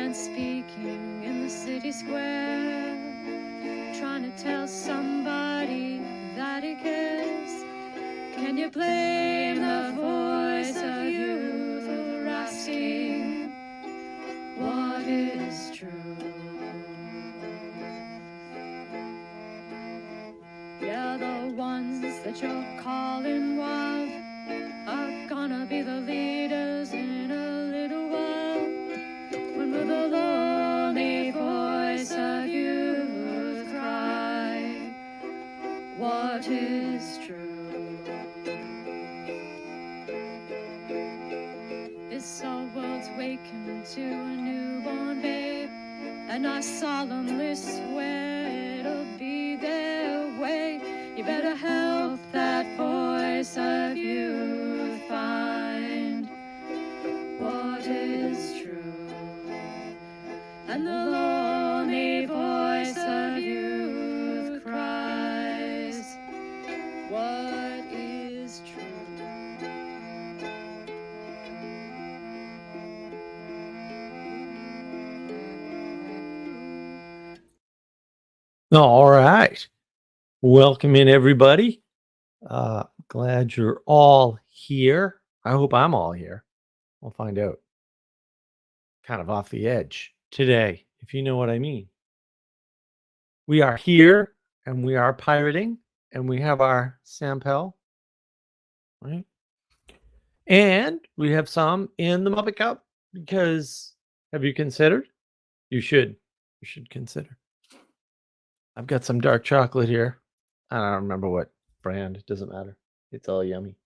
man speaking in the city square, trying to tell somebody that he cares. Can you blame the voice of youth for asking what is true? Yeah, the ones that you're calling wild are gonna be the leaders in a little while. When will the lonely voice of youth cry, what is true? This our world's waking to a newborn babe, and I solemnly swear it'll be their way. You better help that voice of youth find what is true. And the lonely voice of youth cries, what is true? All right. Welcome in, everybody. Glad you're all here. I hope I'm all here. We'll find out. Kind of off the edge today, if you know what I mean. We are here and we are pirating and we have our Sampel, right? And we have some in the Muppet Cup because have you considered? You should. You should consider. I've got some dark chocolate here. I don't remember what brand. It doesn't matter. It's all yummy.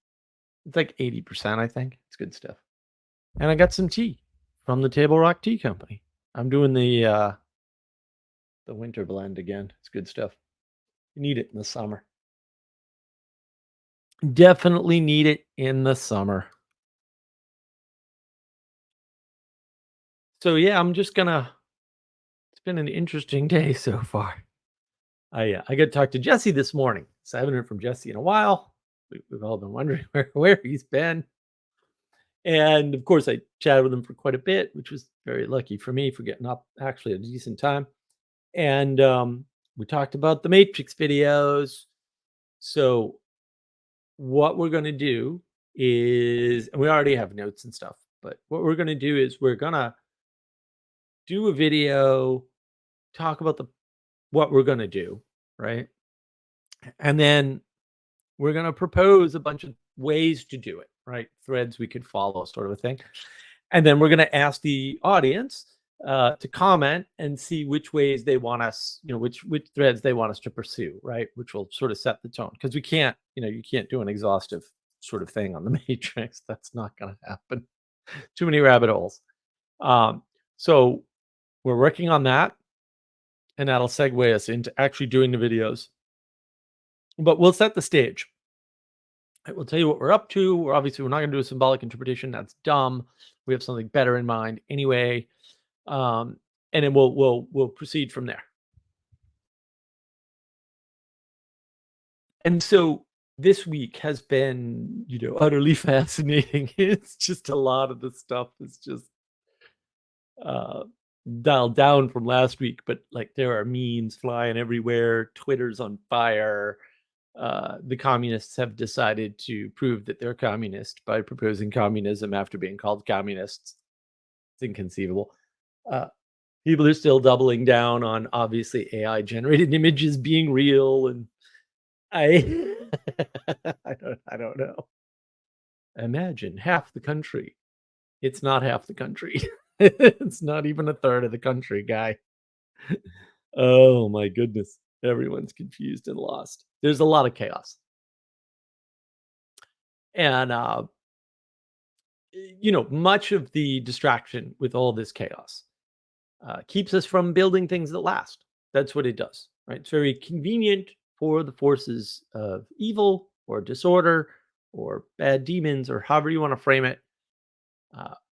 It's like 80%, I think. It's good stuff. And I got some tea from the Table Rock Tea Company. I'm doing the winter blend again. It's good stuff. You need it in the summer. Definitely need it in the summer. So yeah, I'm just gonna. It's been an interesting day so far. I got to talk to Jesse this morning. So I haven't heard from Jesse in a while. We've all been wondering where he's been. And of course, I chatted with him for quite a bit, which was very lucky for me for getting up actually at a decent time. And we talked about the Matrix videos. So what we're going to do is, and we already have notes and stuff, but what we're going to do is we're going to do a video, talk about what we're going to do, right? And then we're going to propose a bunch of ways to do it, right? Threads we could follow, sort of a thing. And then we're going to ask the audience to comment and see which ways they want us, which threads they want us to pursue, right? Which will sort of set the tone, because we can't, you can't do an exhaustive sort of thing on the Matrix. That's not going to happen. Too many rabbit holes. So we're working on that, and that'll segue us into actually doing the videos. But we'll set the stage. We'll tell you what we're up to. We're not going to do a symbolic interpretation. That's dumb. We have something better in mind anyway. And then we'll proceed from there. And so this week has been, utterly fascinating. It's just a lot of the stuff is just dialed down from last week, but like there are memes flying everywhere. Twitter's on fire. The communists have decided to prove that they're communist by proposing communism after being called communists. It's inconceivable. People are still doubling down on obviously AI generated images being real, and I I don't know. Imagine half the country. It's not half the country. It's not even a third of the country, guy. Oh my goodness. Everyone's confused and lost. There's a lot of chaos. And much of the distraction with all this chaos keeps us from building things that last. That's what it does, right? It's very convenient for the forces of evil or disorder or bad demons or however you want to frame it,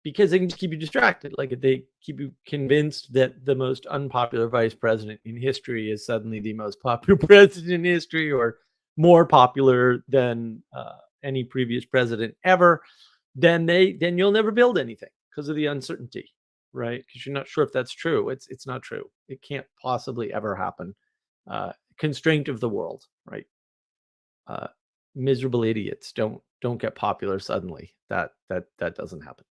because they can just keep you distracted. Like they keep you convinced that the most unpopular vice president in history is suddenly the most popular president in history, or more popular than any previous president ever. Then you'll never build anything because of the uncertainty. right? Because you're not sure if that's true. It's not true. It can't possibly ever happen. Constraint of the world, right? Uh, Miserable idiots don't get popular suddenly. That doesn't happen.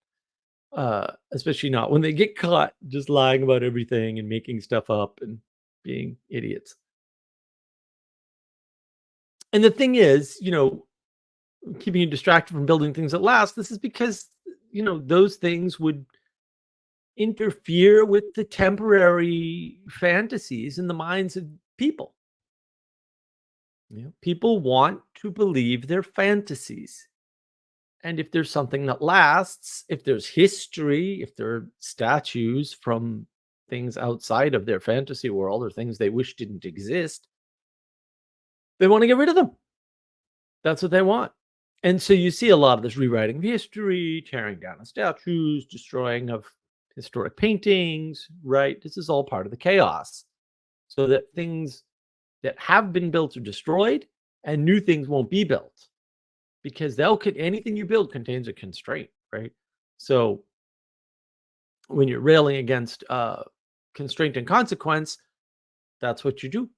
Especially not when they get caught just lying about everything and making stuff up and being idiots. And the thing is, keeping you distracted from building things that last, this is because, those things would interfere with the temporary fantasies in the minds of people. People want to believe their fantasies. And if there's something that lasts, if there's history, if there are statues from things outside of their fantasy world or things they wish didn't exist, they want to get rid of them. That's what they want. And so you see a lot of this rewriting of history, tearing down of statues, destroying of historic paintings, right? This is all part of the chaos. So that things that have been built are destroyed and new things won't be built because anything you build contains a constraint, right? So when you're railing against constraint and consequence, that's what you do.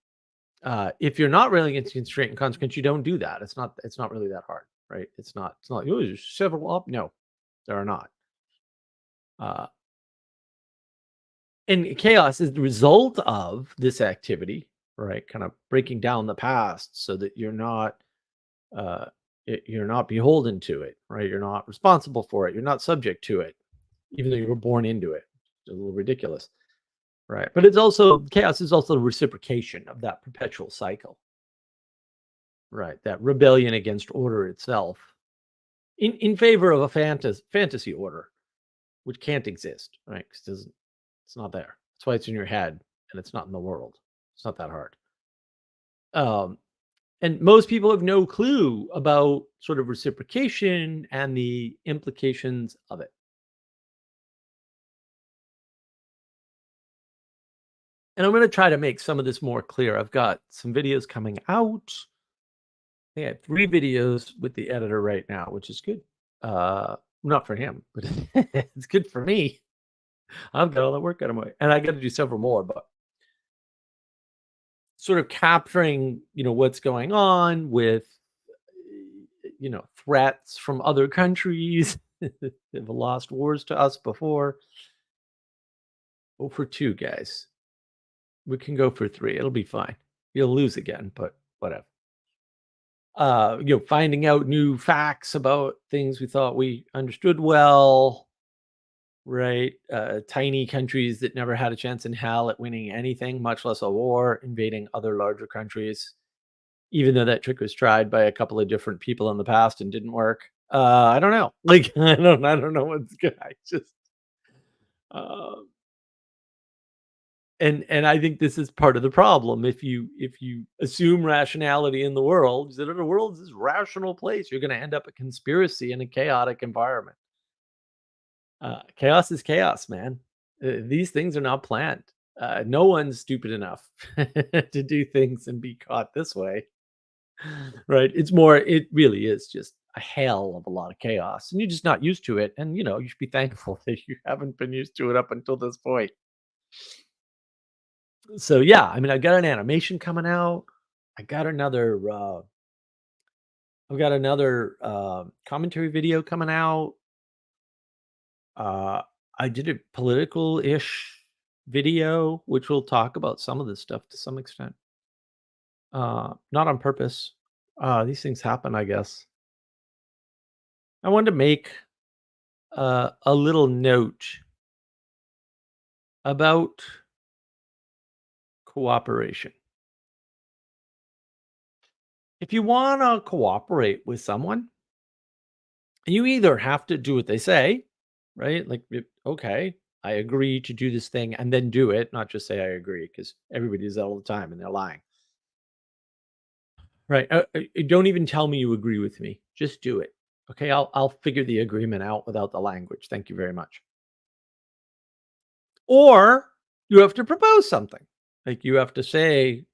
If you're not railing against constraint and consequence, you don't do that. It's not really that hard, right? It's not like, oh, there's several up. No, there are not. Uh, and chaos is the result of this activity, right? Kind of breaking down the past so that uh, you're not beholden to it, right? You're not responsible for it. You're not subject to it, even though you were born into it. It's a little ridiculous, right? But chaos is also the reciprocation of that perpetual cycle, right? That rebellion against order itself in favor of a fantasy order, which can't exist, right? Because it's not there. That's why it's in your head and it's not in the world. It's not that hard. Um, and most people have no clue about sort of reciprocation and the implications of it. And I'm going to try to make some of this more clear. I've got some videos coming out. I think I have 3 videos with the editor right now, which is good. Not for him, but it's good for me. I've got all that work out of my way, and I got to do several more, but sort of capturing, what's going on with, threats from other countries that have lost wars to us before. Go for 2, guys. We can go for 3. It'll be fine. You'll lose again, but whatever. Finding out new facts about things we thought we understood well, right? Tiny countries that never had a chance in hell at winning anything, much less a war, invading other larger countries, even though that trick was tried by a couple of different people in the past and didn't work. I don't know. Like, I don't know what's good. I just, uh, and I think this is part of the problem. If you assume rationality in the world, that the world is this rational place, you're going to end up a conspiracy in a chaotic environment. Chaos is chaos, man. These things are not planned. No one's stupid enough to do things and be caught this way, right? It really is just a hell of a lot of chaos, and you're just not used to it. And you should be thankful that you haven't been used to it up until this point. So yeah, I mean, I've got an animation coming out. I got another. I've got another commentary video coming out. Uh, I did a political-ish video, which will talk about some of this stuff to some extent. Not on purpose. These things happen, I guess. I wanted to make a little note about cooperation. If you want to cooperate with someone, you either have to do what they say, right? Like, okay, I agree to do this thing and then do it, not just say I agree, because everybody does that all the time and they're lying. Right. Don't even tell me you agree with me. Just do it. Okay. I'll figure the agreement out without the language. Thank you very much. Or you have to propose something. Like you have to say,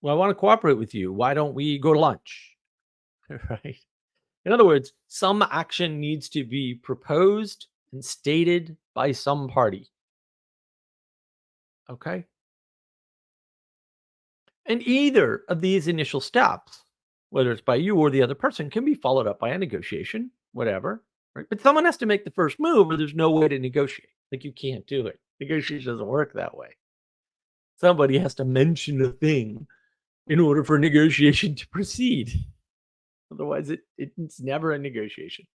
well, I want to cooperate with you. Why don't we go to lunch? Right. In other words, some action needs to be proposed and stated by some party. Okay. And either of these initial steps, whether it's by you or the other person, can be followed up by a negotiation, whatever. Right. But someone has to make the first move, or there's no way to negotiate. Like you can't do it. Negotiation doesn't work that way. Somebody has to mention a thing in order for negotiation to proceed. Otherwise, it's never a negotiation.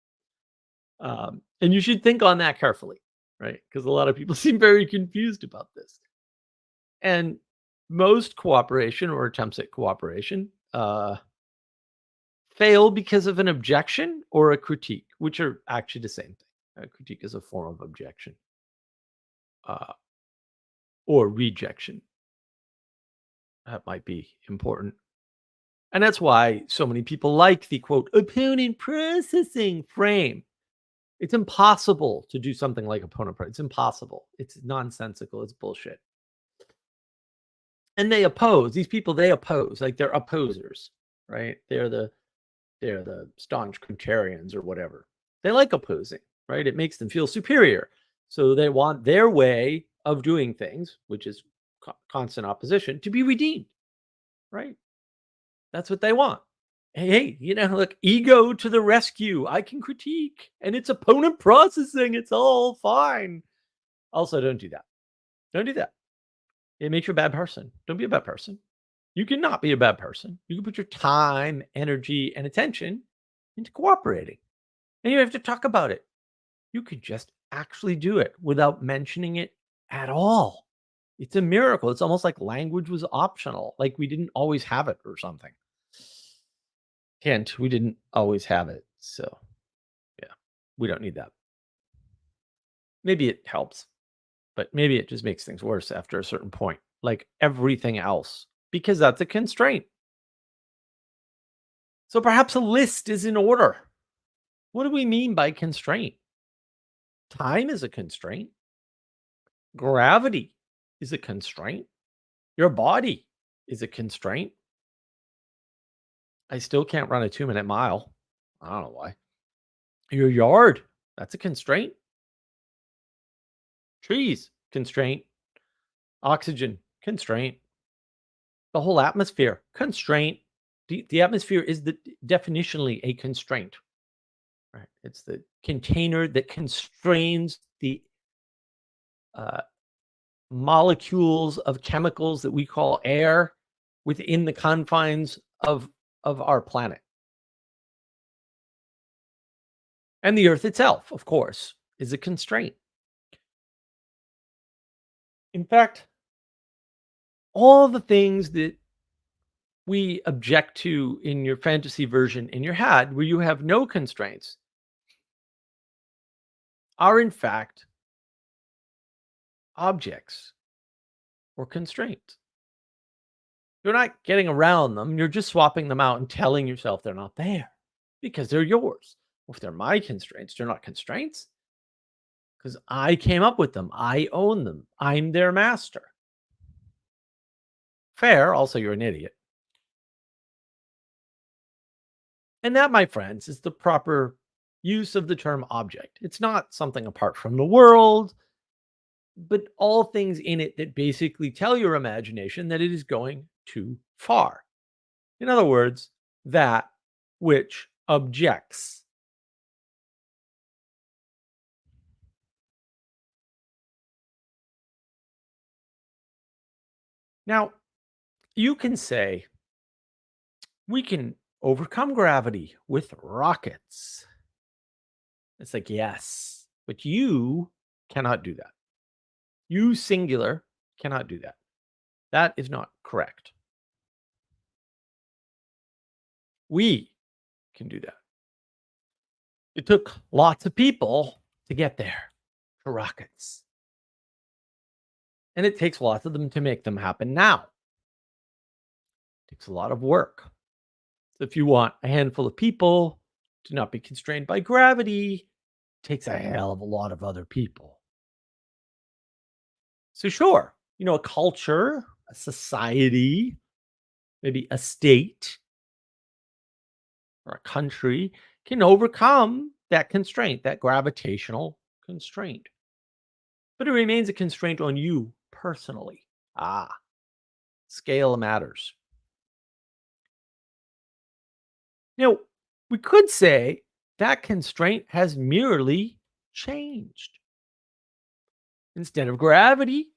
And you should think on that carefully, right? Because a lot of people seem very confused about this. And most cooperation or attempts at cooperation fail because of an objection or a critique, which are actually the same thing. A critique is a form of objection uh, or rejection. That might be important. And that's why so many people like the quote, opponent processing frame. It's impossible to do something like opponent processing. It's impossible. It's nonsensical. It's bullshit. And they oppose. These people, they oppose. Like they're opposers, right? They're the staunch contrarians or whatever. They like opposing, right? It makes them feel superior. So they want their way of doing things, which is constant opposition, to be redeemed, right? That's what they want. Hey, look, ego to the rescue. I can critique and it's opponent processing. It's all fine. Also, don't do that. Don't do that. It makes you a bad person. Don't be a bad person. You cannot be a bad person. You can put your time, energy, and attention into cooperating. And you have to talk about it. You could just actually do it without mentioning it at all. It's a miracle. It's almost like language was optional, like we didn't always have it or something. Hint, we didn't always have it. So, yeah, we don't need that. Maybe it helps, but maybe it just makes things worse after a certain point, like everything else, because that's a constraint. So perhaps a list is in order. What do we mean by constraint? Time is a constraint. Gravity is a constraint. Your body is a constraint. I still can't run a 2-minute mile. I don't know why. Your yard, that's a constraint. Trees, constraint. Oxygen, constraint. The whole atmosphere, constraint. The atmosphere is definitionally a constraint. Right? It's the container that constrains the molecules of chemicals that we call air within the confines of our planet. And the earth itself, of course, is a constraint. In fact, all the things that we object to in your fantasy version in your head, where you have no constraints, are in fact objects or constraints. You're not getting around them. You're just swapping them out and telling yourself they're not there because they're yours. Well, if they're my constraints, they're not constraints because I came up with them. I own them. I'm their master. Fair. Also, you're an idiot. And that, my friends, is the proper use of the term object. It's not something apart from the world, but all things in it that basically tell your imagination that it is going too far. In other words, that which objects. Now, you can say, we can overcome gravity with rockets. It's like, yes, but you cannot do that. You, singular, cannot do that. That is not correct. We can do that. It took lots of people to get there, to rockets. And it takes lots of them to make them happen now. It takes a lot of work. So if you want a handful of people to not be constrained by gravity, it takes a hell of a lot of other people. So sure, a culture, a society, maybe a state or a country can overcome that constraint, that gravitational constraint. But it remains a constraint on you personally. Scale matters. Now, we could say that constraint has merely changed. Instead of gravity,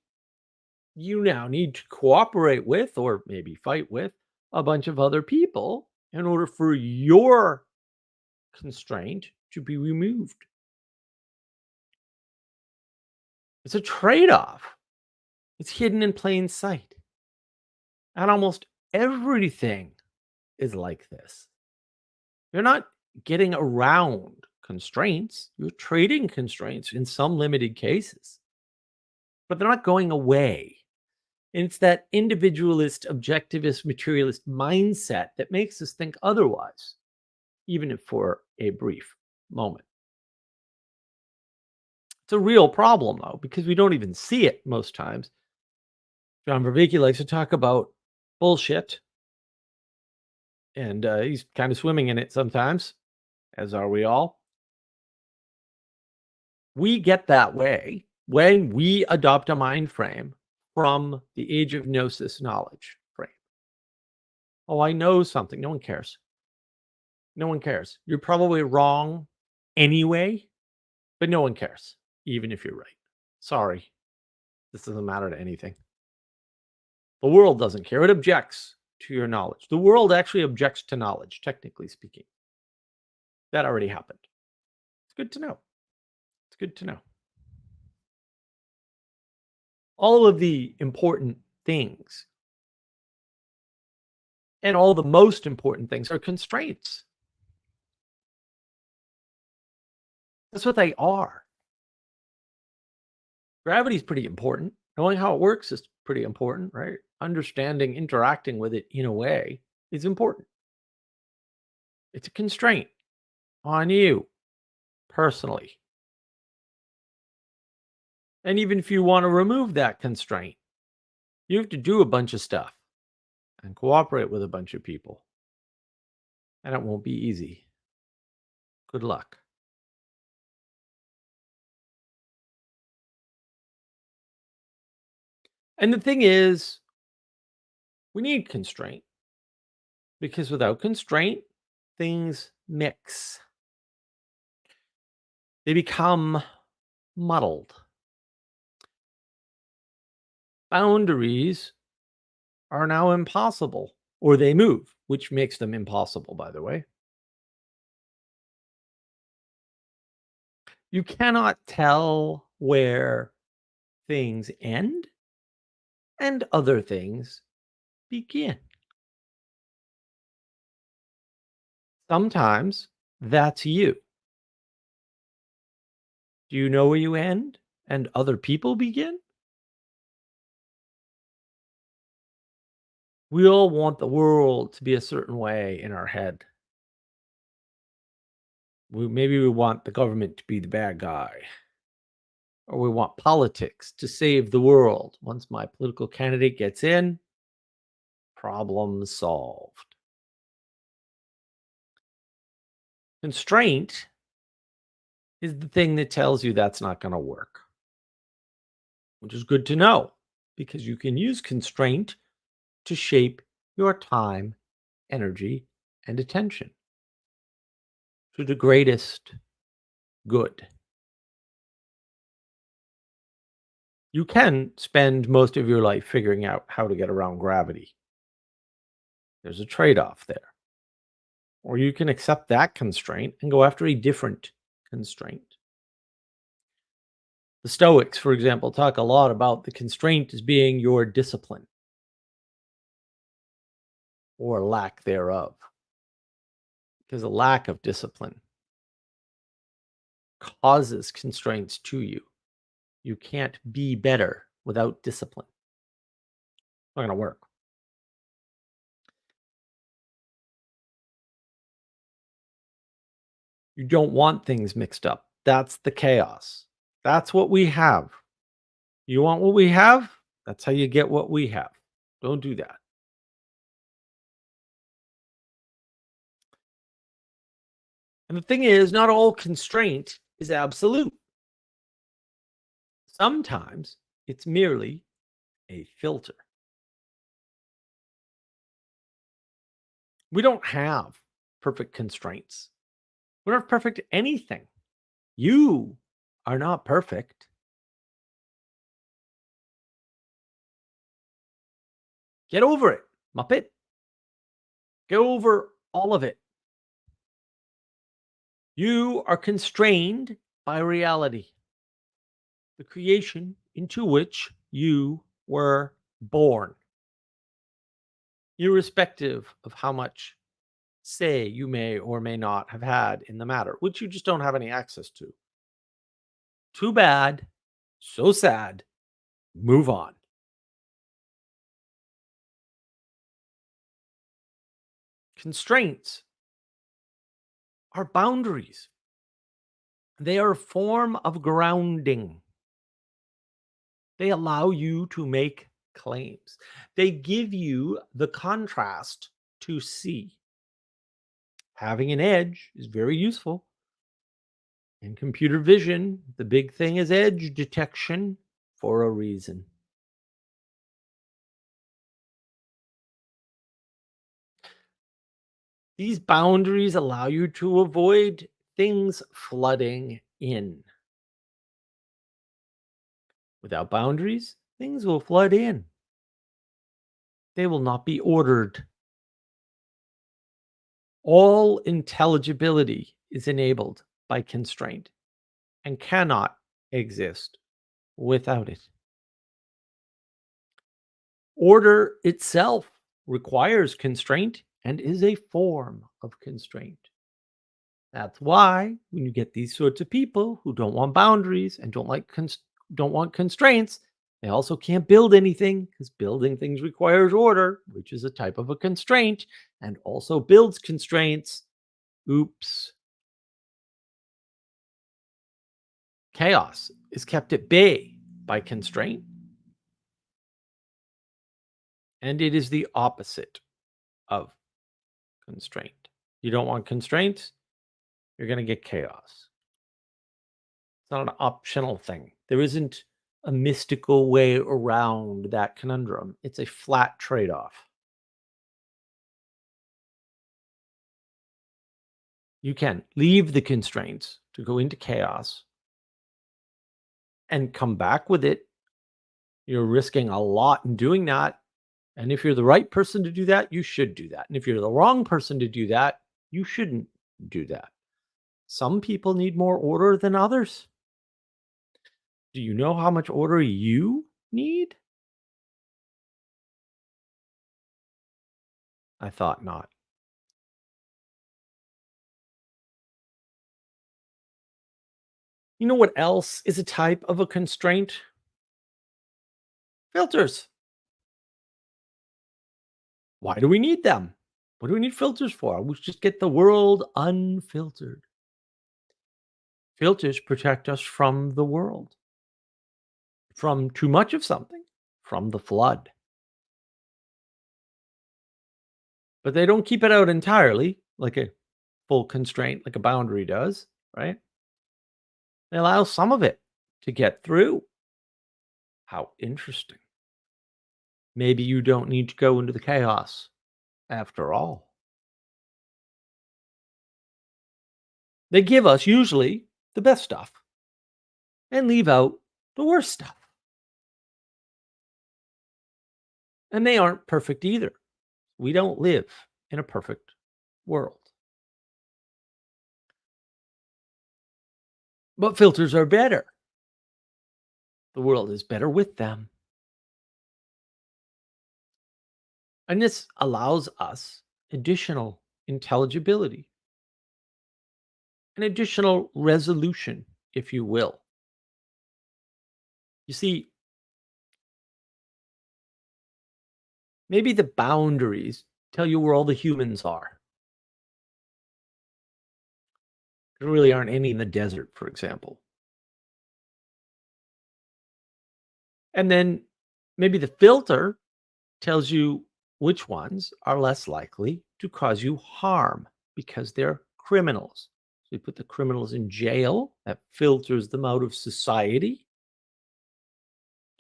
you now need to cooperate with, or maybe fight with, a bunch of other people in order for your constraint to be removed. It's a trade off, it's hidden in plain sight. And almost everything is like this. You're not getting around constraints, you're trading constraints in some limited cases, but they're not going away. And it's that individualist, objectivist, materialist mindset that makes us think otherwise, even if for a brief moment. It's a real problem, though, because we don't even see it most times. John Vervaeke likes to talk about bullshit, and he's kind of swimming in it sometimes, as are we all. We get that way when we adopt a mind frame from the age of gnosis knowledge frame. Oh, I know something. No one cares. No one cares. You're probably wrong anyway, but no one cares, even if you're right. Sorry. This doesn't matter to anything. The world doesn't care. It objects to your knowledge. The world actually objects to knowledge, technically speaking. That already happened. It's good to know. It's good to know. All of the important things and all the most important things are constraints. That's what they are. Gravity is pretty important. Knowing how it works is pretty important, right? Understanding, interacting with it in a way is important. It's a constraint on you personally. And even if you want to remove that constraint, you have to do a bunch of stuff and cooperate with a bunch of people. And it won't be easy. Good luck. And the thing is, we need constraint because without constraint, things mix. They become muddled. Boundaries are now impossible, or they move, which makes them impossible, by the way. You cannot tell where things end and other things begin. Sometimes that's you. Do you know where you end and other people begin? We all want the world to be a certain way in our head. Maybe we want the government to be the bad guy, or we want politics to save the world. Once my political candidate gets in, problem solved. Constraint is the thing that tells you that's not going to work, which is good to know because you can use constraint to shape your time, energy, and attention to the greatest good. You can spend most of your life figuring out how to get around gravity. There's a trade off there. Or you can accept that constraint and go after a different constraint. The Stoics, for example, talk a lot about the constraint as being your discipline or lack thereof. Because a lack of discipline causes constraints to you. You can't be better without discipline. It's not going to work. You don't want things mixed up. That's the chaos. That's what we have. You want what we have? That's how you get what we have. Don't do that. And the thing is, not all constraint is absolute. Sometimes it's merely a filter. We don't have perfect constraints. We're not perfect anything. You are not perfect. Get over it, Muppet. Get over all of it. You are constrained by reality, the creation into which you were born, irrespective of how much say you may or may not have had in the matter, which you just don't have any access to. Too bad. So sad. Move on. Constraints are boundaries. They are a form of grounding. They allow you to make claims. They give you the contrast to see. Having an edge is very useful. In computer vision, the big thing is edge detection for a reason. These boundaries allow you to avoid things flooding in. Without boundaries, things will flood in. They will not be ordered. All intelligibility is enabled by constraint and cannot exist without it. Order itself requires constraint and is a form of constraint. That's why when you get these sorts of people who don't want boundaries and don't want constraints, they also can't build anything because building things requires order, which is a type of a constraint and also builds constraints. Oops. Chaos is kept at bay by constraint, and it is the opposite of constraint. You don't want constraints, you're going to get chaos. It's not an optional thing. There isn't a mystical way around that conundrum. It's a flat trade off. You can leave the constraints to go into chaos and come back with it. You're risking a lot in doing that. And if you're the right person to do that, you should do that. And if you're the wrong person to do that, you shouldn't do that. Some people need more order than others. Do you know how much order you need? I thought not. You know what else is a type of a constraint? Filters. Why do we need them? What do we need filters for? We should just get the world unfiltered. Filters protect us from the world, from too much of something, from the flood. But they don't keep it out entirely, like a full constraint, like a boundary does, right? They allow some of it to get through. How interesting. Maybe you don't need to go into the chaos after all. They give us usually the best stuff and leave out the worst stuff. And they aren't perfect either. We don't live in a perfect world. But filters are better. The world is better with them. And this allows us additional intelligibility, an additional resolution, if you will. You see, maybe the boundaries tell you where all the humans are. There really aren't any in the desert, for example. And then maybe the filter tells you which ones are less likely to cause you harm because they're criminals. So you put the criminals in jail, that filters them out of society.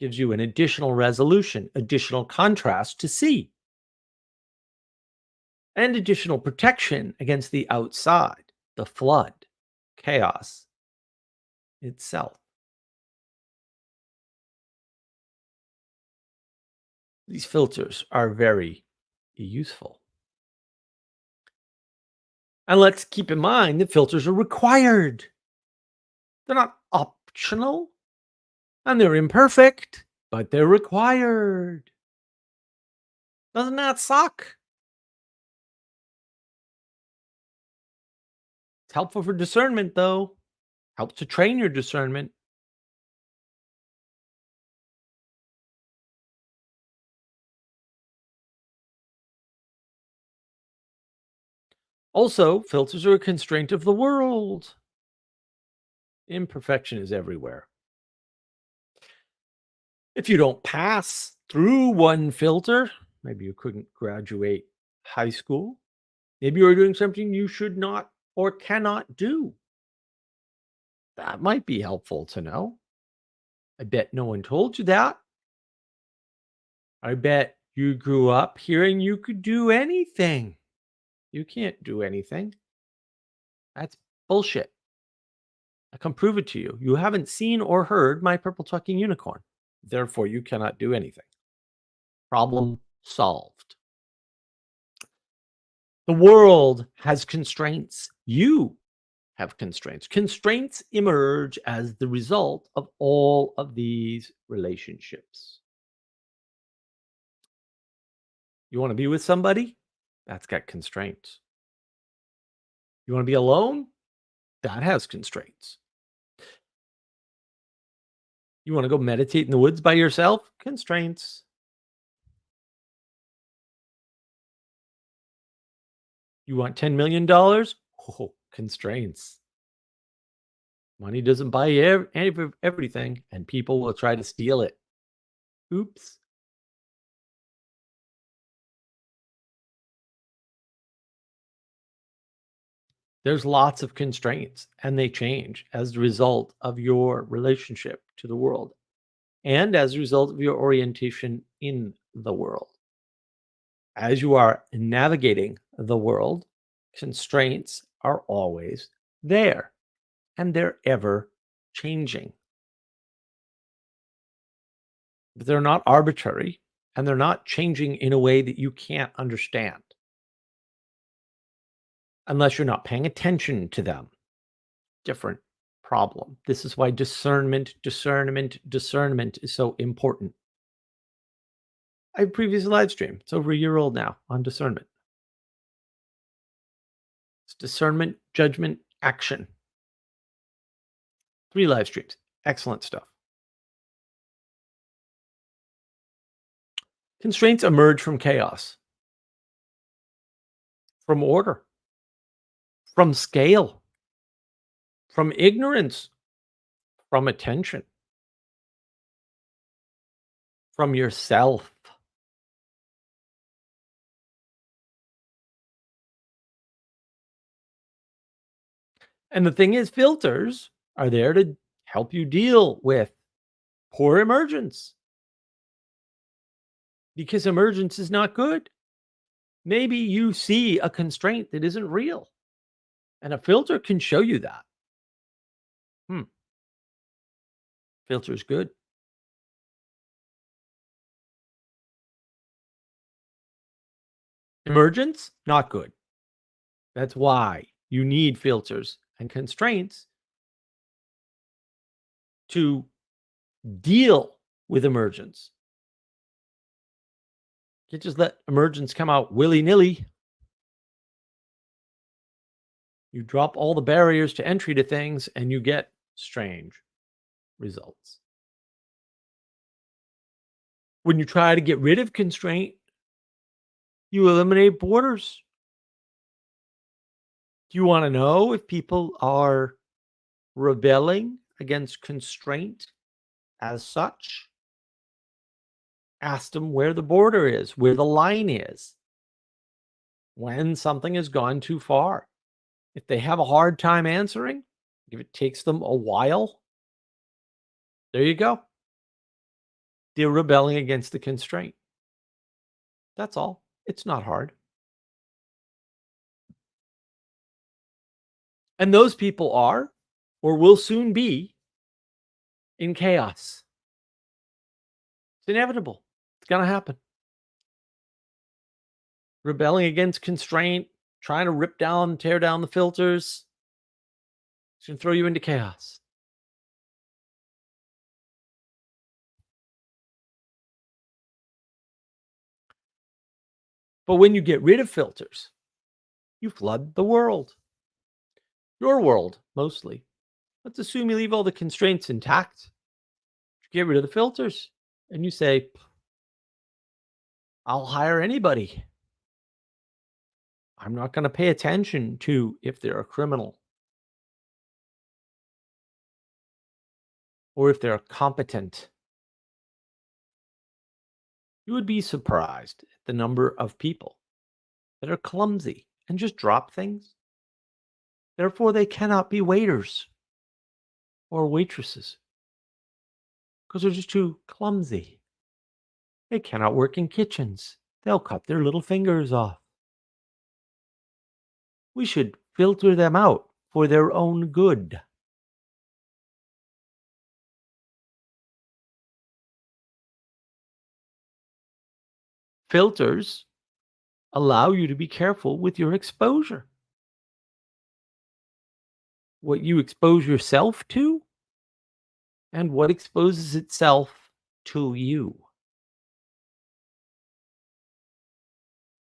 Gives you an additional resolution, additional contrast to see, and additional protection against the outside, the flood, chaos itself. These filters are very useful. And let's keep in mind that filters are required. They're not optional and they're imperfect, but they're required. Doesn't that suck? It's helpful for discernment, though. Helps to train your discernment. Also, filters are a constraint of the world. Imperfection is everywhere. If you don't pass through one filter, maybe you couldn't graduate high school, maybe you're doing something you should not or cannot do. That might be helpful to know. I bet no one told you that. I bet you grew up hearing you could do anything. You can't do anything. That's bullshit. I can prove it to you. You haven't seen or heard my purple talking unicorn. Therefore, you cannot do anything. Problem solved. The world has constraints. You have constraints. Constraints emerge as the result of all of these relationships. You want to be with somebody? That's got constraints. You want to be alone? That has constraints. You want to go meditate in the woods by yourself? Constraints. You want $10 million? Oh, constraints. Money doesn't buy everything, and people will try to steal it. Oops. There's lots of constraints, and they change as a result of your relationship to the world and as a result of your orientation in the world. As you are navigating the world, constraints are always there, and they're ever changing. But they're not arbitrary, and they're not changing in a way that you can't understand unless you're not paying attention to them. Different problem. This is why discernment is so important. I have a previous live stream. It's over a year old now on discernment. It's discernment, judgment, action. 3 live streams. Excellent stuff. Constraints emerge from chaos, from order, from scale, from ignorance, from attention, from yourself. And the thing is, filters are there to help you deal with poor emergence because emergence is not good. Maybe you see a constraint that isn't real, and a filter can show you that. Filter is good. Emergence, not good. That's why you need filters and constraints to deal with emergence. You can't just let emergence come out willy-nilly. You drop all the barriers to entry to things and you get strange results. When you try to get rid of constraint, you eliminate borders. Do you want to know if people are rebelling against constraint as such? Ask them where the border is, where the line is, when something has gone too far. If they have a hard time answering, if it takes them a while, there you go. They're rebelling against the constraint. That's all. It's not hard. And those people are, or will soon be, in chaos. It's inevitable. It's going to happen. Rebelling against constraint, trying to tear down the filters. It's going to throw you into chaos. But when you get rid of filters, you flood the world. Your world, mostly. Let's assume you leave all the constraints intact. Get rid of the filters. And you say, I'll hire anybody. I'm not going to pay attention to if they're a criminal or if they're competent. You would be surprised at the number of people that are clumsy and just drop things. Therefore, they cannot be waiters or waitresses because they're just too clumsy. They cannot work in kitchens. They'll cut their little fingers off. We should filter them out for their own good. Filters allow you to be careful with your exposure. What you expose yourself to and what exposes itself to you.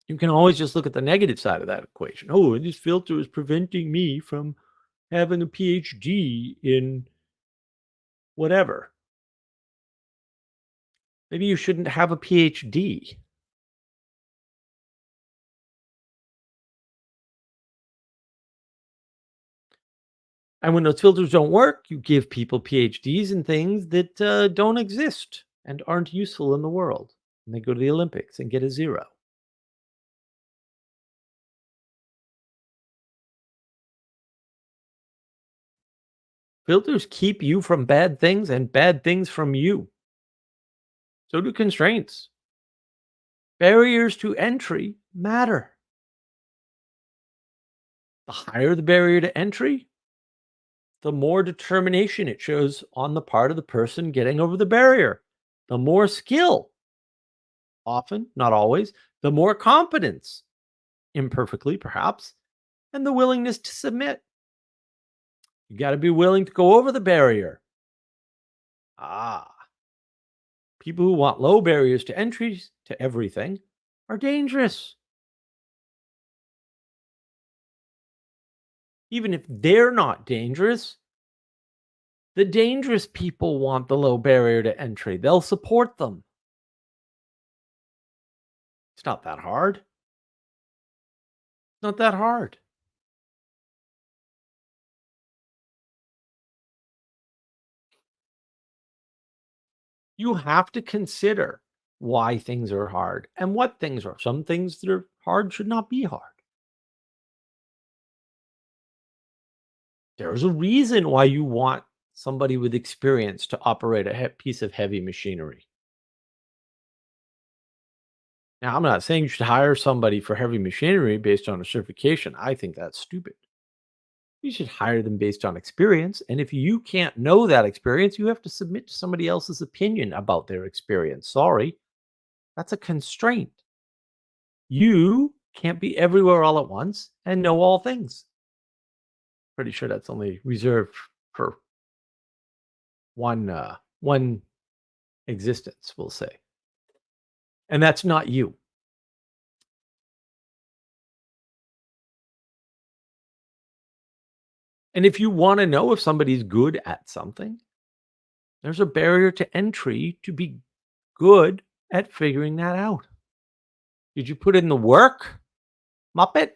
You can always just look at the negative side of that equation. Oh, and this filter is preventing me from having a PhD in whatever. Maybe you shouldn't have a PhD. And when those filters don't work, you give people PhDs in things that don't exist and aren't useful in the world. And they go to the Olympics and get a 0. Filters keep you from bad things and bad things from you. So do constraints. Barriers to entry matter. The higher the barrier to entry, the more determination it shows on the part of the person getting over the barrier. The more skill, often, not always, the more competence, imperfectly perhaps, and the willingness to submit. You got to be willing to go over the barrier. People who want low barriers to entry to everything are dangerous. Even if they're not dangerous, the dangerous people want the low barrier to entry. They'll support them. It's not that hard. Not that hard. You have to consider why things are hard and what things are. Some things that are hard should not be hard. There's a reason why you want somebody with experience to operate a piece of heavy machinery. Now, I'm not saying you should hire somebody for heavy machinery based on a certification. I think that's stupid. You should hire them based on experience. And if you can't know that experience, you have to submit to somebody else's opinion about their experience. Sorry, that's a constraint. You can't be everywhere all at once and know all things. Pretty sure that's only reserved for one existence, we'll say. And that's not you. And if you want to know if somebody's good at something, there's a barrier to entry to be good at figuring that out. Did you put in the work, Muppet?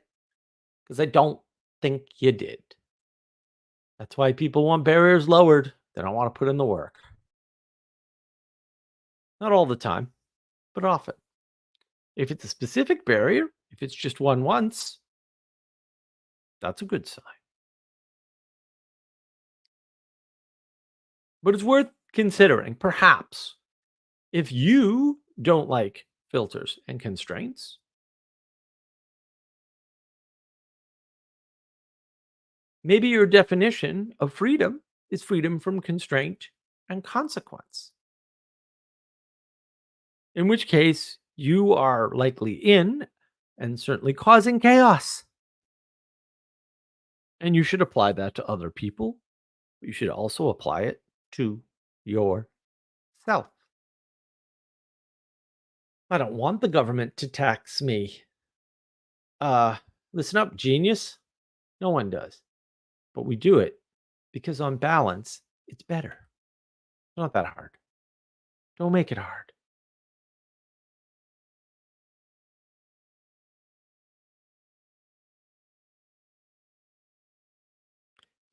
Because I don't think you did. That's why people want barriers lowered. They don't want to put in the work. Not all the time, but often. If it's a specific barrier, if it's just one once, that's a good sign. But it's worth considering, perhaps, If you don't like filters and constraints, maybe your definition of freedom is freedom from constraint and consequence, in which case you are likely in and certainly causing chaos. And you should apply that to other people. You should also apply it to yourself. I don't want the government to tax me. Uh, Listen up, genius. No one does. But we do it because on balance, it's better. It's not that hard. Don't make it hard.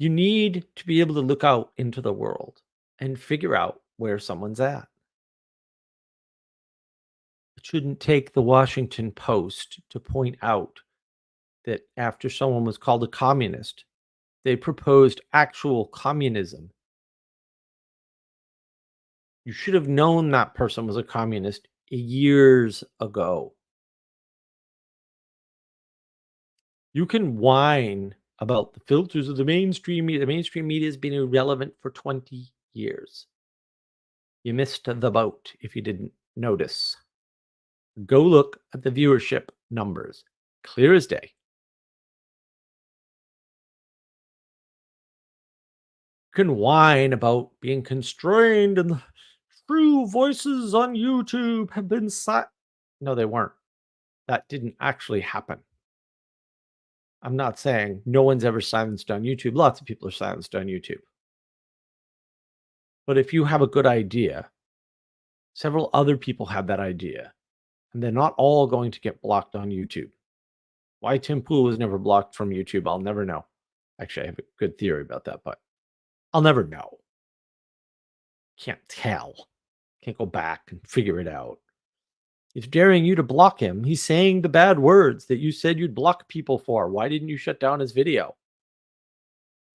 You need to be able to look out into the world and figure out where someone's at. It shouldn't take the Washington Post to point out that after someone was called a communist, they proposed actual communism. You should have known that person was a communist years ago. You can whine about the filters of the mainstream media. The mainstream media has been irrelevant for 20 years. You missed the boat if you didn't notice. Go look at the viewership numbers. Clear as day. You can whine about being constrained and the true voices on YouTube have been No, they weren't. That didn't actually happen. I'm not saying no one's ever silenced on YouTube. Lots of people are silenced on YouTube. But if you have a good idea, several other people have that idea, and they're not all going to get blocked on YouTube. Why Tim Pool was never blocked from YouTube, I'll never know. Actually, I have a good theory about that, but I'll never know. Can't tell. Can't go back and figure it out. He's daring you to block him. He's saying the bad words that you said you'd block people for. Why didn't you shut down his video?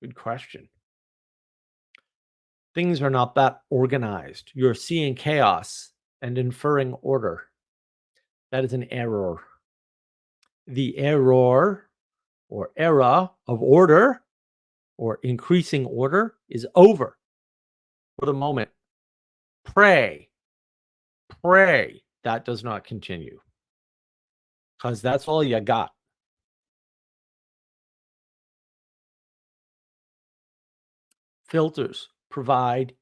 Good question. Things are not that organized. You're seeing chaos and inferring order. That is an error. The error or era of order or increasing order is over for the moment. Pray, pray that does not continue because that's all you got. Filters provide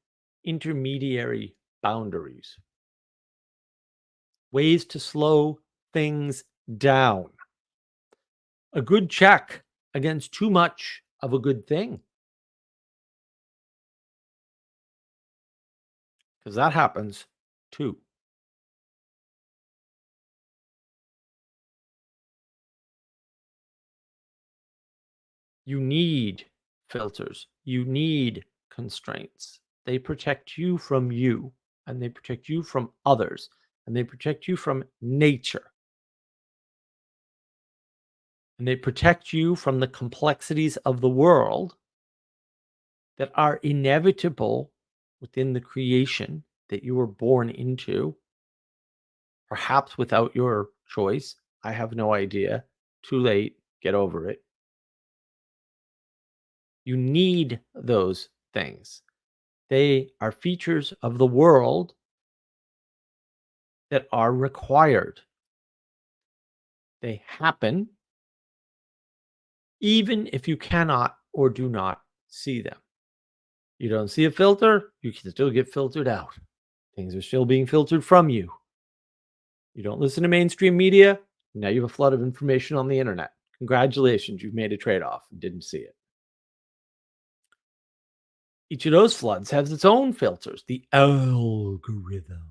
intermediary boundaries, ways to slow things down. A good check against too much of a good thing. Because that happens too. You need filters. You need constraints. They protect you from you, and they protect you from others, and they protect you from nature. And they protect you from the complexities of the world that are inevitable within the creation that you were born into, perhaps without your choice. I have no idea. Too late. Get over it. You need those things. They are features of the world that are required. They happen even if you cannot or do not see them. You don't see a filter, you can still get filtered out. Things are still being filtered from you. You don't listen to mainstream media, now you have a flood of information on the internet. Congratulations, you've made a trade off and didn't see it. Each of those floods has its own filters, the algorithm.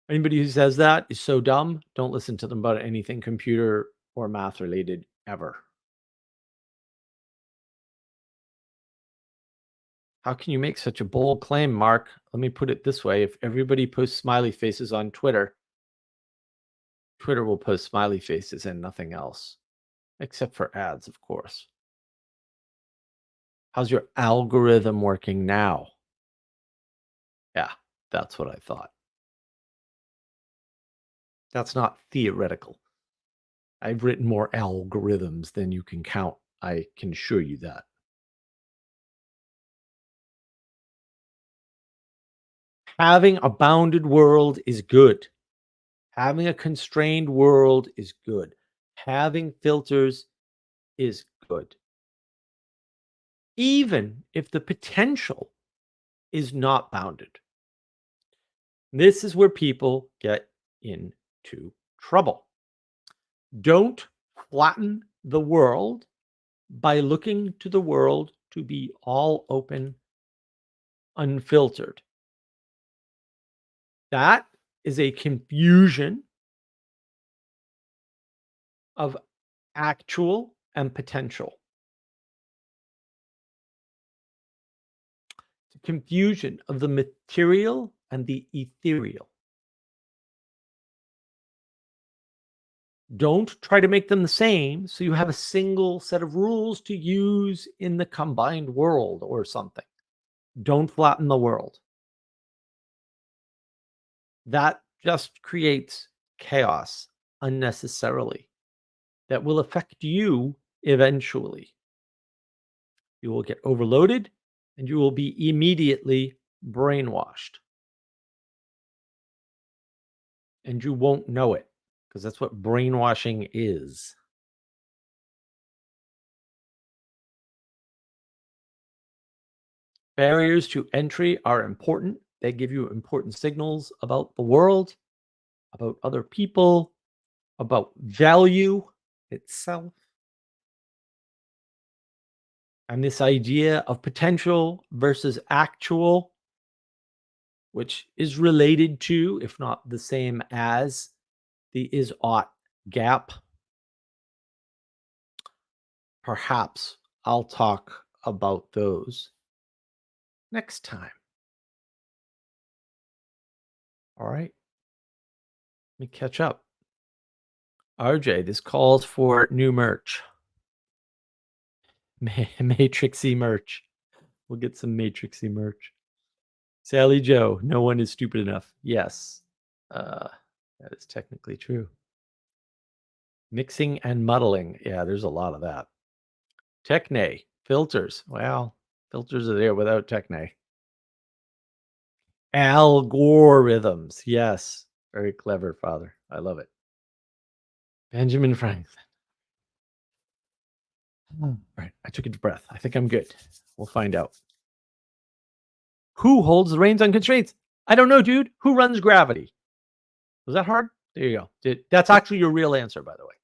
Anybody who says that is so dumb, don't listen to them about anything computer or math related ever. How can you make such a bold claim, Mark? Let me put it this way. If everybody posts smiley faces on Twitter, Twitter will post smiley faces and nothing else, except for ads, of course. How's your algorithm working now? Yeah, that's what I thought. That's not theoretical. I've written more algorithms than you can count. I can assure you that. Having a bounded world is good. Having a constrained world is good. Having filters is good. Even if the potential is not bounded. This is where people get into trouble. Don't flatten the world by looking to the world to be all open, unfiltered. That is a confusion of actual and potential. It's a confusion of the material and the ethereal. Don't try to make them the same so you have a single set of rules to use in the combined world or something. Don't flatten the world. That just creates chaos unnecessarily that will affect you eventually. You will get overloaded and you will be immediately brainwashed. And you won't know it because that's what brainwashing is. Barriers to entry are important. They give you important signals about the world, about other people, about value itself. And this idea of potential versus actual, which is related to, if not the same as, the is ought gap. Perhaps I'll talk about those next time. All right. Let me catch up. RJ, this calls for new merch. Matrixy merch. We'll get some Matrixy merch. Sally Joe, no one is stupid enough. Yes, that is technically true. Mixing and muddling. Yeah, there's a lot of that. Techne, filters. Well, filters are there without Techne. Algorithms. Yes, very clever, Father. I love it. Benjamin Franklin. All right, I took a deep breath. I think I'm good. We'll find out. Who holds the reins on constraints? I don't know, dude. Who runs gravity? Was that hard? There you go. That's actually your real answer, by the way.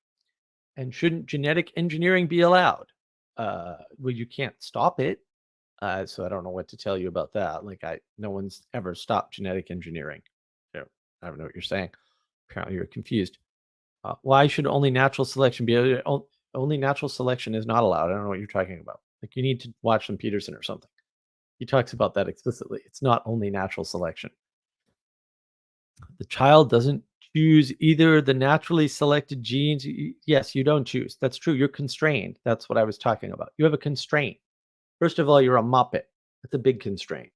And shouldn't genetic engineering be allowed? Well, you can't stop it. So I don't know what to tell you about that. Like no one's ever stopped genetic engineering. So I don't know what you're saying. Apparently you're confused. Why should only natural selection be? Only natural selection is not allowed. I don't know what you're talking about. Like you need to watch some Peterson or something. He talks about that explicitly. It's not only natural selection. The child doesn't choose either the naturally selected genes. Yes, you don't choose. That's true. You're constrained. That's what I was talking about. You have a constraint. First of all, you're a muppet. That's a big constraint.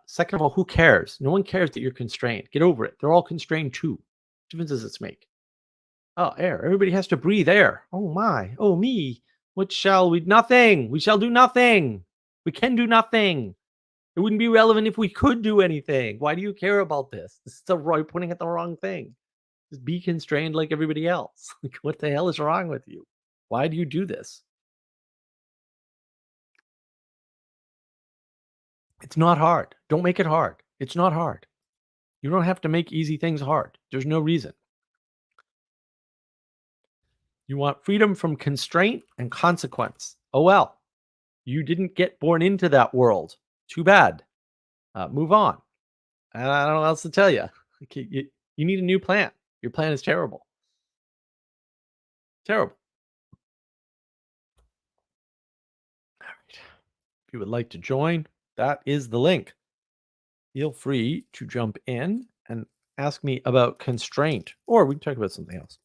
Second of all, who cares? No one cares that you're constrained. Get over it. They're all constrained too. What difference does this make? Oh, air. Everybody has to breathe air. Oh my. Oh me. What shall we? Nothing. We shall do nothing. We can do nothing. It wouldn't be relevant if we could do anything. Why do you care about this? This is pointing at the wrong thing. Just be constrained like everybody else. Like, what the hell is wrong with you? Why do you do this? It's not hard. Don't make it hard. It's not hard. You don't have to make easy things hard. There's no reason. You want freedom from constraint and consequence. Oh, well, you didn't get born into that world. Too bad. Move on. I don't know what else to tell you. You need a new plan. Your plan is terrible. Terrible. All right. If you would like to join, that is the link. Feel free to jump in and ask me about constraint, or we can talk about something else.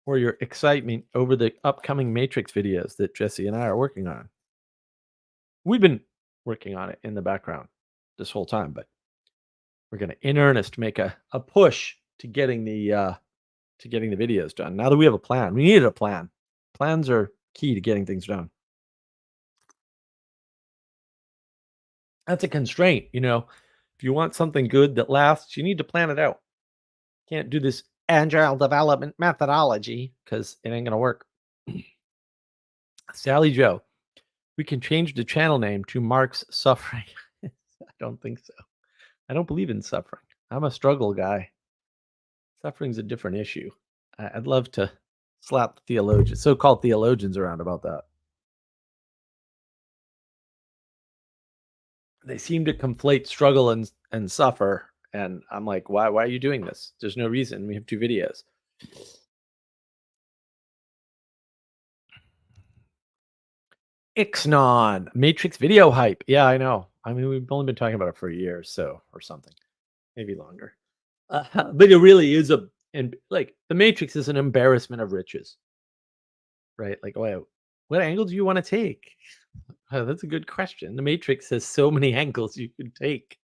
Or your excitement over the upcoming Matrix videos that Jesse and I are working on. We've been working on it in the background this whole time, but we're going to in earnest make a push to getting the videos done. Now that we have a plan, we needed a plan. Plans are key to getting things done. That's a constraint, If you want something good that lasts, you need to plan it out. Can't do this agile development methodology because it ain't gonna work. Sally Joe, we can change the channel name to Mark's Suffering. I don't think so. I don't believe in suffering. I'm a struggle guy. Suffering's a different issue. I'd love to slap the theologians, so-called theologians around about that. They seem to conflate struggle and suffer. And I'm like, why are you doing this? There's no reason. We have 2 videos. Ixnon, Matrix video hype. Yeah, I know. I mean, we've only been talking about it for a year or something, maybe longer. But it really is the Matrix is an embarrassment of riches, right? Like, what angle do you want to take? That's a good question. The Matrix has so many angles you can take.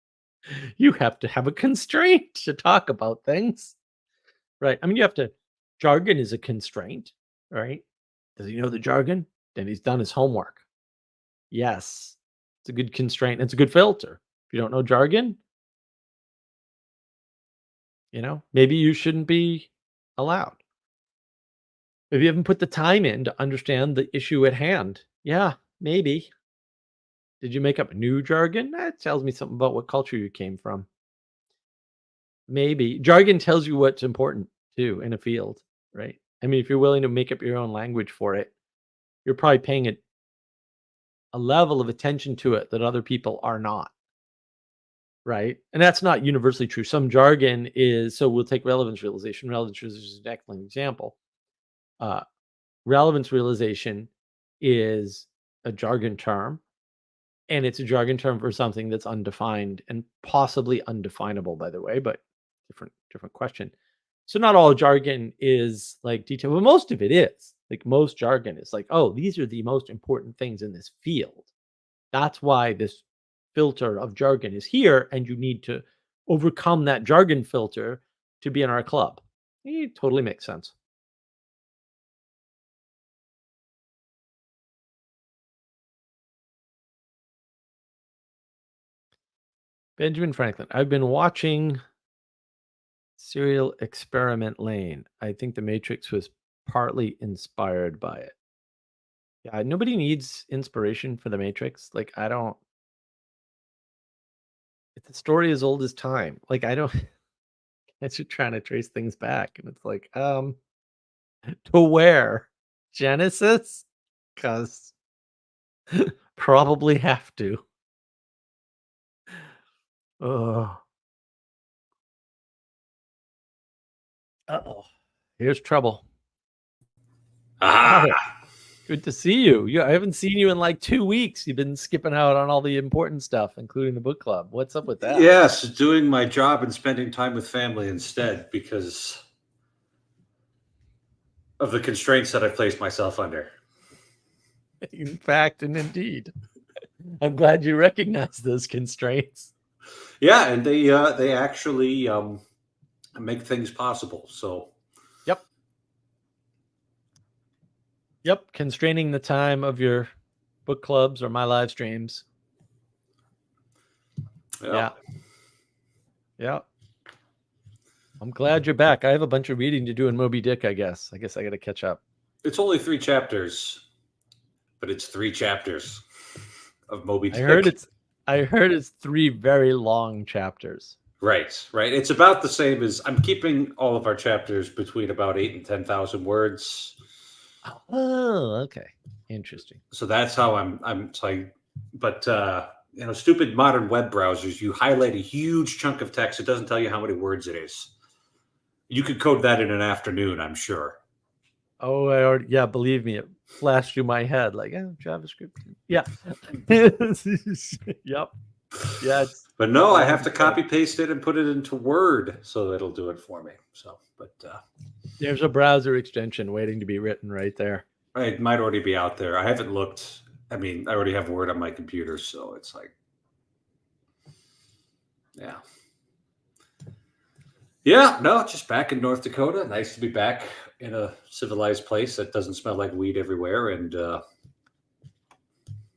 You have to have a constraint to talk about things, right? I mean, jargon is a constraint, right? Does he know the jargon? Then he's done his homework. Yes, it's a good constraint. It's a good filter. If you don't know jargon, maybe you shouldn't be allowed. Maybe you haven't put the time in to understand the issue at hand. Yeah, maybe. Did you make up new jargon? That tells me something about what culture you came from. Maybe. Jargon tells you what's important too in a field, right? I mean, if you're willing to make up your own language for it, you're probably paying it a level of attention to it that other people are not, right? And that's not universally true. Some jargon is, so we'll take relevance realization. Relevance realization is an excellent example. Relevance realization is a jargon term, and it's a jargon term for something that's undefined and possibly undefinable, by the way, but different question. So not all jargon is like detailed, but most of it is. Like most jargon is like, oh, these are the most important things in this field. That's why this filter of jargon is here, and you need to overcome that jargon filter to be in our club. It totally makes sense. Benjamin Franklin, I've been watching Serial Experiment Lane. I think The Matrix was partly inspired by it. Yeah, nobody needs inspiration for The Matrix. Like, it's a story as old as time. Like, I don't, as you're trying to trace things back, and it's like, to where? Genesis? Because probably have to. Oh. Uh-oh. Here's trouble. Ah, Good to see you. I haven't seen you in like 2 weeks. You've been skipping out on all the important stuff, including the book club. What's up with that? yes, doing my job and spending time with family instead because of the constraints that I placed myself under. In fact, and indeed. I'm glad you recognize those constraints. Yeah, and they actually make things possible. So Yep, constraining the time of your book clubs or my live streams. Yeah. I'm glad you're back. I have a bunch of reading to do in Moby Dick, I guess. I got to catch up. It's only 3 chapters, but it's 3 chapters of Moby Dick. I heard it's 3 very long chapters. Right. It's about the same as I'm keeping all of our chapters between about 8,000 and 10,000 words. Oh, okay. Interesting. So that's how I'm like, but stupid modern web browsers, you highlight a huge chunk of text. It doesn't tell you how many words it is. You could code that in an afternoon, I'm sure. Oh, believe me, it flashed through my head like, JavaScript. Yeah. Yep. Yeah. But no, I have to copy paste it and put it into Word so it'll do it for me. So, but there's a browser extension waiting to be written right there. It might already be out there. I haven't looked I mean, I already have Word on my computer, so it's like, yeah. Yeah, no, just back in North Dakota. Nice to be back in a civilized place that doesn't smell like weed everywhere. And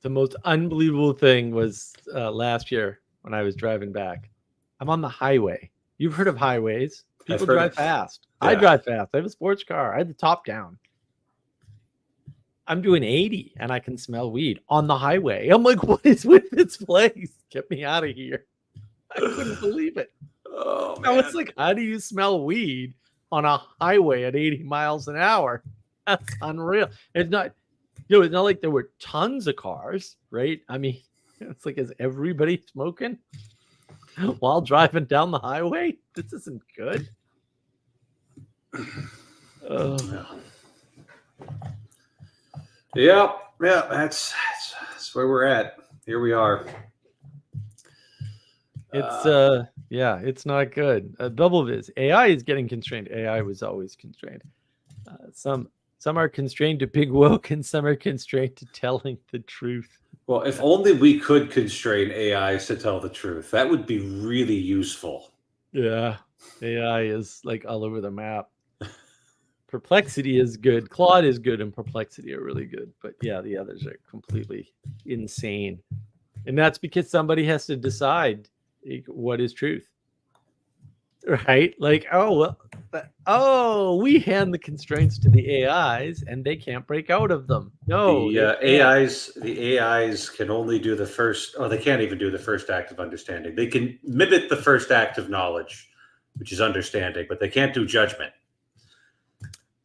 The most unbelievable thing was last year when I was driving back. I'm on the highway. You've heard of highways. I've People heard drive of- fast. yeah. I drive fast. I have a sports car. I had the top down. I'm doing 80 and I can smell weed on the highway. I'm like, what is with this place? Get me out of here. I couldn't believe it. oh, I man. was like, how do you smell weed on a highway at 80 miles an hour? That's unreal. It's not, it's not like there were tons of cars, right? I mean, it's like, is everybody smoking while driving down the highway? This isn't good. Yeah, that's where we're at. Here we are. It's it's not good. Double Viz. AI is getting constrained. AI was always constrained. Some are constrained to big woke, and some are constrained to telling the truth. Well, if only we could constrain AIs to tell the truth, that would be really useful. Yeah, AI is like all over the map. Perplexity is good. Claude is good, and Perplexity are really good. But yeah, the others are completely insane, and that's because somebody has to decide what is truth, right? Like, we hand the constraints to the AIs, and they can't break out of them. No, the AIs can only do the first, or they can't even do the first act of understanding. They can mimic the first act of knowledge, which is understanding, but they can't do judgment.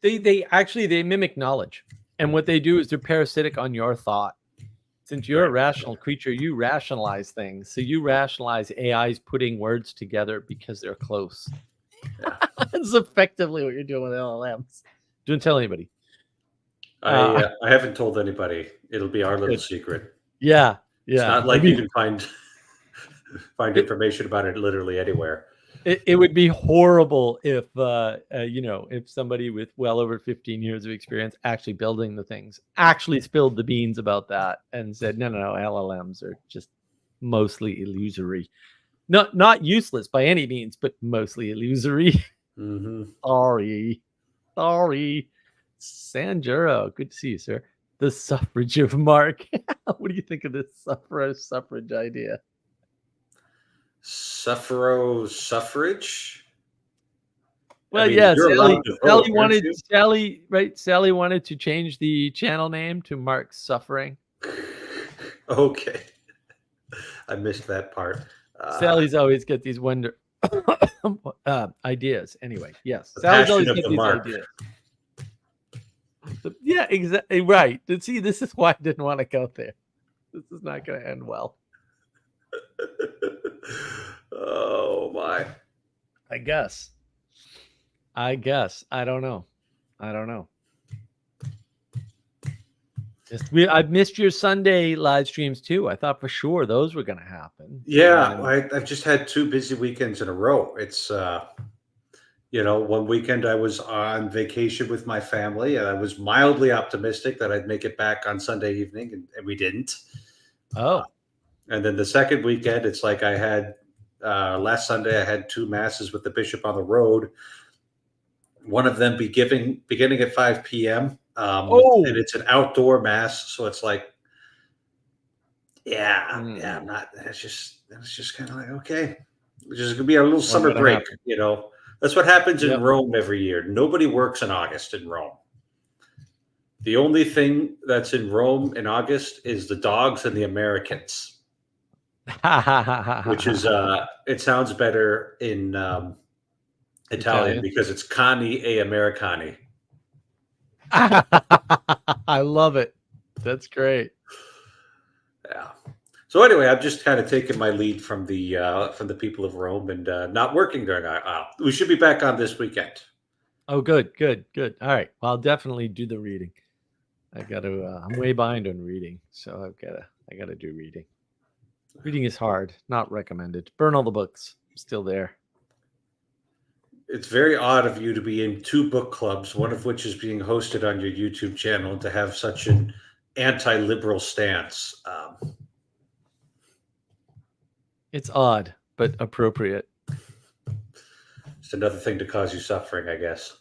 They mimic knowledge, and what they do is they're parasitic on your thought. Since you're a rational creature, you rationalize things. So you rationalize AIs putting words together because they're close. Yeah. That's effectively what you're doing with LLMs. Don't tell anybody. I haven't told anybody. It'll be our little secret. Yeah. It's not like you can find information about it literally anywhere. It would be horrible if if somebody with well over 15 years of experience actually building the things actually spilled the beans about that and said, no, LLMs are just mostly illusory. Not useless by any means, but mostly illusory. Mm-hmm. Sorry. Sanjuro, good to see you, sir. The suffrage of Mark. What do you think of this suffrage idea? Suffrage? Well, Sally wanted to change the channel name to Mark's Suffering. Okay. I missed that part. Sally's always got these wonder ideas. Anyway, yes. Sally's always got these ideas. Yeah, exactly. Right. See, this is why I didn't want to go there. This is not going to end well. Oh my. I guess. I don't know. I've missed your Sunday live streams too. I thought for sure those were going to happen. Yeah, I've just had 2 busy weekends in a row. It's one weekend I was on vacation with my family, and I was mildly optimistic that I'd make it back on Sunday evening, and we didn't. Oh. And then the second weekend, it's like I had last Sunday, I had 2 masses with the bishop on the road. One of them beginning at 5 p.m. And it's an outdoor mass, so it's like, I'm not. It's just kind of like, okay, it's just gonna be a little summer break. Happen. That's what happens in Rome every year. Nobody works in August in Rome. The only thing that's in Rome in August is the dogs and the Americans, which is it sounds better in Italian because it's Cani e Americani. I love it. That's great. Yeah. So anyway, I'm just kind of taking my lead from the people of Rome and not working during our. We should be back on this weekend. Oh, good. All right. Well, I'll definitely do the reading. I got to. I'm way behind on reading, so I gotta do reading. Reading is hard. Not recommended. Burn all the books. I'm still there. It's very odd of you to be in 2 book clubs, one of which is being hosted on your YouTube channel, and to have such an anti-liberal stance. It's odd, but appropriate. It's another thing to cause you suffering, I guess.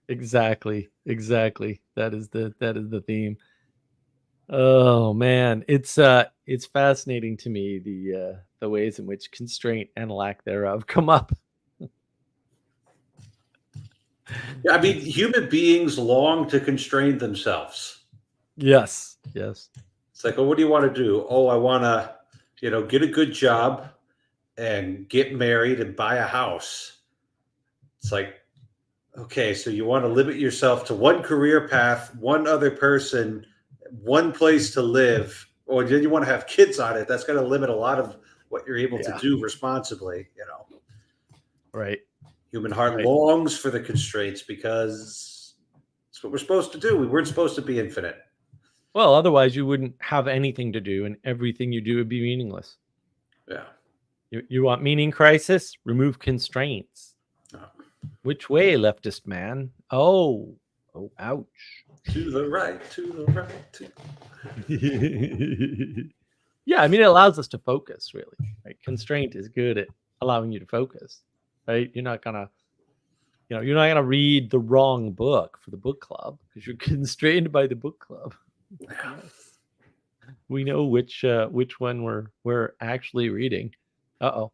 Exactly. That is the theme. Oh man, it's fascinating to me the ways in which constraint and lack thereof come up. Yeah, I mean, human beings long to constrain themselves. Yes. It's like, oh, what do you want to do? Oh, I want to, get a good job and get married and buy a house. It's like, okay, so you want to limit yourself to one career path, one other person, one place to live, or then you want to have kids on it. That's going to limit a lot of what you're able to Yeah. do responsibly. Right. Human heart longs for the constraints because it's what we're supposed to do. We weren't supposed to be infinite. Well, otherwise you wouldn't have anything to do, and everything you do would be meaningless. Yeah. You want meaning crisis? Remove constraints. Oh. Which way, leftist man? Oh, ouch. To the right. Yeah, I mean, it allows us to focus, really. Right? Constraint is good at allowing you to focus. Right? You're not gonna read the wrong book for the book club because you're constrained by the book club. Yeah. Yes. We know which one we're actually reading. Uh-oh.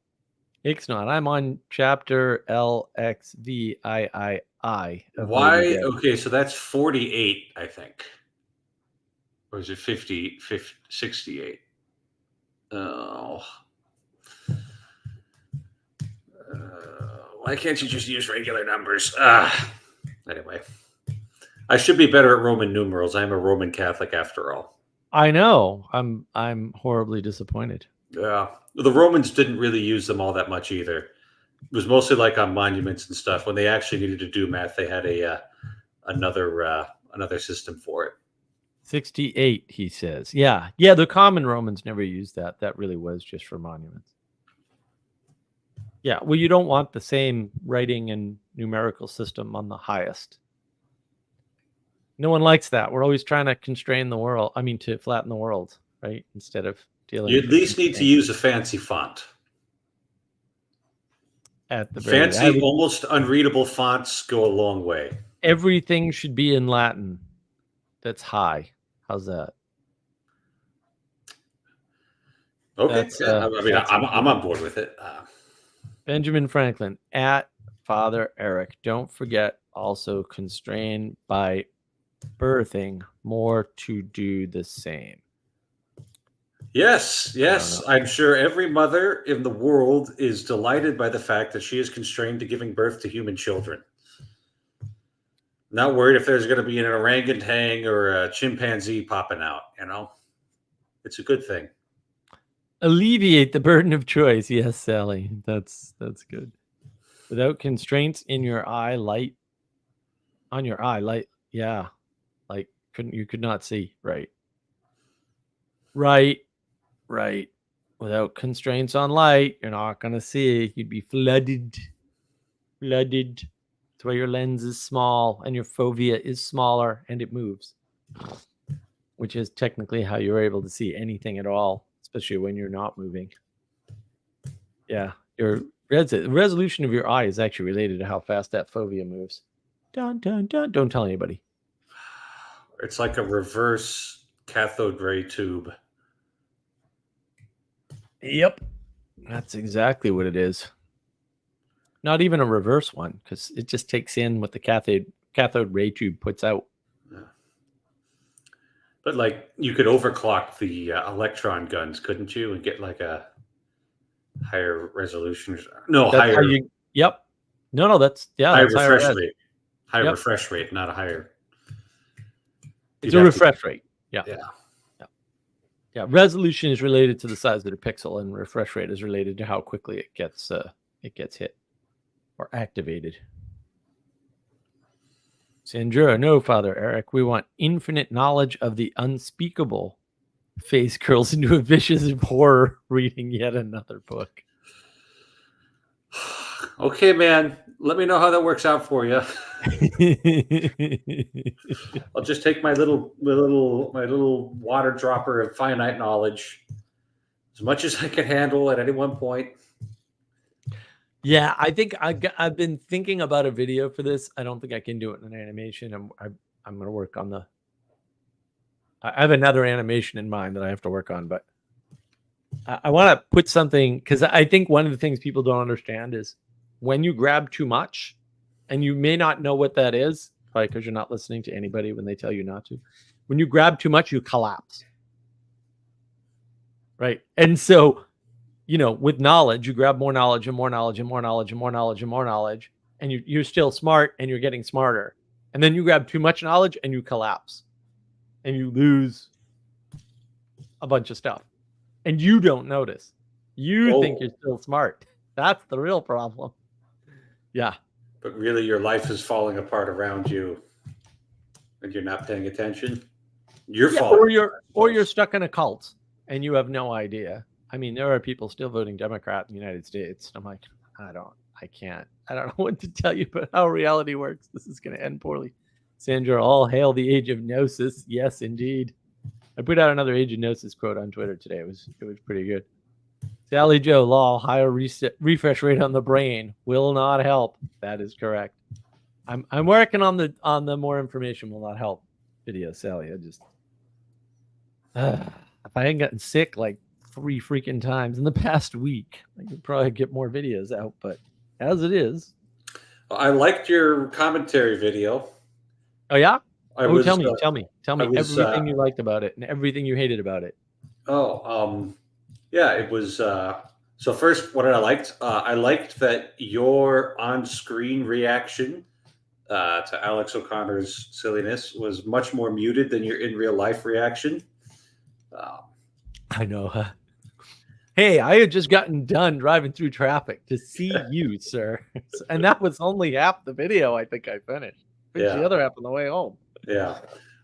Ixnot, I'm on chapter LXVIII. of Why? Moby Dick. Okay, so that's 48, I think. Or is it 68? Oh. Why can't you just use regular numbers? Anyway. I should be better at Roman numerals. I'm a Roman Catholic after all. I know. I'm horribly disappointed. Yeah. The Romans didn't really use them all that much either. It was mostly like on monuments and stuff. When they actually needed to do math, they had another system for it. 68, he says. Yeah, the common Romans never used that. That really was just for monuments. Yeah, well, you don't want the same writing and numerical system on the highest. No one likes that. We're always trying to constrain the world. I mean, to flatten the world, right? Instead of dealing. You at least need to use a fancy font. At the very fancy, almost unreadable fonts go a long way. Everything should be in Latin. That's high. How's that? Okay, I'm on board with it. Benjamin Franklin at Father Eric. Don't forget, also constrained by birthing more to do the same. Yes. I'm sure every mother in the world is delighted by the fact that she is constrained to giving birth to human children. Not worried if there's going to be an orangutan or a chimpanzee popping out, It's a good thing. Alleviate the burden of choice. Yes, Sally. That's good. Without constraints in your eye, light. On your eye, light. Yeah. Like you could not see. Right. Without constraints on light, you're not going to see. You'd be flooded. That's why your lens is small and your fovea is smaller and it moves, which is technically how you're able to see anything at all, especially when you're not moving. Yeah, your resolution of your eye is actually related to how fast that fovea moves. Dun, dun, dun. Don't tell anybody. It's like a reverse cathode ray tube. Yep. That's exactly what it is. Not even a reverse one, because it just takes in what the cathode ray tube puts out. Yeah. But like you could overclock the electron guns, couldn't you, and get like a higher resolution? No, that's higher. Yep. No, that's higher that's refresh rate. Higher refresh rate, not a higher. It's a refresh rate. Yeah. Yeah. Resolution is related to the size of the pixel, and refresh rate is related to how quickly it gets hit or activated. Sandra, no, Father Eric. We want infinite knowledge of the unspeakable. Face curls into a vicious horror reading yet another book. Okay, man. Let me know how that works out for you. I'll just take my little water dropper of finite knowledge, as much as I can handle at any one point. Yeah, I think I've been thinking about a video for this. I don't think I can do it in an animation. I'm going to work on the. I have another animation in mind that I have to work on, but I want to put something, because I think one of the things people don't understand is when you grab too much, and you may not know what that is, probably because you're not listening to anybody when they tell you not to. When you grab too much, you collapse. Right. And so, with knowledge, you grab more knowledge and more knowledge and more knowledge and more knowledge and more knowledge, and you're still smart and you're getting smarter. And then you grab too much knowledge and you collapse and you lose a bunch of stuff. And you don't notice. You think you're still smart. That's the real problem. Yeah. But really, your life is falling apart around you and you're not paying attention. You're falling. Or you're stuck in a cult and you have no idea. I mean, there are people still voting Democrat in the United States. I'm like, I don't know what to tell you about how reality works. This is going to end poorly. Sandra, all hail the age of Gnosis. Yes, indeed. I put out another Age of Gnosis quote on Twitter today. It was pretty good. Sally Joe, lol, higher refresh rate on the brain will not help. That is correct. I'm working on the more information will not help video, Sally. I just if I hadn't gotten sick like 3 freaking times in the past week, I could probably get more videos out, but as it is. I liked your commentary video. Oh yeah? Tell me everything you liked about it and everything you hated about it. Yeah, it was so first, what I liked that your on-screen reaction to Alex O'Connor's silliness was much more muted than your in real life reaction. I know, huh? Hey, I had just gotten done driving through traffic to see you, sir. And that was only half the video I think I finished. The other half on the way home. Yeah.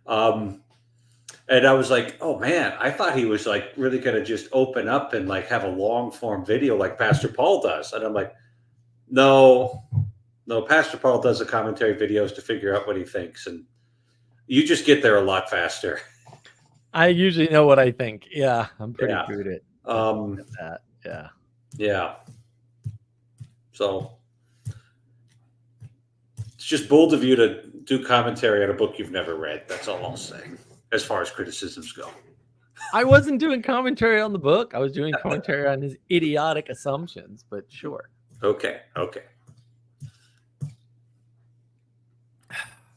And I was like, oh man, I thought he was like really going to just open up and like have a long form video like Pastor Paul does. And I'm like, no, Pastor Paul does the commentary videos to figure out what he thinks. And you just get there a lot faster. I usually know what I think. Yeah, I'm pretty good at that. Yeah. Yeah. So it's just bold of you to do commentary on a book you've never read. That's all I'll say, as far as criticisms go. I wasn't doing commentary on the book. I was doing commentary on his idiotic assumptions, but sure. Okay.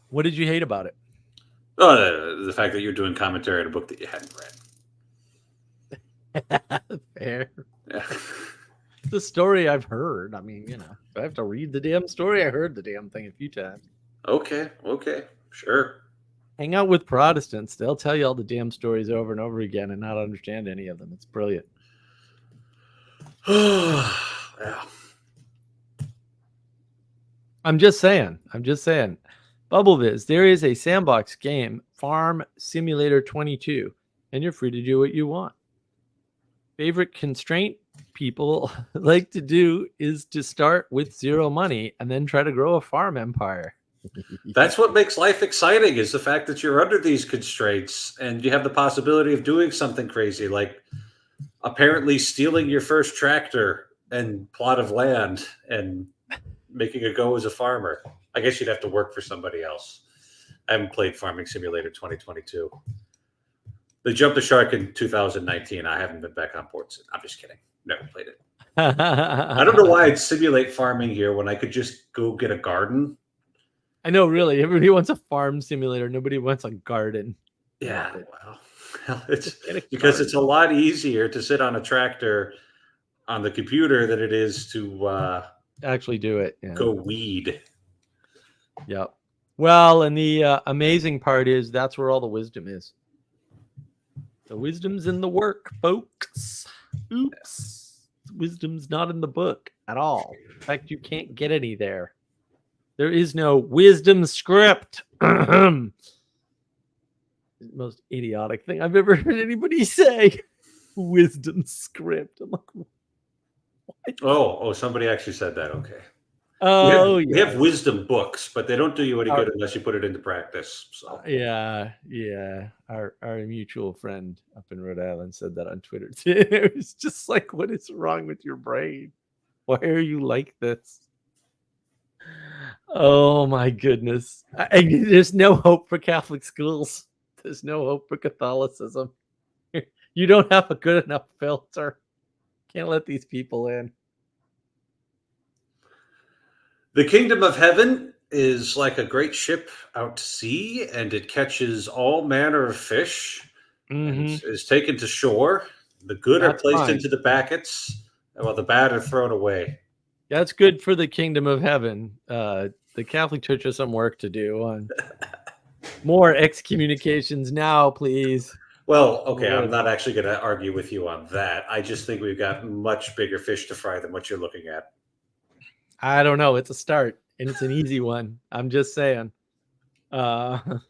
What did you hate about it? Oh, the fact that you're doing commentary on a book that you hadn't read. Fair. Yeah. The story I've heard. I mean, if I have to read the damn story, I heard the damn thing a few times. Okay. Sure. Hang out with Protestants. They'll tell you all the damn stories over and over again and not understand any of them. It's brilliant. Yeah. I'm just saying. BubbleViz, there is a sandbox game, Farm Simulator 22, and you're free to do what you want. Favorite constraint people like to do is to start with 0 money and then try to grow a farm empire. That's what makes life exciting, is the fact that you're under these constraints and you have the possibility of doing something crazy, like apparently stealing your first tractor and plot of land and making a go as a farmer. I guess you'd have to work for somebody else. I haven't played Farming Simulator 2022. They jumped the shark in 2019. I haven't been back on board since. I'm just kidding. Never played it. I don't know why I'd simulate farming here when I could just go get a garden. I know, really. Everybody wants a farm simulator. Nobody wants a garden. Yeah, well, it's because it's a lot easier to sit on a tractor on the computer than it is to actually do it. Yeah. Go weed. Yep. Well, and the amazing part is that's where all the wisdom is. The wisdom's in the work, folks. Oops. Wisdom's not in the book at all. In fact, you can't get any there. There is no wisdom script. The most idiotic thing I've ever heard anybody say. Wisdom script. I'm like, what? Oh, somebody actually said that. Okay. Oh, We have yeah. wisdom books, but they don't do you any good unless you put it into practice. So Yeah. Our mutual friend up in Rhode Island said that on Twitter too. It was just like, what is wrong with your brain? Why are you like this? Oh my goodness. There's no hope for Catholic schools. There's no hope for Catholicism. You don't have a good enough filter. Can't let these people in. the kingdom of heaven is like a great ship out to sea, and it catches all manner of fish and is taken to shore. The good are That's placed fine. into the baskets, while the bad are thrown away. That's good for the kingdom of heaven. The Catholic Church has some work to do on more excommunications now, please. Well, okay, I'm Lord. not actually going to argue with you on that. I just think we've got much bigger fish to fry than what you're looking at. I don't know. It's a start, and it's an easy one. I'm just saying. You can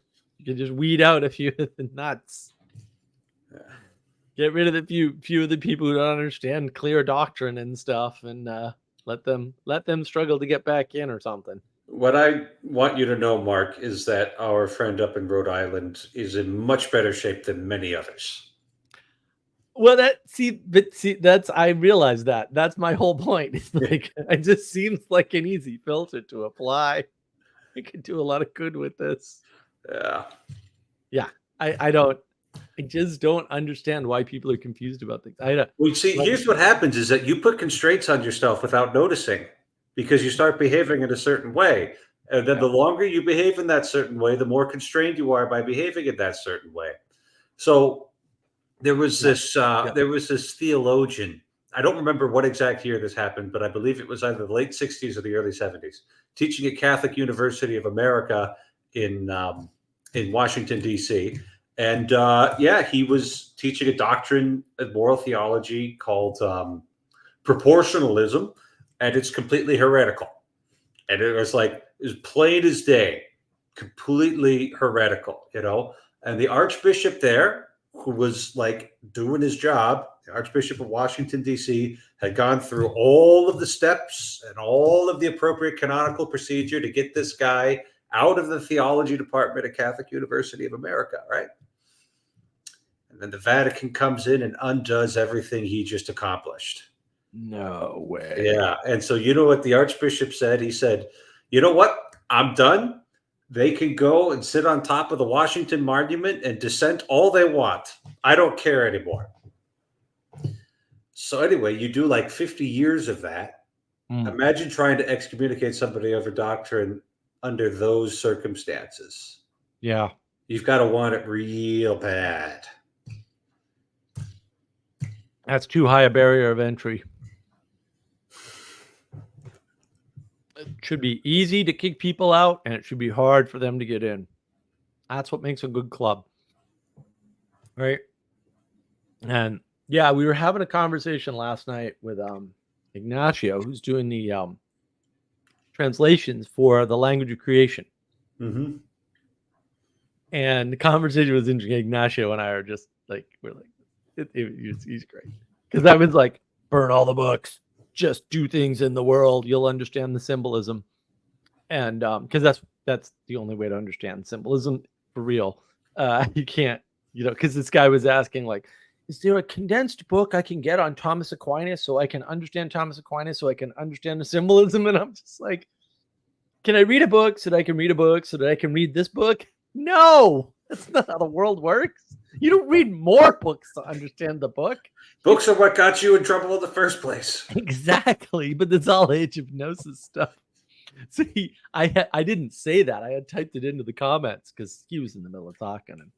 just weed out a few of the nuts. Get rid of the few of the people who don't understand clear doctrine and stuff, and let them struggle to get back in or something. What I want you to know, Mark, is that our friend up in Rhode Island is in much better shape than many others. Well, that's I realize that. That's my whole point. It's like it just seems like an easy filter to apply. You could do a lot of good with this. Yeah. Yeah. I just don't understand why people are confused about things. I don't. Well, see, here's what happens is that you put constraints on yourself without noticing because you start behaving in a certain way. And then the longer you behave in that certain way, the more constrained you are by behaving in that certain way. So there was this theologian. I don't remember what exact year this happened, but I believe it was either the late 60s or the early 70s, teaching at Catholic University of America in Washington, D.C. And he was teaching a doctrine of moral theology called proportionalism, and it's completely heretical. And it was like as plain as day, completely heretical, And the Archbishop there, who was like doing his job, the Archbishop of Washington, D.C., had gone through all of the steps and all of the appropriate canonical procedure to get this guy out of the theology department at Catholic University of America, right? And then the Vatican comes in and undoes everything he just accomplished. No way. Yeah. And so you know what the Archbishop said? He said, you know what? I'm done. They can go and sit on top of the Washington Monument and dissent all they want. I don't care anymore. So anyway, you do like 50 years of that. Imagine trying to excommunicate somebody over doctrine under those circumstances. Yeah. You've got to want it real bad. That's too high a barrier of entry. It should be easy to kick people out, and it should be hard for them to get in. That's what makes a good club. Right? And yeah, we were having a conversation last night with Ignacio, who's doing the translations for the language of creation. Mm-hmm. And the conversation was interesting. Ignacio and I are just like, he's great. Because I was like, burn all the books, just do things in the world. You'll understand the symbolism. And because that's the only way to understand symbolism for real. You can't, because this guy was asking like, is there a condensed book I can get on Thomas Aquinas so I can understand Thomas Aquinas so I can understand the symbolism? And I'm just like, can I read a book so that I can read a book so that I can read this book? No, that's not how the world works. You don't read more books to understand the book. Books are what got you in trouble in the first place. Exactly, but it's all age of gnosis stuff. See, I didn't say that. I had typed it into the comments because he was in the middle of talking and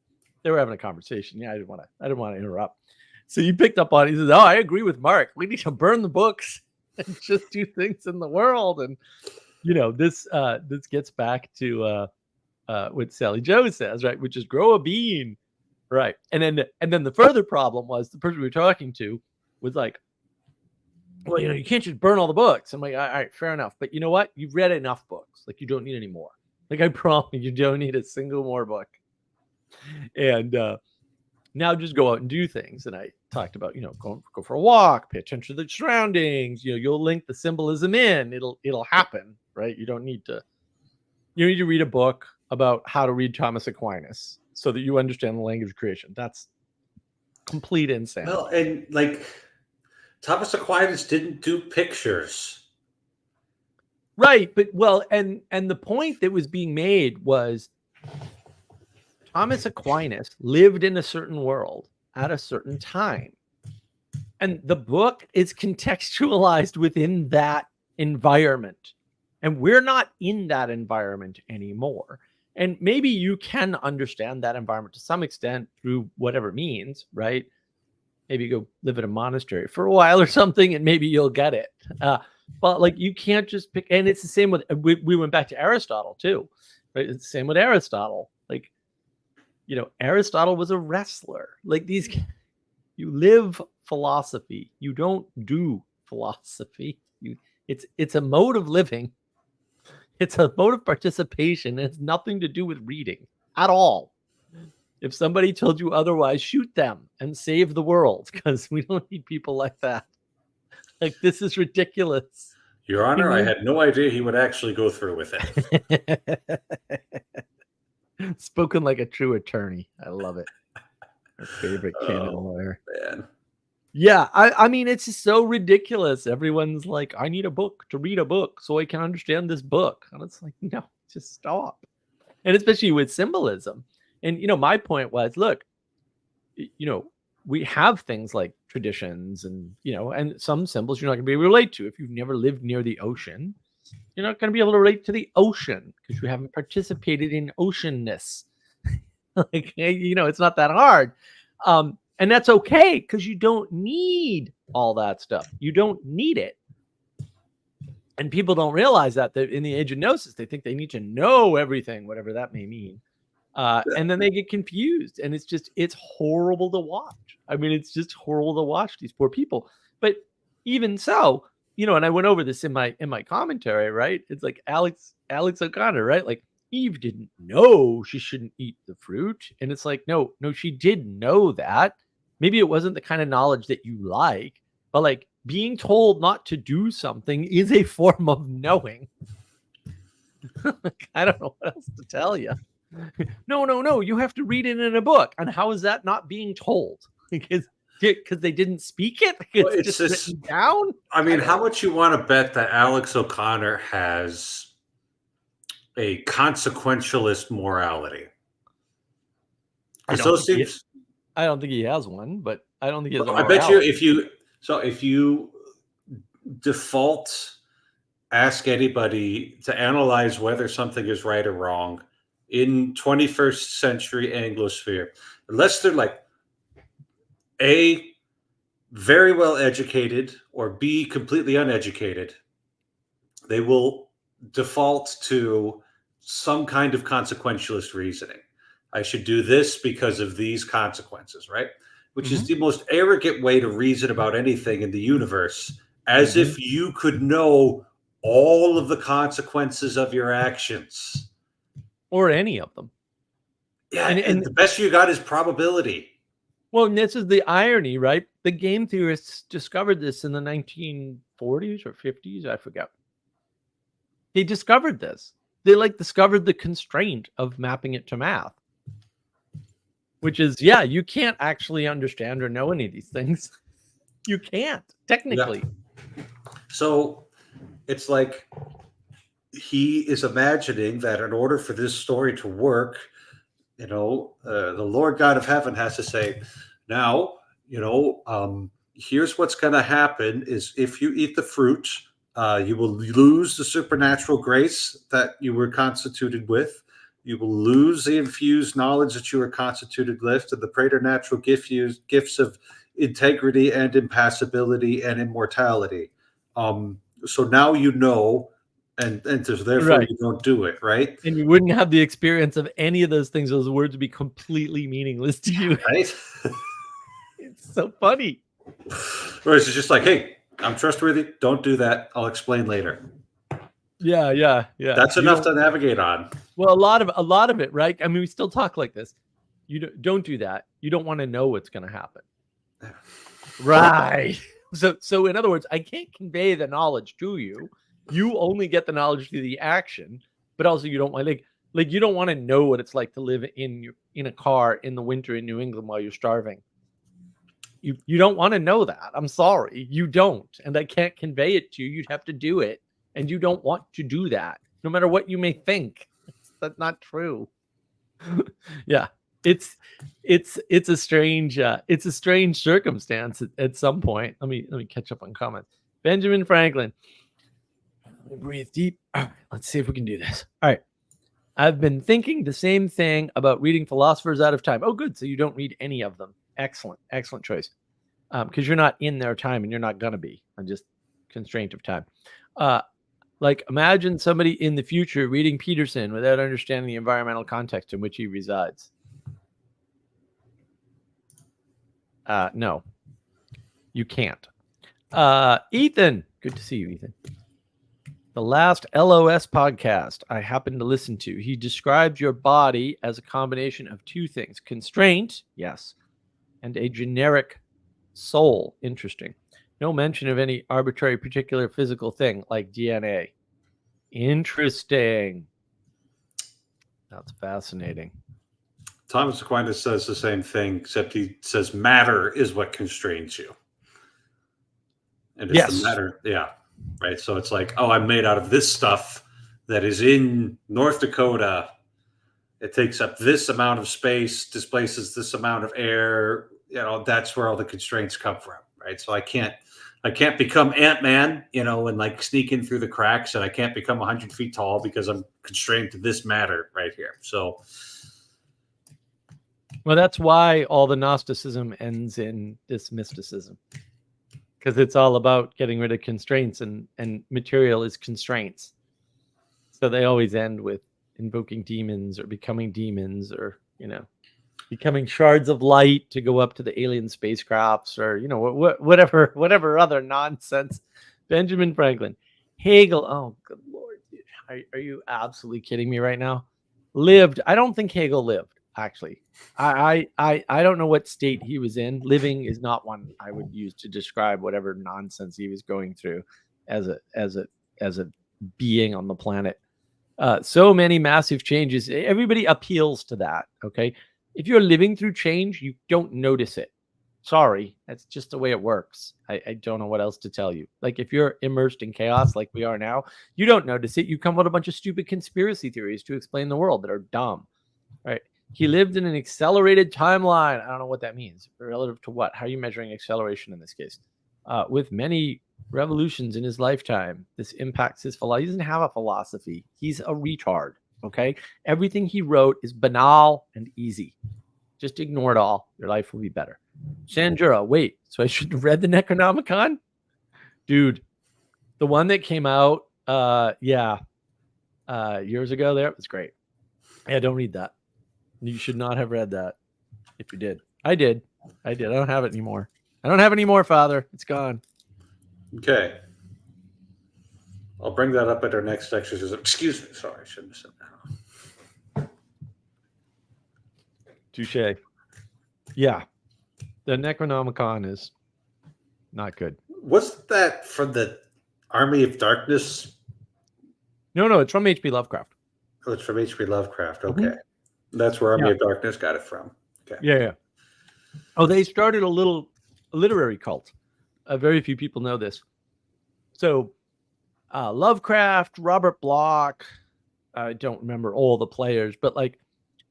they were having a conversation. Yeah, I didn't want to interrupt. So you picked up on it. He says, "Oh, I agree with Mark. We need to burn the books and just do things in the world." And this gets back to what Sally Joe says, right? Which is grow a bean, right? And then the further problem was the person we were talking to was like, well, you can't just burn all the books. I'm like, all right, fair enough. But you know what? You've read enough books. Like, you don't need any more. Like, I promise you don't need a single more book. And now just go out and do things. And I talked about, go for a walk, pay attention to the surroundings. You'll link the symbolism in. It'll happen. right? You don't need to. You need to read a book about how to read Thomas Aquinas so that you understand the language of creation. That's complete insanity. Well, and like Thomas Aquinas didn't do pictures. Right, but and the point that was being made was Thomas Aquinas lived in a certain world at a certain time. And the book is contextualized within that environment. And we're not in that environment anymore. And maybe you can understand that environment to some extent through whatever means, right? Maybe go live in a monastery for a while or something, and maybe you'll get it. But like, you can't just pick. And it's the same with, we went back to Aristotle too, right? It's the same with Aristotle. Like, Aristotle was a wrestler. Like, you live philosophy. You don't do philosophy. It's a mode of living. It's a mode of participation. It has nothing to do with reading at all. If somebody told you otherwise, shoot them and save the world, because we don't need people like that. Like, this is ridiculous. Your Honor, I had no idea he would actually go through with it. Spoken like a true attorney. I love it. Our favorite canon lawyer. Man. Yeah, I mean, it's just so ridiculous. Everyone's like, I need a book to read a book so I can understand this book. And it's like, no, just stop. And especially with symbolism. And, my point was, look, we have things like traditions and, and some symbols you're not going to be able to relate to. If you've never lived near the ocean, you're not going to be able to relate to the ocean because you haven't participated in oceanness. Like, it's not that hard. And that's okay, because you don't need all that stuff. You don't need it. And people don't realize that in the age of gnosis, they think they need to know everything, whatever that may mean. And then they get confused, and it's horrible to watch. I mean, it's just horrible to watch these poor people. But even so, and I went over this in my commentary, right? It's like Alex O'Connor, right? Like, Eve didn't know she shouldn't eat the fruit. And it's like, no, she did know that. Maybe it wasn't the kind of knowledge that you like, but like, being told not to do something is a form of knowing. I don't know what else to tell you. No, you have to read it in a book. And how is that not being told? Because they didn't speak it? It's just written down? I mean, how much you want to bet that Alex O'Connor has a consequentialist morality? I don't think he has one, but I don't think he has. I bet you if you default ask anybody to analyze whether something is right or wrong in 21st century Anglosphere, unless they're like A, very well educated, or B, completely uneducated, they will default to some kind of consequentialist reasoning. I should do this because of these consequences, right? Which is the most arrogant way to reason about anything in the universe, as if you could know all of the consequences of your actions. Or any of them. Yeah, and the best you got is probability. Well, and this is the irony, right? The game theorists discovered this in the 1940s or 50s, I forget. They discovered this. They discovered the constraint of mapping it to math. Which is, you can't actually understand or know any of these things. You can't, technically. Yeah. So it's like he is imagining that in order for this story to work, the Lord God of Heaven has to say, now, here's what's going to happen is if you eat the fruit, you will lose the supernatural grace that you were constituted with. You will lose the infused knowledge that you were constituted with, and the preternatural gifts of integrity and impassibility and immortality. So now you know, and therefore you don't do it, right? And you wouldn't have the experience of any of those things. Those words would be completely meaningless to you. Right? It's so funny. Whereas it's just like, hey, I'm trustworthy. Don't do that. I'll explain later. Yeah. That's enough to navigate on. Well, a lot of it, right? I mean, we still talk like this. You don't do that. You don't want to know what's going to happen. Right. So in other words, I can't convey the knowledge to you You only get the knowledge through the action, but also you don't want like you don't want to know what it's like to live in a car in the winter in New England while you're starving. You don't want to know that. I'm sorry, you don't, and I can't convey it to you. You'd have to do it, and you don't want to do that, no matter what you may think. That's not true. Yeah, it's a strange circumstance at some point. Let me catch up on comments. Benjamin Franklin. Let me breathe deep. All right, let's see if we can do this. All right. I've been thinking the same thing about reading Philosophers Out of Time. Oh, good. So you don't read any of them. Excellent. Excellent choice. Because you're not in their time and you're not going to be. I'm just constraint of time. Like imagine somebody in the future reading Peterson without understanding the environmental context in which he resides. No, you can't. Ethan, good to see you, Ethan. The last LOS podcast I happened to listen to, he described your body as a combination of two things: constraint, yes, and a generic soul. Interesting. No mention of any arbitrary particular physical thing like DNA. Interesting. That's fascinating. Thomas Aquinas says the same thing, except he says matter is what constrains you. And it's the matter, yeah. Right. So it's like, oh, I'm made out of this stuff that is in North Dakota. It takes up this amount of space, displaces this amount of air. You know, that's where all the constraints come from. Right. So I can't become Ant-Man, you know, and like sneak in through the cracks, and I can't become 100 feet tall because I'm constrained to this matter right here. So, well, that's why all the Gnosticism ends in this mysticism. Because it's all about getting rid of constraints, and material is constraints. So they always end with invoking demons or becoming demons, or, you know, becoming shards of light to go up to the alien spacecrafts, or, you know, whatever other nonsense. Benjamin Franklin. Hegel. Oh, good Lord. Dude. Are you absolutely kidding me right now? Lived. I don't think Hegel lived. Actually, I don't know what state he was in. Living is not one I would use to describe whatever nonsense he was going through as a being on the planet. So many massive changes. Everybody appeals to that. Okay, if you're living through change, you don't notice it. Sorry, that's just the way it works. I don't know what else to tell you. Like if you're immersed in chaos like we are now, you don't notice it. You come up with a bunch of stupid conspiracy theories to explain the world that are dumb. Right. He lived in an accelerated timeline. I don't know what that means. Relative to what? How are you measuring acceleration in this case? With many revolutions in his lifetime, this impacts his philosophy. He doesn't have a philosophy. He's a retard. Okay. Everything he wrote is banal and easy. Just ignore it all. Your life will be better. Sandra, wait. So I should have read the Necronomicon? Dude, the one that came out, years ago there, it was great. Yeah, don't read that. You should not have read that if you did. I did. I don't have it anymore. I don't have it anymore, Father. It's gone. Okay. I'll bring that up at our next exercise. Excuse me. Sorry, I shouldn't have said that. Touche. Yeah. The Necronomicon is not good. Wasn't that from the Army of Darkness? No, it's from H.P. Lovecraft. Oh, it's from H.P. Lovecraft. Okay. Mm-hmm. That's where Army of Darkness got it from. Okay. Yeah. Oh, they started a literary cult. Very few people know this. So Lovecraft, Robert Bloch, I don't remember all the players, but like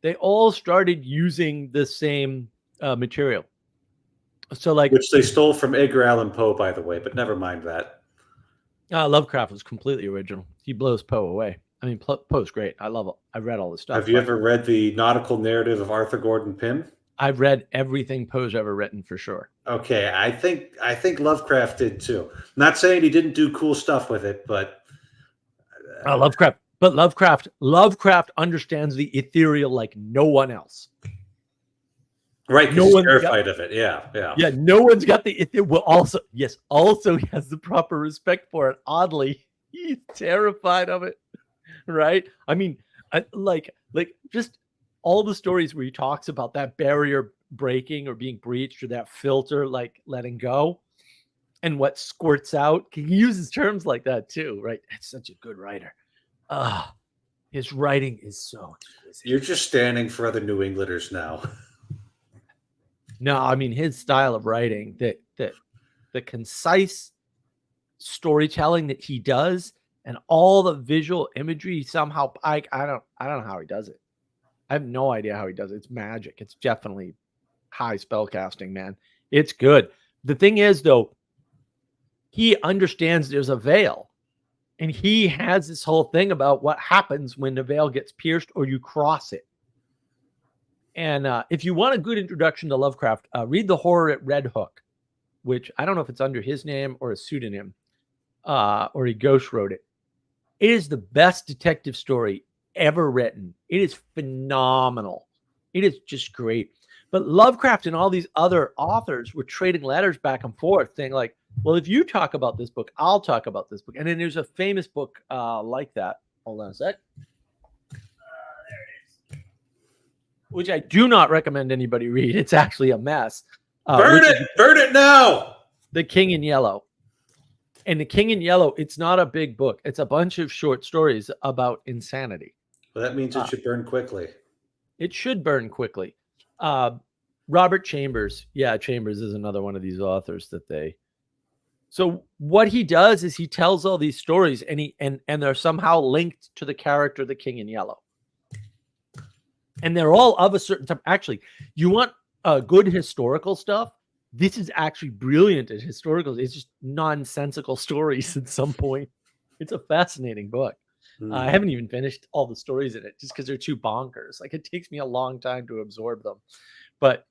they all started using the same material. So like, which they stole from Edgar Allan Poe, by the way, but never mind that. Lovecraft was completely original. He blows Poe away. I mean, Poe's great. I love it. I've read all this stuff. Have you ever read the nautical narrative of Arthur Gordon Pym? I've read everything Poe's ever written for sure. Okay, I think Lovecraft did too. Not saying he didn't do cool stuff with it, but Lovecraft understands the ethereal like no one else. Right, because he's terrified of it. Yeah. No one's got the well. Also, he has the proper respect for it. Oddly, he's terrified of it. Right? I mean, like just all the stories where he talks about that barrier breaking or being breached, or that filter like letting go, and what squirts out. He uses terms like that too, right? It's such a good writer. His writing is so exquisite. You're just standing for other New Englanders now. No, I mean his style of writing, the concise storytelling that he does, and all the visual imagery somehow. I don't know how he does it. I have no idea how he does it. It's magic. It's definitely high spell casting, man. It's good. The thing is, though, he understands there's a veil, and he has this whole thing about what happens when the veil gets pierced or you cross it. And if you want a good introduction to Lovecraft, read The Horror at Red Hook, which I don't know if it's under his name or a pseudonym, or he ghost wrote it. It is the best detective story ever written. It is phenomenal. It is just great. But Lovecraft and all these other authors were trading letters back and forth, saying like, well, if you talk about this book, I'll talk about this book. And then there's a famous book like that. Hold on a sec. Which I do not recommend anybody read. It's actually a mess. Burn it! Burn it now! The King in Yellow. And The King in Yellow, it's not a big book. It's a bunch of short stories about insanity. Well, that means it should burn quickly. It should burn quickly. Robert Chambers. Yeah, Chambers is another one of these authors that they... So what he does is he tells all these stories, and they're somehow linked to the character, the King in Yellow. And they're all of a certain type. Actually, you want good historical stuff? This is actually brilliant at historical. It's just nonsensical stories at some point. It's a fascinating book. I haven't even finished all the stories in it just because they're too bonkers. Like, it takes me a long time to absorb them. But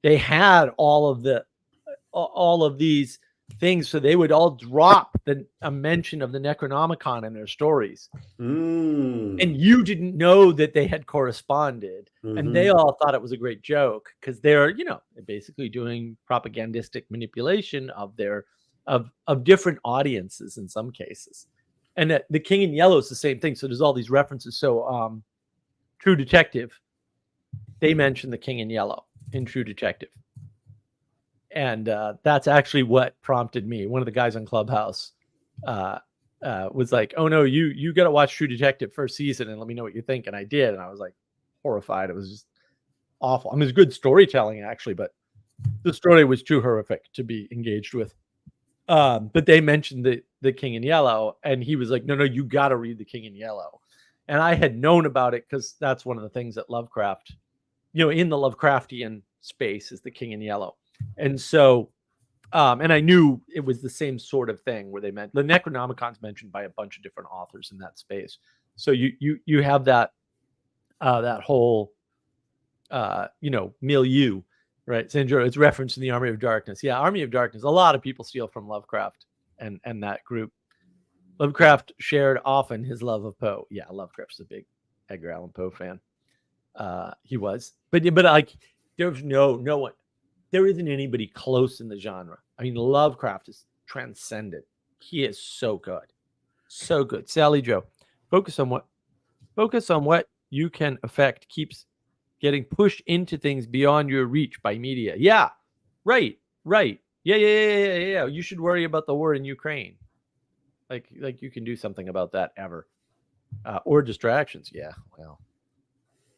they had all of these things, so they would all drop a mention of the Necronomicon in their stories. And you didn't know that they had corresponded. And they all thought it was a great joke because they're basically doing propagandistic manipulation of of different audiences in some cases. And the King in Yellow is the same thing. So there's all these references. So True Detective, they mention the King in Yellow in True Detective. And that's actually what prompted me. One of the guys on Clubhouse was like, oh no, you got to watch True Detective first season and let me know what you think. And I did. And I was like horrified. It was just awful. I mean, it was good storytelling actually, but the story was too horrific to be engaged with. But they mentioned the King in Yellow, and he was like, no, you got to read the King in Yellow. And I had known about it because that's one of the things that Lovecraft, in the Lovecraftian space is the King in Yellow. And so, and I knew it was the same sort of thing where they meant the Necronomicon's mentioned by a bunch of different authors in that space. So you have that whole milieu, right? Sandro, it's referenced in the Army of Darkness. Yeah, Army of Darkness. A lot of people steal from Lovecraft and that group. Lovecraft shared often his love of Poe. Yeah, Lovecraft's a big Edgar Allan Poe fan. He was, but like there's no one. There isn't anybody close in the genre. I mean, Lovecraft is transcendent. He is so good. So good. Sally Joe, focus on what you can affect keeps getting pushed into things beyond your reach by media. Yeah. Right. Yeah. You should worry about the war in Ukraine. Like you can do something about that ever. Or distractions. Yeah.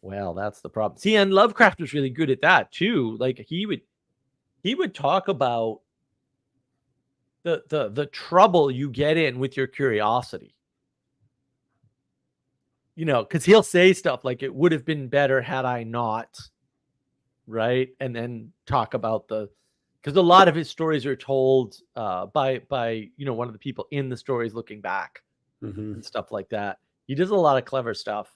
Well, that's the problem. See, and Lovecraft was really good at that too. Like he would talk about the trouble you get in with your curiosity. Because he'll say stuff like it would have been better had I not, right? And then talk about because a lot of his stories are told by one of the people in the stories looking back and stuff like that. He does a lot of clever stuff.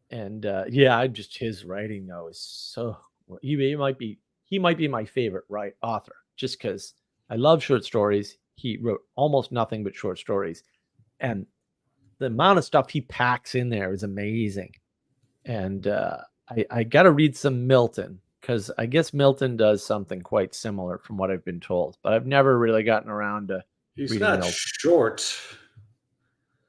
And his writing though is so he might be my favorite author just because I love short stories. He wrote almost nothing but short stories, and the amount of stuff he packs in there is amazing. And I got to read some Milton because I guess Milton does something quite similar from what I've been told, but I've never really gotten around to He's reading not Milton. Short.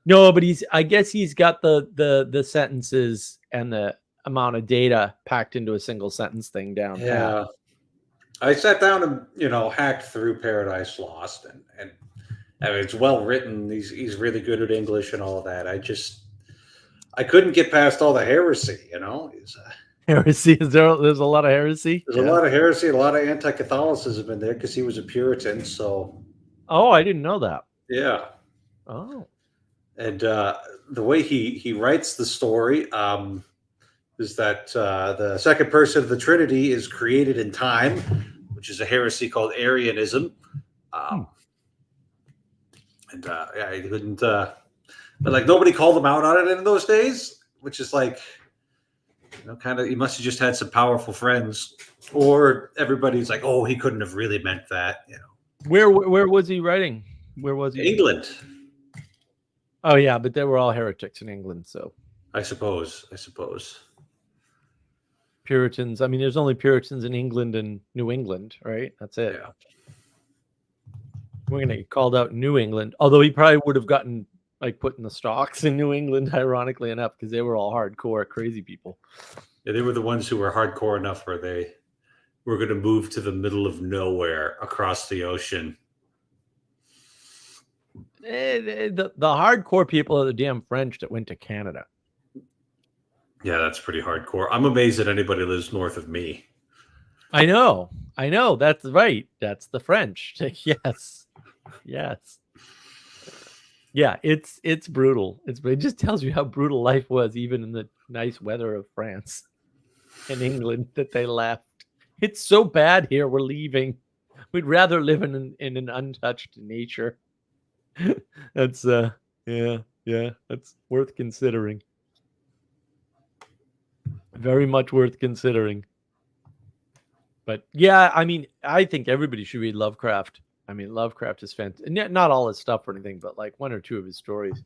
No, but I guess he's got the sentences and the amount of data packed into a single sentence thing down. Yeah. I sat down and hacked through Paradise Lost, and I mean, it's well written. He's really good at English and all of that. I couldn't get past all the heresy. Heresy. There's a lot of heresy. There's a lot of heresy, a lot of anti-Catholicism in there because he was a Puritan. So Oh, I didn't know that. yeah. Oh. And the way he writes the story is that the second person of the Trinity is created in time, which is a heresy called Arianism. And yeah, he couldn't. But like nobody called him out on it in those days, which is like, kind of. He must have just had some powerful friends, or everybody's like, oh, he couldn't have really meant that. Where was he writing? Where was he? England. Oh yeah, but they were all heretics in England, so I suppose. Puritans. I mean, there's only Puritans in England and New England, right? That's it. Yeah. We're gonna get called out in New England, although he probably would have gotten like put in the stocks in New England, ironically enough, because they were all hardcore crazy people. Yeah, they were the ones who were hardcore enough where they were going to move to the middle of nowhere across the ocean. The hardcore people are the damn French that went to Canada. Yeah, that's pretty hardcore. I'm amazed that anybody lives north of me. I know. That's right. That's the French. Yes. Yeah, it's brutal. It just tells you how brutal life was, even in the nice weather of France and England, that they left. It's so bad here. We're leaving. We'd rather live in an untouched nature. That's that's worth considering. Very much worth considering. But yeah, I mean, I think everybody should read Lovecraft. I mean, Lovecraft is fantastic. Not all his stuff or anything, but like one or two of his stories.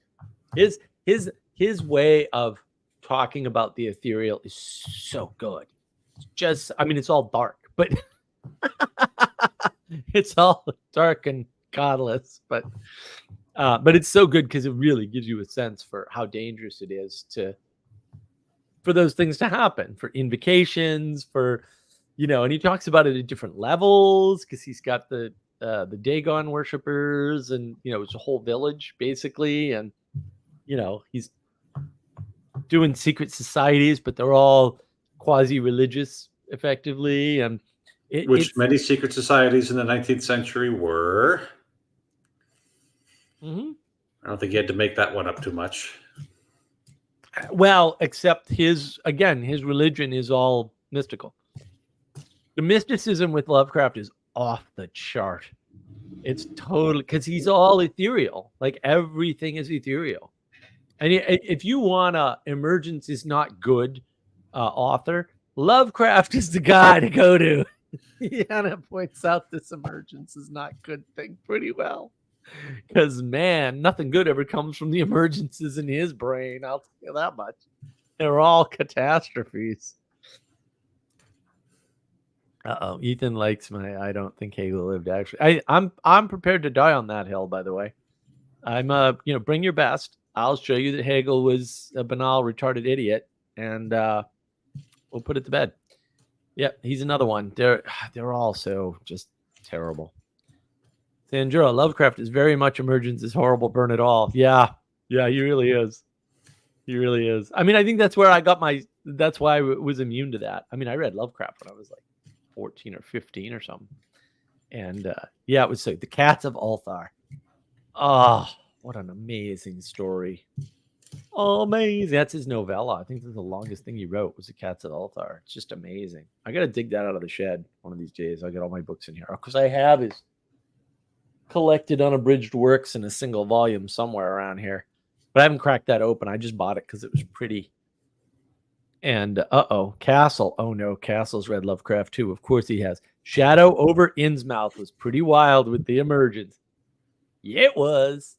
His way of talking about the ethereal is so good. Just, I mean, it's all dark, but it's all dark and godless. But it's so good because it really gives you a sense for how dangerous it is for those things to happen, for invocations, for and he talks about it at different levels because he's got the Dagon worshippers, and it's a whole village basically, and he's doing secret societies, but they're all quasi-religious effectively, and many secret societies in the 19th century were. Mm-hmm. I don't think he had to make that one up too much. Well, except his religion is all mystical. The mysticism with Lovecraft is off the chart. It's totally, because he's all ethereal. Like everything is ethereal. And if you want a emergence is not good author, Lovecraft is the guy to go to. He kind of points out this emergence is not good thing pretty well. Because man, nothing good ever comes from the emergences in his brain. I'll tell you that much. They're all catastrophes. Ethan likes my I don't think Hegel lived actually. I'm prepared to die on that hill, by the way. I'm bring your best. I'll show you that Hegel was a banal, retarded idiot, and we'll put it to bed. Yep, he's another one. They're all so just terrible. Sandra, Lovecraft is very much emergence is horrible, burn it all. Yeah, he really is. He really is. I mean, I think that's where I got that's why I was immune to that. I mean, I read Lovecraft when I was like 14 or 15 or something. And it was the Cats of Ulthar. Oh, what an amazing story. Oh, amazing. That's his novella. I think that's the longest thing he wrote was The Cats of Ulthar. It's just amazing. I got to dig that out of the shed one of these days. I'll get all my books in here. Because I have his collected unabridged works in a single volume somewhere around here. But I haven't cracked that open. I just bought it because it was pretty. And Castle. Oh no, Castle's read Lovecraft too. Of course he has. Shadow over Innsmouth was pretty wild with the emergence. Yeah, it was.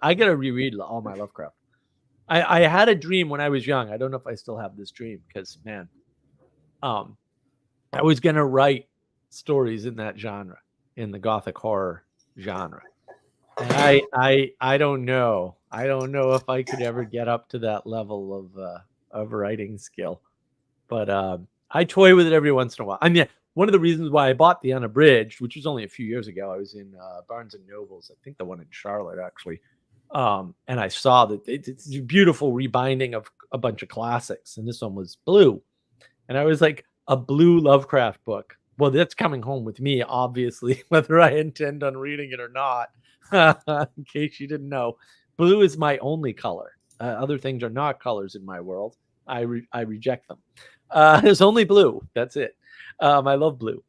I gotta reread all my Lovecraft. I had a dream when I was young. I don't know if I still have this dream because man, I was gonna write stories in that genre, in the gothic horror genre. And I don't know. I don't know if I could ever get up to that level of writing skill. But I toy with it every once in a while. I mean, one of the reasons why I bought the Unabridged, which was only a few years ago. I was in Barnes and Nobles, I think the one in Charlotte actually, and I saw that it's a beautiful rebinding of a bunch of classics, and this one was blue, and I was like, a blue Lovecraft book. Well, that's coming home with me, obviously, whether I intend on reading it or not. In case you didn't know, blue is my only color. Other things are not colors in my world. I reject them. There's only blue. That's it. I love blue.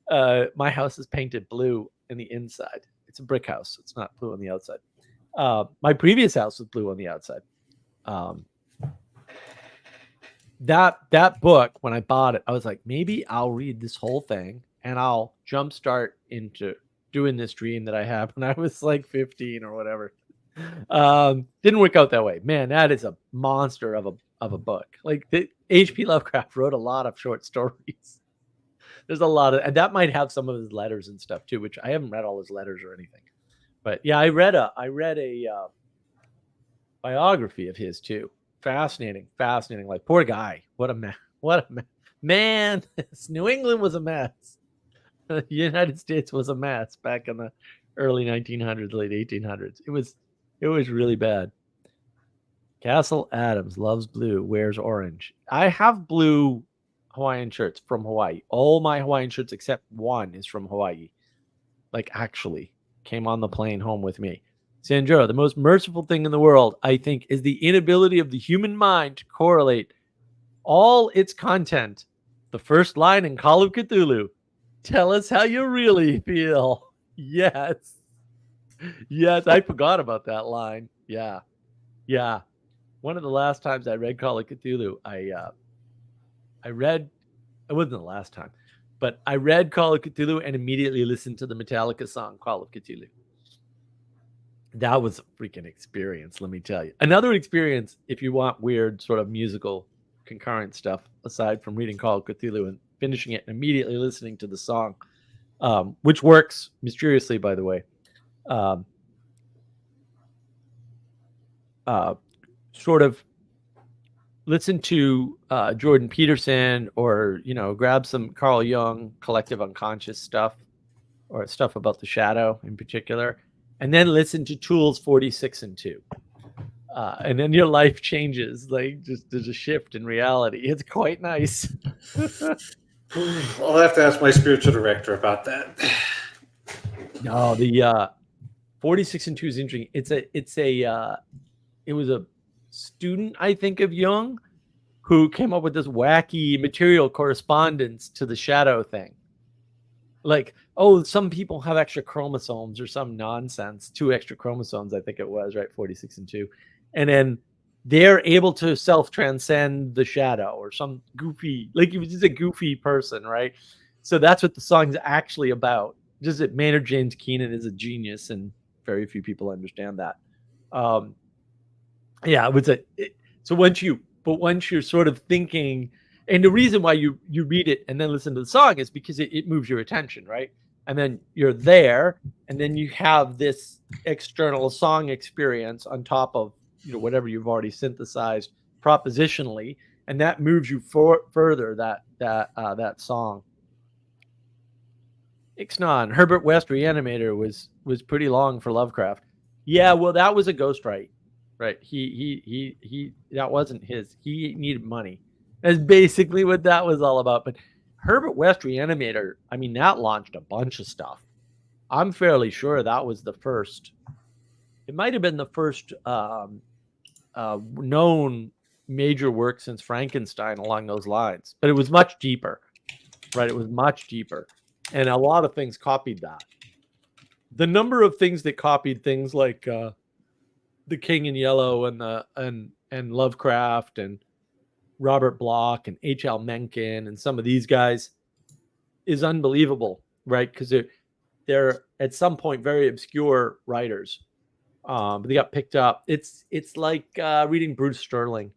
My house is painted blue in the inside. It's a brick house. It's not blue on the outside. My previous house was blue on the outside. That book, when I bought it, I was like, maybe I'll read this whole thing and I'll jumpstart into doing this dream that I had when I was like 15 or whatever. Didn't work out that way. Man, that is a monster of a book. Like H.P. Lovecraft wrote a lot of short stories. There's a lot of, and that might have some of his letters and stuff too, which I haven't read all his letters or anything. But yeah, I read a biography of his too. Fascinating. Like, poor guy. What a man. New England was a mess. The United States was a mess back in the early 1900s, late 1800s. It was really bad. Castle Adams loves blue, wears orange. I have blue Hawaiian shirts from Hawaii. All my Hawaiian shirts except one is from Hawaii. Like, actually came on the plane home with me. Sanjuro, the most merciful thing in the world, I think, is the inability of the human mind to correlate all its content. The first line in Call of Cthulhu, tell us how you really feel. Yes, I forgot about that line. Yeah. One of the last times I read Call of Cthulhu, I read, it wasn't the last time, but I read Call of Cthulhu and immediately listened to the Metallica song, Call of Cthulhu. That was a freaking experience, let me tell you. Another experience, if you want weird sort of musical concurrent stuff, aside from reading Call of Cthulhu and finishing it and immediately listening to the song, which works mysteriously, by the way. Sort of listen to Jordan Peterson, or, grab some Carl Jung collective unconscious stuff, or stuff about the shadow in particular, and then listen to Tools 46 and 2. And then your life changes. Like, just there's a shift in reality. It's quite nice. I'll have to ask my spiritual director about that. No, the 46 and 2 is interesting. It was a student, I think, of Jung who came up with this wacky material correspondence to the shadow thing. Like, oh, some people have extra chromosomes or some nonsense. 2 extra chromosomes, I think it was, right? 46 and 2. And then they're able to self-transcend the shadow, or some goofy, like, he was just a goofy person, right? So that's what the song's actually about. Just that Maynard James Keenan is a genius, and very few people understand that. Yeah, it was so once you're sort of thinking, and the reason why you read it and then listen to the song is because it moves your attention, right? And then you're there, and then you have this external song experience on top of whatever you've already synthesized propositionally, and that moves you further. That song. Ixnon, Herbert West Reanimator was pretty long for Lovecraft. Yeah, well, that was a ghostwrite, right? He that wasn't his. He needed money. That's basically what that was all about. But Herbert West Reanimator, I mean, that launched a bunch of stuff. I'm fairly sure that was the first. It might have been the first known major work since Frankenstein along those lines. But it was much deeper, right? It was much deeper. And a lot of things copied that. The number of things that copied things like The King in Yellow and Lovecraft and Robert Bloch and H.L. Mencken and some of these guys is unbelievable, right? Because they're at some point very obscure writers, but they got picked up. It's like reading Bruce Sterling,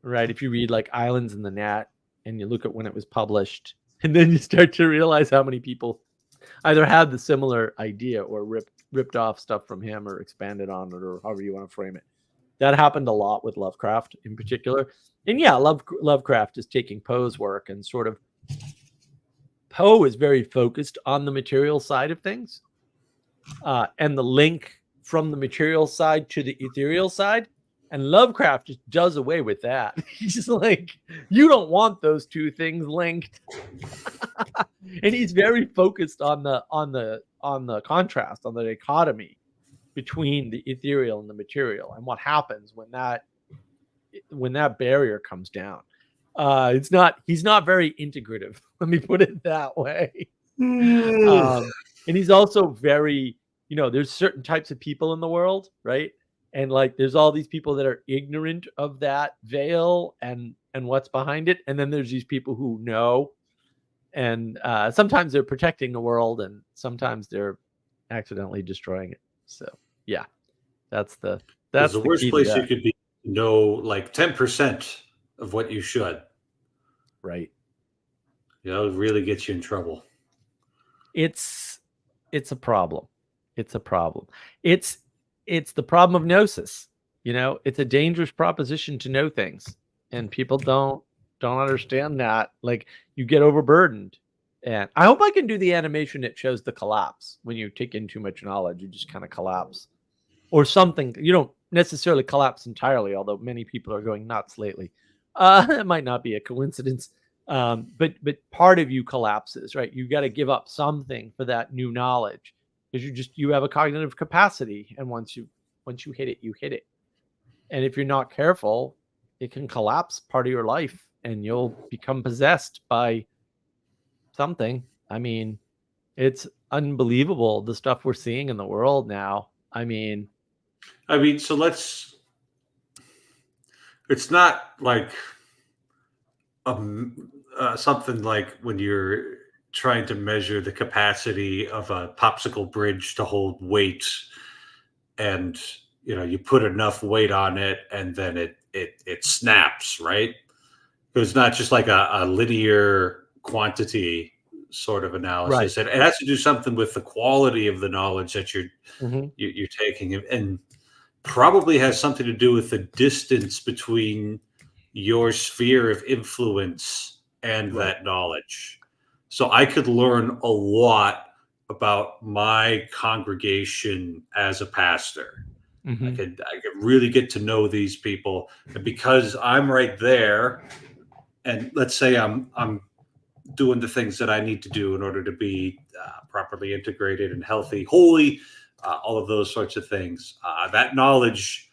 right? If you read like Islands in the Net and you look at when it was published, and then you start to realize how many people either had the similar idea or ripped off stuff from him or expanded on it, or however you want to frame it. That happened a lot with Lovecraft in particular. And yeah, Lovecraft is taking Poe's work and sort of Poe is very focused on the material side of things, and the link from the material side to the ethereal side. And Lovecraft just does away with that. He's just like, you don't want those two things linked. And he's very focused on the contrast, on the dichotomy between the ethereal and the material, and what happens when that barrier comes down. He's not very integrative. Let me put it that way. And he's also very, there's certain types of people in the world, right? And like, there's all these people that are ignorant of that veil and what's behind it. And then there's these people who know, and sometimes they're protecting the world, and sometimes they're accidentally destroying it. So yeah, that's the worst place you could be. Know like 10% of what you should. Right. It really gets you in trouble. It's a problem. It's a problem. It's the problem of gnosis. It's a dangerous proposition to know things, and people don't understand that. Like, you get overburdened. And I hope I can do the animation that shows the collapse. When you take in too much knowledge, you just kind of collapse, or something. You don't necessarily collapse entirely, although many people are going nuts lately. It might not be a coincidence. But part of you collapses, right? You got to give up something for that new knowledge, because you have a cognitive capacity, and once you hit it, you hit it. And if you're not careful, it can collapse part of your life, and you'll become possessed by something. I mean, it's unbelievable, the stuff we're seeing in the world now. I mean, so it's not like something like when you're trying to measure the capacity of a popsicle bridge to hold weight, and you put enough weight on it and then it snaps, right? It's not just like a linear quantity sort of analysis. Right. It has to do something with the quality of the knowledge that you're taking, and probably has something to do with the distance between your sphere of influence and that knowledge. So I could learn a lot about my congregation as a pastor. I could really get to know these people, and because I'm right there, and let's say I'm doing the things that I need to do in order to be properly integrated and healthy, holy, all of those sorts of things. That knowledge,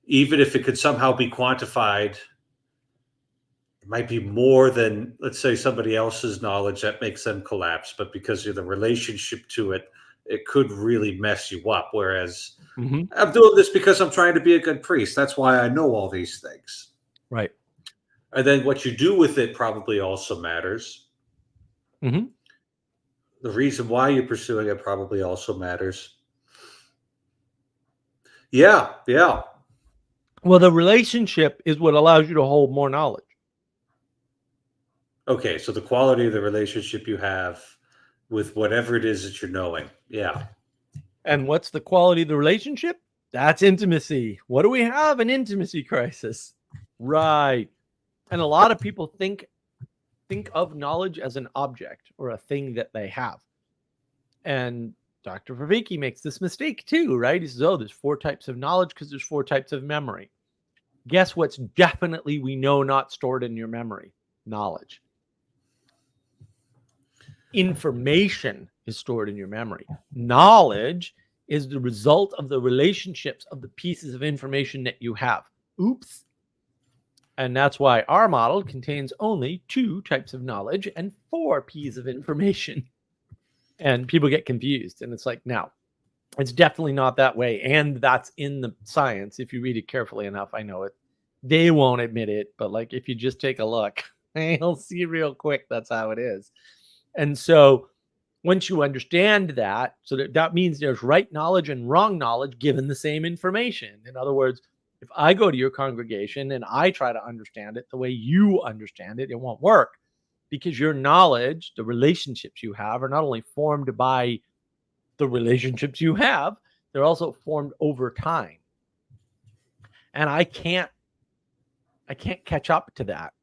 even if it could somehow be quantified, it might be more than, let's say, somebody else's knowledge that makes them collapse. But because of the relationship to it, it could really mess you up. Whereas I'm doing this because I'm trying to be a good priest. That's why I know all these things. Right. And then what you do with it probably also matters. The reason why you're pursuing it probably also matters. Yeah. Well, the relationship is what allows you to hold more knowledge. Okay, so the quality of the relationship you have with whatever it is that you're knowing. Yeah. And what's the quality of the relationship? That's intimacy. What do we have? An intimacy crisis. Right. And a lot of people think of knowledge as an object or a thing that they have. And Dr. Vervaeke makes this mistake too, right? He says, there's 4 types of knowledge because there's 4 types of memory. Guess what's definitely, we know, not stored in your memory? Knowledge. Information is stored in your memory. Knowledge is the result of the relationships of the pieces of information that you have. Oops. And that's why our model contains only 2 types of knowledge and 4 P's of information. And people get confused. And it's like, no, it's definitely not that way. And that's in the science. If you read it carefully enough, I know it. They won't admit it. But like, if you just take a look, you'll see real quick that's how it is. And so once you understand that, so that means there's right knowledge and wrong knowledge given the same information. In other words, if I go to your congregation and I try to understand it the way you understand it, it won't work, because your knowledge, the relationships you have, are not only formed by the relationships you have, they're also formed over time. And I can't catch up to that.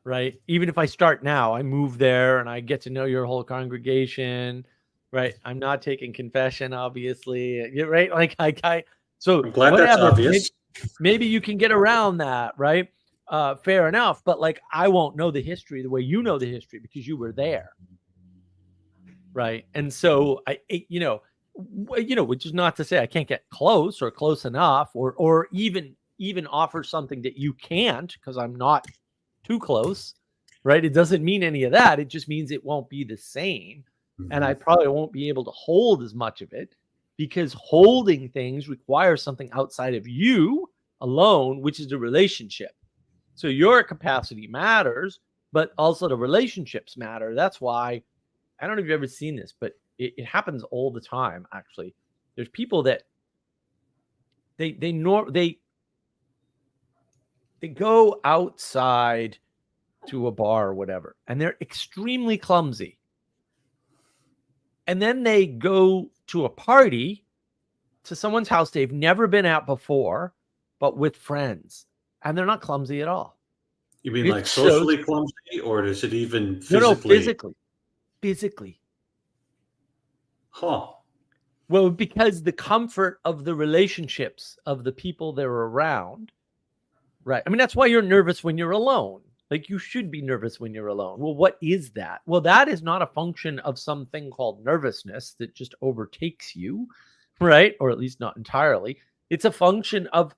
right? Even if I start now, I move there and I get to know your whole congregation, right? I'm not taking confession, obviously, right? Like so I'm glad that's whatever. obvious. Maybe you can get around that, right? Fair enough. But like, I won't know the history the way you know the history because you were there, right? And so which is not to say I can't get close or close enough, or even offer something that you can't because I'm not too close, right? It doesn't mean any of that. It just means it won't be the same, and I probably won't be able to hold as much of it because holding things requires something outside of you alone, which is a relationship. So your capacity matters, but also the relationships matter. That's why I don't know if you've ever seen this, but it happens all the time. Actually, there's people that they go outside to a bar or whatever, and they're extremely clumsy. And then they go to a party to someone's house they've never been at before, but with friends, and they're not clumsy at all. You mean It like shows socially clumsy, or is it even no, physically? physically. Huh. Well, because the comfort of the relationships of the people they're around, right? I mean, that's why you're nervous when you're alone. Like, you should be nervous when you're alone. Well, what is that? Well, that is not a function of something called nervousness that just overtakes you, right? Or at least not entirely. It's a function of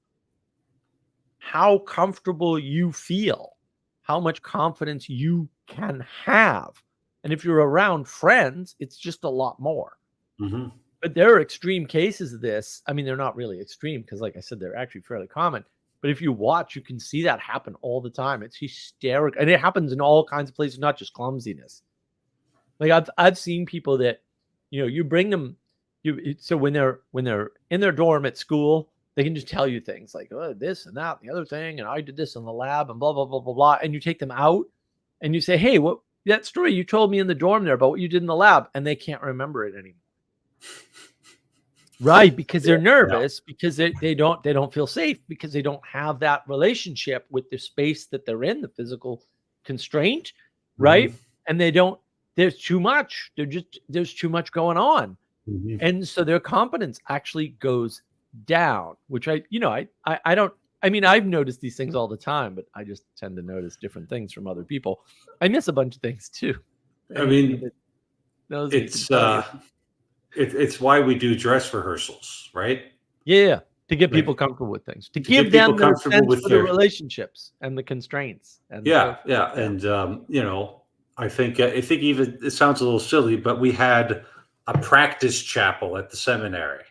how comfortable you feel, how much confidence you can have. And if you're around friends, it's just a lot more. Mm-hmm. But there are extreme cases of this. I mean, they're not really extreme because, like I said, they're actually fairly common. But if you watch, you can see that happen all the time. It's hysterical, and it happens in all kinds of places, not just clumsiness. Like I've seen people that, you bring them, so when they're in their dorm at school, they can just tell you things like, oh, this and that, and the other thing, and I did this in the lab, and blah blah blah blah blah. And you take them out, and you say, hey, what that story you told me in the dorm there about what you did in the lab, and they can't remember it anymore. Right, because they're nervous, because they don't feel safe, because they don't have that relationship with the space that they're in, the physical constraint, right? Mm-hmm. And there's too much. There's too much going on. Mm-hmm. And so their confidence actually goes down, which I don't, I mean, I've noticed these things all the time, but I just tend to notice different things from other people. I miss a bunch of things too. I mean, it's why we do dress rehearsals, right? Yeah, to get people comfortable with things, to give them their sense for the relationships and the constraints. And And I think even it sounds a little silly, but we had a practice chapel at the seminary,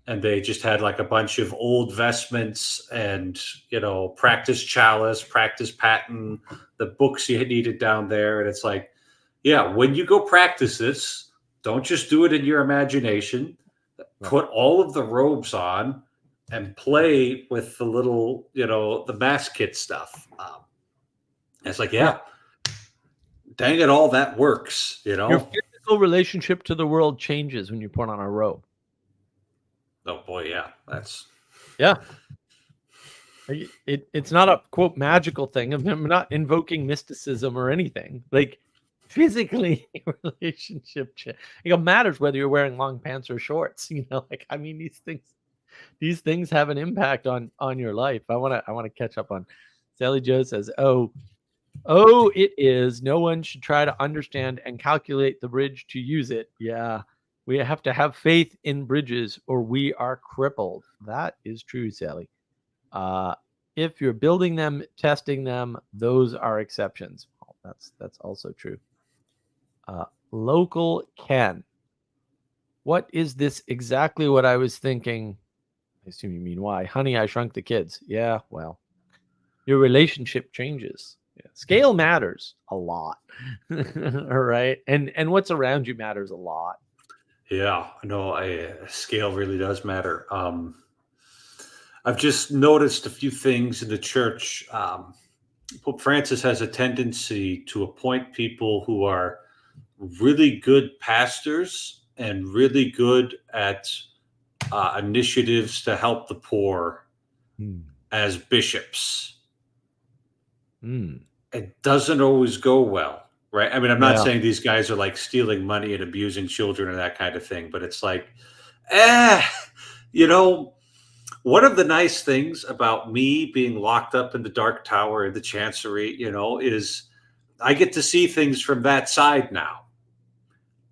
and they just had like a bunch of old vestments and practice chalice, practice paten, the books you needed down there, and it's like, yeah, when you go practice this, don't just do it in your imagination. Put all of the robes on and play with the little, the mass kit stuff. It's like, dang it, all that works, Your physical relationship to the world changes when you put on a robe. Oh boy, yeah, it's not a quote magical thing. I'm not invoking mysticism or anything. Like, physically, relationship it matters whether you're wearing long pants or shorts. Like, I mean, these things have an impact on your life. I want to catch up on Sally Joe says, oh, it is. No one should try to understand and calculate the bridge to use it. Yeah, we have to have faith in bridges or we are crippled. That is true, Sally. If you're building them, testing them, those are exceptions. Well, that's also true. Local Ken. What is this exactly what I was thinking? I assume you mean why. Honey, I Shrunk the Kids. Yeah, well, your relationship changes. Yeah. Scale matters a lot. All right. And what's around you matters a lot. Yeah, no, scale really does matter. I've just noticed a few things in the church. Pope Francis has a tendency to appoint people who are really good pastors and really good at initiatives to help the poor as bishops. it doesn't always go well, right? I mean, I'm not Yeah. saying these guys are like stealing money and abusing children or that kind of thing, but it's like, eh, you know, one of the nice things about me being locked up in the Dark Tower in the Chancery, is I get to see things from that side now.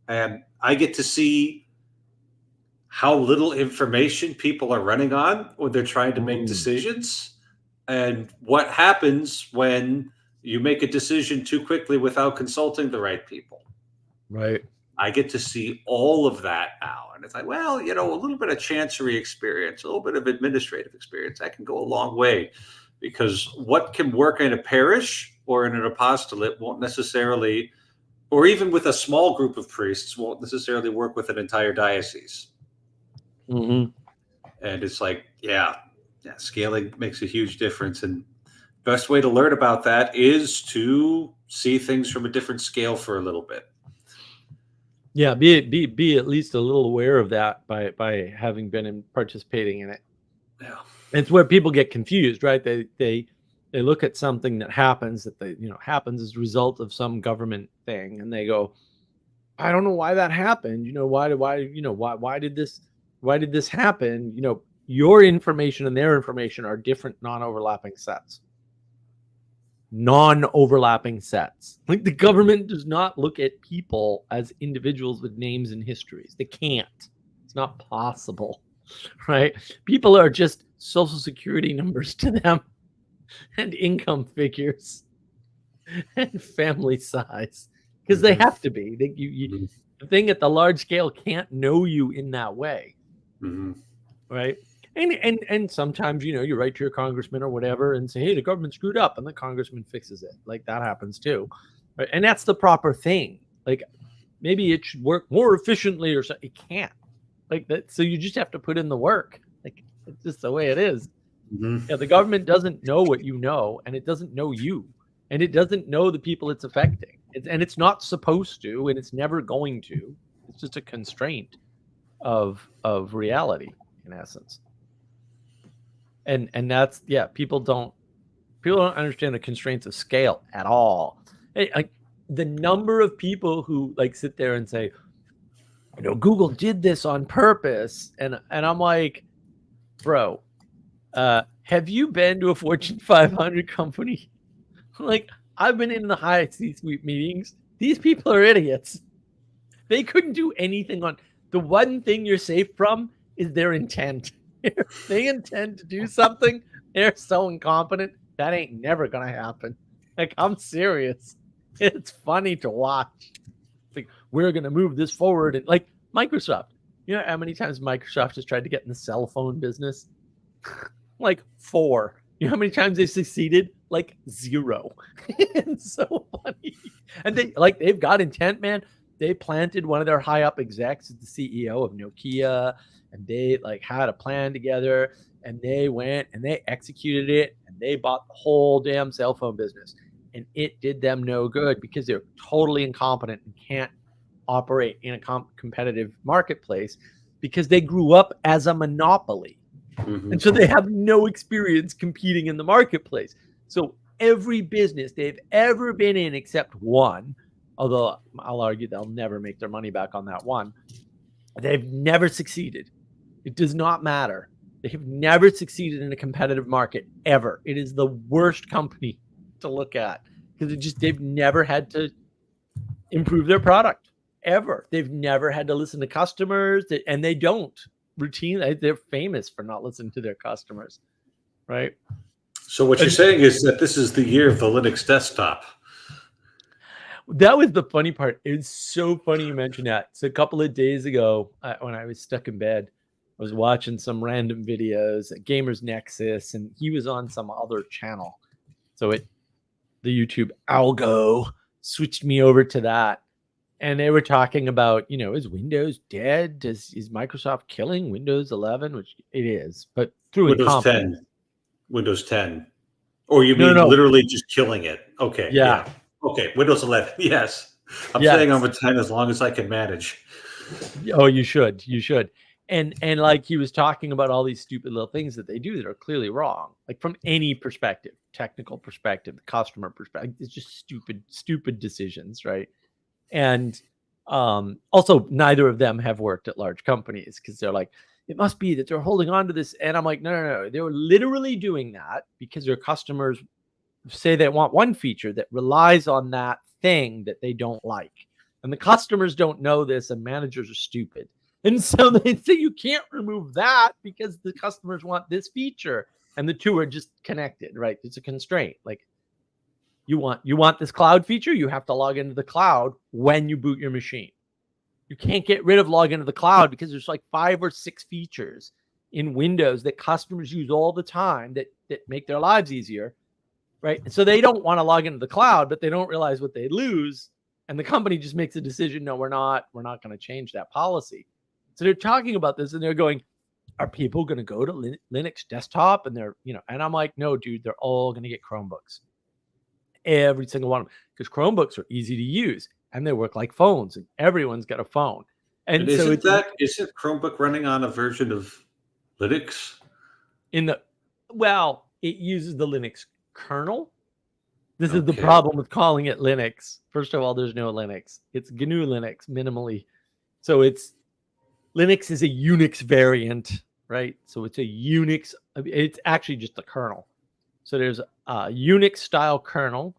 And I get to see how little information people are running on when they're trying to make decisions, and what happens when you make a decision too quickly without consulting the right people. Right. I get to see all of that now. And it's like, well, a little bit of chancery experience, a little bit of administrative experience, that can go a long way, because what can work in a parish or in an apostolate won't necessarily, or even with a small group of priests, won't necessarily work with an entire diocese. Mm-hmm. And it's like, yeah, scaling makes a huge difference. And best way to learn about that is to see things from a different scale for a little bit. Yeah, be at least a little aware of that by having been participating in it. Yeah, it's where people get confused, right? They look at something that happens happens as a result of some government thing, and they go, I don't know why that happened. Why did this happen? Your information and their information are different, non-overlapping sets. Like, the government does not look at people as individuals with names and histories. They can't. It's not possible, right? People are just social security numbers to them, and income figures, and family size, because they have to be. The thing at the large scale can't know you in that way, right? And sometimes, you write to your congressman or whatever and say, hey, the government screwed up, and the congressman fixes it. Like, that happens too, right? And that's the proper thing. Like, maybe it should work more efficiently or so. It can't, like that. So you just have to put in the work. Like, it's just the way it is. Yeah, the government doesn't know what you know, and it doesn't know you, and it doesn't know the people it's affecting. And it's not supposed to, and it's never going to. It's just a constraint of reality, in essence. And that's, people don't understand the constraints of scale at all. Like, the number of people who like sit there and say, Google did this on purpose, and I'm like, bro, have you been to a Fortune 500 company? Like, I've been in the high C-suite meetings. These people are idiots. They couldn't do anything on. The one thing you're safe from is their intent. If they intend to do something, they're so incompetent, that ain't never gonna happen. Like, I'm serious. It's funny to watch. It's like, we're gonna move this forward. And like Microsoft, you know how many times Microsoft has tried to get in the cell phone business? Like 4. You know how many times they succeeded? Like 0. It's so funny. And they've got intent, man. They planted one of their high up execs as the CEO of Nokia, and they like had a plan together, and they went and they executed it, and they bought the whole damn cell phone business, and it did them no good because they're totally incompetent and can't operate in a competitive marketplace because they grew up as a monopoly. And so they have no experience competing in the marketplace. So every business they've ever been in, except one, although I'll argue they'll never make their money back on that one, they've never succeeded. It does not matter. They have never succeeded in a competitive market, ever. It is the worst company to look at because they've never had to improve their product, ever. They've never had to listen to customers, and they don't. Routine, they're famous for not listening to their customers, right? So what you're saying is that this is the year of the Linux desktop. That was the funny part. It's so funny you mentioned that. So a couple of days ago, when I was stuck in bed, I was watching some random videos at Gamers Nexus, and he was on some other channel. So the YouTube algo switched me over to that. And they were talking about, is Windows dead? Is Microsoft killing Windows 11? Which it is, but through Windows 10. Windows 10. Or you mean literally just killing it? Okay. Yeah. Okay. Windows 11. Yes. I'm saying I'm a 10 as long as I can manage. Oh, you should. You should. And like he was talking about all these stupid little things that they do that are clearly wrong, like from any perspective, technical perspective, customer perspective. It's just stupid decisions, right? And also neither of them have worked at large companies, because they're like, it must be that they're holding on to this. And I'm like, no. They were literally doing that because their customers say they want one feature that relies on that thing that they don't like. And the customers don't know this, and managers are stupid. And so they say you can't remove that because the customers want this feature. And the two are just connected, right? It's a constraint. Like, you want this cloud feature, you have to log into the cloud when you boot your machine. You can't get rid of log into the cloud because there's like 5 or 6 features in Windows that customers use all the time that make their lives easier, right? And so they don't want to log into the cloud, but they don't realize what they lose. And the company just makes a decision, no, we're not going to change that policy. So they're talking about this and they're going, are people going to go to Linux desktop? And they're, and I'm like, no, dude, they're all going to get Chromebooks. Every single one of them, because Chromebooks are easy to use and they work like phones, and everyone's got a phone. And so isn't Chromebook running on a version of Linux? It uses the Linux kernel. This is the problem with calling it Linux. First of all, there's no Linux. It's GNU Linux minimally. So Linux is a Unix variant, right? So it's a Unix. It's actually just the kernel. So there's a Unix style kernel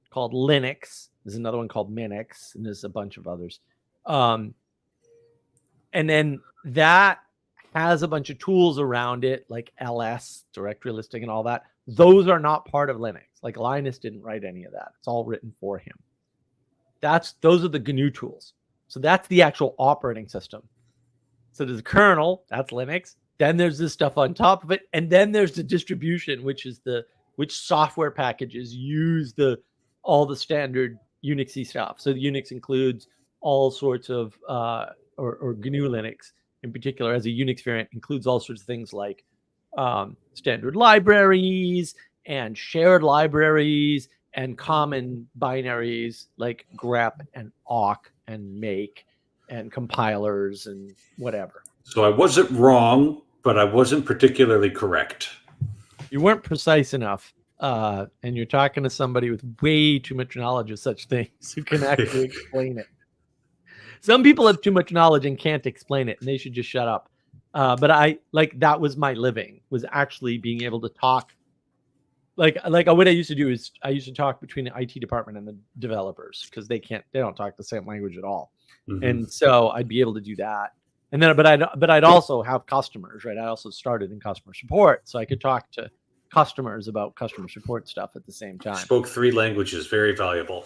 called Linux. There's another one called Minix, and there's a bunch of others. And then that has a bunch of tools around it, like ls, directory listing, and all that. Those are not part of Linux. Like Linus didn't write any of that. It's all written for him. Those are the GNU tools. So that's the actual operating system. So there's a kernel, that's Linux. Then there's this stuff on top of it. And then there's the distribution, which software packages use all the standard Unixy stuff. So the Unix includes all sorts of, or GNU Linux in particular, as a Unix variant, includes all sorts of things like standard libraries and shared libraries and common binaries like grep and awk and make and compilers and whatever. So I wasn't wrong, but I wasn't particularly correct. You weren't precise enough. And you're talking to somebody with way too much knowledge of such things who can actually explain it. Some people have too much knowledge and can't explain it, and they should just shut up. But that was my living, was actually being able to talk. Like what I used to do is I used to talk between the IT department and the developers, because they don't talk the same language at all. Mm-hmm. And so I'd be able to do that. And then, but I'd also have customers, right? I also started in customer support, so I could talk to customers about customer support stuff at the same time. Spoke 3 languages, very valuable.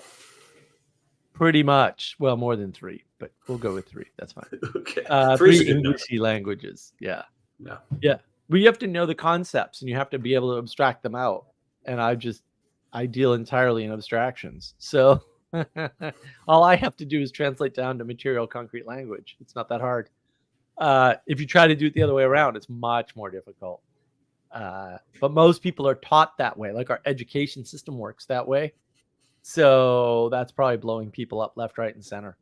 Pretty much. Well, more than 3, but we'll go with 3. That's fine. Okay. 3 Englishy languages. Yeah. But you have to know the concepts and you have to be able to abstract them out. And I deal entirely in abstractions. So all I have to do is translate down to material concrete language. It's not that hard. If you try to do it the other way around, it's much more difficult. But most people are taught that way. Like our education system works that way. So that's probably blowing people up left, right, and center.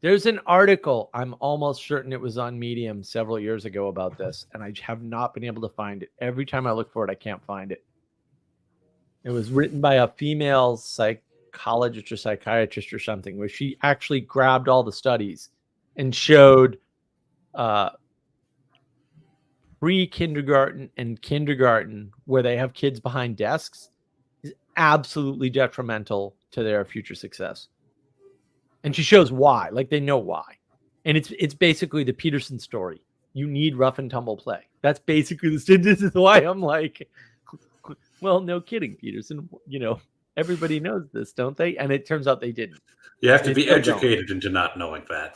There's an article, I'm almost certain it was on Medium several years ago about this, and I have not been able to find it. Every time I look for it, I can't find it. It was written by a female psychologist or psychiatrist or something, where she actually grabbed all the studies and showed pre-kindergarten and kindergarten, where they have kids behind desks, is absolutely detrimental to their future success. And she shows why, like they know why. And it's basically the Peterson story. You need rough and tumble play. That's basically this is why I'm like, well, no kidding, Peterson. Everybody knows this, don't they? And it turns out they didn't. You have to be educated into not knowing that.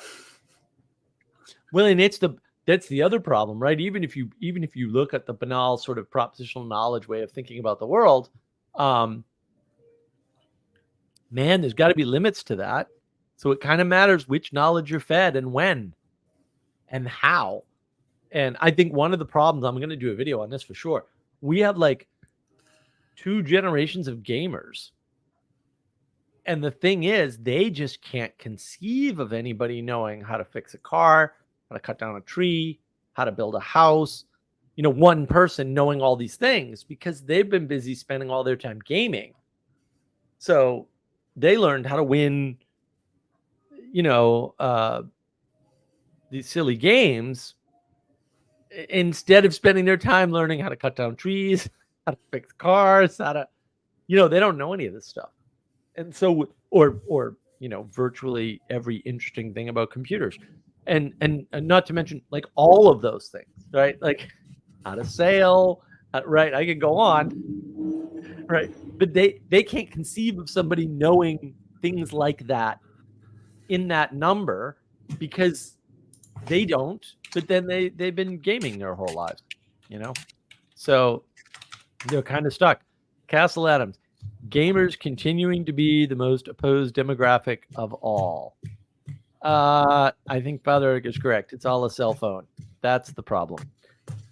Well, and that's the other problem, right? Even if you look at the banal sort of propositional knowledge way of thinking about the world, man, there's got to be limits to that. So it kind of matters which knowledge you're fed and when and how. And I think one of the problems, I'm going to do a video on this for sure. We have like 2 generations of gamers. And the thing is, they just can't conceive of anybody knowing how to fix a car, how to cut down a tree, how to build a house. One person knowing all these things because they've been busy spending all their time gaming. So they learned how to win, these silly games instead of spending their time learning how to cut down trees, how to fix cars, how to, they don't know any of this stuff. And so, or virtually every interesting thing about computers, and not to mention like all of those things, right? Like how to sail, right? I could go on, right? But they can't conceive of somebody knowing things like that in that number because they don't. But then they've been gaming their whole lives, so they're kind of stuck. Castle Adams. Gamers continuing to be the most opposed demographic of all. I think Father Eric is correct. It's all a cell phone. That's the problem.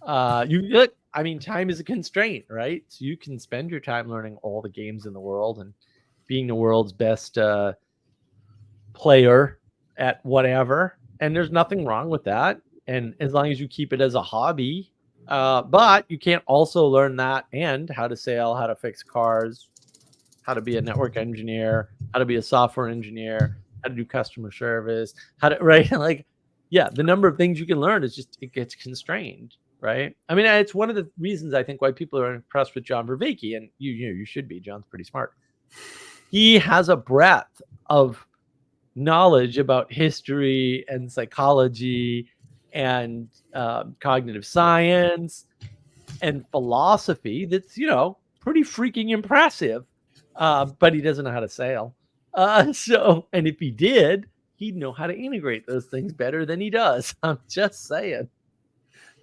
Time is a constraint, right? So you can spend your time learning all the games in the world and being the world's best player at whatever. And there's nothing wrong with that. And as long as you keep it as a hobby, but you can't also learn that and how to sail, how to fix cars, how to be a network engineer, how to be a software engineer, how to do customer service, right? Like, yeah, the number of things you can learn is just, it gets constrained, right? I mean, it's one of the reasons I think why people are impressed with John Vervaeke, and you should be. John's pretty smart. He has a breadth of knowledge about history and psychology and cognitive science and philosophy that's, pretty freaking impressive. But he doesn't know how to sail. And if he did, he'd know how to integrate those things better than he does. I'm just saying.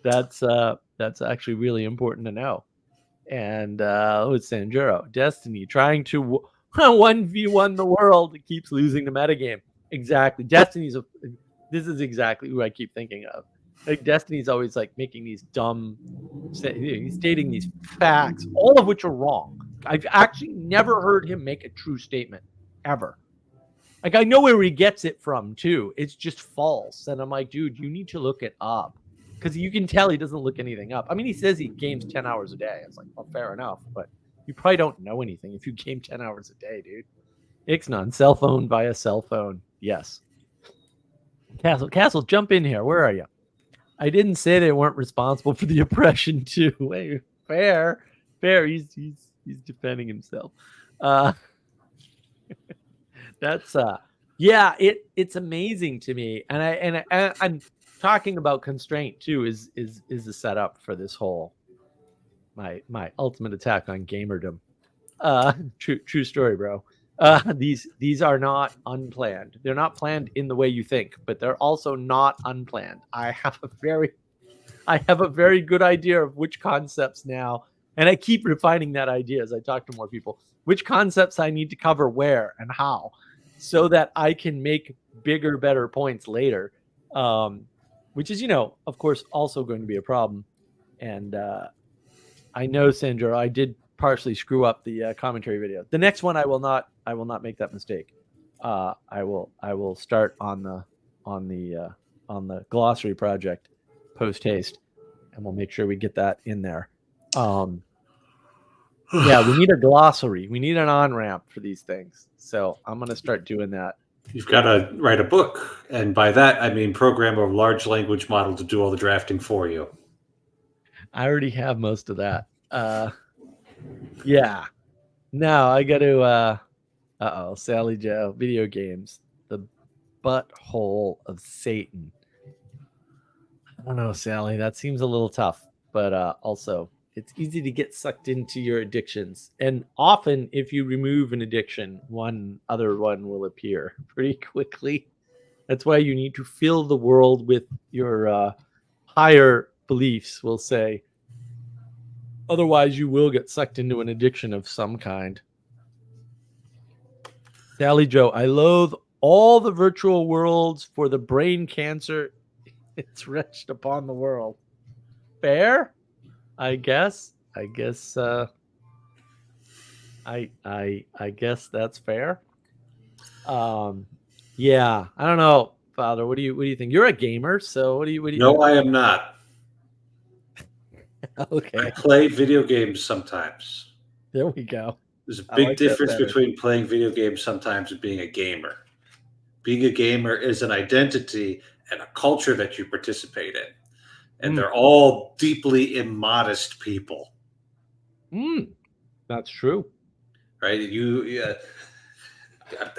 That's actually really important to know. And it's Sanjuro. Destiny trying to 1v1 the world. It keeps losing the metagame. Exactly. This is exactly who I keep thinking of. Like Destiny's always like making these dumb, he's stating these facts, all of which are wrong. I've actually never heard him make a true statement ever. Like I know where he gets it from too. It's just false. And I'm like, dude, you need to look it up because you can tell he doesn't look anything up. I mean, he says he games 10 hours a day. It's like, well, fair enough, but you probably don't know anything if you game 10 hours a day, dude. Ixnon, cell phone via cell phone. Yes. Castle, jump in here. Where are you? I didn't say they weren't responsible for the oppression too. Hey, fair. He's defending himself. That's yeah. It's amazing to me, and I'm talking about Constraint too. Is the setup for this whole my ultimate attack on gamerdom. True story, bro. These are not unplanned. They're not planned in the way you think, but they're also not unplanned. I have a very good idea of which concepts now, and I keep refining that idea as I talk to more people, which concepts I need to cover where and how, so that I can make bigger, better points later, which is, of course, also going to be a problem. And I know, Sandra, I did partially screw up the commentary video. The next one, I will not make that mistake. I will start on the glossary project post haste, and we'll make sure we get that in there. Yeah, we need a glossary. We need an on-ramp for these things. So I'm going to start doing that. You've got to write a book. And by that, I mean program a large language model to do all the drafting for you. I already have most of that. Yeah. Now I got to, Sally Joe, video games, the butthole of Satan. I don't know, Sally, that seems a little tough, but also it's easy to get sucked into your addictions. And often if you remove an addiction, one other one will appear pretty quickly. That's why you need to fill the world with your higher beliefs, we'll say. Otherwise, you will get sucked into an addiction of some kind. Sally Joe, I loathe all the virtual worlds for the brain cancer it's wrenched upon the world. Fair? I guess. I guess that's fair. Yeah, I don't know, Father. What do you think? You're a gamer, so what do you No, I am not. I Okay, play video games sometimes. there we go. There's a I big like that difference better. between playing video games sometimes and being a gamer. Being a gamer is an identity and a culture that you participate in. And they're all deeply immodest people. That's true. Right? I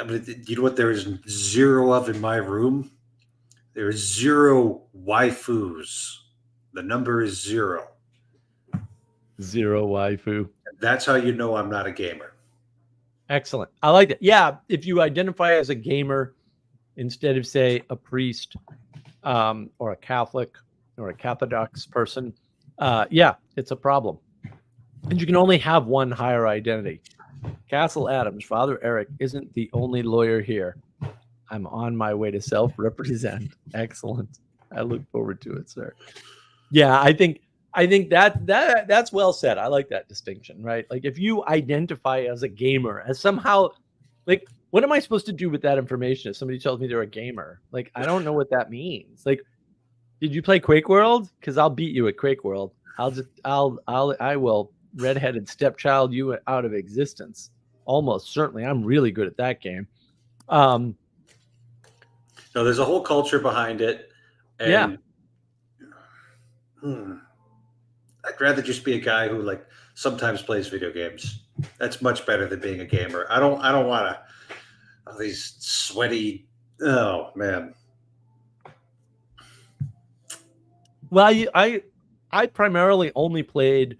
mean, you know what there is zero of in my room? There is zero waifus. The number is 0. Zero waifu. That's how you know I'm not a gamer. Excellent. I like that. Yeah, if you identify as a gamer instead of, say, a priest or a Catholic or a Cathodox person, yeah, it's a problem. And you can only have one higher identity. Castle Adams, Father Eric, isn't the only lawyer here. I'm on my way to self-represent. Excellent. I look forward to it, sir. Yeah, I think that's well said. I like that distinction, right? Like if you identify as a gamer, as somehow, like, what am I supposed to do with that information if somebody tells me they're a gamer? Like, I don't know what that means. Like, did you play Quake World? Because I'll beat you at Quake World. I will redheaded stepchild you out of existence. Almost certainly. I'm really good at that game. No, there's a whole culture behind it. And I'd rather just be a guy who like sometimes plays video games. That's much better than being a gamer. I don't want to these sweaty. Oh man. Well, I primarily only played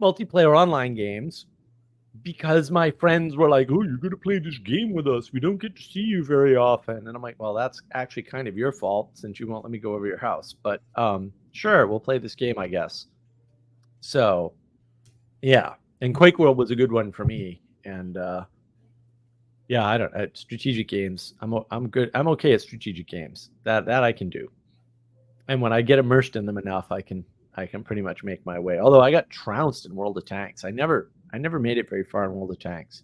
multiplayer online games because my friends were like, "Oh, you're going to play this game with us. We don't get to see you very often." And I'm like, "Well, that's actually kind of your fault since you won't let me go over your house. But sure, we'll play this game, I guess." So, yeah. And Quake World was a good one for me. And yeah, I don't strategic games. I'm good. I'm okay at strategic games. That I can do. And when I get immersed in them enough, I can pretty much make my way. Although I got trounced in World of Tanks. I never made it very far in World of Tanks.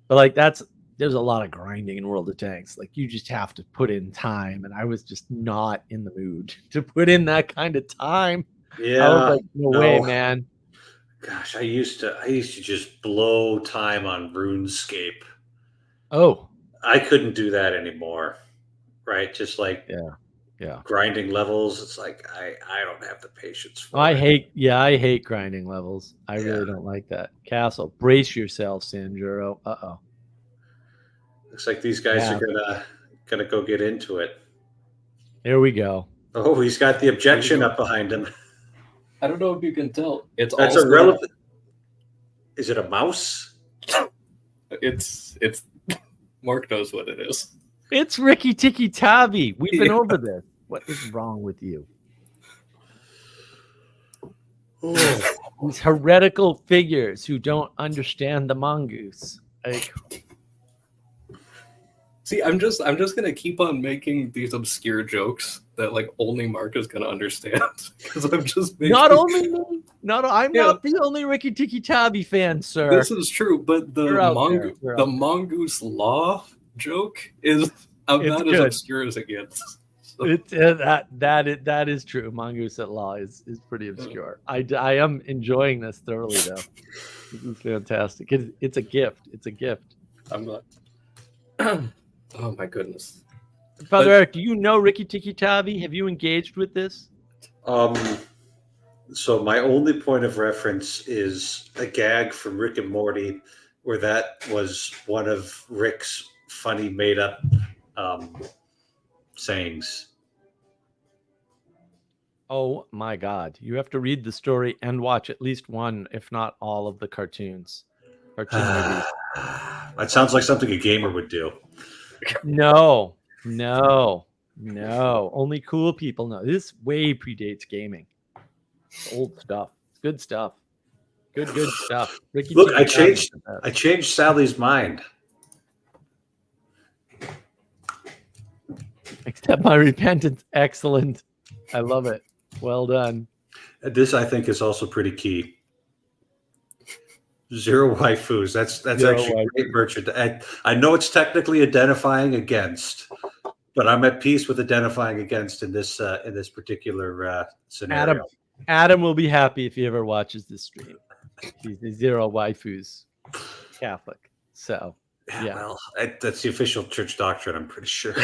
But like there's a lot of grinding in World of Tanks. Like you just have to put in time, and I was just not in the mood to put in that kind of time. Yeah. I was like, no way, man. Gosh, I used to just blow time on RuneScape. Oh. I couldn't do that anymore. Right? Just like grinding levels. It's like I don't have the patience for it. I hate grinding levels. I really don't like that. Castle, brace yourself, Sanjuro. Uh-oh. Looks like these guys are gonna go get into it. Here we go. Oh, he's got the objection up behind him. I don't know if you can tell. That's irrelevant. Is it a mouse? It's Mark knows what it is. It's Ricky Tikki Tavi. We've been over this. What is wrong with you? These heretical figures who don't understand the mongoose. Like, see, I'm just gonna keep on making these obscure jokes that like only Mark is gonna understand because I'm just making... not only me. I'm not the only Ricky Tikki Tavi fan, sir. This is true, but the mongoose law joke is not as obscure as it gets. So. That is true. Mongoose at law is pretty obscure. I am enjoying this thoroughly though. This is fantastic. It's a gift. It's a gift. I'm not. Oh my goodness. Father Eric, do you know Ricky Tikki Tavi? Have you engaged with this? So my only point of reference is a gag from Rick and Morty, where that was one of Rick's funny made up sayings. Oh my God. You have to read the story and watch at least one, if not all of the cartoons. Cartoon movies. That sounds like something a gamer would do. No. Only cool people know. This way predates gaming. It's old stuff. It's good stuff. Good stuff. Ricky, look, I changed Sally's mind. Accept my repentance. Excellent. I love it. Well done. This, I think, is also pretty key. Zero waifus. That's Zero actually great merchant. I know it's technically identifying against, but I'm at peace with identifying against in this particular scenario. Adam will be happy if he ever watches this stream. He's a zero waifus Catholic. So yeah. Well, that's the official church doctrine, I'm pretty sure.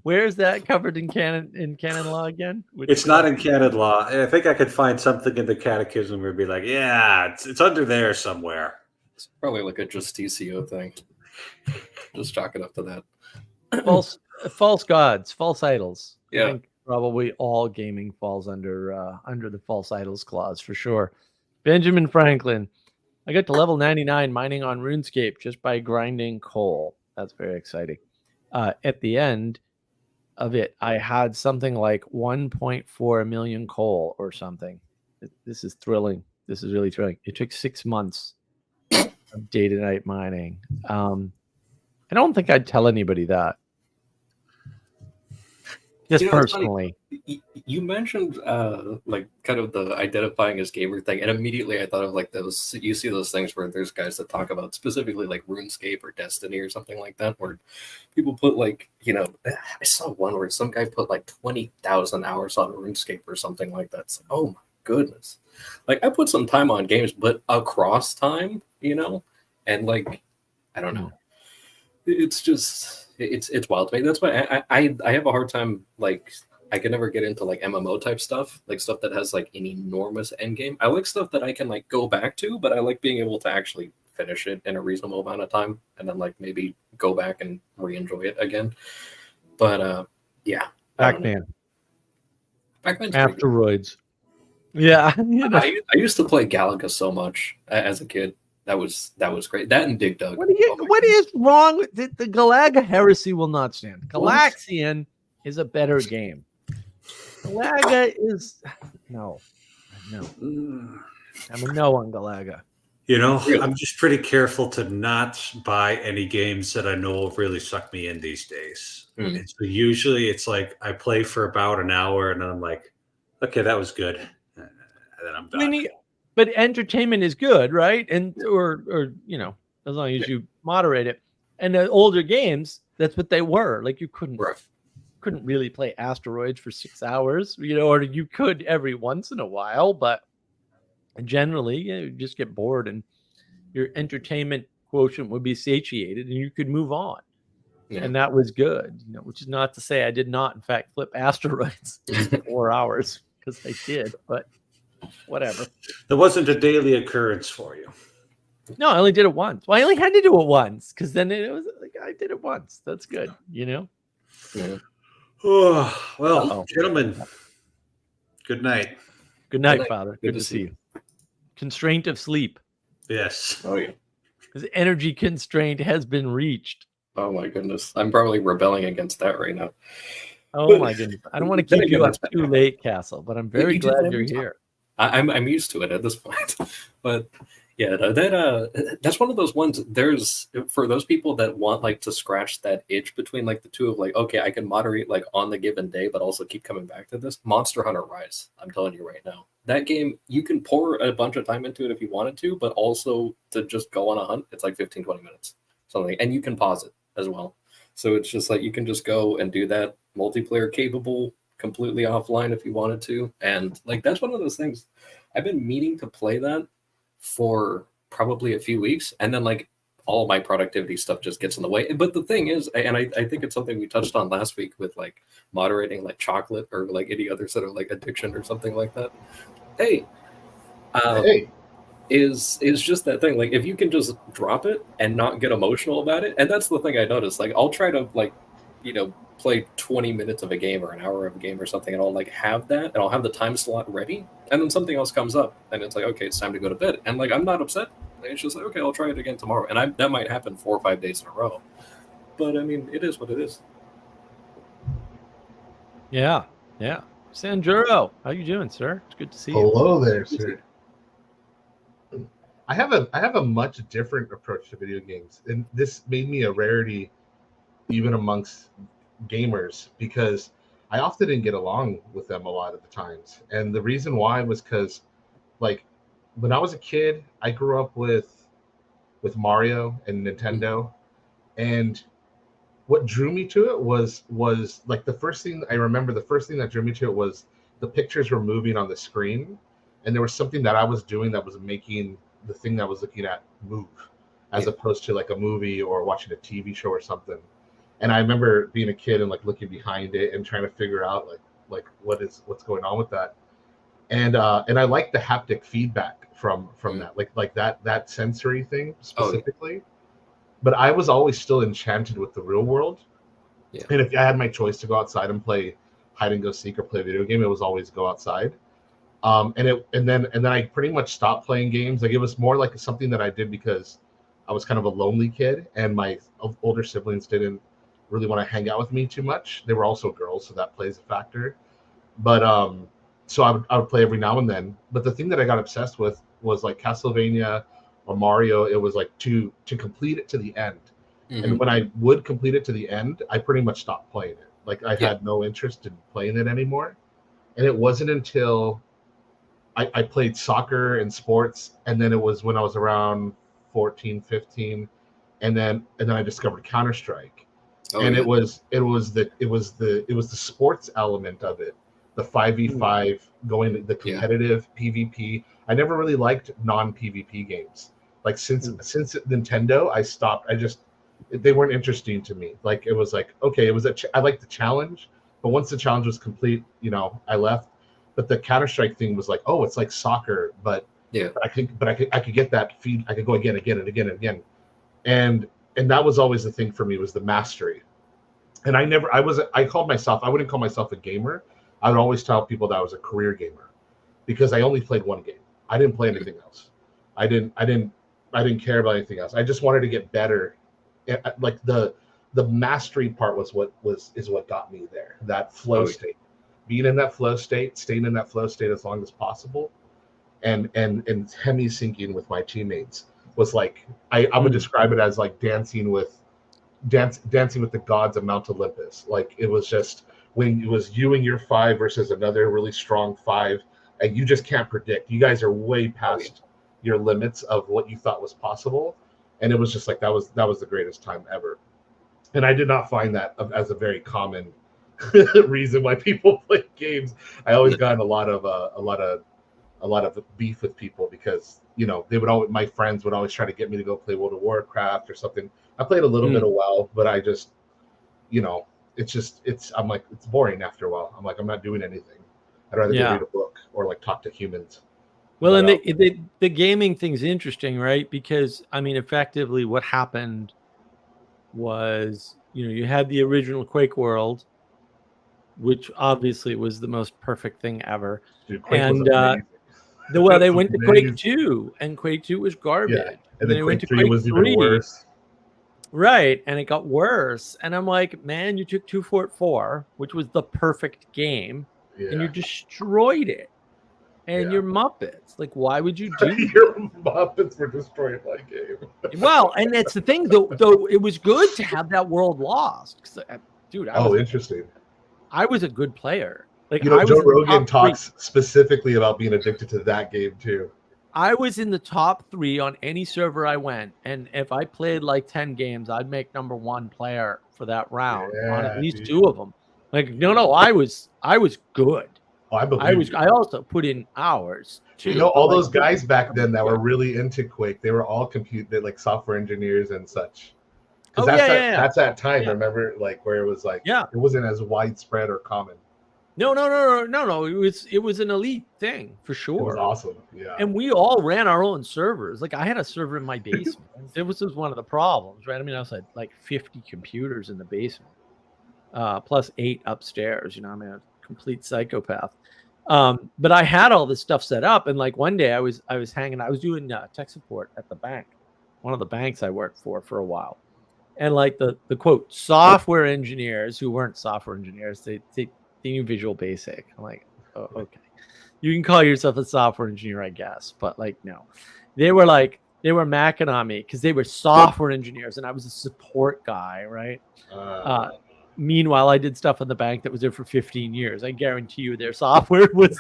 Where is that covered in canon law again? It's not in canon law. I think I could find something in the catechism where it'd be like, yeah, it's under there somewhere. It's probably like a Justicio thing. Just chalk it up to that. False gods, false idols. Yeah. I think probably all gaming falls under the false idols clause for sure. Benjamin Franklin, I got to level 99 mining on RuneScape just by grinding coal. That's very exciting. At the end of it, I had something like 1.4 million coal or something. This is thrilling. This is really thrilling. It took 6 months of day-to-night mining. I don't think I'd tell anybody that. Just personally. You mentioned like kind of the identifying as gamer thing, and immediately I thought of like those. You see those things where there's guys that talk about specifically like RuneScape or Destiny or something like that, where people put like, you know, I saw one where some guy put like 20,000 hours on RuneScape or something like that. It's like, oh my goodness! Like I put some time on games, but across time, you know, and like I don't know. It's just it's wild to me. That's why I have a hard time, like I can never get into like MMO type stuff, like stuff that has like an enormous end game. I like stuff that I can like go back to, but I like being able to actually finish it in a reasonable amount of time and then like maybe go back and re-enjoy it again. But yeah. Pac-Man. Pac-Man's Asteroids. Yeah. You know. I used to play Galaga so much as a kid. That was great. That and Dig Dug. What is wrong with the Galaga heresy will not stand. Galaxian is a better game. Galaga is no. I'm a no on Galaga. You know, I'm just pretty careful to not buy any games that I know will really suck me in these days. And so usually it's like I play for about an hour and then I'm like, okay, that was good. And then I'm done. But entertainment is good, right? And or you know, as long as you moderate it. And the older games, that's what they were. Like you couldn't really play Asteroids for 6 hours, you know, or you could every once in a while, but generally you just get bored and your entertainment quotient would be satiated and you could move on. Yeah. And that was good, you know, which is not to say I did not, in fact, flip Asteroids for 4 hours because I did, but whatever. There wasn't a daily occurrence for you. No, I only did it once. Well, I only had to do it once because then it was like I did it once. That's good, you know. Yeah. Oh, well, gentlemen, good night. Good night, Father. Good to see you. Constraint of sleep. Yes. Oh yeah. His energy constraint has been reached. Oh my goodness, I'm probably rebelling against that right now. Oh my goodness, I don't want to keep you up too late, Castle, but I'm very glad you're here. I'm used to it at this point, but yeah, that's one of those ones. There's for those people that want like to scratch that itch between like the two of like, okay, I can moderate like on the given day, but also keep coming back to this. Monster Hunter Rise. I'm telling you right now, that game you can pour a bunch of time into it if you wanted to, but also to just go on a hunt, it's like 15-20 minutes something, and you can pause it as well. So it's just like you can just go and do that, multiplayer capable, completely offline if you wanted to. And like that's one of those things I've been meaning to play that for probably a few weeks, and then like all my productivity stuff just gets in the way. But the thing is, and I think it's something we touched on last week with like moderating like chocolate or like any other sort of like addiction or something like that. Is just that thing. Like if you can just drop it and not get emotional about it, and that's the thing I noticed. Like I'll try to like, you know, play 20 minutes of a game or an hour of a game or something, and I'll like have that, and I'll have the time slot ready, and then something else comes up, and it's like, okay, it's time to go to bed, and like I'm not upset. It's just like, okay, I'll try it again tomorrow, and that might happen 4 or 5 days in a row, but I mean, it is what it is. Yeah. Sanjuro, how you doing, sir? It's good to see you. Hello there, sir. I have a much different approach to video games, and this made me a rarity even amongst gamers because I often didn't get along with them a lot of the times. And the reason why was because like when I was a kid, I grew up with Mario and Nintendo, and what drew me to it was like the first thing I remember. The first thing that drew me to it was the pictures were moving on the screen, and there was something that I was doing that was making the thing that I was looking at move, as opposed to like a movie or watching a TV show or something. And I remember being a kid and like looking behind it and trying to figure out like what's going on with that. And I like the haptic feedback from that, like that sensory thing specifically. But I was always still enchanted with the real world. Yeah. And if I had my choice to go outside and play hide and go seek or play a video game, it was always go outside. And then I pretty much stopped playing games. Like it was more like something that I did because I was kind of a lonely kid, and my older siblings didn't really want to hang out with me too much. They were also girls, so that plays a factor. But so I would play every now and then. But the thing that I got obsessed with was like Castlevania or Mario. It was like to complete it to the end. And when I would complete it to the end, I pretty much stopped playing it. Like I had no interest in playing it anymore. And it wasn't until I played soccer and sports, and then it was when I was around 14, 15, and then I discovered Counter-Strike. It was the sports element of it, the 5v5 going to the competitive PvP. I never really liked non-PvP games. Like since Nintendo, I stopped. They weren't interesting to me. Like it was like, okay, it was I liked the challenge, but once the challenge was complete, I left. But the Counter-Strike thing was like, oh, it's like soccer, but I could get that feed. I could go again, and again. And that was always the thing for me, was the mastery. And I wouldn't call myself a gamer. I would always tell people that I was a career gamer, because I only played one game. I didn't play anything else. I didn't care about anything else. I just wanted to get better. Like the mastery part is what got me there. That flow state, being in that flow state, staying in that flow state as long as possible, and hemi-syncing with my teammates was like, I would describe it as like dancing with the gods of Mount Olympus. Like it was just when it was you and your 5 versus another really strong 5, and you just can't predict. You guys are way past your limits of what you thought was possible, and it was just like that was the greatest time ever. And I did not find that as a very common reason why people play games. I always got in a lot of beef with people because my friends would always try to get me to go play World of Warcraft or something. I played a little bit of WoW, but I just, I'm like, it's boring after a while. I'm like, I'm not doing anything. I'd rather go read a book or like talk to humans. Well, and the gaming thing's interesting, right? Because I mean, effectively, what happened was, you had the original Quake world, which obviously was the most perfect thing ever. Dude, Quake and they went to Quake 2, and Quake 2 was garbage. Yeah, and then they Quake went to 3 Quake was 3. even worse. Right, and it got worse. And I'm like, man, you took 2 Fort 4, which was the perfect game, and you destroyed it. And you're Muppets. Like, why would you do Your Muppets were destroying my game. Well, and that's the thing, though it was good to have that world lost. Dude, Interesting. I was a good player. Like, Joe Rogan talks specifically about being addicted to that game too. I was in the top 3 on any server I went, and if I played like 10 games, I'd make number 1 player for that round on at least 2 of them. Like, no, I was good. Oh, I also put in hours too. All those guys back then that were really into Quake, they were all like software engineers and such. Because that's that time, remember, like where it was like, it wasn't as widespread or common. No. It was an elite thing for sure. It was awesome. Yeah. And we all ran our own servers. Like I had a server in my basement. This was one of the problems, right? I mean, I had like 50 computers in the basement, plus 8 upstairs. I'm a complete psychopath. But I had all this stuff set up, and like one day I was doing tech support at the bank, one of the banks I worked for a while. And like the quote software engineers who weren't software engineers, they knew Visual Basic. I'm like, oh, okay, you can call yourself a software engineer, I guess, but like no, they were macking on me because they were software engineers and I was a support guy, right? Meanwhile, I did stuff in the bank that was there for 15 years. I guarantee you, their software was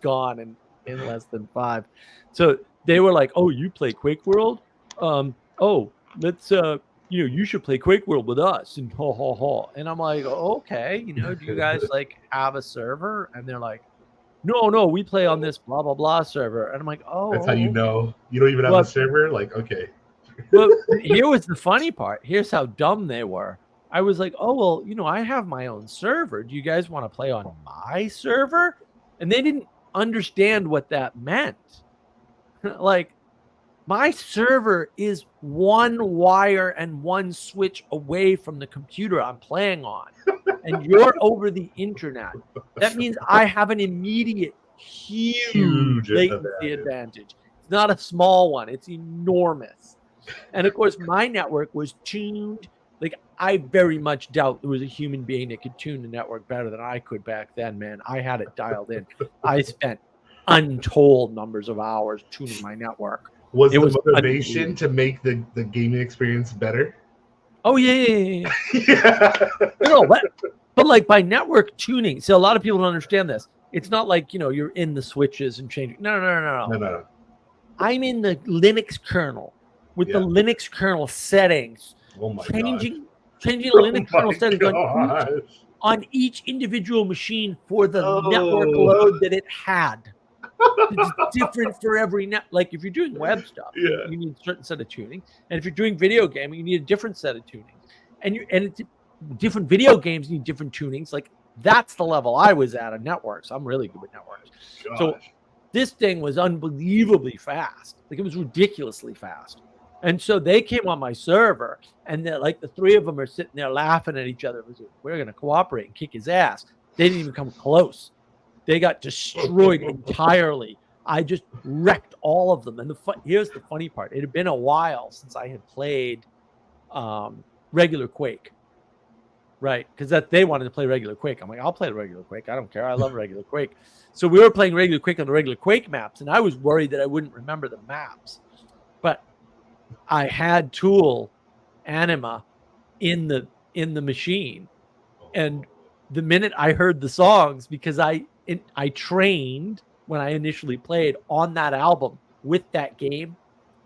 gone, and in less than 5. So they were like, "Oh, you play Quake World? Oh, let's you should play Quake World with us." And ha ha ha. And I'm like, "Oh, okay, do you guys like have a server?" And they're like, "No, we play on this blah blah blah server." And I'm like, "Oh, That's how you know you don't even have Well- a server. Like, okay, well, here was the funny part. Here's how dumb they were. I was like, "Oh, well, I have my own server. Do you guys want to play on my server?" And they didn't understand what that meant. Like, my server is one wire and one switch away from the computer I'm playing on. And you're over the internet. That means I have an immediate, huge latency advantage. It's not a small one. It's enormous. And of course, my network was tuned. Like, I very much doubt there was a human being that could tune the network better than I could back then, man. I had it dialed in. I spent untold numbers of hours tuning my network. Was It the was motivation to make the gaming experience better? Oh, yeah. Yeah. No, but like by network tuning, so a lot of people don't understand this. It's not like, you're in the switches and changing. No. I'm in the Linux kernel with the Linux kernel settings. Oh my changing the Linux kernel settings gosh. on each individual machine for the network load that it had. It's different for every net. Like if you're doing web stuff, you need a certain set of tuning, and if you're doing video gaming, you need a different set of tuning. And it's different video games need different tunings. Like that's the level I was at on networks. I'm really good with networks. Gosh. So this thing was unbelievably fast. Like it was ridiculously fast. And so they came on my server, and the three of them are sitting there laughing at each other. We're going to cooperate and kick his ass. They didn't even come close. They got destroyed entirely. I just wrecked all of them. And here's the funny part. It had been a while since I had played regular Quake. Right, because they wanted to play regular Quake. I'm like, I'll play the regular Quake. I don't care. I love regular Quake. So we were playing regular Quake on the regular Quake maps, and I was worried that I wouldn't remember the maps. But I had Tool Anima in the machine, and the minute I heard the songs, because I trained when I initially played on that album with that game,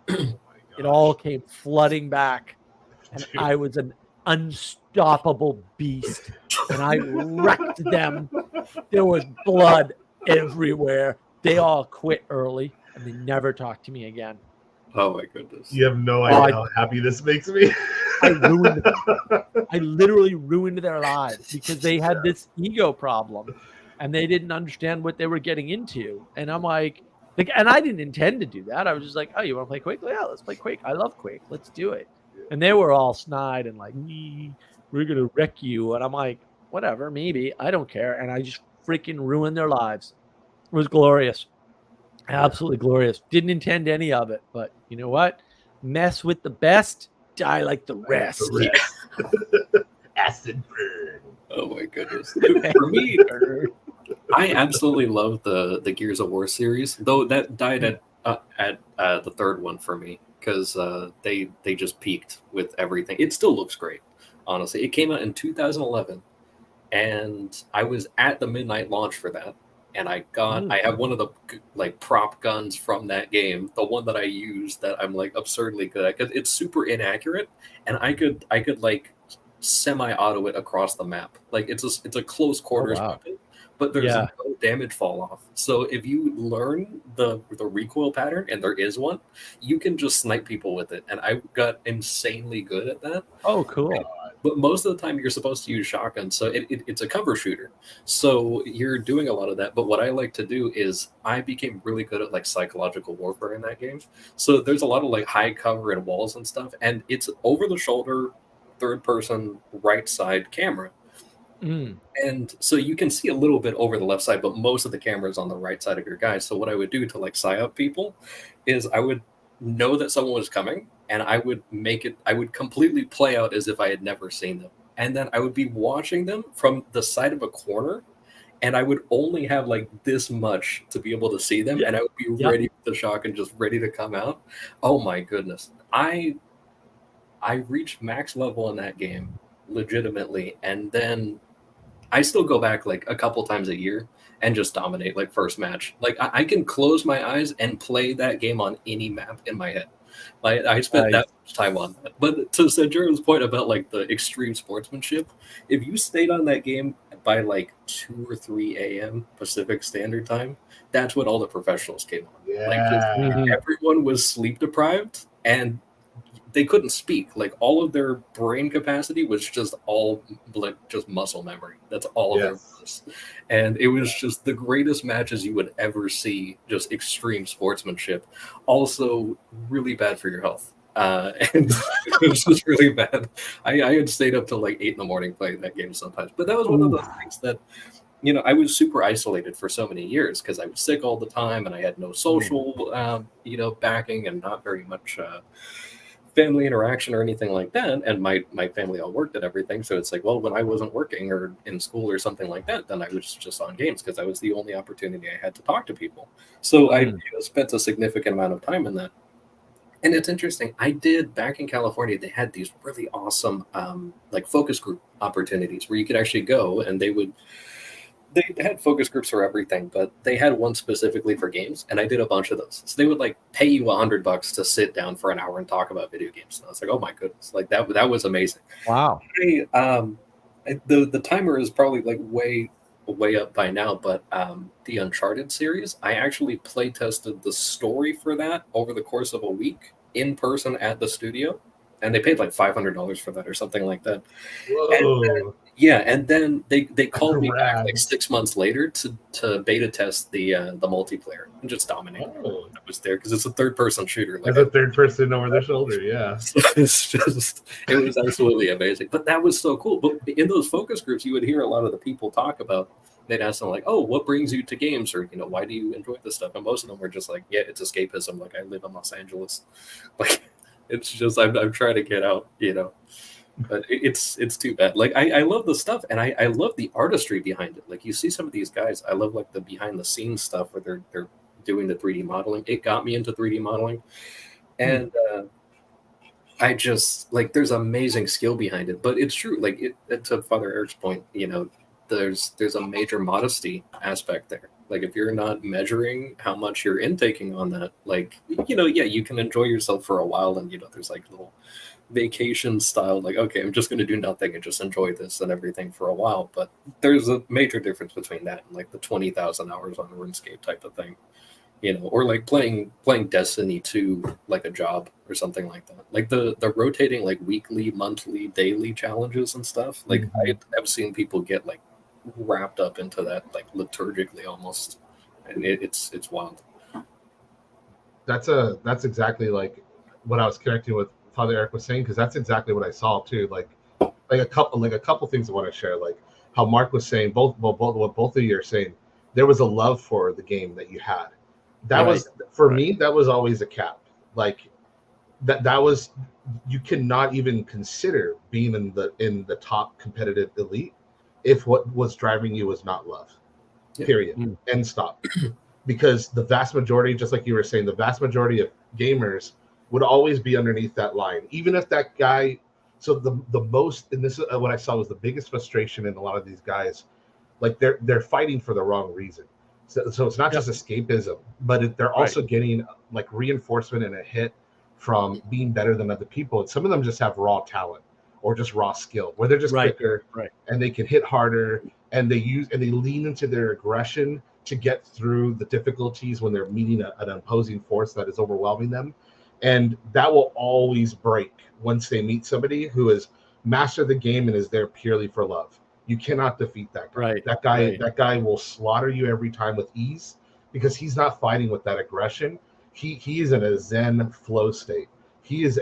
it all came flooding back, and I was an unstoppable beast, and I wrecked them. There was blood everywhere. They all quit early, and they never talked to me again. Oh my goodness! You have no idea how happy this makes me. I ruined them. I literally ruined their lives because they had this ego problem, and they didn't understand what they were getting into. And I'm like, and I didn't intend to do that. I was just like, oh, you want to play Quake? Yeah, let's play Quake. I love Quake. Let's do it. And they were all snide and like, we're going to wreck you. And I'm like, whatever, maybe. I don't care. And I just freaking ruined their lives. It was glorious. Absolutely glorious. Didn't intend any of it. But you know what? Mess with the best, die like the rest. Acid burn. Oh my goodness. For me, I absolutely love the Gears of War series, though that died at the third one for me. Because they just peaked with everything. It still looks great, honestly. It came out in 2011, and I was at the midnight launch for that. And I have one of the prop guns from that game, the one that I use that I'm absurdly good at. Cause it's super inaccurate, and I could semi-auto it across the map. It's a close quarters weapon, but there's no damage fall off. So if you learn the recoil pattern, and there is one, you can just snipe people with it. And I got insanely good at that. Oh, cool. But most of the time you're supposed to use shotgun, so it's a cover shooter. So you're doing a lot of that. But what I like to do is I became really good at psychological warfare in that game. So there's a lot of high cover and walls and stuff, and it's over the shoulder, third person, right side camera. And so you can see a little bit over the left side, but most of the camera is on the right side of your guy. So what I would do to psyop people is I would know that someone was coming, and I would completely play out as if I had never seen them. And then I would be watching them from the side of a corner, and I would only have this much to be able to see them, and I would be ready with the shotgun, just ready to come out. Oh my goodness. I reached max level in that game legitimately, and then I still go back like a couple times a year and just dominate like first match. Like I can close my eyes and play that game on any map in my head. Like I spent that much time on that. But to Sanjuro's point about like the extreme sportsmanship, if you stayed on that game by like 2 or 3 a.m. Pacific Standard Time, that's when all the professionals came on. Like just everyone was sleep deprived and they couldn't speak. Like all of their brain capacity was just all like just muscle memory. That's all of their was. And it was just the greatest matches you would ever see. Just extreme sportsmanship. Also, really bad for your health. And it was just really bad. I had stayed up till like 8 in the morning playing that game sometimes. But that was one of those things that, you know, I was super isolated for so many years because I was sick all the time and I had no social, you know, backing and not very much family interaction or anything like that. And my family all worked at everything. So it's like, well, when I wasn't working or in school or something like that, then I was just on games because that was the only opportunity I had to talk to people. So I spent a significant amount of time in that. And it's interesting. I did back in California, they had these really awesome like focus group opportunities where you could actually go and they had focus groups for everything, but they had one specifically for games, and I did a bunch of those. So they would like pay you $100 to sit down for an hour and talk about video games. And I was like, oh my goodness, like that was amazing. Wow. The timer is probably like way up by now, but the Uncharted series, I actually play tested the story for that over the course of a week in person at the studio, and they paid like $500 for that or something like that. Whoa. And then they called me back like 6 months later to beta test the multiplayer and just dominate. I was there because it's a third-person shooter. Like a third person over their shoulder, yeah. It was absolutely amazing. But that was so cool. But in those focus groups, you would hear a lot of the people talk about. They'd ask them like, "Oh, what brings you to games?" Or why do you enjoy this stuff? And most of them were just like, "Yeah, it's escapism. Like I live in Los Angeles. Like it's just I'm trying to get out. But it's too bad. Like I love the stuff and I love the artistry behind it. Like you see some of these guys, I love like the behind the scenes stuff where they're doing the 3D modeling. It got me into 3D modeling. And I just like there's amazing skill behind it. But it's true, like to Father Eric's point, there's a major modesty aspect there. Like if you're not measuring how much you're intaking on that, like you can enjoy yourself for a while and there's like little vacation style, like okay, I'm just going to do nothing and just enjoy this and everything for a while. But there's a major difference between that and like the 20,000 hours on RuneScape type of thing, or like playing Destiny 2 like a job or something like that. Like the rotating like weekly, monthly, daily challenges and stuff. Like I've seen people get like wrapped up into that like liturgically almost, and it's wild. That's exactly like what I was connecting with Father Eric was saying, because that's exactly what I saw too. Like a couple things I want to share, like how Mark was saying, both what both of you are saying, there was a love for the game that you had. That was for me, that was always a cap. Like that was, you cannot even consider being in the top competitive elite if what was driving you was not love. Period. End stop. Because the vast majority, just like you were saying, the vast majority of gamers would always be underneath that line, even if that guy. So the most, and this is what I saw was the biggest frustration in a lot of these guys, like they're fighting for the wrong reason. So it's not just escapism, but they're also getting like reinforcement and a hit from being better than other people. And some of them just have raw talent or just raw skill, where they're just quicker and they can hit harder, and they lean into their aggression to get through the difficulties when they're meeting an opposing force that is overwhelming them. And that will always break once they meet somebody who has mastered the game and is there purely for love. You cannot defeat that guy. That guy will slaughter you every time with ease, because he's not fighting with that aggression. He is in a Zen flow state. He's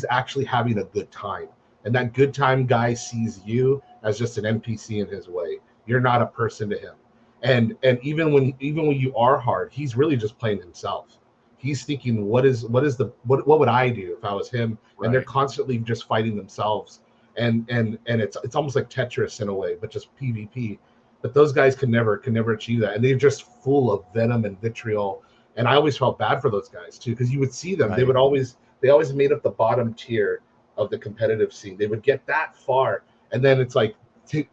actually having a good time. And that good time guy sees you as just an NPC in his way. You're not a person to him. And even when you are hard, he's really just playing himself. He's thinking, what would I do if I was him? And they're constantly just fighting themselves. And it's almost like Tetris in a way, but just PvP. But those guys can never achieve that. And they're just full of venom and vitriol. And I always felt bad for those guys too, because you would see them. They always made up the bottom tier of the competitive scene. They would get that far, and then it's like to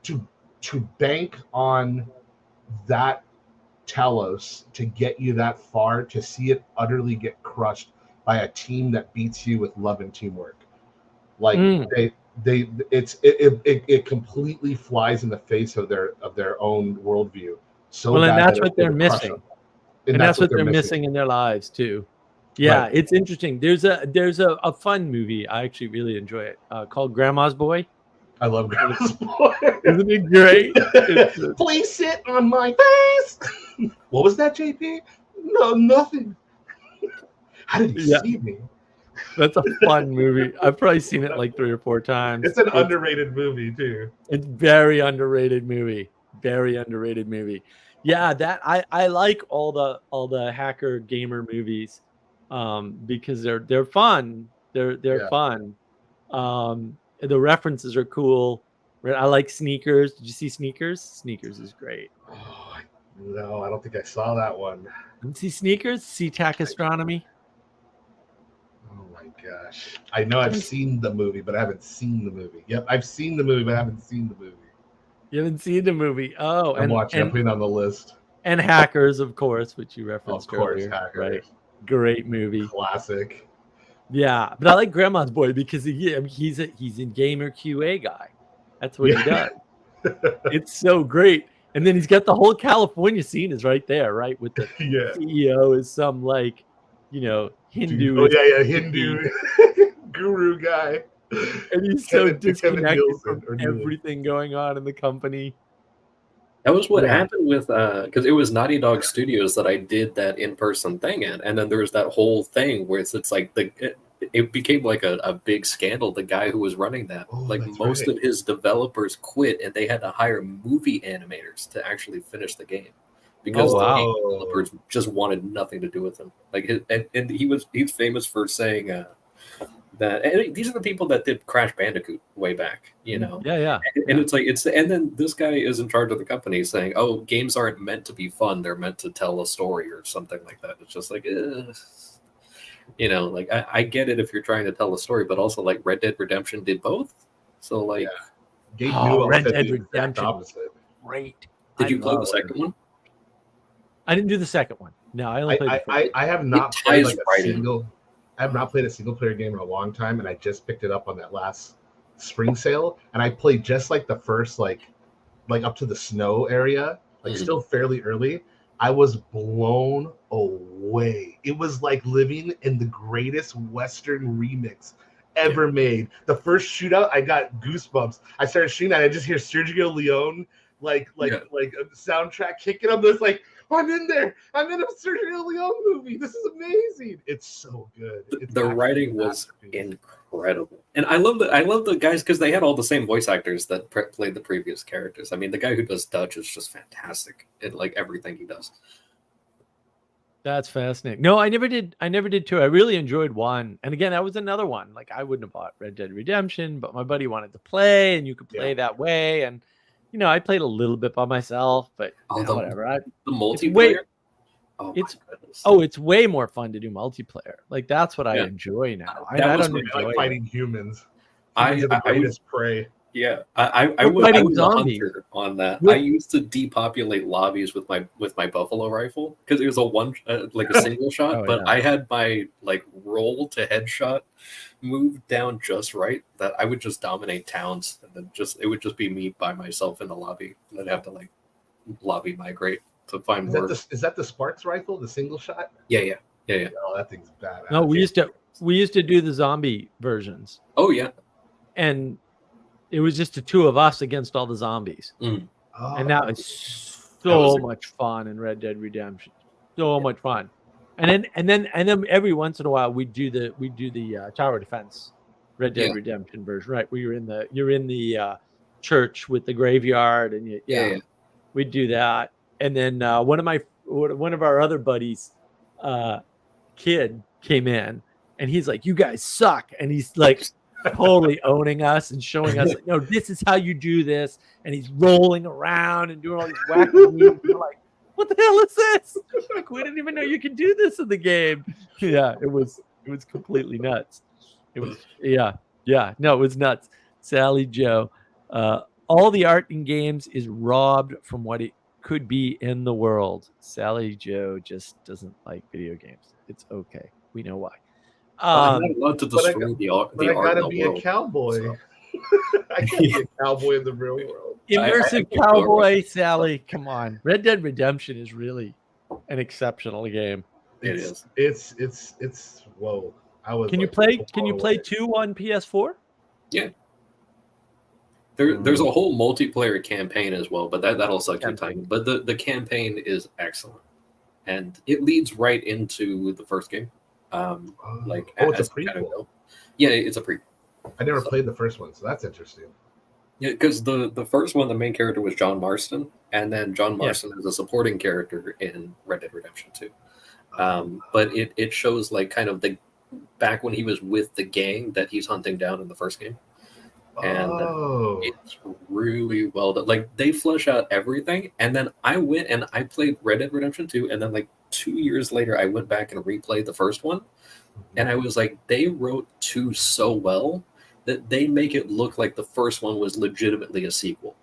to bank on that Talos to get you that far, to see it utterly get crushed by a team that beats you with love and teamwork. Like it completely flies in the face of their own worldview. So Well, and bad that's that what they're it'll crush missing. them. And that's what they're missing in their lives too. Yeah, Right. it's interesting. There's a fun movie. I actually really enjoy it called Grandma's Boy. I love Grandma's Boy. Isn't it great? Please sit on my face. What was that, JP? No, nothing. How did he see me? That's a fun movie. I've probably seen it like 3 or 4 times. It's an underrated movie too. It's very underrated movie. Very underrated movie. Yeah, that I like all the hacker gamer movies because they're fun. They're fun. The references are cool. I like Sneakers. Did you see Sneakers? Sneakers is great. Oh, no, I don't think I saw that one. Didn't see Sneakers? SeaTac Astronomy? Oh my gosh. I know I've seen the movie, but I haven't seen the movie. Yep, I've seen the movie, but I haven't seen the movie. You haven't seen the movie? Oh, I'm watching. I'm putting it on the list. And Hackers, of course, which you referenced Of course, earlier. Hackers. Right? Great movie. Classic. Yeah, but I like Grandma's Boy because he's a gamer QA guy. That's what he does. It's so great. And then he's got the whole California scene is right there, right? With the CEO is some like, Hindu. Oh yeah, Hindu guru guy. And he's so disconnected from everything going on in the company. That was what happened with because it was Naughty Dog Studios that I did that in-person thing at, and then there was that whole thing where it's like it became like a big scandal. The guy who was running that, most of his developers quit, and they had to hire movie animators to actually finish the game because the game developers just wanted nothing to do with him. And he's famous for saying that, and these are the people that did Crash Bandicoot way back, And it's like and then this guy is in charge of the company saying, "Oh, games aren't meant to be fun; they're meant to tell a story or something like that." It's just like, I get it if you're trying to tell a story, but also like Red Dead Redemption did both. So like, Red Dead Redemption, great. Did you play the second one? I didn't do the second one. No, I only played. I have not played I have not played a single player game in a long time, and I just picked it up on that last spring sale, and I played just like the first like up to the snow area, still fairly early. I was blown away. It was like living in the greatest Western remix ever made. The first shootout, I got goosebumps. I started shooting, and I just hear Sergio Leone like a soundtrack kicking up. There's like, I'm in there. I'm in a Sergio Leone movie. This is amazing. It's so good. The writing was incredible, and I love the guys because they had all the same voice actors that played the previous characters. I mean, the guy who does Dutch is just fantastic in like everything he does. That's fascinating. No, I never did 2. I really enjoyed 1, and again, that was another one. Like I wouldn't have bought Red Dead Redemption, but my buddy wanted to play, and you could play that way, and. I played a little bit by myself, but whatever. The multiplayer. It's way more fun to do multiplayer. Like that's what I enjoy now. I don't enjoy like fighting humans. I was prey. Yeah, I was a hunter on that. I used to depopulate lobbies with my buffalo rifle because it was a single shot. But I had my roll to headshot moved down just right that I would just dominate towns, and then it would just be me by myself in the lobby, and I'd have to lobby migrate to find more. Is that the Sparks rifle, the single shot? Yeah. Oh, that thing's badass. No, we used to do the zombie versions. Oh yeah, and it was just the 2 of us against all the zombies, and that was so much fun in Red Dead Redemption. So much fun. And then every once in a while we do the tower defense Red Dead Redemption version, right? Where you're in the church with the graveyard, and we do that. And then one of our other buddies, kid came in, and he's like, "You guys suck," and he's like totally owning us and showing us, like, "No, this is how you do this," and he's rolling around and doing all these wacky moves. We're like, what the hell is this? Like, we didn't even know you could do this in the game. Yeah, it was completely nuts. It was it was nuts. Sally Joe, all the art in games is robbed from what it could be in the world. Sally Joe just doesn't like video games. It's okay. We know why. I'm not allowed to but I destroy the art But I in gotta the be a world. cowboy. so. I can't be a cowboy in the real world. Immersive I go cowboy, Sally. Come on. Red Dead Redemption is really an exceptional game. It is. It's whoa. I was Can you like, play? blown Can you play away. 2 on PS4? Yeah. There's a whole multiplayer campaign as well, but that'll suck your time. But the campaign is excellent, and it leads right into the first game. It's a as we kinda prequel. go. Yeah, it's a prequel. I never played the first one, so that's interesting. Yeah, because the first one, the main character was John Marston, and then John Yeah. Marston is a supporting character in Red Dead Redemption 2. But it shows like kind of the back when he was with the gang that he's hunting down in the first game. And it's really well done. Like they flesh out everything, and then I went and I played Red Dead Redemption 2, and then like 2 years later, I went back and replayed the first one, and I was like, they wrote 2 so well that they make it look like the first one was legitimately a sequel.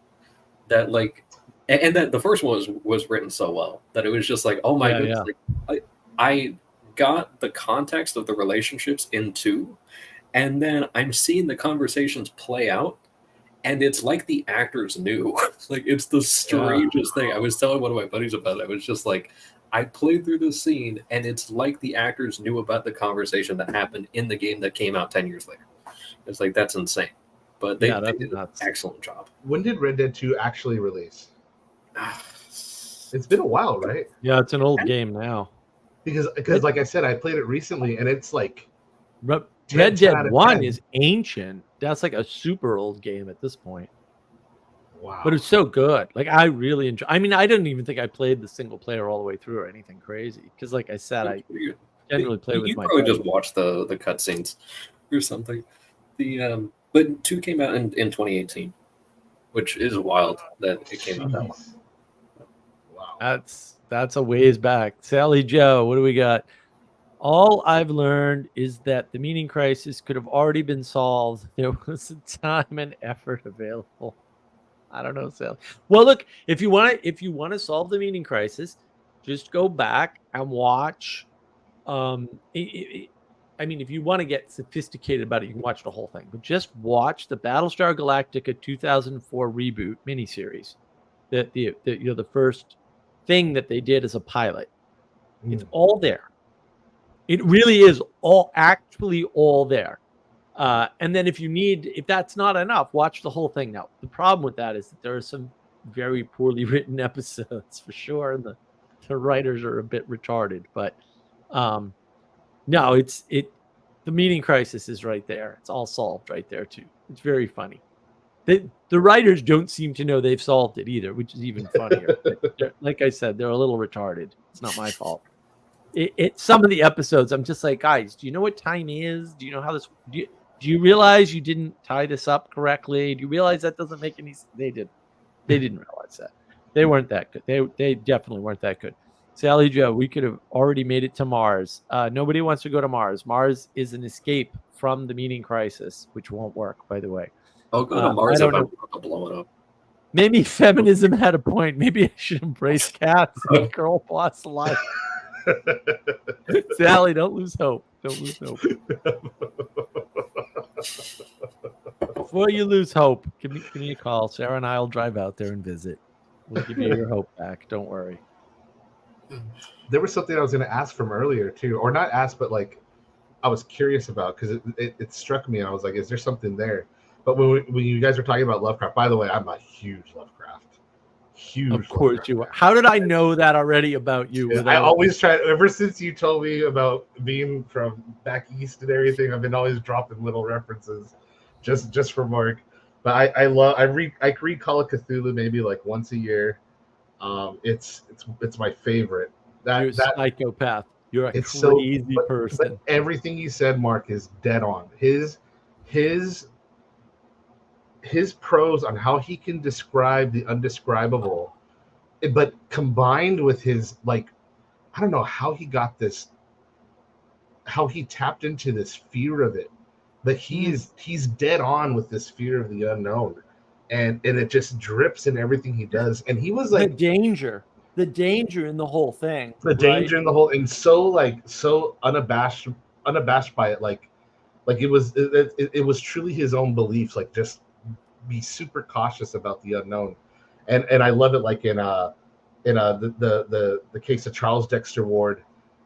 That like, and that the first one was written so well that it was just like, oh my goodness, like I got the context of the relationships in 2. And then I'm seeing the conversations play out, and it's like the actors knew. Like it's the strangest thing. I was telling one of my buddies about it. I was just like, I played through this scene, and it's like the actors knew about the conversation that happened in the game that came out 10 years later. It's like that's insane. But they did an excellent job. When did Red Dead 2 actually release? It's been a while, right? Yeah, it's an old game now. Because like I said, I played it recently, and it's like Red Dead 1 is ancient. That's like a super old game at this point. Wow. But it's so good. Like I really enjoy. I mean, I didn't even think I played the single player all the way through or anything crazy. Because like I said, I generally play with my. You probably just watch the cutscenes or something. But 2 came out in 2018, which is wild that it came out that long. Wow. That's a ways back. Sally Joe, what do we got? All I've learned is that the meaning crisis could have already been solved. There was the time and effort available. I don't know, Sally. Well, look, if you want to solve the meaning crisis, just go back and watch. I mean, if you want to get sophisticated about it, you can watch the whole thing. But just watch the Battlestar Galactica 2004 reboot miniseries. The first thing that they did as a pilot. It's all there. It really is actually all there. And then if that's not enough, watch the whole thing. Now, the problem with that is that there are some very poorly written episodes for sure. And the writers are a bit retarded, but no, the meaning crisis is right there. It's all solved right there too. It's very funny. The writers don't seem to know they've solved it either, which is even funnier. Like I said, they're a little retarded. It's not my fault. Some of the episodes, I'm just like, guys, do you know what time is? Do you know how this? Do you realize you didn't tie this up correctly? Do you realize that doesn't make any? They didn't realize that. They weren't that good. They definitely weren't that good. Sally Joe, we could have already made it to Mars. Nobody wants to go to Mars. Mars is an escape from the meaning crisis, which won't work, by the way. I'll go to Mars if I want to blow it up. Maybe feminism had a point. Maybe I should embrace cats and girl boss life. Sally, don't lose hope. Don't lose hope. Before you lose hope, give me a call. Sarah and I will drive out there and visit. We'll give you your hope back. Don't worry. There was something I was going to ask from earlier too, or not ask, but like I was curious about because it struck me, and I was like, "Is there something there?" But when you guys were talking about Lovecraft, by the way, I'm a huge Lovecraft. Of course Lovecraft you are. How did I know that already about you? I always try. Ever since you told me about being from back east and everything, I've been always dropping little references, just for Mark. But I read Call of Cthulhu maybe like once a year. It's my favorite. You're a psychopath. You're a crazy person. But everything you said, Mark, is dead on. His prose on how he can describe the undescribable, but combined with his I don't know how he got this, how he tapped into this fear of it. But he's dead on with this fear of the unknown. and it just drips in everything he does. And he was the like danger in the whole thing. the right? danger in the whole, and so unabashed by it, like it was truly his own beliefs, like just be super cautious about the unknown. And I love it, like in the case of Charles Dexter Ward,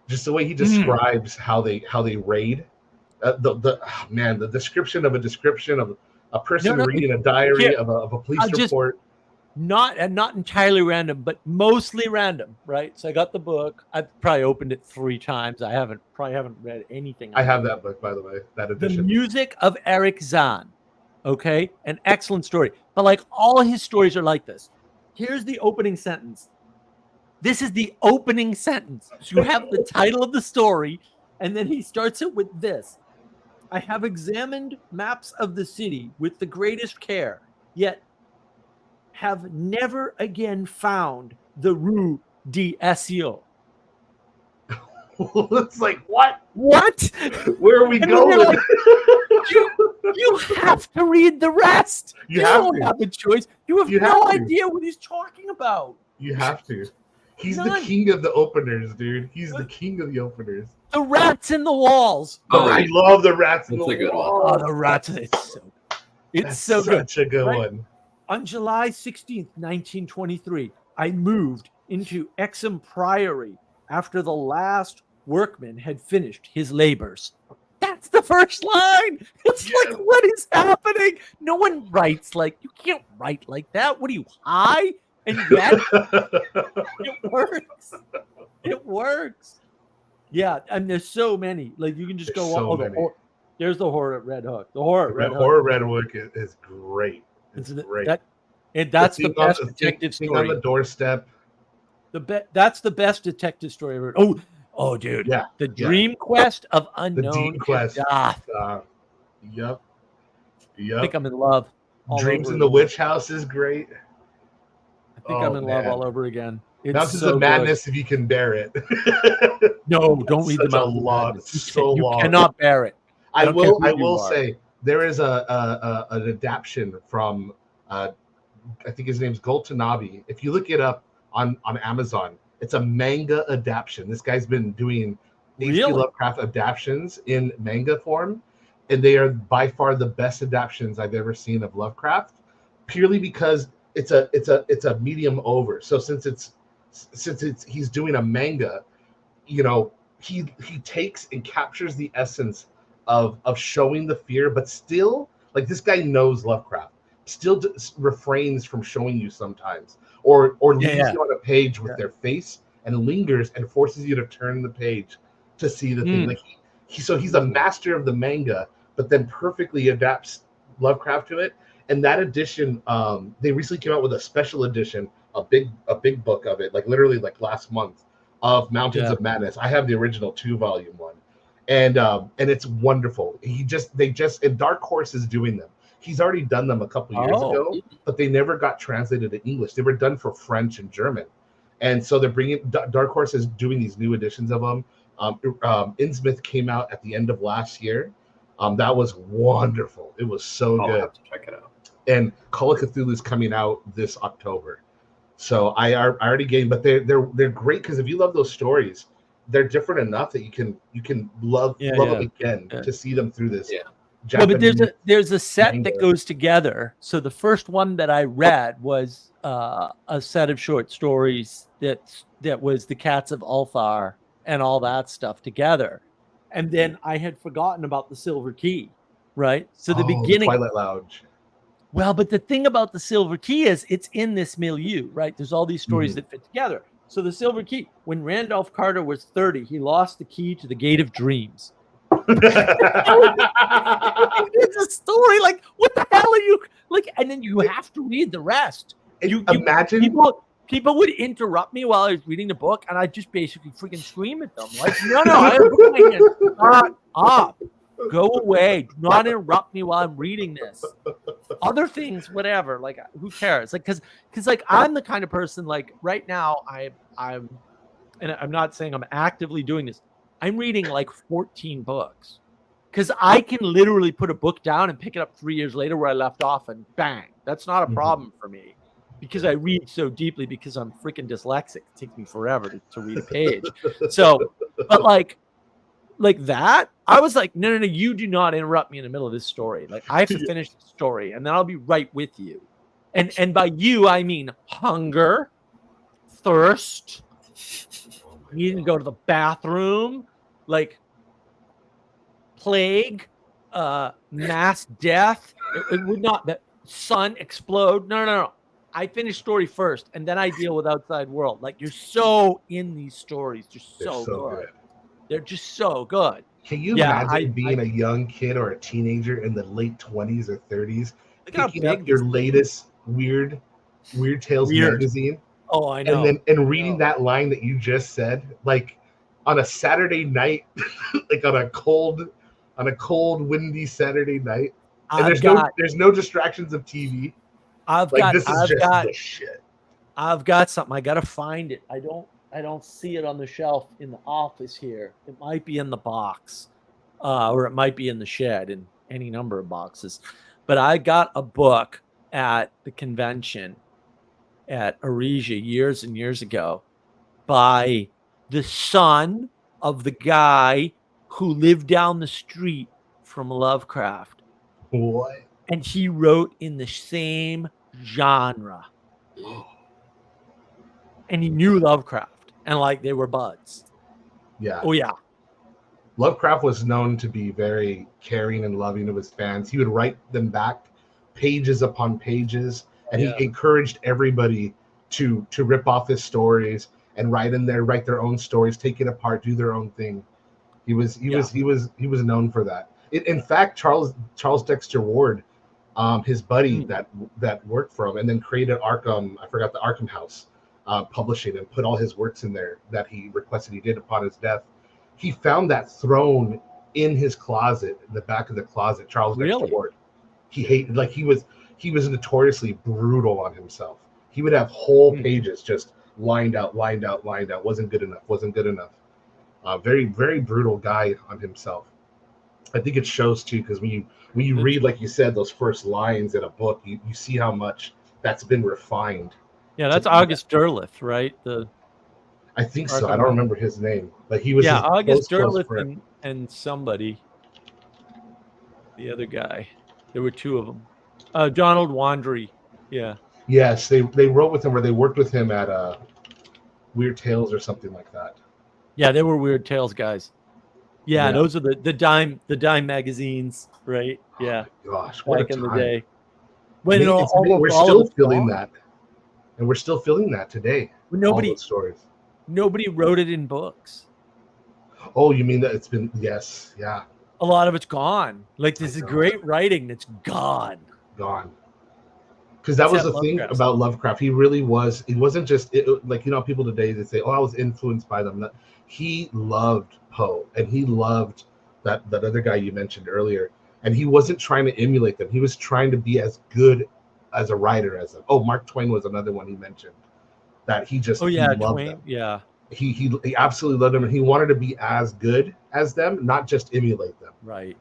just the way he describes how they raid. The description of a person reading a diary of a police report. Not entirely random, but mostly random, right? So I got the book. I've probably opened it 3 times. I haven't read anything. I have that book, by the way, that edition. The music of Eric Zahn. Okay, an excellent story. But like all his stories are like this. Here's the opening sentence. This is the opening sentence. So you have the title of the story, and then he starts it with this. I have examined maps of the city with the greatest care, yet have never again found the Rue d'Assio. It's like, what? What? Where are we going? Like, you have to read the rest. You don't have a choice. You have no idea what he's talking about. You have to. He's the king of the openers, dude. He's the king of the openers. The rats in the walls. Oh, I love the rats in the walls. Oh, the rats. It's so good. Such a good one. On July 16th, 1923, I moved into Exham Priory after the last workman had finished his labors. That's the first line. It's like, what is happening? No one writes like, you can't write like that. What are you, high? And yet, it works. It works. Yeah, and there's so many. Like, you can just go on. There's the horror at Red Hook. The horror at Red Hook. Horror Red Hook is great. It's great. That's the best detective story. On the doorstep. That's the best detective story ever. Oh, dude. Yeah. The Dream Quest of Unknown. The Dream Quest. Yep. I think I'm in love. Dreams in the Witch House is great. I think I'm in love all over again. It's Mountains of Madness, if you can bear it. No, don't read the Mountains of Madness. You cannot bear it. I will say there is an adaptation from I think his name's Goltanabe. If you look it up on Amazon, it's a manga adaptation. This guy's been doing H.P. Lovecraft adaptations in manga form, and they are by far the best adaptations I've ever seen of Lovecraft, purely because it's a medium over. So since he's doing a manga, he takes and captures the essence of showing the fear, but still, like, this guy knows Lovecraft, still refrains from showing you sometimes, or leaves you on a page with their face and lingers and forces you to turn the page to see the thing. Like he's a master of the manga, but then perfectly adapts Lovecraft to it. And that edition, they recently came out with a special edition, a big book of it, like literally like last month, of Mountains of Madness. I have the original 2-volume one. And it's wonderful. And Dark Horse is doing them. He's already done them a couple years ago, but they never got translated to English. They were done for French and German, and so they're bringing Dark Horse is doing these new editions of them. Innsmouth came out at the end of last year. That was wonderful. It was so good. I'll have to check it out. And Call of Cthulhu is coming out this October, so I already gained. But they're great because if you love those stories, they're different enough that you can love them again to see them through this. Yeah. But there's a set that goes together. So the first one that I read was a set of short stories that was the Cats of Ulthar and all that stuff together. And then I had forgotten about the Silver Key, right? So the beginning, Twilight Lounge. Well, but the thing about the Silver Key is it's in this milieu, right? There's all these stories that fit together. So the Silver Key, when Randolph Carter was 30, he lost the key to the Gate of Dreams. It's a story like, what the hell are you like? And then you have to read the rest. You imagine people would interrupt me while I was reading the book, and I'd just basically freaking scream at them like, no, I'm reading it. Shut up. Go away. Do not interrupt me while I'm reading this. Other things, whatever. Like, who cares? Like, because like I'm the kind of person, like, right now I'm and I'm not saying I'm actively doing this. I'm reading like 14 books. because I can literally put a book down and pick it up 3 years later where I left off, and bang, that's not a problem for me because I read so deeply because I'm freaking dyslexic. It takes me forever to read a page. So, but like that, I was like, no, you do not interrupt me in the middle of this story. Like I have to finish the story, and then I'll be right with you. And by you, I mean hunger, thirst, needing to go to the bathroom, like plague, mass death. It would not, that sun explode. No. I finish story first, and then I deal with outside world. Like you're so in these stories, they're so good. They're just so good. Can you imagine being a young kid or a teenager in the late 20s or 30s, picking up your latest Weird Tales magazine? Oh, I know. And reading that line that you just said, like on a Saturday night, like on a cold, windy Saturday night. And there's no distractions of TV. This is just the shit. I've got something. I gotta find it. I don't see it on the shelf in the office here. It might be in the box, or it might be in the shed in any number of boxes. But I got a book at the convention at Arisia years and years ago by the son of the guy who lived down the street from Lovecraft. What? And he wrote in the same genre. And he knew Lovecraft, and like they were buds. Yeah. Oh yeah. Lovecraft was known to be very caring and loving of his fans. He would write them back pages upon pages, and he encouraged everybody to rip off his stories and write their own stories, take it apart, do their own thing. He was known for that. In fact, Charles Dexter Ward, his buddy that worked for him, and then created Arkham. I forgot the Arkham House. Publishing and put all his works in there that he requested he did upon his death. He found that thrown in his closet, in the back of the closet. Charles Dexter Ward. He was notoriously brutal on himself. He would have whole pages just lined out. Wasn't good enough. Very, very brutal guy on himself. I think it shows too, because when you read, like you said, those first lines in a book, you see how much that's been refined. Yeah, that's August Derleth, right? I think so. I don't remember his name, but he was August Derleth and somebody, the other guy. There were two of them. Donald Wandry. Yeah. Yes, they wrote with him, or they worked with him at Weird Tales or something like that. Yeah, they were Weird Tales guys. Yeah, those are the dime magazines, right? Yeah. Oh gosh, what back a in the time. day. We're still feeling that. And we're still feeling that today. Nobody stories. Nobody wrote it in books. Oh, you mean that it's been yeah. A lot of it's gone. Like this is great writing that's gone. Because that was the thing about Lovecraft. He really was. It wasn't just like people today that say, "Oh, I was influenced by them." He loved Poe, and he loved that other guy you mentioned earlier. And he wasn't trying to emulate them. He was trying to be as good as a writer as them. Oh, Mark Twain was another one he mentioned that he just he loved Twain, them. Yeah. He absolutely loved them, and he wanted to be as good as them, not just emulate them. Right.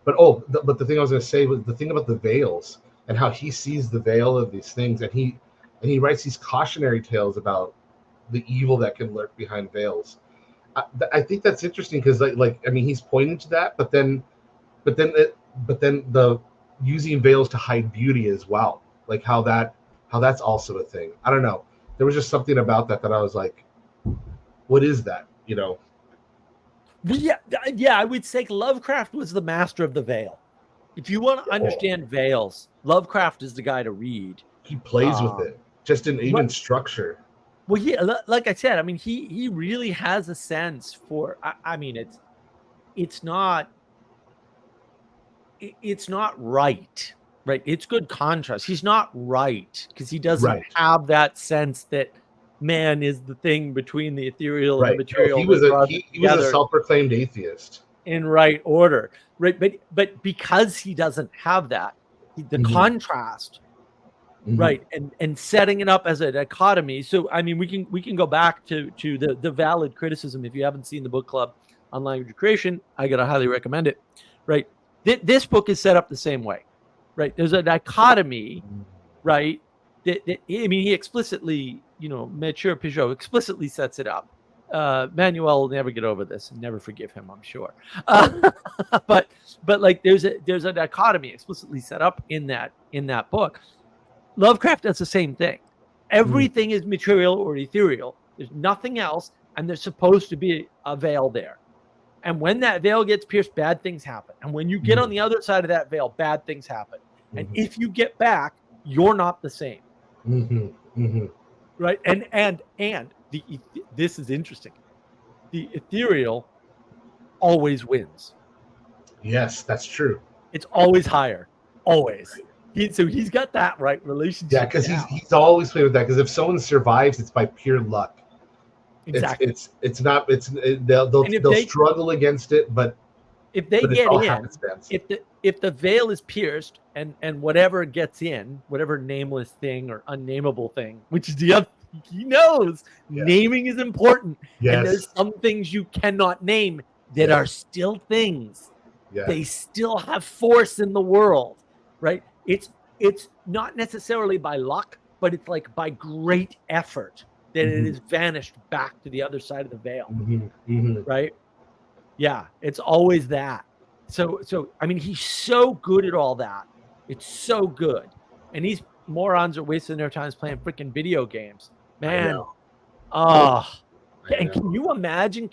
But the thing I was going to say was the thing about the veils and how he sees the veil of these things, and he writes these cautionary tales about the evil that can lurk behind veils. I think that's interesting because he's pointing to that, but then the using veils to hide beauty as well, like how that's also a thing. I don't know. There was just something about that I was like, what is that? Yeah. I would say Lovecraft was the master of the veil. If you want to understand veils, Lovecraft is the guy to read. He plays with it, just in even structure. Well, yeah, like I said, I mean, he really has a sense for. I mean, it's not right. It's good contrast. He's not right because he doesn't have that sense that man is the thing between the ethereal and the material. He was a self-proclaimed atheist in right order, right? But because he doesn't have that, the contrast, right, and setting it up as a dichotomy. So I mean, we can go back to the valid criticism if you haven't seen the book club on language creation, I gotta highly recommend it. Right, this book is set up the same way. Right, there's a dichotomy. Right, I mean, he explicitly, Mature Peugeot explicitly sets it up. Manuel will never get over this and never forgive him, I'm sure. But like there's a dichotomy explicitly set up in that book. Lovecraft does the same thing. Everything is material or ethereal. There's nothing else, and there's supposed to be a veil there. And when that veil gets pierced, bad things happen. And when you get on the other side of that veil, bad things happen. And if you get back, you're not the same. Right? And this is interesting. The ethereal always wins. Yes, that's true. It's always higher. Always. So he's got that right relationship. Yeah, because he's always played with that. Because if someone survives, it's by pure luck. Exactly. They'll struggle against it, but if they get in, if the veil is pierced and whatever gets in, whatever nameless thing or unnameable thing, which is the other, he knows naming is important. Yes. And there's some things you cannot name that are still things. Yes. They still have force in the world, right? It's not necessarily by luck, but it's like by great effort that it has vanished back to the other side of the veil, right? Yeah, it's always that. So I mean, he's so good at all that. It's so good, and these morons are wasting their time playing freaking video games, man. And can you imagine?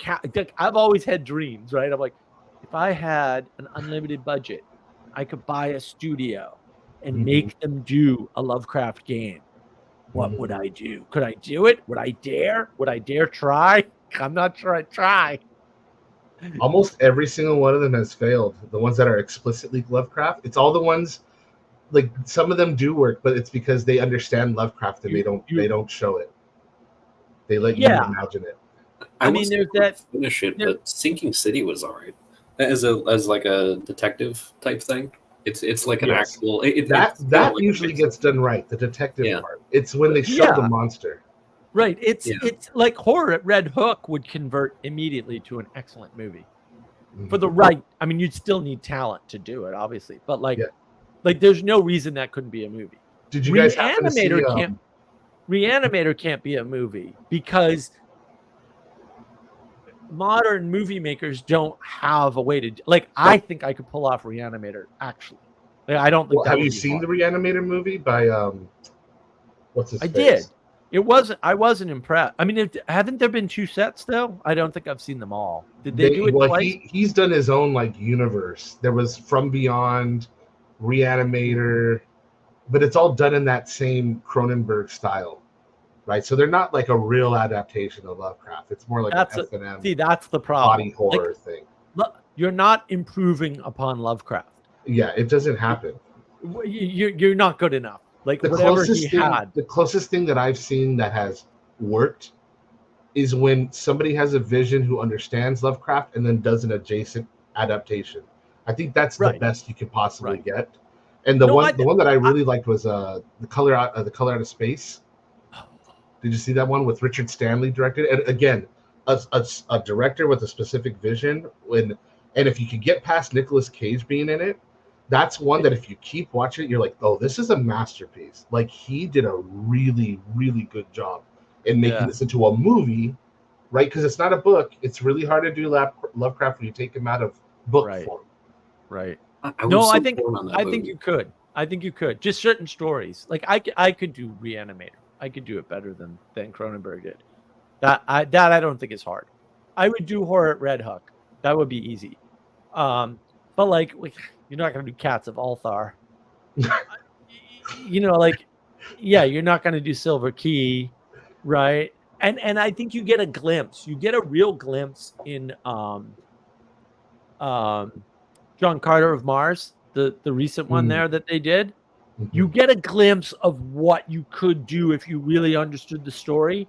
I've always had dreams, right? I'm like, if I had an unlimited budget, I could buy a studio and make them do a Lovecraft game. What would I do? Could I do it? Would I dare? Would I dare try? I'm not sure I'd try. Almost every single one of them has failed. The ones that are explicitly Lovecraft, it's all the ones, like some of them do work, but it's because they understand Lovecraft and they don't show it. They let you imagine it. I mean, there's that finish it, but Sinking City was alright as like a detective type thing. It's like an actual that usually gets done right. The detective part. It's when they show the monster. Right. It's like Horror at Red Hook would convert immediately to an excellent movie. For the right. I mean, you'd still need talent to do it, obviously, but like there's no reason that couldn't be a movie. Did you guys happen to see, Reanimator can't be a movie because modern movie makers don't have a way to I think I could pull off Reanimator actually. I don't think have you seen the Reanimator movie by what's his face? I did. I wasn't impressed. I mean, haven't there been 2 sets though? I don't think I've seen them all. Did they do it twice? He's done his own universe. There was From Beyond, Reanimator, but it's all done in that same Cronenberg style. Right, so they're not like a real adaptation of Lovecraft. It's more like an F&M. See, that's the problem. Body horror thing. You're not improving upon Lovecraft. Yeah, it doesn't happen. You're not good enough. Like the closest thing that I've seen that has worked is when somebody has a vision who understands Lovecraft and then does an adjacent adaptation. I think that's the best you could possibly get. And the one that I really liked was the Color Out of Space. Did you see that one with Richard Stanley directed? And again, a director with a specific vision. And if you could get past Nicolas Cage being in it, that's one that if you keep watching it, you're like, oh, this is a masterpiece. Like he did a really, really good job in making this into a movie, right? Because it's not a book. It's really hard to do Lovecraft when you take him out of book form. Right. I think you could. I think you could. Just certain stories. Like I could do Reanimator. I could do it better than Cronenberg did. That I don't think is hard. I would do Horror at Red Hook. That would be easy. But like you're not going to do Cats of Althar. You're not going to do Silver Key, right? And I think you get a glimpse. You get a real glimpse in John Carter of Mars, the recent one there that they did. You get a glimpse of what you could do if you really understood the story.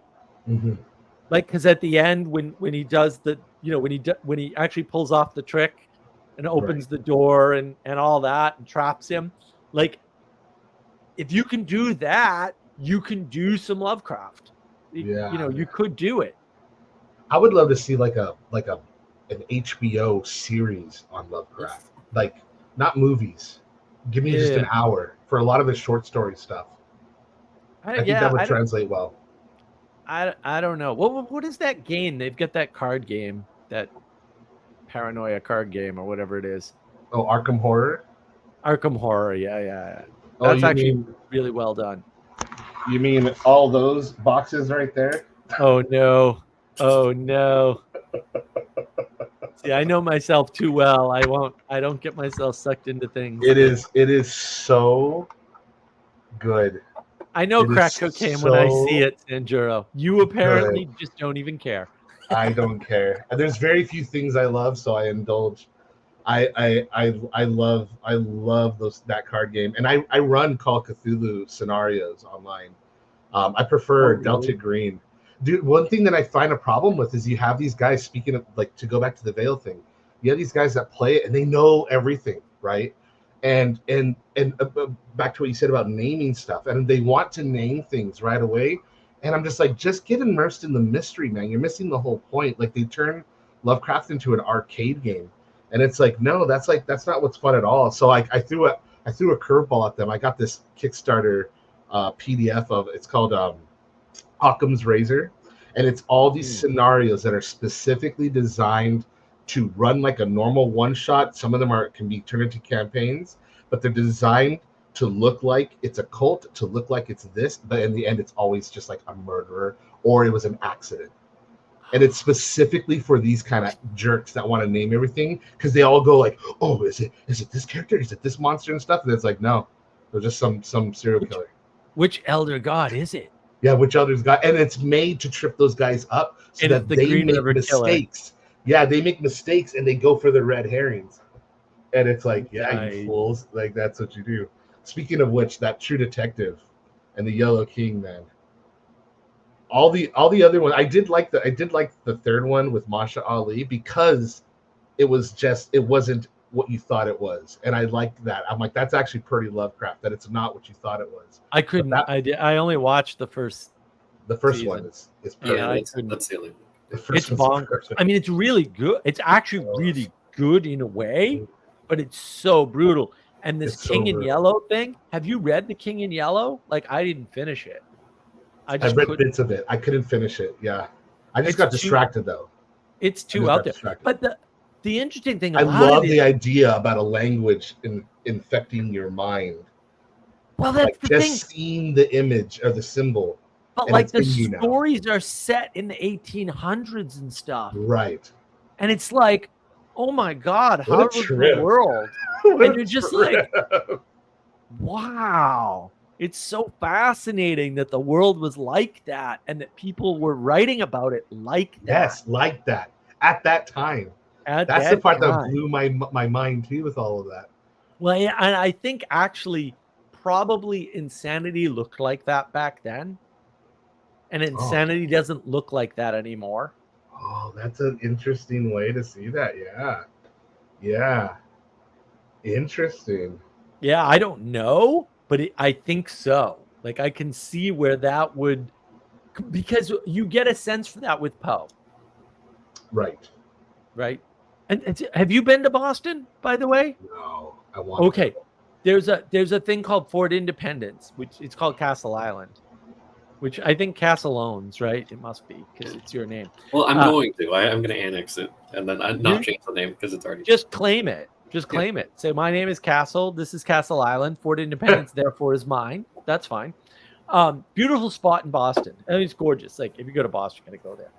Like, because at the end, when he does when he actually pulls off the trick and opens the door and all that and traps him, like, if you can do that, you can do some Lovecraft. You could do it. I would love to see like a an HBO series on Lovecraft, like not movies. Give me just an hour for a lot of his short story stuff. I think that would translate well. I don't know. What is that game? They've got that card game, that paranoia card game or whatever it is. Oh, Arkham Horror. Arkham Horror. Yeah. Oh, That's actually really well done. You mean all those boxes right there? Oh no. See, I know myself too well. I don't get myself sucked into things. It is so good. I know crack cocaine when I see it, Sanjuro. You apparently just don't even care. I don't care. There's very few things I love, so I indulge. I love that card game, and I run Call of Cthulhu scenarios online. I prefer Delta Green. Dude, one thing that I find a problem with is you have these guys, speaking of, like, to go back to the Veil thing, you have these guys that play it and they know everything, right? And back to what you said about naming stuff, and they want to name things right away. And I'm just like, just get immersed in the mystery, man. You're missing the whole point. Like, they turn Lovecraft into an arcade game, and it's like, no, that's not what's fun at all. So I threw a curveball at them. I got this Kickstarter PDF of, it's called Occam's Razor, and it's all these scenarios that are specifically designed to run like a normal one shot. Some of them can be turned into campaigns, but they're designed to look like it's a cult, to look like it's this, but in the end it's always just like a murderer or it was an accident. And it's specifically for these kind of jerks that want to name everything, because they all go like, oh, is it this character, is it this monster and stuff, and it's like, no, they're just some serial killer. Which elder god is it? Yeah, which elder's god, and it's made to trip those guys up so that they make mistakes. Yeah, they make mistakes and they go for the red herrings, and it's like, yeah, you fools, like that's what you do. Speaking of which, that True Detective and the Yellow King, man. All the other ones, I did like the third one with Masha Ali, because it wasn't what you thought it was, and I liked that. I'm like, that's actually pretty Lovecraft, that it's not what you thought it was. I couldn't. I only watched the first. The first season. One is that's silly. It's bonkers. I mean, it's really good. It's actually really good in a way, but it's so brutal. And this King in Yellow thing, have you read the King in Yellow? Like, I didn't finish it. I've read bits of it. I couldn't finish it. Yeah, I just got distracted though. It's too out there. But the interesting thing, I love the idea about a language infecting your mind. Well, that's like, the thing. Seeing the image or the symbol. But like, the stories are set in the 1800s and stuff. Right. And it's like, oh my God, how was the world? And you're just like, wow. It's so fascinating that the world was like that, and that people were writing about it like that. Yes, like that. At that time. That's the part that blew my mind too, with all of that. Well, yeah, and I think actually probably Insanity looked like that back then. And Insanity doesn't look like that anymore. Oh, that's an interesting way to see that. Yeah. Yeah. Interesting. Yeah, I don't know, but I think so. Like, I can see where that would, because you get a sense for that with Poe. Right. Right. And have you been to Boston, by the way? No, I want. Okay. There's a thing called Fort Independence, which it's called Castle Island, which I think Castle owns, right? It must be, because it's your name. Well, I'm going to annex it, and then I'm not change the name because it's already. Just claim it. Just claim it. Say, my name is Castle. This is Castle Island. Fort Independence, therefore, is mine. That's fine. Beautiful spot in Boston. I mean, it's gorgeous. Like, if you go to Boston, you're going to go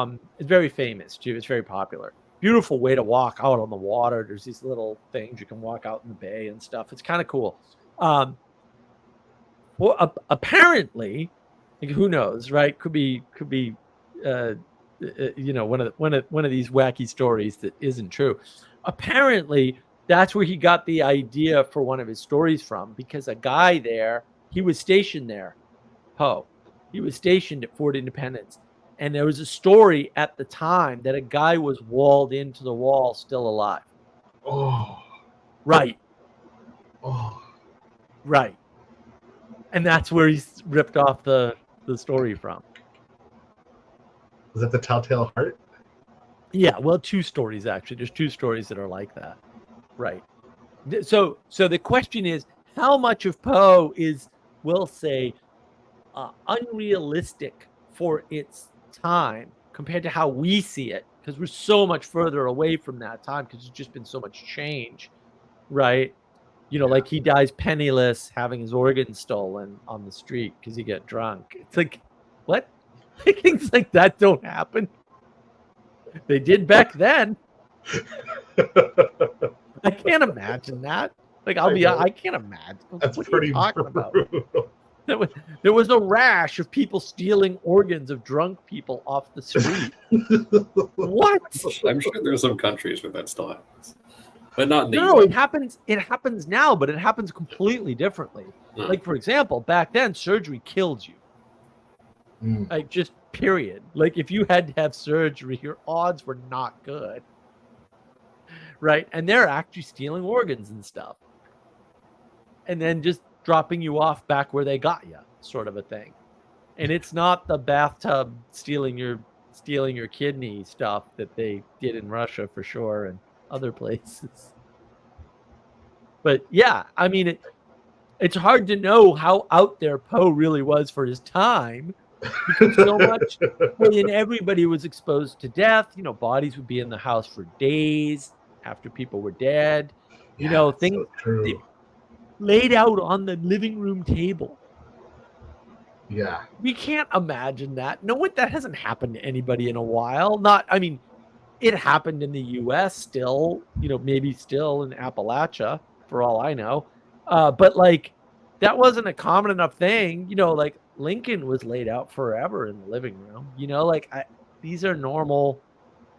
there. It's very famous, too. It's very popular. Beautiful way to walk out on the water. There's these little things you can walk out in the bay and stuff. It's kind of cool. Well, apparently, like, who knows, right? Could be one of these wacky stories that isn't true. Apparently, that's where he got the idea for one of his stories from, because a guy there, he was stationed there, Poe. He was stationed at Fort Independence. And there was a story at the time that a guy was walled into the wall still alive. Oh. Right. Oh. Right. And that's where he's ripped off the story from. Was that the Telltale Heart? Yeah, well, two stories actually. There's two stories that are like that, right? So the question is, how much of Poe is, we'll say, unrealistic for its time compared to how we see it, because we're so much further away from that time because there's just been so much change, right? Like he dies penniless, having his organs stolen on the street because he got drunk. It's like, what? Things like that don't happen. They did back then. I can't imagine that. Like, I can't imagine. That's what are pretty you talking about? brutal. There was a rash of people stealing organs of drunk people off the street. What? I'm sure there's some countries where that still happens, but not in the No, US. it happens. It happens now, but it happens completely differently. Hmm. Like, for example, back then, surgery killed you. Mm. Like, just period. Like, if you had to have surgery, your odds were not good. Right? And they're actually stealing organs and stuff. And then just dropping you off back where they got you, sort of a thing. And it's not the bathtub stealing your kidney stuff that they did in Russia for sure and other places. But yeah, I mean, it's hard to know how out there Poe really was for his time, because so much, when everybody was exposed to death, bodies would be in the house for days after people were dead. That's Things so true. laid out on the living room table. Yeah. We can't imagine that. No, that hasn't happened to anybody in a while. It happened in the US still, maybe still in Appalachia for all I know. But like, that wasn't a common enough thing. Like Lincoln was laid out forever in the living room. These are normal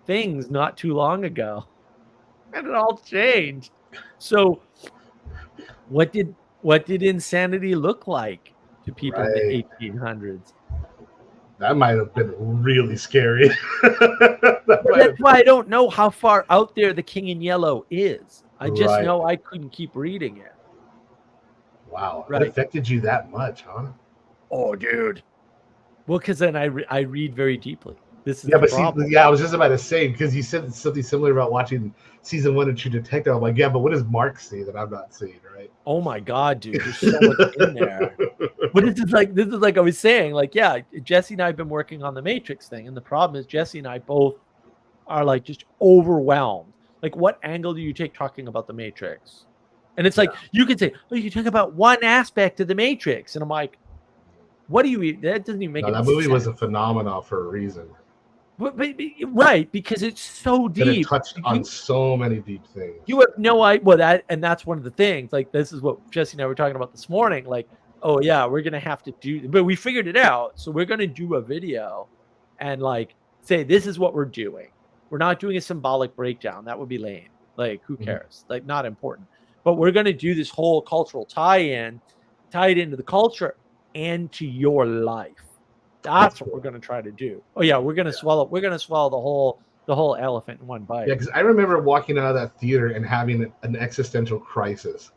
things not too long ago. And it all changed. So what did insanity look like to people in the 1800s? That might have been really scary. That's why I don't know how far out there The King in Yellow is. I just Right. know I couldn't keep reading it. Wow. Right. It affected you that much, huh? Oh, dude. Well, because then I read very deeply. This is Yeah, the but problem. I was just about to say, because you said something similar about watching season 1 of True Detective. I'm like, yeah, but what does Mark see that I'm not seeing, right? Oh my God, dude. There's so much in there. But this is like I was saying, like, yeah, Jesse and I have been working on the Matrix thing. And the problem is Jesse and I both are like just overwhelmed. Like, what angle do you take talking about the Matrix? And it's like, you could say, oh, you talk about one aspect of the Matrix. And I'm like, what do you, that doesn't even make any that movie sense. was a phenomenon for a reason. But, right, because it's so deep. And it touched on so many deep things. You have no idea. That's one of the things. Like, this is what Jesse and I were talking about this morning. Like, oh yeah, we're gonna have to do, but we figured it out. So we're gonna do a video, and like say this is what we're doing. We're not doing a symbolic breakdown. That would be lame. Like, who cares? Like, not important. But we're gonna do this whole cultural tie it into the culture and to your life. That's what we're going to try to do. Oh yeah, we're going to swallow the whole elephant in one bite. Yeah, because I remember walking out of that theater and having an existential crisis.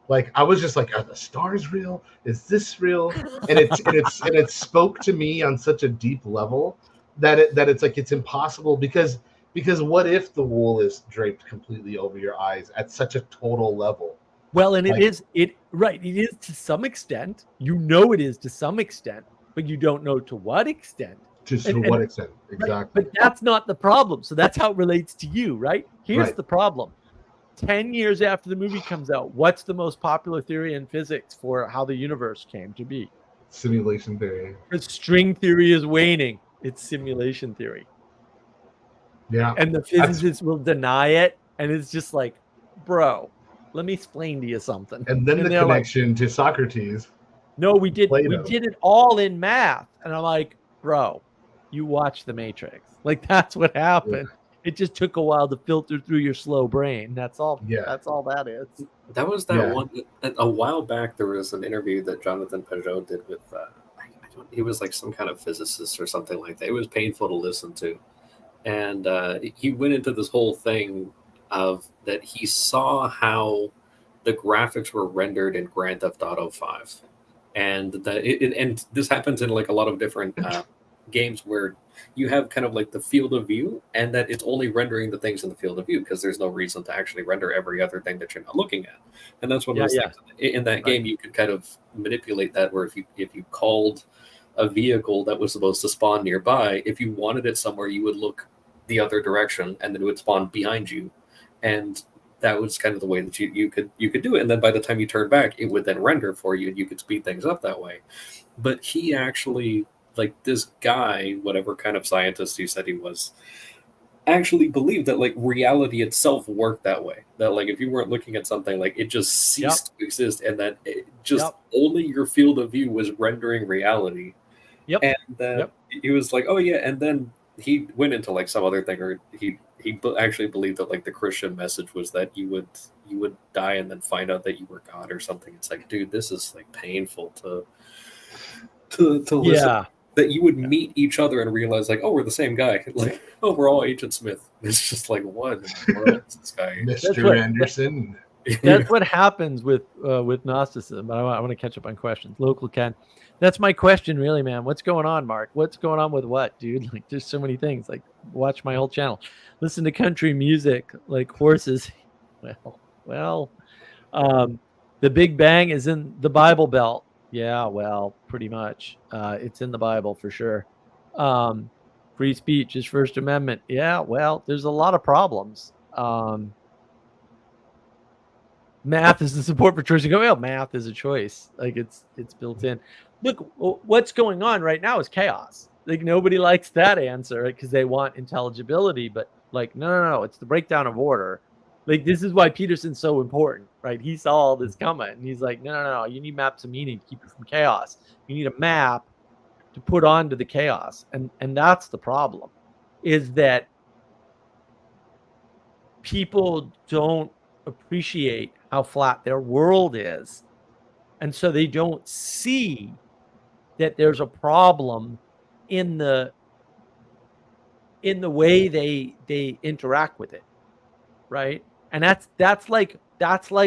Like, I was just like, are the stars real? Is this real? And it spoke to me on such a deep level that it's like, it's impossible, because what if the wool is draped completely over your eyes at such a total level? Well, and it is to some extent. It is to some extent, but you don't know to what extent. To what extent, exactly. Right? But that's not the problem. So that's how it relates to you, right? Here's the problem. 10 years after the movie comes out, what's the most popular theory in physics for how the universe came to be? Simulation theory. The string theory is waning. It's simulation theory. Yeah. And the physicists will deny it. And it's just like, bro, let me explain to you something. And then the connection to Socrates. No, we did it all in math. And I'm like, bro, you watch The Matrix. Like, that's what happened. Yeah. It just took a while to filter through your slow brain. That's all. Yeah. That's all that is. That was that one. A while back, there was an interview that Jonathan Peugeot did with, he was like some kind of physicist or something like that. It was painful to listen to. And he went into this whole thing of that he saw how the graphics were rendered in Grand Theft Auto 5. And and this happens in like a lot of different games where you have kind of like the field of view, and that it's only rendering the things in the field of view because there's no reason to actually render every other thing that you're not looking at. And that's one of those things in that game you could kind of manipulate that, where if you called a vehicle that was supposed to spawn nearby, if you wanted it somewhere, you would look the other direction, and then it would spawn behind you, and that was kind of the way that you could do it. And then by the time you turn back, it would then render for you, and you could speed things up that way. But he actually, like, this guy, whatever kind of scientist he said he was, actually believed that like reality itself worked that way. That like if you weren't looking at something, like it just ceased to exist, and that it just only your field of view was rendering reality. And then he was like, oh yeah, and then he went into like some other thing, or he actually believed that like the Christian message was that you would die and then find out that you were God or something. It's like, dude, this is like painful to listen. That you would meet each other and realize like, oh, we're the same guy. Like, oh, we're all Agent Smith. It's just like, what in the world is this guy? Mr. Anderson. That's what happens with Gnosticism. But I want to catch up on questions. Local Ken. That's my question, really, man. What's going on, Mark? What's going on with what, dude? Like, there's so many things. Like, watch my whole channel. Listen to country music like horses. Well, the Big Bang is in the Bible Belt. Yeah, well, pretty much. It's in the Bible for sure. Free speech is First Amendment. Yeah, well, there's a lot of problems. Math is the support for choice. You go, well, math is a choice. Like it's built in. Look, what's going on right now is chaos. Like nobody likes that answer because they want intelligibility. But like, no, it's the breakdown of order. Like this is why Peterson's so important, right? He saw all this coming, and he's like, no, you need maps of meaning to keep you from chaos. You need a map to put onto the chaos, and that's the problem, is that people don't appreciate how flat their world is, and so they don't see that there's a problem in the way they interact with it, right? And that's like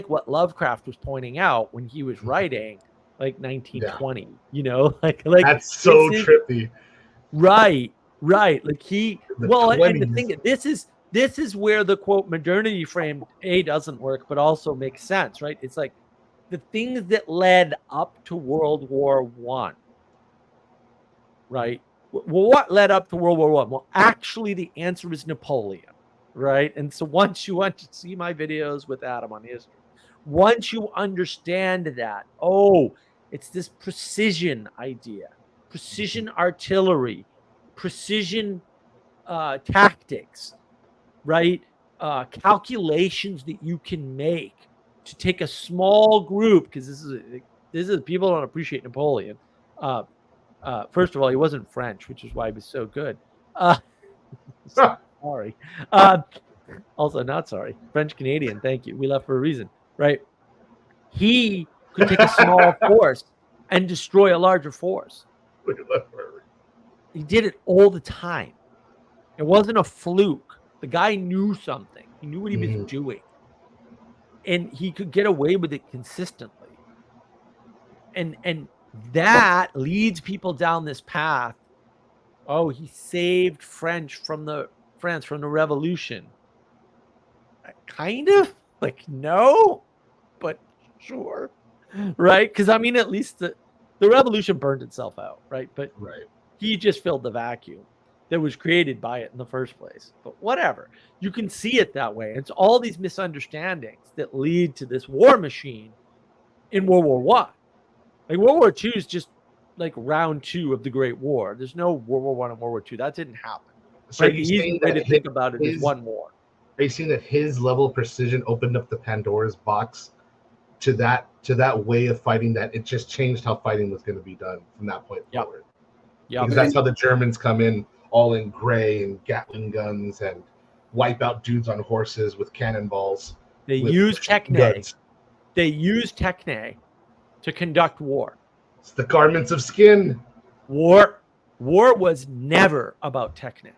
what Lovecraft was pointing out when he was writing like 1920, you know, like that's so trippy. Right. Like and the thing, this is where the quote modernity frame doesn't work, but also makes sense, right? It's like the things that led up to World War I, right? Well, what led up to World War I? Well, actually, the answer is Napoleon. Right. And so once you want to see my videos with Adam on history, once you understand that, it's this precision idea, precision artillery, precision tactics, right? Calculations that you can make to take a small group, because this is people don't appreciate Napoleon. First of all, he wasn't French, which is why he was so good. Sorry. Also, not sorry. French Canadian. Thank you. We left for a reason, right? He could take a small force and destroy a larger force. He did it all the time. It wasn't a fluke. The guy knew something. He knew what he was doing, and he could get away with it consistently. And that leads people down this path. Oh, he saved France from the revolution. Kind of like, no, but sure. Right. Because I mean, at least the revolution burned itself out. Right. But he just filled the vacuum that was created by it in the first place. But whatever, you can see it that way. It's all these misunderstandings that lead to this war machine in World War I. Like World War II is just like round 2 of the Great War. There's no World War I and World War II. That didn't happen. So the easy way to think about it is one war. Are you saying that his level of precision opened up the Pandora's box to that way of fighting, that it just changed how fighting was going to be done from that point forward? Yeah, because that's how the Germans come in, all in gray and Gatling guns, and wipe out dudes on horses with cannonballs. They use techne. They use techne to conduct war. It's the garments of skin. War was never about techne.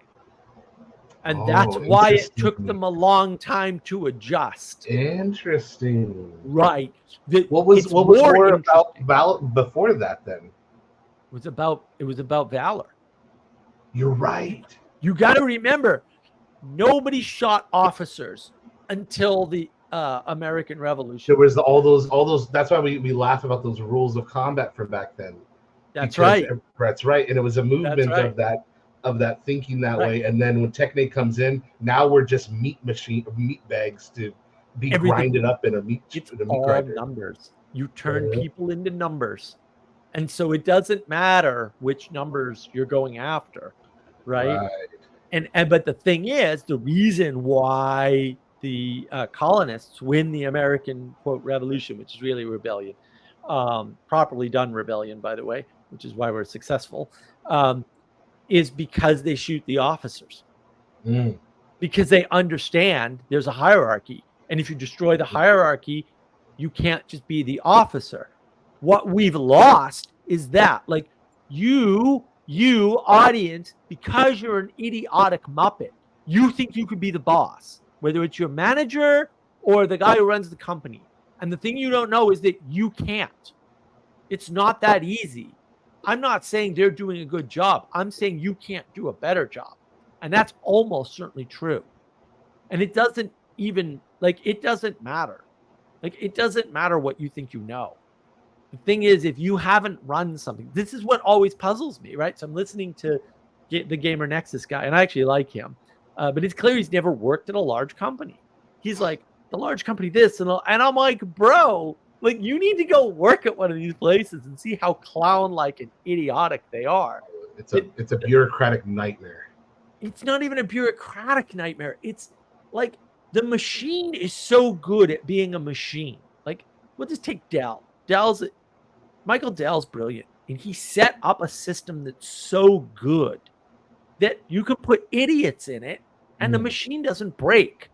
And that's why it took them a long time to adjust. Interesting. Right. What was war about before that then? It was about valor. You're right. You got to remember, nobody shot officers until the American Revolution. There was all those. That's why we laugh about those rules of combat from back then. That's Because right. That's right. And it was a movement right. of that thinking that Right. way. And then when Technate comes in, now we're just meat bags to be grinded up in a meat. It's in a meat all grinder. numbers. You turn people into numbers, and so it doesn't matter which numbers you're going after, right? And but the thing is, the reason why the colonists win the American quote revolution, which is really rebellion, properly done rebellion, by the way, which is why we're successful, is because they shoot the officers. Because they understand there's a hierarchy, and if you destroy the hierarchy, you can't just be the officer. What we've lost is that, like, you audience, because you're an idiotic muppet, you think you could be the boss, whether it's your manager or the guy who runs the company. And the thing you don't know is that you can't. It's not that easy. I'm not saying they're doing a good job. I'm saying you can't do a better job. And that's almost certainly true. And it doesn't even, like, it doesn't matter. Like, it doesn't matter what you think you know. The thing is, if you haven't run something, this is what always puzzles me, right? So I'm listening to the Gamer Nexus guy, and I actually like him. But it's clear he's never worked at a large company. He's like, the large company this, and I'm like, bro, like, you need to go work at one of these places and see how clown-like and idiotic they are. It's a bureaucratic nightmare. It's not even a bureaucratic nightmare. It's like the machine is so good at being a machine. Like, we'll just take Dell. Michael Dell's brilliant, and he set up a system that's so good that you can put idiots in it, and the machine doesn't break.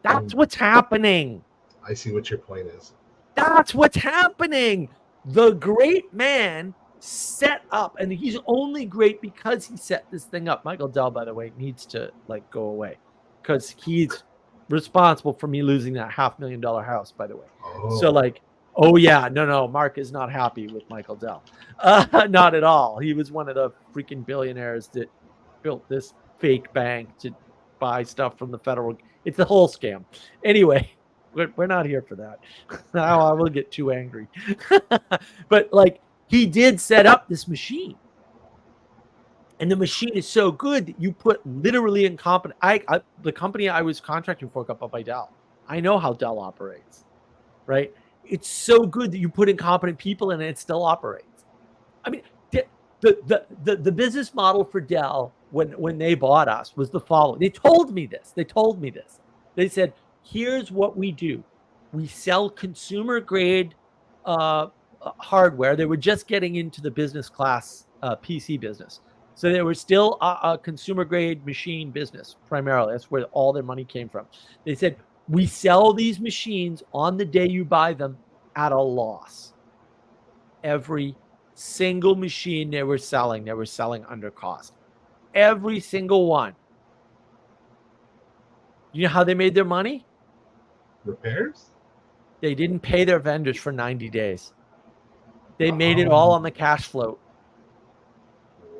That's what's happening. I see what your point is. That's what's happening. The great man set up, and he's only great because he set this thing up. Michael Dell, by the way, needs to, like, go away because he's responsible for me losing that $500,000 house, by the way. So, like, oh yeah, no, Mark is not happy with Michael Dell. Not at all. He was one of the freaking billionaires that built this fake bank to buy stuff from the federal. It's a whole scam. Anyway, we're not here for that. Now I will get too angry. But, like, he did set up this machine. And the machine is so good that you put literally incompetent. The company I was contracting for got bought by Dell. I know how Dell operates, right? It's so good that you put incompetent people in and it still operates. I mean, the business model for Dell when they bought us was the following. They told me this. They said, here's what we do. We sell consumer grade hardware. They were just getting into the business class PC business. So they were still a consumer grade machine business primarily. That's where all their money came from. They said, we sell these machines on the day you buy them at a loss. Every single machine they were selling under cost. Every single one. You know how they made their money? Repairs? They didn't pay their vendors for 90 days. They made it all on the cash flow.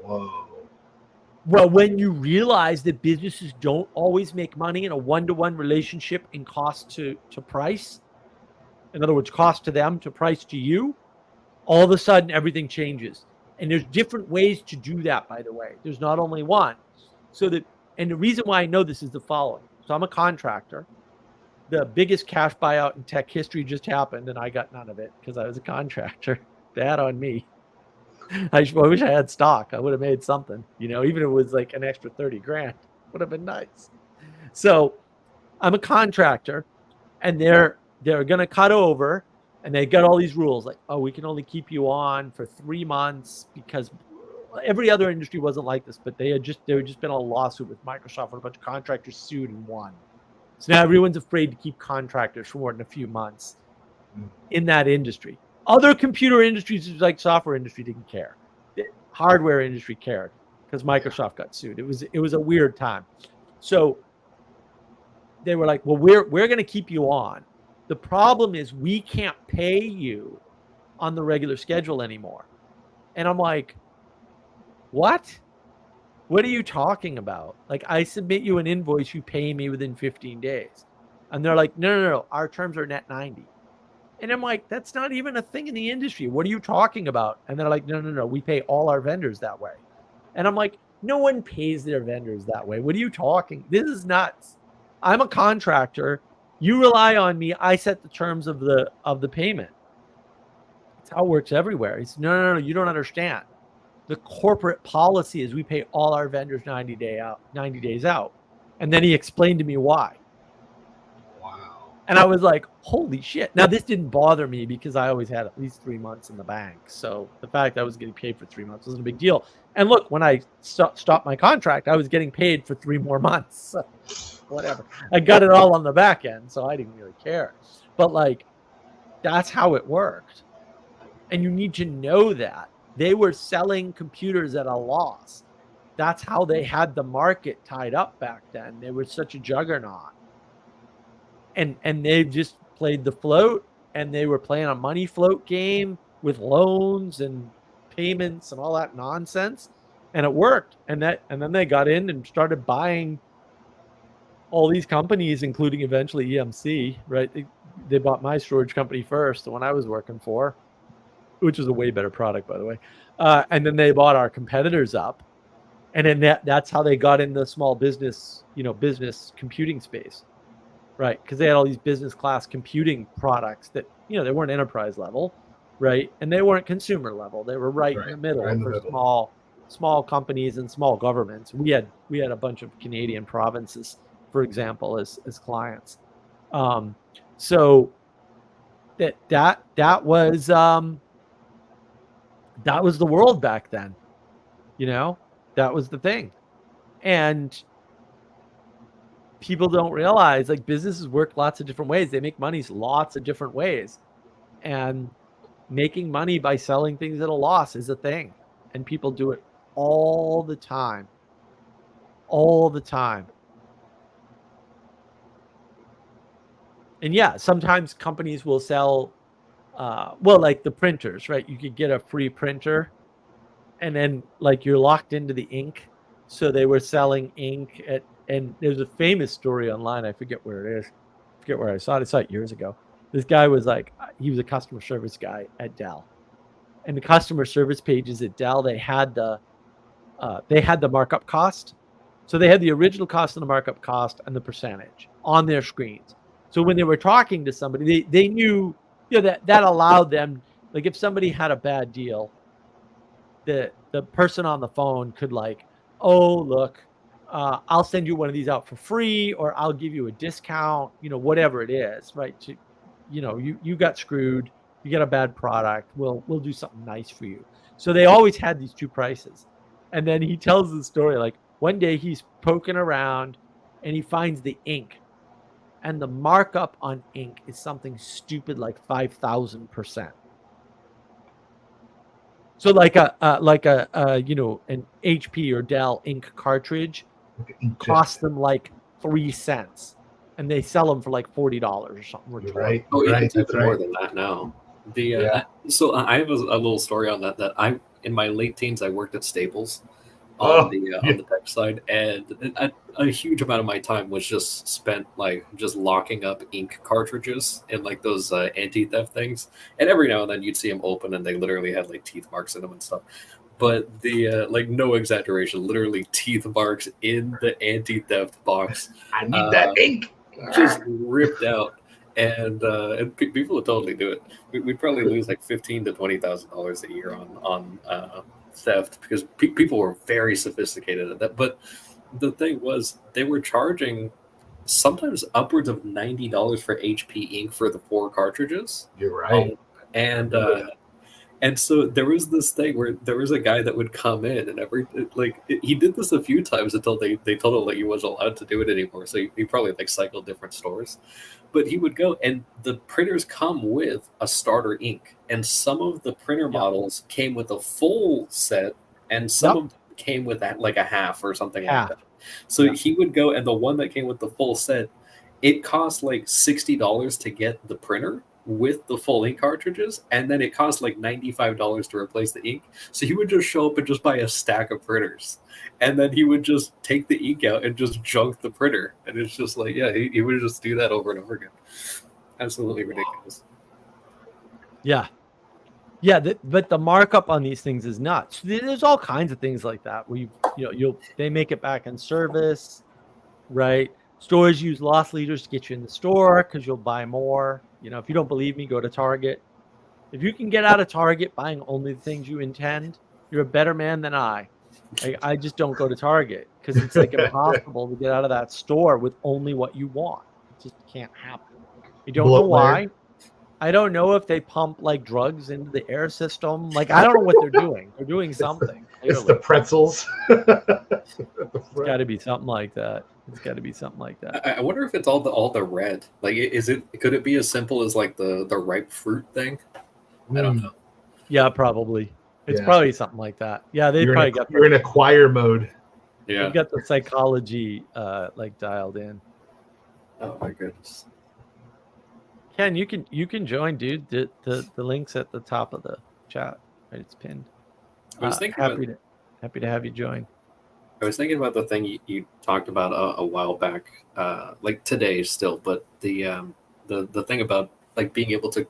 Whoa. Well, when you realize that businesses don't always make money in a one-to-one relationship in cost to price, in other words, cost to them to price to you, all of a sudden everything changes. And there's different ways to do that, by the way. There's not only one. And the reason why I know this is the following. So I'm a contractor. The biggest cash buyout in tech history just happened, and I got none of it because I was a contractor. Bad on me. I wish I had stock. I would have made something, even if it was like an extra 30 grand, would have been nice. So I'm a contractor, and they're going to cut over, and they got all these rules like, oh, we can only keep you on for 3 months because every other industry wasn't like this, but there had just been a lawsuit with Microsoft where a bunch of contractors sued and won. So now everyone's afraid to keep contractors for more than a few months in that industry. Other computer industries, like software industry, didn't care. The hardware industry cared because Microsoft got sued. It was a weird time. So they were like, well, we're going to keep you on. The problem is we can't pay you on the regular schedule anymore. And I'm like, what? What are you talking about? Like, I submit you an invoice, you pay me within 15 days. And they're like, no, our terms are net 90. And I'm like, that's not even a thing in the industry. What are you talking about? And they're like, no, we pay all our vendors that way. And I'm like, no one pays their vendors that way. What are you talking? This is nuts. I'm a contractor. You rely on me. I set the terms of the payment. That's how it works everywhere. He said, no, you don't understand. The corporate policy is we pay all our vendors 90 days out. And then he explained to me why. Wow. And I was like, holy shit. Now, this didn't bother me because I always had at least 3 months in the bank. So the fact that I was getting paid for 3 months wasn't a big deal. And look, when I stopped my contract, I was getting paid for 3 more months. So whatever. I got it all on the back end, so I didn't really care. But like, that's how it worked. And you need to know that. They were selling computers at a loss. That's how they had the market tied up back then. They were such a juggernaut. And they just played the float, and they were playing a money float game with loans and payments and all that nonsense. And it worked. And then they got in and started buying all these companies, including eventually EMC, right? They bought my storage company first, the one I was working for, which was a way better product, by the way. And then they bought our competitors up. And then that's how they got in the small business, business computing space, right? Because they had all these business class computing products that, they weren't enterprise level, right? And they weren't consumer level. They were right in the middle for small companies and small governments. We had a bunch of Canadian provinces, for example, as clients. So that was the world back then. That was the thing. And people don't realize, like, businesses work lots of different ways. They make money lots of different ways. And making money by selling things at a loss is a thing. And people do it all the time. All the time. And yeah, sometimes companies will sell, like the printers, right? You could get a free printer, and then like you're locked into the ink. So they were selling ink and there's a famous story online. I forget where it is. I forget where I saw it. I saw it years ago. This guy was like, he was a customer service guy at Dell. And the customer service pages at Dell, they had the markup cost. So they had the original cost and the markup cost and the percentage on their screens. So when they were talking to somebody, they knew, that allowed them, like if somebody had a bad deal, the person on the phone could like, oh, look, I'll send you one of these out for free, or I'll give you a discount, whatever it is, right? You got screwed, you get a bad product, we'll do something nice for you. So they always had these two prices. And then he tells the story, like one day he's poking around and he finds the ink, and the markup on ink is something stupid like 5,000%. So like an HP or Dell ink cartridge costs them like 3 cents, and they sell them for like $40 or something. You're right. Oh, Right. it's more than that now. So I have a little story on that. That I, in my late teens, I worked at Staples on the tech side, and a huge amount of my time was just spent like just locking up ink cartridges in like those anti-theft things. And every now and then you'd see them open, and they literally had like teeth marks in them and stuff. But the like, no exaggeration, literally teeth marks in the anti-theft box. I need that ink. Just ripped out. And people would totally do it. We'd probably lose like $15,000 to $20,000 a year on theft, because people were very sophisticated at that. But the thing was, they were charging sometimes upwards of $90 for HP ink for the 4 cartridges. You're right. And so there was this thing where there was a guy that would come in, and he did this a few times until they told him that he wasn't allowed to do it anymore. So he probably like cycled different stores, but he would go, and the printers come with a starter ink, and some of the printer models came with a full set, and some of them came with that like a half or something like that. So he would go, and the one that came with the full set, it cost like $60 to get the printer. with the full ink cartridges, and then it cost like $95 to replace the ink. So he would just show up and just buy a stack of printers, and then he would just take the ink out and just junk the printer. And it's just like, yeah, he would just do that over and over again. Absolutely ridiculous. Yeah. Yeah, but the markup on these things is nuts. There's all kinds of things like that where they make it back in service, right? Stores use loss leaders to get you in the store because you'll buy more. If you don't believe me, go to Target. If you can get out of Target buying only the things you intend, you're a better man than I. I just don't go to Target because it's like impossible to get out of that store with only what you want. It just can't happen. You don't know why. I don't know if they pump like drugs into the air system. Like, I don't know what they're doing. They're doing something. It's the pretzels. It's got to be something like that. I wonder if it's all the red. Like, could it be as simple as like the ripe fruit thing? I don't know. Yeah, probably. It's probably something like that. Yeah, you're in acquire mode. Yeah, they've got the psychology like dialed in. Oh my goodness. Ken, you can join, dude. The link's at the top of the chat. Right, it's pinned. I was thinking happy to have you join. I was thinking about the thing you talked about a while back, like today still, but the thing about like being able to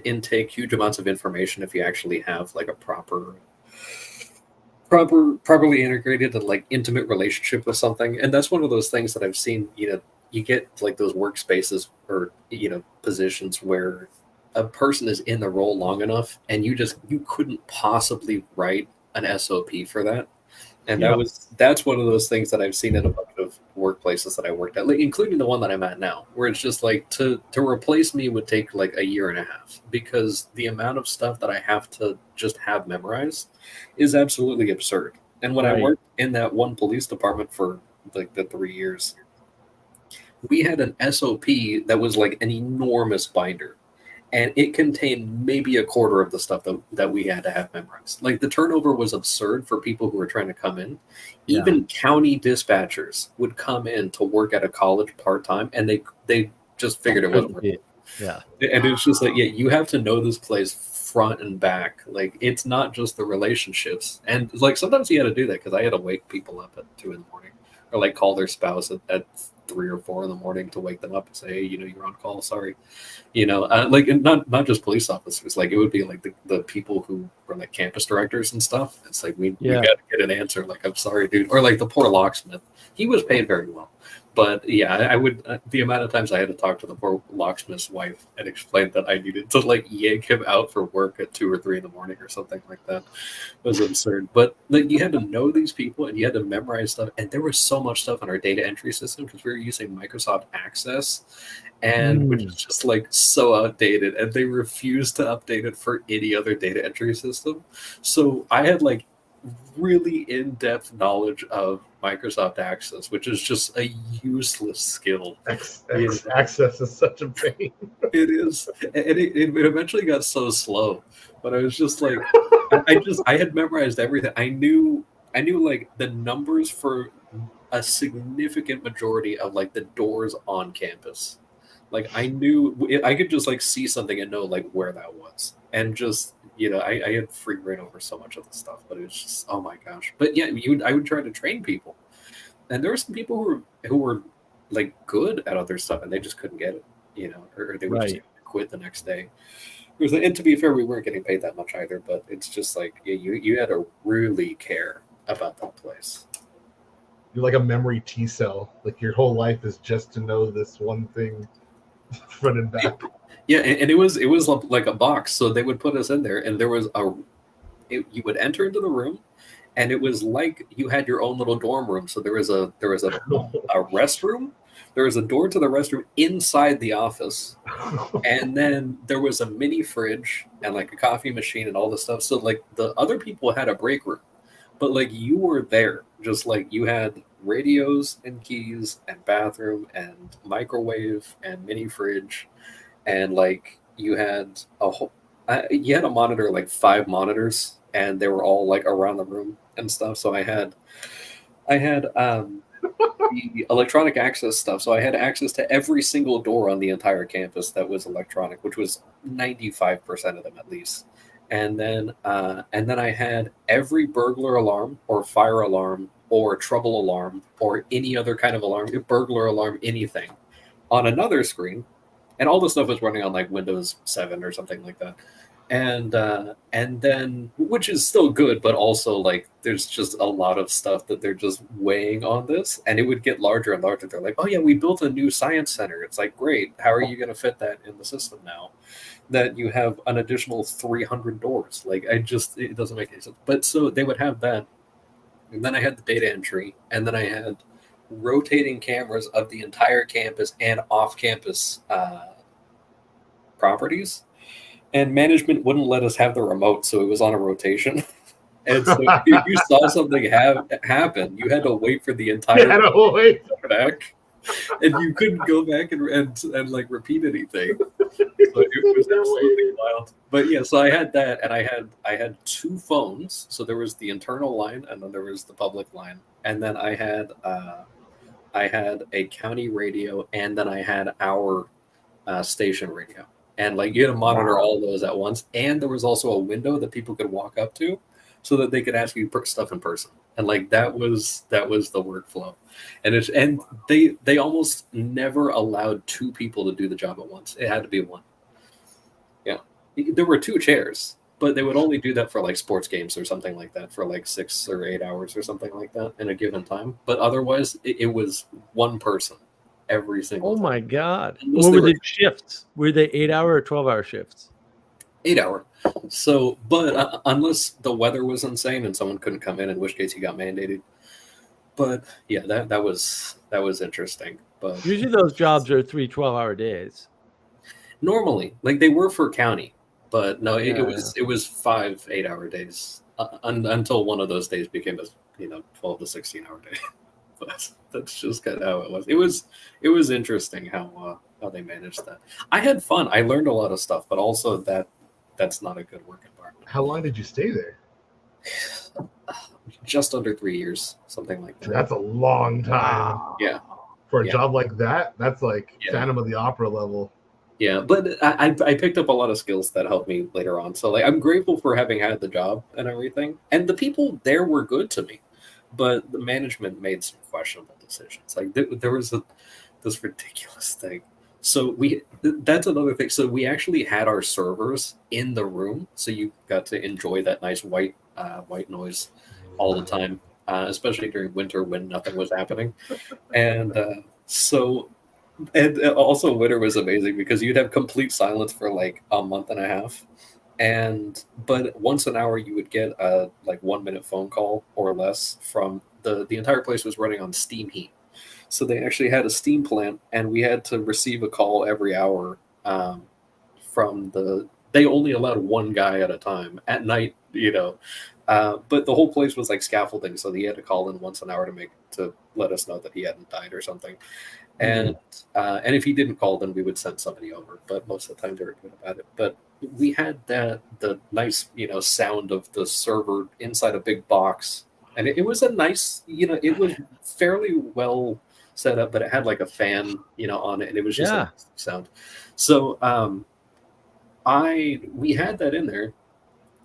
intake huge amounts of information if you actually have like a properly integrated and like intimate relationship with something. And that's one of those things that I've seen, you get like those workspaces or positions where a person is in the role long enough and you couldn't possibly write an SOP for that. And that's one of those things that I've seen in a bunch of workplaces that I worked at, like, including the one that I'm at now, where it's just like to replace me would take like a year and a half because the amount of stuff that I have to just have memorized is absolutely absurd. And when I worked in that one police department for like the 3 years, we had an SOP that was like an enormous binder. And it contained maybe a quarter of the stuff that we had to have memorized. Like the turnover was absurd for people who were trying to come in. Yeah. Even county dispatchers would come in to work at a college part-time and they just figured it wasn't working. Yeah. And it's just like, you have to know this place front and back. Like it's not just the relationships. And like sometimes you had to do that because I had to wake people up at 2 a.m. or like call their spouse at 3 or 4 a.m. to wake them up and say, hey, you're on call. Sorry. Like not just police officers. Like it would be like the people who were like campus directors and stuff. It's like we got to get an answer. Like, I'm sorry, dude. Or like the poor locksmith. He was paid very well. But yeah, I would the amount of times I had to talk to the poor locksmith's wife and explain that I needed to like yank him out for work at 2 or 3 a.m. or something like that was absurd. But like you had to know these people and you had to memorize stuff. And there was so much stuff on our data entry system because we were using Microsoft Access, and which is just like so outdated. And they refused to update it for any other data entry system. So I had like really in-depth knowledge of Microsoft Access, which is just a useless skill. Access is such a pain. It is, and it eventually got so slow. But I was just like, I had memorized everything. I knew like the numbers for a significant majority of like the doors on campus. Like I knew I could just like see something and know like where that was, and just I had free reign over so much of the stuff, but it was just, oh my gosh. But yeah, I would try to train people, and there were some people who were like good at other stuff, and they just couldn't get it, or they would just quit the next day. And to be fair, we weren't getting paid that much either, but it's just like you had to really care about that place. You're like a memory T cell. Like your whole life is just to know this one thing, front and back. Yeah, and it was like a box, so they would put us in there, and there was you would enter into the room, and it was like you had your own little dorm room. So there was a restroom, there was a door to the restroom inside the office, and then there was a mini fridge and like a coffee machine and all this stuff. So like the other people had a break room, but like you were there, just like you had radios and keys and bathroom and microwave and mini fridge. And like you had a monitor, like 5 monitors, and they were all like around the room and stuff. So I had the electronic access stuff. So I had access to every single door on the entire campus that was electronic, which was 95% of them at least. And then I had every burglar alarm or fire alarm or trouble alarm or any other kind of alarm, burglar alarm, anything on another screen. And all the stuff was running on like Windows 7 or something like that. And then, which is still good, but also like there's just a lot of stuff that they're just weighing on this, and it would get larger and larger. They're like, oh yeah, we built a new science center. It's like, great, how are you going to fit that in the system now that you have an additional 300 doors? Like, it doesn't make any sense. But so they would have that, and then I had the data entry, and then I had rotating cameras of the entire campus and off-campus properties. And management wouldn't let us have the remote, so it was on a rotation. And so if you saw something happen, you had to wait for the entire back, and you couldn't go back and like repeat anything. So it was absolutely wild. But yeah, so I had that, and I had two phones. So there was the internal line, and then there was the public line, and then I had a county radio, and then I had our station radio. And like you had to monitor all those at once, and there was also a window that people could walk up to, so that they could ask you stuff in person. And like that was the workflow, and they almost never allowed two people to do the job at once. It had to be one. Yeah, there were two chairs, but they would only do that for like sports games or something like that for like 6 or 8 hours or something like that in a given time. But otherwise, it was one person. Every single time. My God. What were the shifts? Were they 8-hour or 12-hour shifts? 8-hour. So, but unless the weather was insane and someone couldn't come in which case you got mandated. But yeah, that was interesting. But usually those jobs are 3 12-hour days. Normally, like they were for county, but no, it was 5 8-hour days until one of those days became a 12 to 16-hour day. But that's just kind of how it was. It was interesting how they managed that. I had fun. I learned a lot of stuff, but also that's not a good work environment. How long did you stay there? Just under 3 years, something like that. That's a long time. Yeah. For a job like that, that's like Phantom of the Opera level. Yeah, but I picked up a lot of skills that helped me later on. So like I'm grateful for having had the job and everything. And the people there were good to me. But the management made some questionable decisions. Like there was this ridiculous thing. So that's another thing. So we actually had our servers in the room, so you got to enjoy that nice white noise all the time, especially during winter when nothing was happening. And also winter was amazing because you'd have complete silence for like a month and a half. But once an hour you would get a like 1 minute phone call or less from the entire place was running on steam heat. So they actually had a steam plant, and we had to receive a call every hour they only allowed one guy at a time at night, but the whole place was like scaffolding, so he had to call in once an hour to let us know that he hadn't died or something. And if he didn't call, then we would send somebody over, but most of the time they were good about it. But we had the nice sound of the server inside a big box, and it was a nice it was fairly well set up, but it had like a fan on it, and it was just a nice sound. So we had that in there,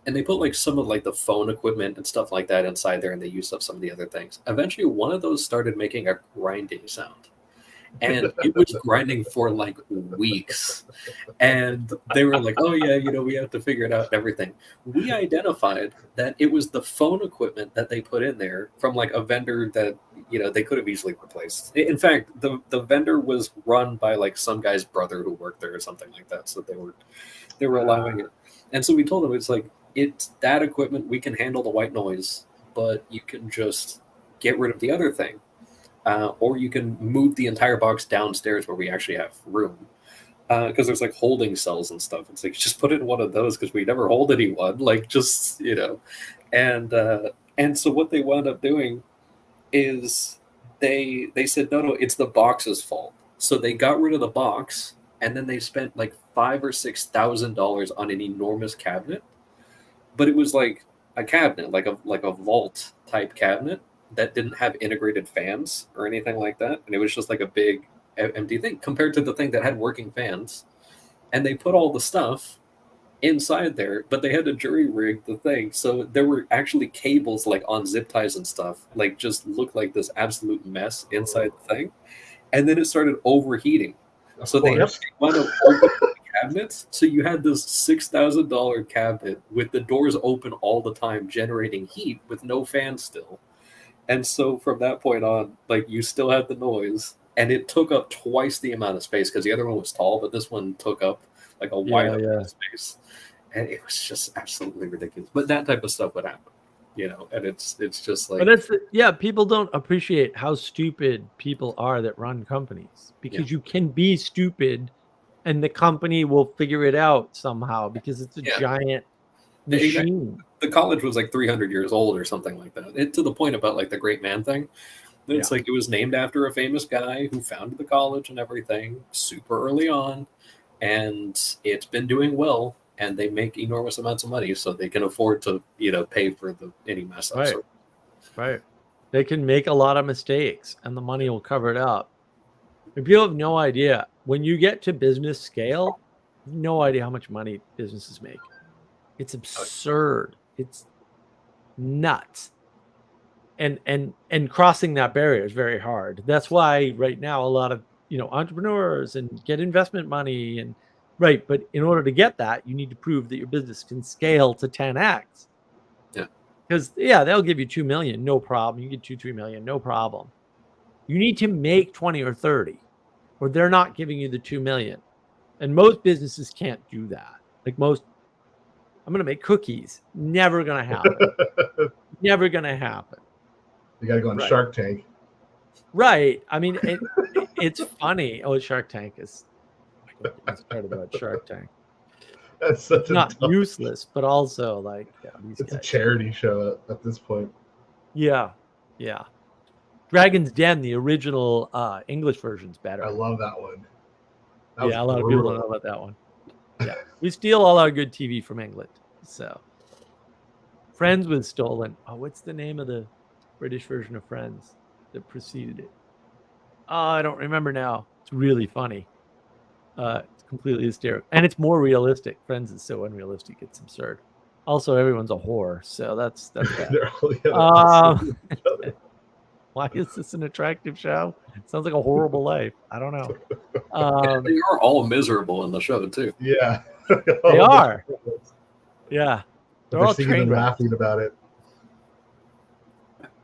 and they put like some of like the phone equipment and stuff like that inside there, and they used up some of the other things. Eventually one of those started making a grinding sound. And it was grinding for like weeks. And they were like, oh yeah, we have to figure it out and everything. We identified that it was the phone equipment that they put in there from like a vendor that, they could have easily replaced. In fact, the vendor was run by like some guy's brother who worked there or something like that. So they were allowing it. And so we told them, it's like, it's that equipment, we can handle the white noise, but you can just get rid of the other thing. Or you can move the entire box downstairs where we actually have room. Because there's like holding cells and stuff. It's like, just put in one of those because we never hold anyone. Like, just, And so what they wound up doing is they said, no, it's the box's fault. So they got rid of the box, and then they spent like $5,000 or $6,000 on an enormous cabinet. But it was like a cabinet, like a vault type cabinet. that didn't have integrated fans or anything like that, and it was just like a big empty thing compared to the thing that had working fans. And they put all the stuff inside there, but they had to jury rig the thing, so there were actually cables like on zip ties and stuff, like just looked like this absolute mess inside the thing. And then it started overheating, so they course. wound up opening the cabinets. So you had this $6,000 cabinet with the doors open all the time, generating heat with no fan still. And so from that point on, like you still had the noise, and it took up twice the amount of space because the other one was tall, but this one took up like a wide amount of space, and it was just absolutely ridiculous. But that type of stuff would happen, and it's just like. But people don't appreciate how stupid people are that run companies, because you can be stupid, and the company will figure it out somehow because it's a giant machine. The college was like 300 years old or something like that. To the point about like the great man thing. It's like it was named after a famous guy who founded the college and everything super early on, and it's been doing well, and they make enormous amounts of money, so they can afford to pay for any mess ups. Right. They can make a lot of mistakes, and the money will cover it up. And people have no idea, when you get to business scale, you have no idea how much money businesses make. It's absurd. It's nuts. And crossing that barrier is very hard. That's why right now a lot of entrepreneurs and get investment money but in order to get that, you need to prove that your business can scale to 10x. Yeah. Because they'll give you 2 million, no problem. You get 2-3 million, no problem. You need to make 20 or 30, or they're not giving you the 2 million. And most businesses can't do that. Like I'm going to make cookies. Never going to happen. Never going to happen. You got to go on Shark Tank. Right. I mean, it's funny. Oh, Shark Tank is. It's part about Shark Tank. That's such it's not useless, but also like it's a charity show at this point. Yeah. Dragon's Den, the original English version's better. I love that one. A lot of people don't know about that one. Yeah, we steal all our good TV from England. So, Friends was stolen. Oh, what's the name of the British version of Friends that preceded it? Oh, I don't remember now. It's really funny. It's completely hysterical, and it's more realistic. Friends is so unrealistic, it's absurd. Also, everyone's a whore, so that's bad. Why is this an attractive show? It sounds like a horrible life. I don't know. They are all miserable in the show too. Yeah, they are. Yeah, they're all singing and laughing about it.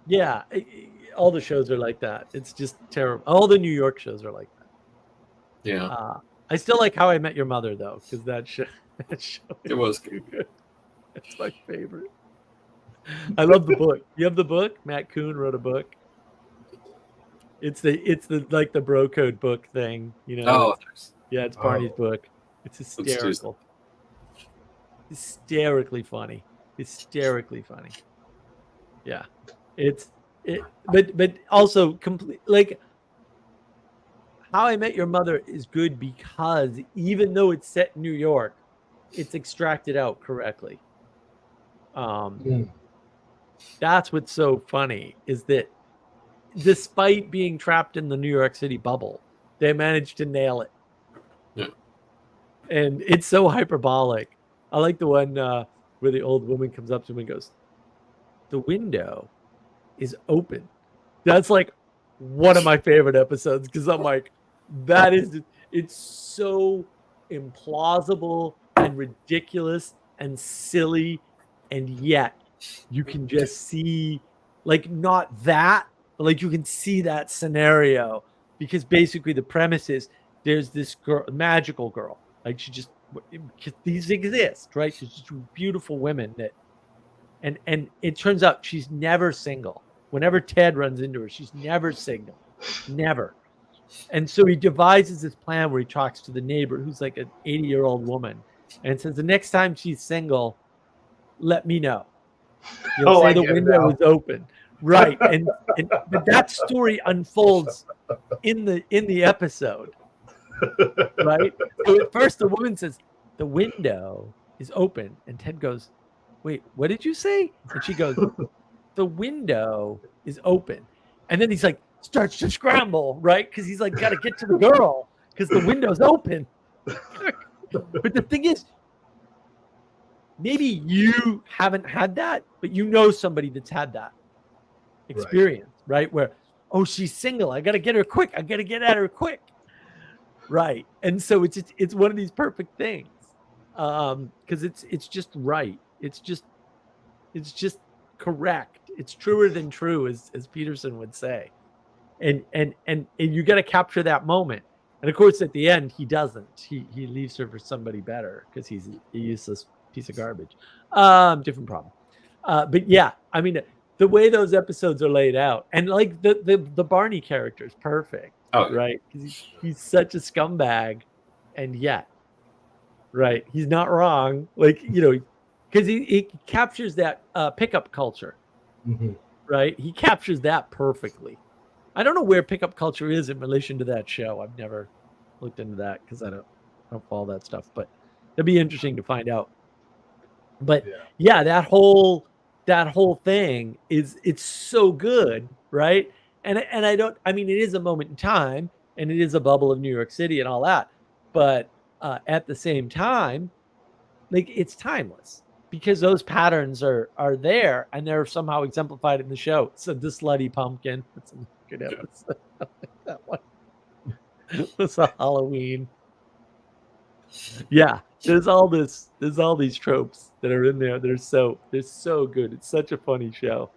Yeah, all the shows are like that. It's just terrible. All the New York shows are like that. Yeah. I still like How I Met Your Mother though, because that show it was good. It's my favorite. I love the book. You have the book? Matt Kuhn wrote a book. It's the like the bro code book thing, Oh, it's Barney's book. It's hysterical. Hysterically funny. Yeah. But also complete, like How I Met Your Mother is good because even though it's set in New York, it's extracted out correctly. That's what's so funny, is that despite being trapped in the New York City bubble, they managed to nail it. Yeah. And it's so hyperbolic. I like the one where the old woman comes up to him and goes, "The window is open." That's like one of my favorite episodes, because I'm like, it's so implausible and ridiculous and silly, and yet you can just see, like, not that, but like you can see that scenario, because basically the premise is there's this girl, magical girl, like these exist, right? She's just beautiful women that, and it turns out she's never single. Whenever Ted runs into her, she's never single, never. And so he devises this plan where he talks to the neighbor, who's like an 80-year-old woman, and says, the next time she's single, let me know. You'll say the window is open. Right. And but that story unfolds in the episode. Right? So at first the woman says, the window is open. And Ted goes, wait, what did you say? And she goes, the window is open. And then he's like, starts to scramble, right? Because he's like, got to get to the girl because the window's open. But the thing is, maybe you haven't had that, but you know somebody that's had that experience, right? Where, oh, she's single. I got to get her quick. I got to get at her quick. Right. And so it's one of these perfect things. Because it's just right. It's just correct. It's truer than true, as Peterson would say. And you got to capture that moment. And of course, at the end, he doesn't. He leaves her for somebody better because he's a useless piece of garbage. Different problem. But yeah, I mean, the way those episodes are laid out, and like the Barney character is perfect. Oh, right, because he's such a scumbag, and yet, right, he's not wrong. Like, you know, because he captures that pickup culture. Mm-hmm. Right, he captures that perfectly. I don't know where pickup culture is in relation to that show. I've never looked into that because I don't follow that stuff. But it'd be interesting to find out. But yeah, that whole thing it's so good, right? And I mean, it is a moment in time, and it is a bubble of New York City and all that. But at the same time, like, it's timeless because those patterns are there, and they're somehow exemplified in the show. So the slutty pumpkin, that's a good episode. That one was a Halloween. Yeah, there's all these tropes that are in there. They're so good. It's such a funny show.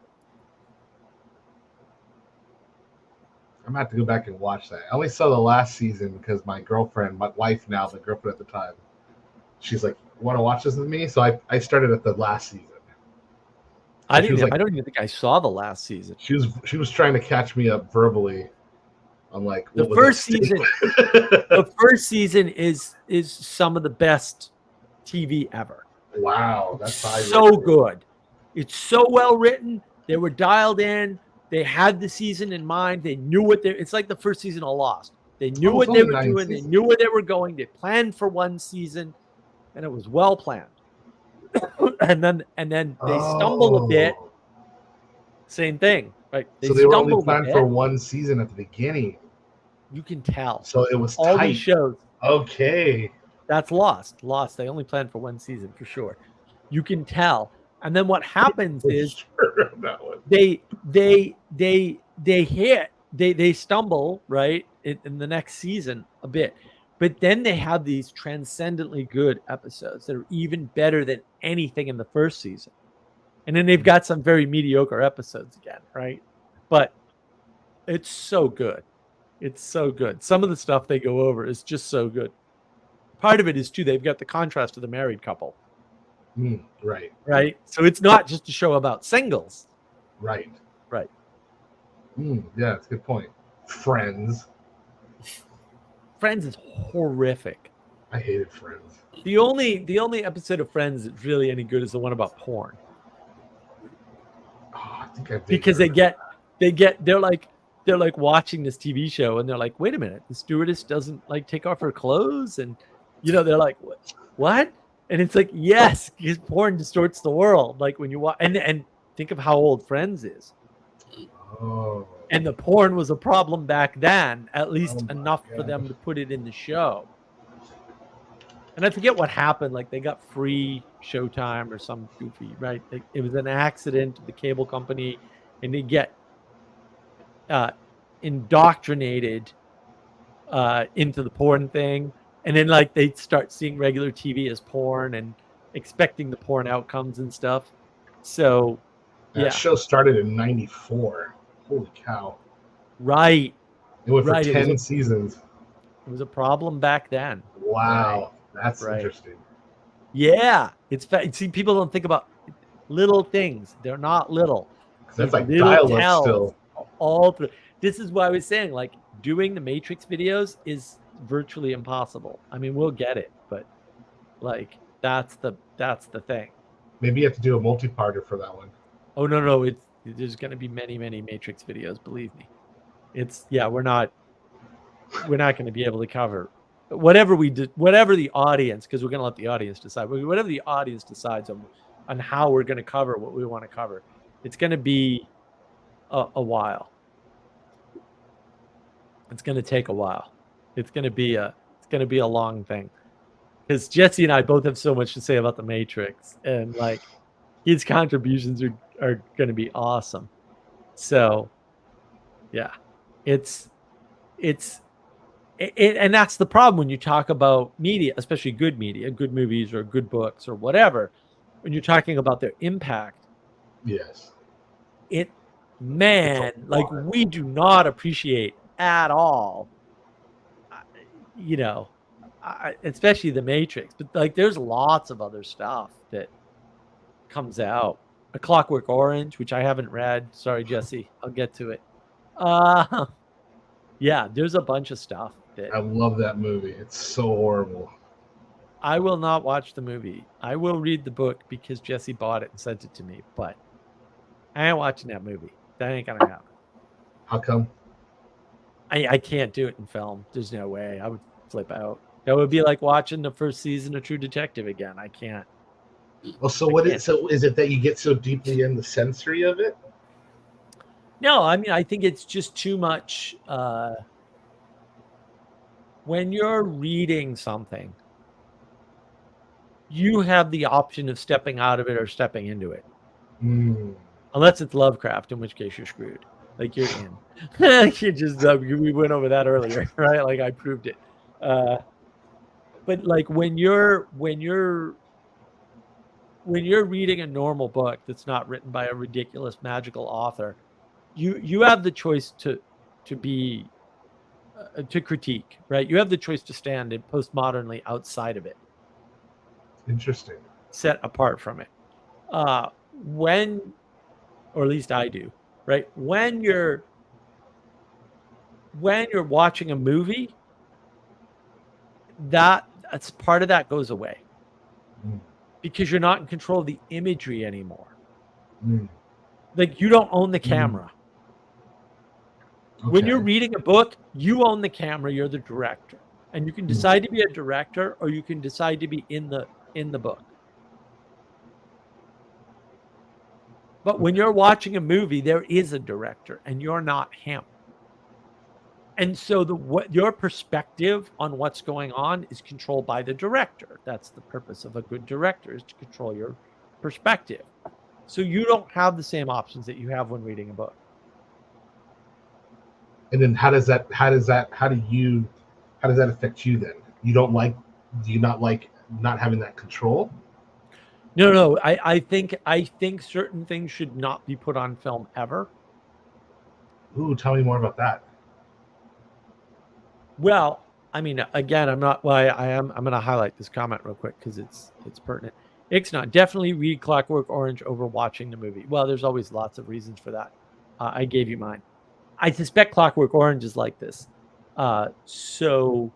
I'm gonna have to go back and watch that. I only saw the last season because my girlfriend, my wife now, the girlfriend at the time, she's like, "Want to watch this with me?" So I started at the last season. I don't even think I saw the last season. She was trying to catch me up verbally. I'm like, the first season. The first season is some of the best TV ever. Wow, that's so good. It's so well written. They were dialed in. They had the season in mind. They knew what they. It's like the first season of Lost. They knew what they were doing. Seasons. They knew where they were going. They planned for one season, and it was well planned. and then they stumble a bit. Same thing, right? So they were only planned for one season at the beginning. You can tell. So it was all tight. These shows. Okay, that's Lost. Lost. They only planned for one season for sure. You can tell. And then what happens is they stumble, right, in the next season a bit. But then they have these transcendently good episodes that are even better than anything in the first season. And then they've got some very mediocre episodes again, right? But it's so good. It's so good. Some of the stuff they go over is just so good. Part of it is, too, they've got the contrast of the married couple. Right. Right. So it's not just a show about singles. Right. Right. Yeah, that's a good point. Friends is horrific. I hated Friends. The only episode of Friends that's really any good is the one about porn. Oh, I think I did. Because they're like watching this TV show, and they're like, wait a minute, the stewardess doesn't like take off her clothes, and they're like, what? And it's like, yes, because porn distorts the world. Like when you watch, and think of how old Friends is. Oh. And the porn was a problem back then, at least enough for them to put it in the show. And I forget what happened. Like they got free Showtime or some goofy, right? It was an accident of the cable company, and they get indoctrinated into the porn thing. And then like they start seeing regular TV as porn and expecting the porn outcomes and stuff. So that show started in '94. Holy cow. Right. It went for 10 seasons. It was a problem back then. Wow. Right. That's interesting. Yeah. See, people don't think about little things. They're not little. That's like dial-up still. All through. This is why I was saying, like, doing the Matrix videos is virtually impossible. I mean, we'll get it, but like that's the thing. Maybe you have to do a multi-parter for that one. Oh no, there's going to be many Matrix videos, believe me. We're not going to be able to cover whatever the audience, because we're going to let the audience decide. Whatever the audience decides on how we're going to cover what we want to cover. It's going to be a while. It's going to take a while. It's going to be a long thing. Because Jesse and I both have so much to say about the Matrix, and like his contributions are going to be awesome. So, yeah, it's and that's the problem when you talk about media, especially good media, good movies or good books or whatever. When you're talking about their impact, Yes. like we do not appreciate at all, you know, especially the Matrix. But like, there's lots of other stuff that comes out. A Clockwork Orange, which I haven't read. Sorry, Jesse, I'll get to it. Yeah, there's a bunch of stuff that I love that movie. It's so horrible. I will not watch the movie. I will read the book because Jesse bought it and sent it to me, but I ain't watching that movie. That ain't gonna happen. How come? I can't do it in film. There's no way. I would flip out. That would be like watching the first season of True Detective again. I can't. Oh, so is it that you get so deeply in the sensory of it? No, I mean, I think it's just too much. When you're reading something, you have the option of stepping out of it or stepping into it. Unless it's Lovecraft, in which case you're screwed. Like, you're in. You just we went over that earlier, right? Like, I proved it. But like when you're reading a normal book that's not written by a ridiculous magical author, you have the choice to be to critique, right? You have the choice to stand in postmodernly outside of it. Interesting. Set apart from it. When, or at least I do, right? When you're watching a movie, that's part of that goes away because you're not in control of the imagery anymore. Like, you don't own the camera. Okay. When you're reading a book, you own the camera. You're the director, and you can decide to be a director, or you can decide to be in the book. But when you're watching a movie, there is a director, and you're not him. And so your perspective on what's going on is controlled by the director. That's the purpose of a good director, is to control your perspective. So you don't have the same options that you have when reading a book. And then how does that affect you then? Do you not like not having that control? No. I think certain things should not be put on film ever. Ooh, tell me more about that. Well, I mean, again, I'm going to highlight this comment real quick because it's pertinent. Ixnat, definitely read Clockwork Orange over watching the movie. Well, there's always lots of reasons for that. I gave you mine. I suspect Clockwork Orange is like this. So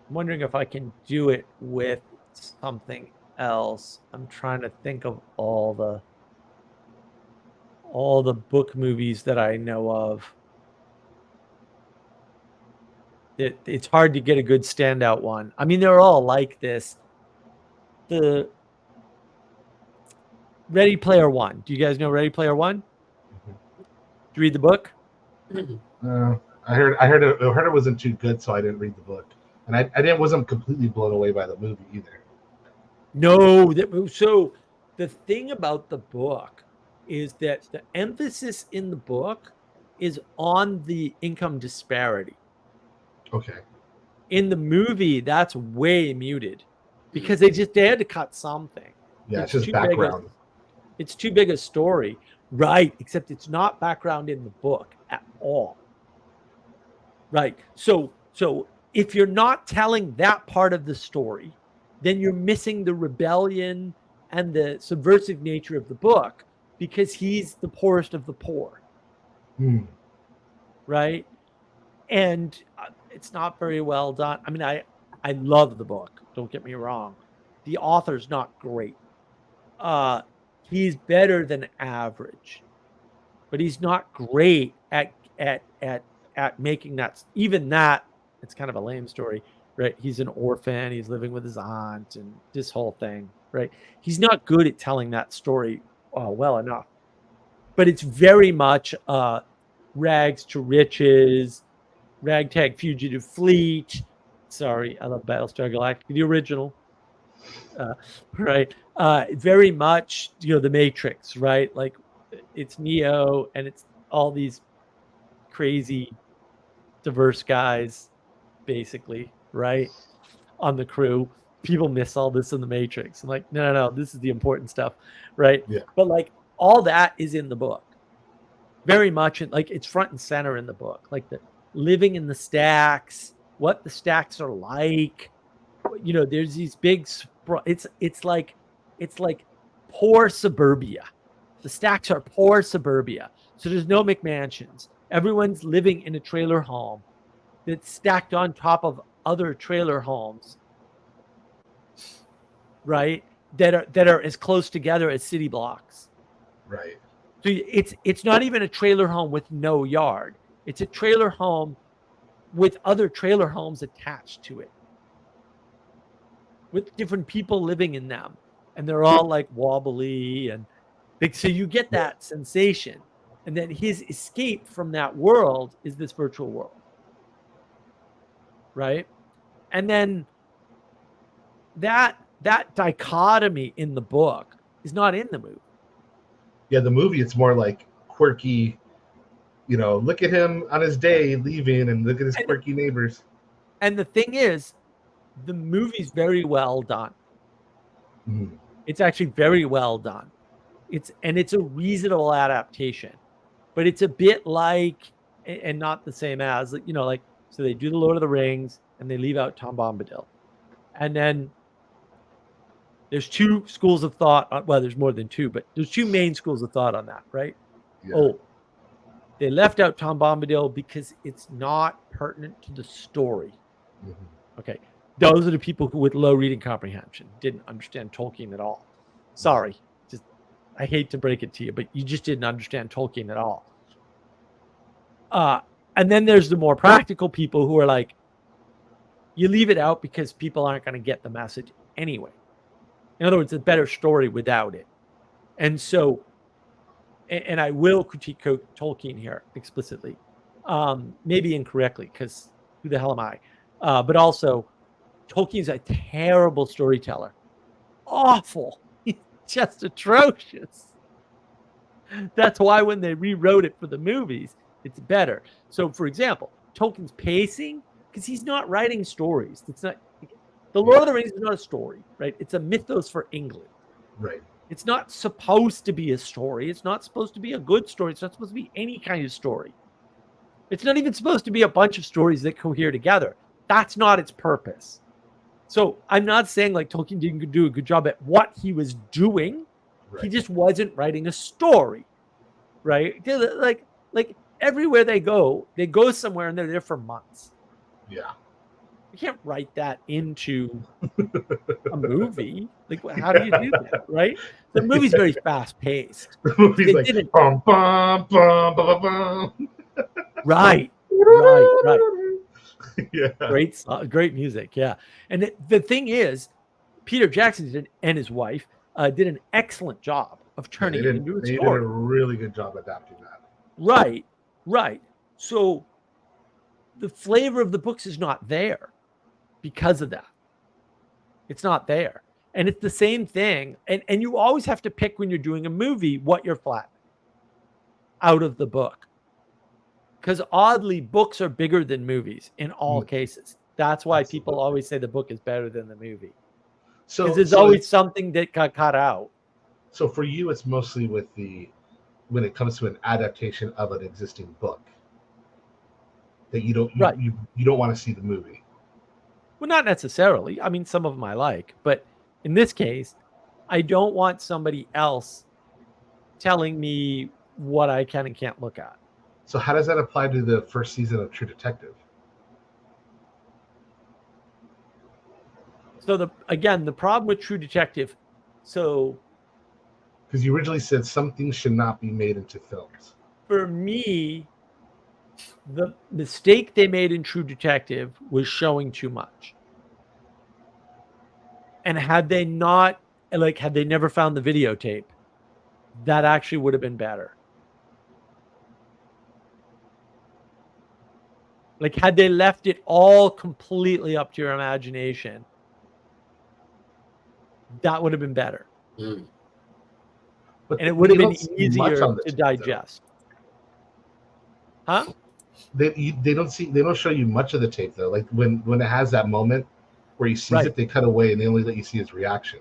I'm wondering if I can do it with something else. I'm trying to think of all the book movies that I know of. It's hard to get a good standout one. I mean, they're all like this. The Ready Player One. Do you guys know Ready Player One? Did you read the book? I heard it wasn't too good, so I didn't read the book, and I wasn't completely blown away by the movie either. No, so the thing about the book is that the emphasis in the book is on the income disparity. Okay. In the movie, that's way muted because they had to cut something. Yeah, it's just background. It's too big a story, right? Except it's not background in the book at all. Right. So if you're not telling that part of the story, then you're missing the rebellion and the subversive nature of the book because he's the poorest of the poor. Right. And it's not very well done. I mean, I love the book. Don't get me wrong. The author's not great. He's better than average, but he's not great at making that. Even that, it's kind of a lame story, right? He's an orphan. He's living with his aunt and this whole thing, right? He's not good at telling that story well enough. but it's very much rags to riches, ragtag fugitive fleet. Sorry, I love Battlestar Galactica, the original. Right. Very much, the Matrix, right? Like it's Neo and it's all these crazy, diverse guys, basically, right? On the crew. People miss all this in the Matrix. I'm like, no, this is the important stuff, right? Yeah. But like all that is in the book. Very much, like it's front and center in the book. Like the living in the stacks, what the stacks are like. There's these big. It's like poor suburbia. The stacks are poor suburbia. So there's no McMansions. Everyone's living in a trailer home that's stacked on top of other trailer homes, right? That are as close together as city blocks. Right. So it's not even a trailer home with no yard. It's a trailer home with other trailer homes attached to it, with different people living in them, and they're all like wobbly and so you get that sensation. And then his escape from that world is this virtual world, right? And then that dichotomy in the book is not in the movie. Yeah, the movie, it's more like quirky, look at him on his day leaving and look at his quirky neighbors. And the thing is, the movie's very well done. Mm. It's actually very well done. It's a reasonable adaptation, but it's a bit like, and not the same as, so they do the Lord of the Rings and they leave out Tom Bombadil. And then there's two schools of thought. Well, there's more than two, but there's two main schools of thought on that, right? Yeah. Oh, they left out Tom Bombadil because it's not pertinent to the story. Mm-hmm. Okay. Those are the people who, with low reading comprehension, didn't understand Tolkien at all. Sorry. I hate to break it to you, but you just didn't understand Tolkien at all. And then there's the more practical people who are like, you leave it out because people aren't going to get the message anyway. In other words, a better story without it. And so, and I will critique Tolkien here explicitly, maybe incorrectly, because who the hell am I? But also, Tolkien's a terrible storyteller. Awful. He's just atrocious. That's why when they rewrote it for the movies, it's better. So, for example, Tolkien's pacing, because he's not writing stories. It's not. The Lord of the Rings is not a story, right? It's a mythos for England. Right. It's not supposed to be a story. It's not supposed to be a good story. It's not supposed to be any kind of story. It's not even supposed to be a bunch of stories that cohere together. That's not its purpose. So I'm not saying like Tolkien didn't do a good job at what he was doing. Right. He just wasn't writing a story, right? Like everywhere they go somewhere and they're there for months. Yeah. You can't write that into a movie. Like, how do you do that, right? The movie's very fast paced. The movie's like bum bum bum bum bum. Right. Yeah. Great music. Yeah. And the thing is, Peter Jackson and his wife did an excellent job of turning it into a story. They did a really good job adapting that. Right. So the flavor of the books is not there because of that. It's not there. And it's the same thing. And you always have to pick when you're doing a movie what you're flattening out of the book. Because oddly, books are bigger than movies in all cases. That's why people always say the book is better than the movie. Because there's always something that got cut out. So for you, it's mostly when it comes to an adaptation of an existing book that you don't want to see the movie. Well, not necessarily. I mean, some of them I like, but in this case, I don't want somebody else telling me what I can and can't look at. So how does that apply to the first season of True Detective? So the problem with True Detective, because you originally said some things should not be made into films. For me, the mistake they made in True Detective was showing too much. And had they never found the videotape, that actually would have been better. Like, had they left it all completely up to your imagination, that would have been better. Mm. But And it would have you been don't see much easier on the to tape, though. digest. Huh? They don't show you much of the tape though. Like when it has that moment where he sees Right. it, they cut away and they only let you see his reaction.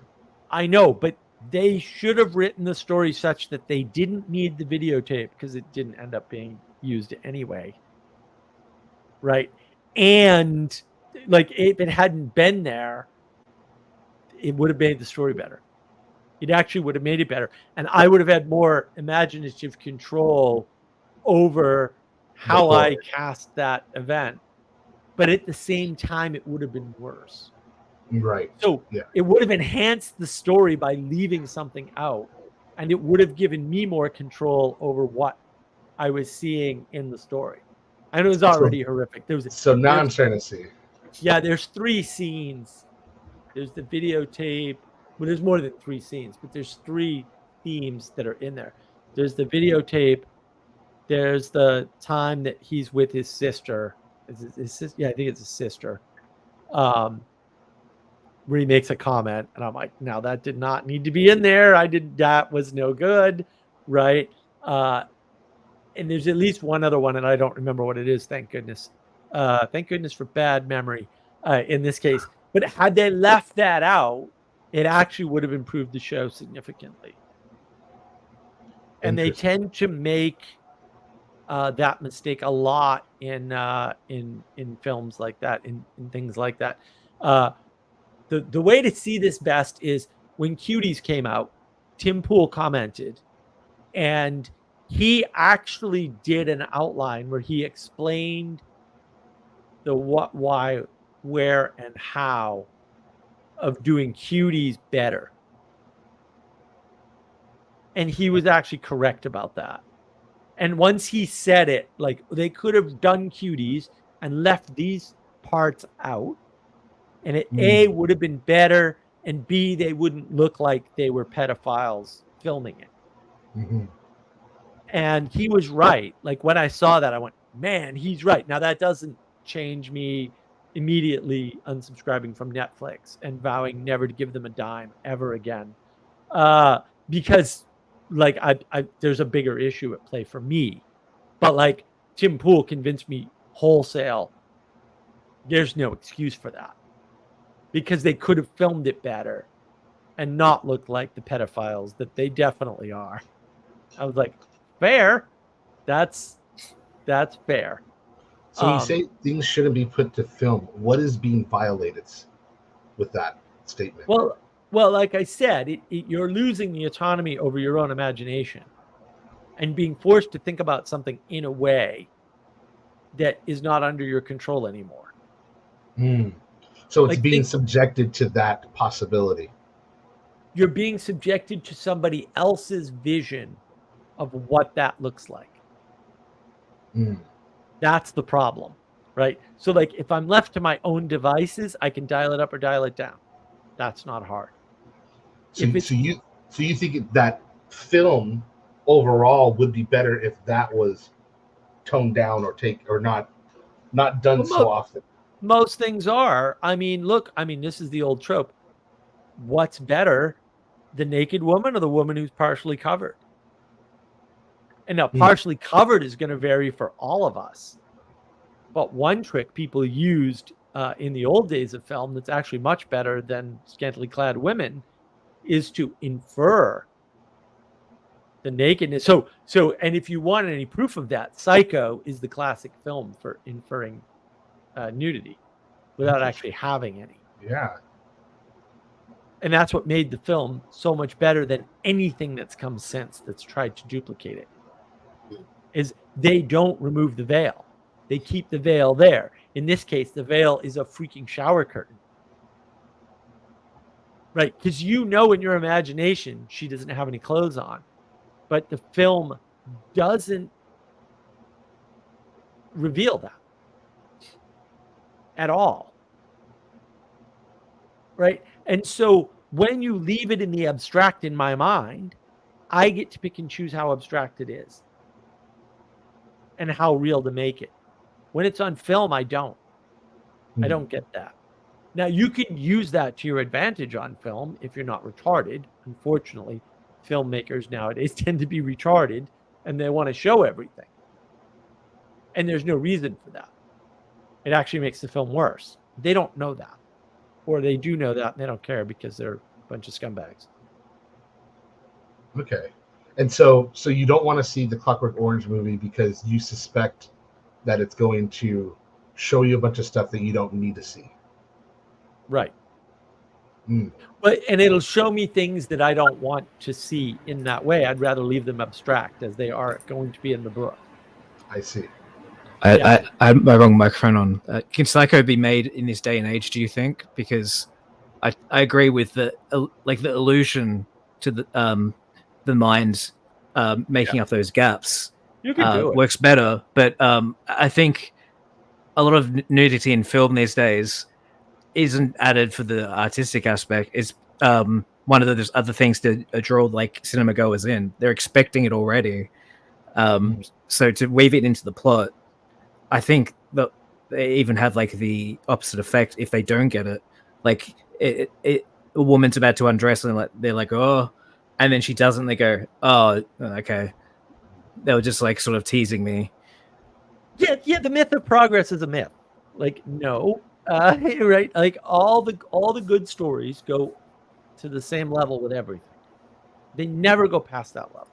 I know, but they should have written the story such that they didn't need the videotape because it didn't end up being used anyway. Right. And like, if it hadn't been there, it would have made the story better. It actually would have made it better. And I would have had more imaginative control over how I cast that event. But at the same time, it would have been worse. Right. So Yeah. it would have enhanced the story by leaving something out. And it would have given me more control over what I was seeing in the story. And it was already horrific. So now I'm trying to see. Yeah, there's 3 scenes. There's the videotape. Well, there's more than 3 scenes, but there's 3 themes that are in there. There's the videotape. There's the time that he's with his sister. Yeah, I think it's his sister. Where he makes a comment, and I'm like, now that did not need to be in there. That was no good, right? And there's at least one other one, and I don't remember what it is. Thank goodness. Thank goodness for bad memory in this case. But had they left that out, it actually would have improved the show significantly. And they tend to make that mistake a lot in films like that, in things like that. The way to see this best is when Cuties came out, Tim Pool commented, and he actually did an outline where he explained the what, why, where, and how of doing Cuties better. And he was actually correct about that. And once he said it, like, they could have done Cuties and left these parts out, and it A, would have been better, and B, they wouldn't look like they were pedophiles filming it. Mm-hmm. And he was right. Like, when I saw that, I went, man, he's right. Now, that doesn't change me immediately unsubscribing from Netflix and vowing never to give them a dime ever again. Because, like, there's a bigger issue at play for me. But, like, Tim Pool convinced me wholesale there's no excuse for that. Because they could have filmed it better and not look like the pedophiles that they definitely are. I was like, fair. That's fair. So you say things shouldn't be put to film. What is being violated with that statement? Well, like I said, you're losing the autonomy over your own imagination and being forced to think about something in a way that is not under your control anymore. So it's like being subjected to that possibility. You're being subjected to somebody else's vision of what that looks like. That's the problem, right? So, like, if I'm left to my own devices, I can dial it up or dial it down. That's not hard. So you think that film overall would be better if that was toned down or not done so often? Most things are. I mean, look, this is the old trope. What's better, the naked woman or the woman who's partially covered? And now partially covered is going to vary for all of us. But one trick people used in the old days of film that's actually much better than scantily clad women is to infer the nakedness. So, and if you want any proof of that, Psycho is the classic film for inferring nudity without actually having any. Yeah. And that's what made the film so much better than anything that's come since that's tried to duplicate it. Is they don't remove the veil. They keep the veil there. In this case, the veil is a freaking shower curtain. Right? Because in your imagination, she doesn't have any clothes on. But the film doesn't reveal that at all. Right? And so when you leave it in the abstract in my mind, I get to pick and choose how abstract it is and how real to make it. When it's on film, I don't get that. Now, you can use that to your advantage on film if you're not retarded. Unfortunately, filmmakers nowadays tend to be retarded and they want to show everything. And there's no reason for that. It actually makes the film worse. They don't know that. Or they do know that and they don't care because they're a bunch of scumbags. Okay. And so you don't want to see the Clockwork Orange movie because you suspect that it's going to show you a bunch of stuff that you don't need to see. Right. Mm. And it'll show me things that I don't want to see in that way. I'd rather leave them abstract as they are going to be in the book. I see. I had my wrong microphone on. Can Psycho be made in this day and age, do you think? Because I agree with the allusion to the mind making up those gaps. You can do it. Works better, but I think a lot of nudity in film these days isn't added for the artistic aspect. It's one of those other things to draw like cinema goers in. They're expecting it already. So to weave it into the plot, I think that they even have like the opposite effect if they don't get it. Like a woman's about to undress and they're like, oh, and then she doesn't. They go, oh, okay. They were just like sort of teasing me. Yeah. The myth of progress is a myth. Like, no, right? Like all the good stories go to the same level with everything. They never go past that level.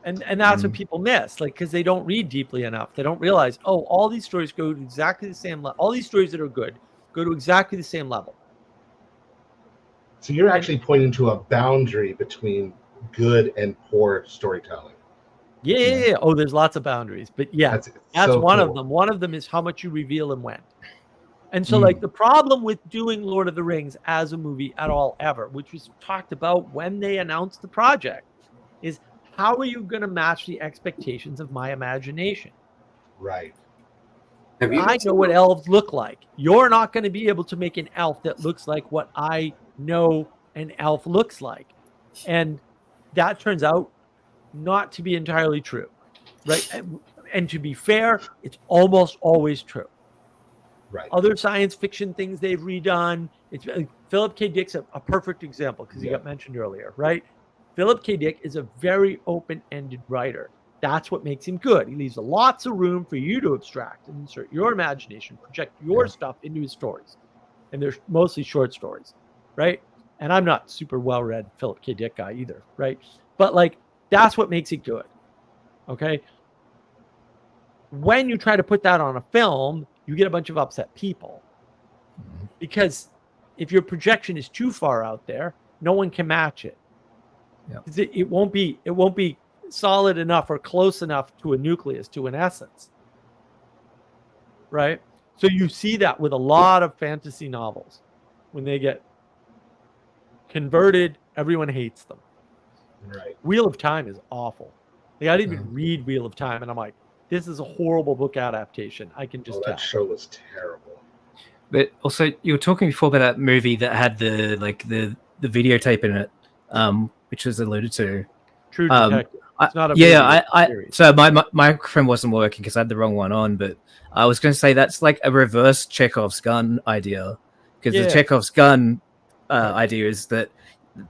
And that's what people miss, like, because they don't read deeply enough. They don't realize, oh, all these stories go to exactly the same level. All these stories that are good go to exactly the same level. So you're actually pointing to a boundary between good and poor storytelling. Yeah. Oh, there's lots of boundaries, but yeah, that's so one cool. of them. One of them is how much you reveal and when. And so, like, the problem with doing Lord of the Rings as a movie at all ever, which was talked about when they announced the project, is how are you going to match the expectations of my imagination? Right. I know what elves look like. You're not going to be able to make an elf that looks like what I know an elf looks like. And that turns out not to be entirely true, right? And to be fair, it's almost always true. Right. Other science fiction things they've redone. It's Philip K. Dick's a perfect example because he got mentioned earlier, right? Philip K. Dick is a very open-ended writer. That's what makes him good. He leaves lots of room for you to abstract and insert your imagination, project your stuff into his stories. And they're mostly short stories, right? And I'm not super well-read Philip K. Dick guy either, right? But like, that's what makes it good, okay? When you try to put that on a film, you get a bunch of upset people. Because if your projection is too far out there, no one can match it. It won't be solid enough or close enough to a nucleus, to an essence, right? So you see that with a lot of fantasy novels. When they get converted, everyone hates them. Right. Wheel of Time is awful. Like, I didn't even read Wheel of Time, and I'm like, this is a horrible book adaptation. I can just tell. That show was terrible. But also, you were talking before about that movie that had the videotape in it, which was alluded to. True Detective. It's not a movie, so my microphone wasn't working because I had the wrong one on, but I was going to say that's like a reverse Chekhov's gun idea, because the Chekhov's gun idea is that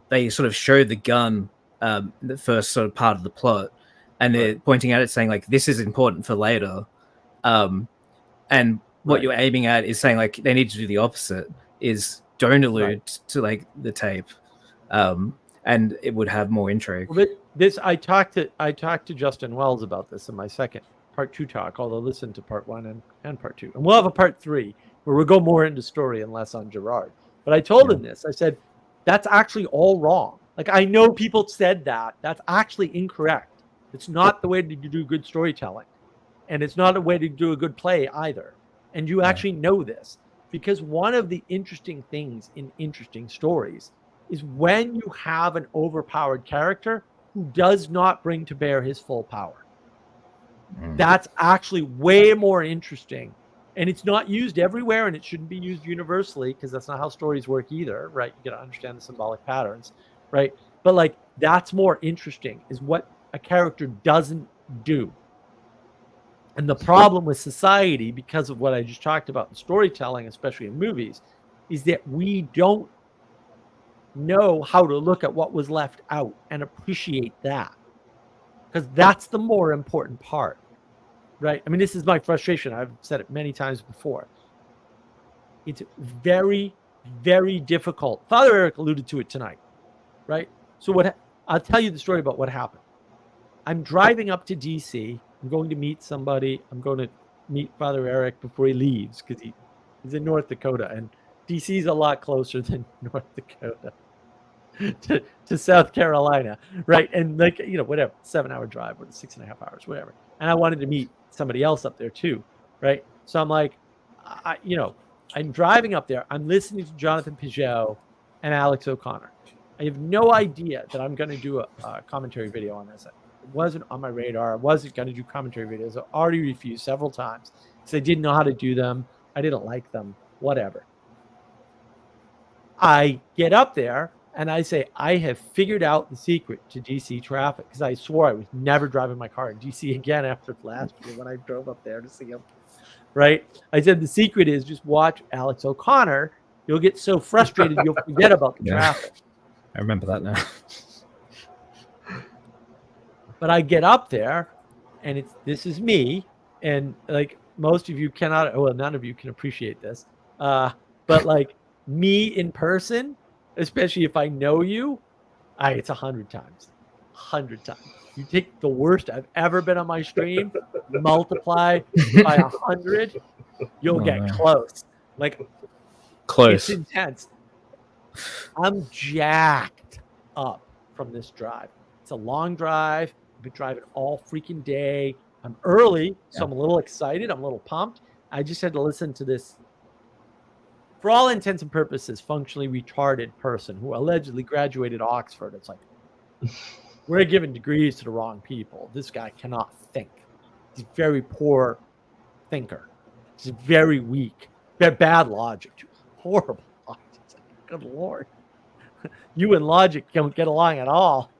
they sort of show the gun, the first sort of part of the plot, and they're pointing at it saying like, this is important for later. And what you're aiming at is saying like, they need to do the opposite, is don't allude to like the tape. And it would have more intrigue. But this, I talked to Justin Wells about this in my second part 2 talk, although listen to part 1 and part 2. And we'll have a part 3 where we'll go more into story and less on Gerard. But I told him this. I said, that's actually all wrong. Like, I know people said that. That's actually incorrect. It's not the way to do good storytelling. And it's not a way to do a good play either. And you actually know this. Because one of the interesting things in interesting stories is when you have an overpowered character who does not bring to bear his full power. That's actually way more interesting. And it's not used everywhere, and it shouldn't be used universally, because that's not how stories work either, right? You got to understand the symbolic patterns, right? But like, that's more interesting, is what a character doesn't do. And the problem with society, because of what I just talked about in storytelling, especially in movies, is that we don't know how to look at what was left out and appreciate that, because that's the more important part, right? I mean, this is my frustration. I've said it many times before. It's very, very difficult. Father Eric alluded to it tonight, right? So I'll tell you the story about what happened. I'm driving up to DC. I'm going to meet somebody. I'm going to meet Father Eric before he leaves, because he's in North Dakota, and DC is a lot closer than North Dakota to South Carolina, right? And like, whatever, 7-hour drive or 6.5 hours, whatever. And I wanted to meet somebody else up there too, right? So I'm like, I'm driving up there. I'm listening to Jonathan Peugeot and Alex O'Connor. I have no idea that I'm going to do a commentary video on this. It wasn't on my radar. I wasn't going to do commentary videos. I already refused several times because I didn't know how to do them. I didn't like them, whatever. I get up there and I say, I have figured out the secret to DC traffic, because I swore I was never driving my car in DC again after last year when I drove up there to see him, right? I said, the secret is just watch Alex O'Connor. You'll get so frustrated you'll forget about the traffic. I remember that now. But I get up there, and this is me, and like most of you cannot, well, none of you can appreciate this, but like me in person, especially if I know you, it's 100 times. 100 times. You take the worst I've ever been on my stream, multiply by 100, you'll get close. Like, close. It's intense. I'm jacked up from this drive. It's a long drive. I've been driving all freaking day. I'm early, so I'm a little excited. I'm a little pumped. I just had to listen to this, for all intents and purposes, functionally retarded person who allegedly graduated Oxford. It's like, we're giving degrees to the wrong people. This guy cannot think. He's a very poor thinker. He's very weak. Bad logic. Horrible logic. Good Lord. You and logic don't get along at all.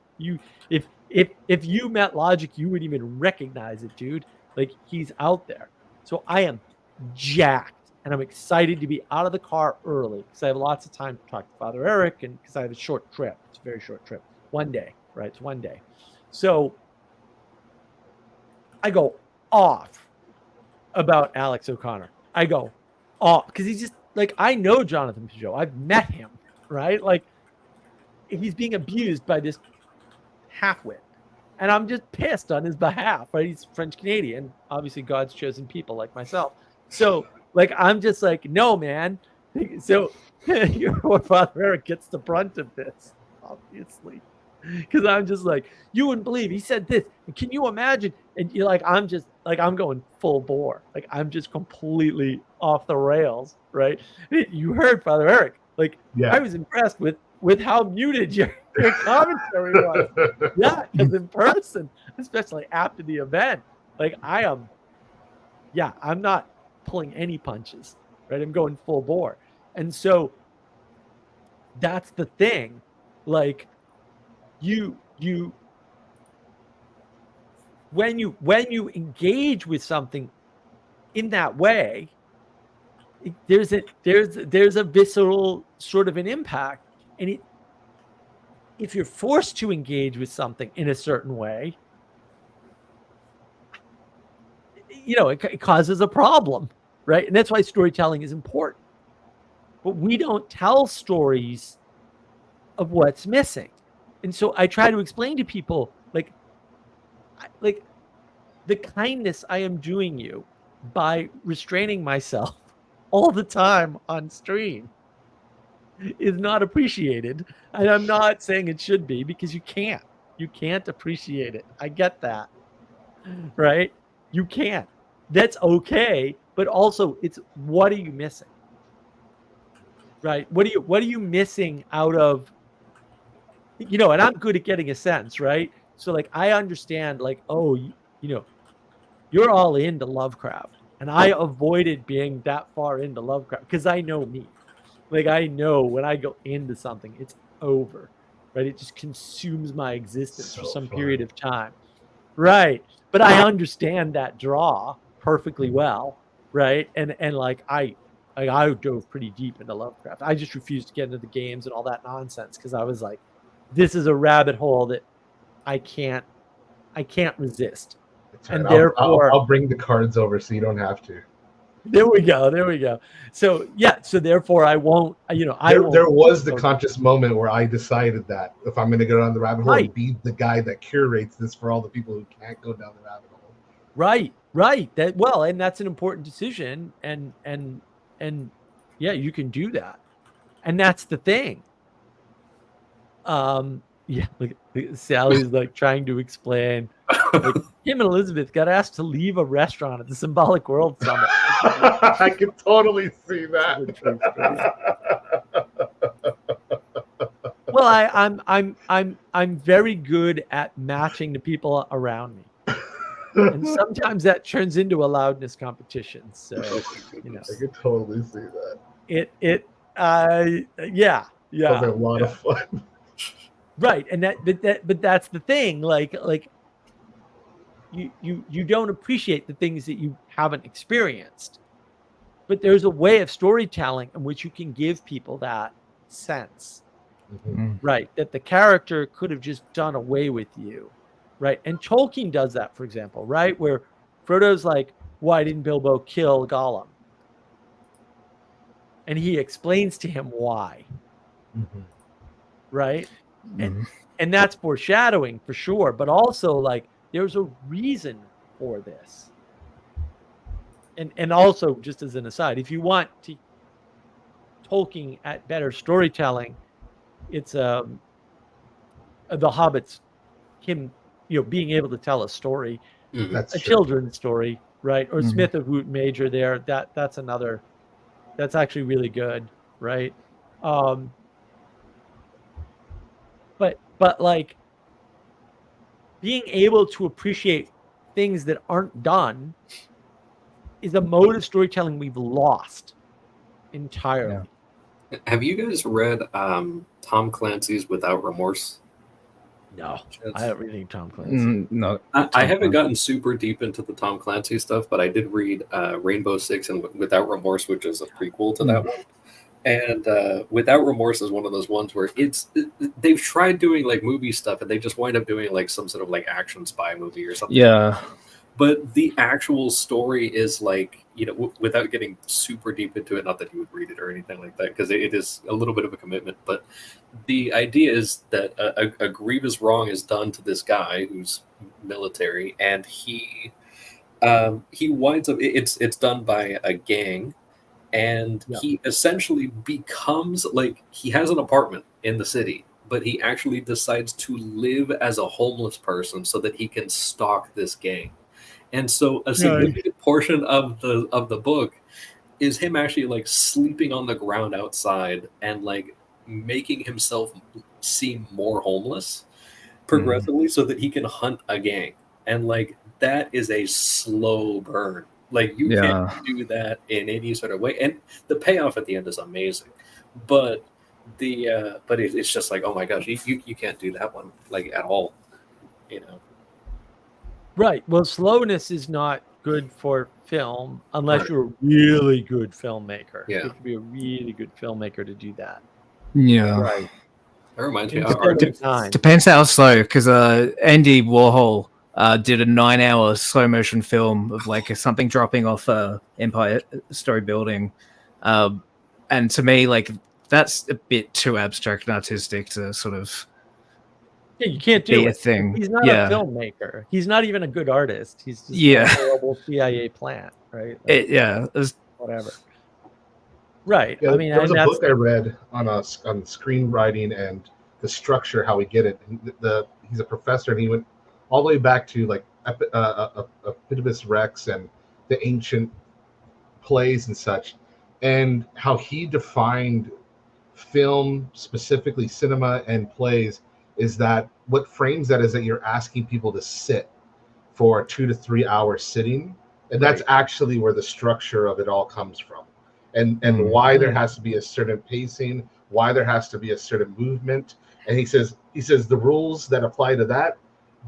If you met logic, you wouldn't even recognize it, dude. Like, he's out there. So I am jacked. And I'm excited to be out of the car early because I have lots of time to talk to Father Eric, and because I have a short trip. It's a very short trip. One day, right? It's one day. So I go off about Alex O'Connor. I go off because he's just like, I know Jonathan Peugeot. I've met him, right? Like, he's being abused by this halfwit. And I'm just pissed on his behalf, right? He's French Canadian, obviously God's chosen people like myself. So, like, I'm just like, no, man. So your Father Eric gets the brunt of this, obviously. Because I'm just like, you wouldn't believe he said this. And can you imagine? And you're like, I'm going full bore. Like, I'm just completely off the rails, right? You heard Father Eric. Like, I was impressed with how muted your commentary was. Yeah, because in person, especially after the event, like, I'm not pulling any punches, right? I'm going full bore. And so that's the thing. Like, when you engage with something in that way, there's a visceral sort of an impact. And if you're forced to engage with something in a certain way, it causes a problem, right? And that's why storytelling is important. But we don't tell stories of what's missing. And so I try to explain to people, like the kindness I am doing you by restraining myself all the time on stream is not appreciated. And I'm not saying it should be, because you can't appreciate it. I get that, right? You can't. That's okay. But also, it's, what are you missing? Right? What are you missing out of, and I'm good at getting a sense, right? So, like, I understand, like, oh, you're all into Lovecraft. And I avoided being that far into Lovecraft because I know me. Like, I know when I go into something, it's over, right? It just consumes my existence for some period of time. Right. But I understand that draw, perfectly well, right? And like I dove pretty deep into Lovecraft. I just refused to get into the games and all that nonsense because I was like, this is a rabbit hole that I can't resist. That's And right. therefore, I'll bring the cards over so you don't have to. there we go. So yeah, so therefore I won't, There was the conscious moment where I decided that if I'm going to go down the rabbit hole and be the guy that curates this for all the people who can't go down the rabbit hole. Right. That and that's an important decision, and yeah, you can do that, and that's the thing. Yeah, look, Sally's like trying to explain. Like, him and Elizabeth got asked to leave a restaurant at the Symbolic World Summit. I can totally see that. Well, I'm very good at matching the people around me, and sometimes that turns into a loudness competition. So, I can totally see that. Yeah. Sounds like a lot of fun. Right, and but that's the thing. Like you don't appreciate the things that you haven't experienced, but there's a way of storytelling in which you can give people that sense, right? That the character could have just done away with you, right? And Tolkien does that, for example, right? Where Frodo's like, "Why didn't Bilbo kill Gollum?" And he explains to him why, right? And that's foreshadowing for sure, but also like there's a reason for this. And also, just as an aside, if you want to Tolkien at better storytelling, it's The Hobbit's him, being able to tell a story, That's a true. children's story, right? Or Smith of Woot Major there. That's another. That's actually really good, right? But like being able to appreciate things that aren't done is a mode of storytelling we've lost entirely. Yeah. Have you guys read Tom Clancy's Without Remorse? No, I haven't read any Tom Clancy. No, I haven't gotten super deep into the Tom Clancy stuff, but I did read Rainbow Six and Without Remorse, which is a prequel to that one. And Without Remorse is one of those ones where they've tried doing like movie stuff and they just wind up doing like some sort of like action spy movie or something. Yeah. But the actual story is like, without getting super deep into it, not that you would read it or anything like that, because it is a little bit of a commitment. But the idea is that a grievous wrong is done to this guy who's military, and he winds up. It's done by a gang. And he essentially becomes like he has an apartment in the city, but he actually decides to live as a homeless person so that he can stalk this gang. And so a significant portion of the book is him actually like sleeping on the ground outside and like making himself seem more homeless progressively so that he can hunt a gang. And like that is a slow burn. Like you can't do that in any sort of way, and the payoff at the end is amazing. But it's just like, oh my gosh, you can't do that one like at all, Right. Well, slowness is not good for film unless you're a really good filmmaker. Yeah, you have to be a really good filmmaker to do that. Yeah. Right. That reminds me. Depends how slow, because Andy Warhol did a 9-hour slow motion film of like something dropping off a Empire Story Building, and to me, like that's a bit too abstract and artistic to sort of. Yeah, you can't do a thing. He's not a filmmaker. He's not even a good artist. He's just a horrible CIA plant, right? Like, whatever. Right. Yeah, I mean, there was a book I read on screenwriting and the structure, how we get it. He's a professor, and he went all the way back to like Epidipus Rex and the ancient plays and such, and how he defined film, specifically cinema and plays, is that what frames that is that you're asking people to sit for 2 to 3 hours sitting, and that's actually where the structure of it all comes from, and why there has to be a certain pacing, why there has to be a certain movement. And he says the rules that apply to that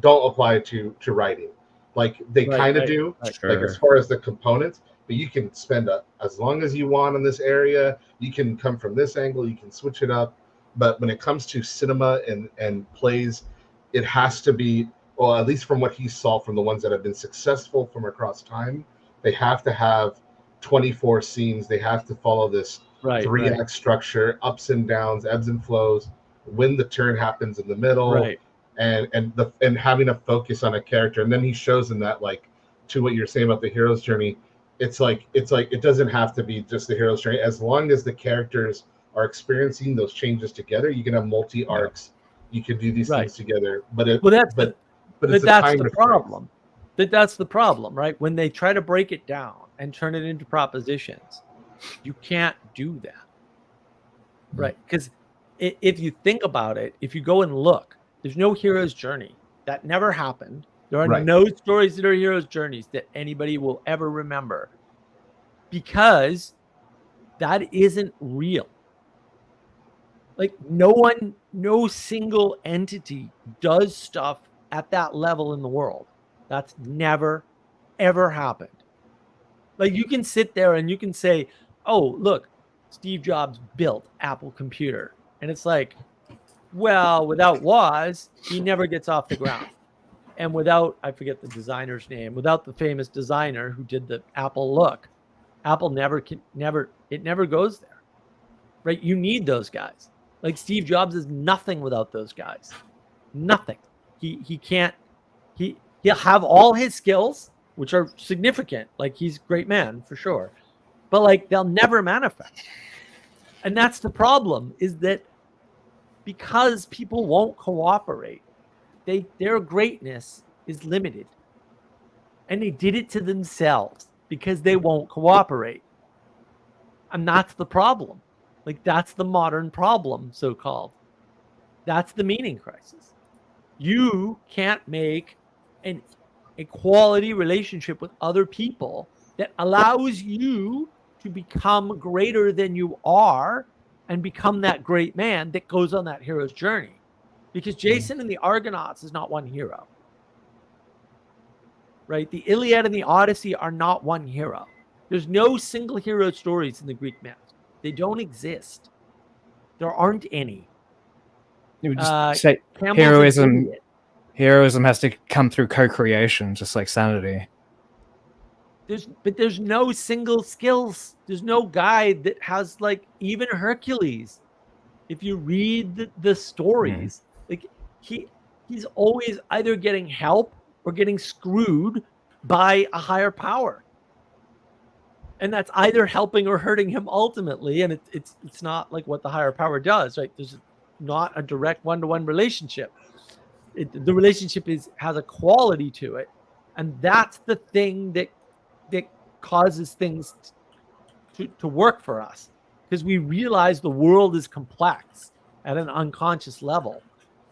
don't apply to writing. Like they Right, kind of right, do, right. like as far as the components. But you can spend as long as you want in this area. You can come from this angle. You can switch it up. But when it comes to cinema and plays, it has to be, well, at least from what he saw from the ones that have been successful from across time, they have to have 24 scenes. They have to follow this Right, 3-act structure, ups and downs, ebbs and flows, when the turn happens in the middle, right. and having a focus on a character. And then he shows in that, like, to what you're saying about the hero's journey, it's like it doesn't have to be just the hero's journey. As long as the characters are experiencing those changes together, you can have multi arcs. You can do these Right. things together. But that's but but it's that's a the problem. That's the problem, right? When they try to break it down and turn it into propositions, you can't do that, right? Because if you think about it, if you go and look, there's no hero's journey. That never happened. There are Right. no stories that are hero's journeys that anybody will ever remember, because that isn't real. Like no single entity does stuff at that level in the world. That's never, ever happened. Like, you can sit there and you can say, oh, look, Steve Jobs built Apple Computer. And it's like, well, without Woz, he never gets off the ground. And without, I forget the designer's name, without the famous designer who did the Apple look, Apple never goes there, right? You need those guys. Like, Steve Jobs is nothing without those guys. Nothing. He can't, he'll have all his skills, which are significant. Like, he's a great man for sure, but like, they'll never manifest. And that's the problem, is that because people won't cooperate, their greatness is limited. And they did it to themselves because they won't cooperate. And that's the problem. Like, that's the modern problem, so-called. That's the meaning crisis. You can't make an equality relationship with other people that allows you to become greater than you are and become that great man that goes on that hero's journey. Because Jason and the Argonauts is not one hero, right? The Iliad and the Odyssey are not one hero. There's no single hero stories in the Greek myth. They don't exist. There aren't any. You would just say Campbell's an heroism. idiot. Heroism has to come through co-creation, just like sanity. There's no single skills. There's no guy that has, like, even Hercules. If you read the stories, like, he's always either getting help or getting screwed by a higher power. And that's either helping or hurting him ultimately. And it's not like what the higher power does, right? There's not a direct one-to-one relationship. The relationship has a quality to it. And that's the thing that causes things to work for us. Because we realize the world is complex at an unconscious level.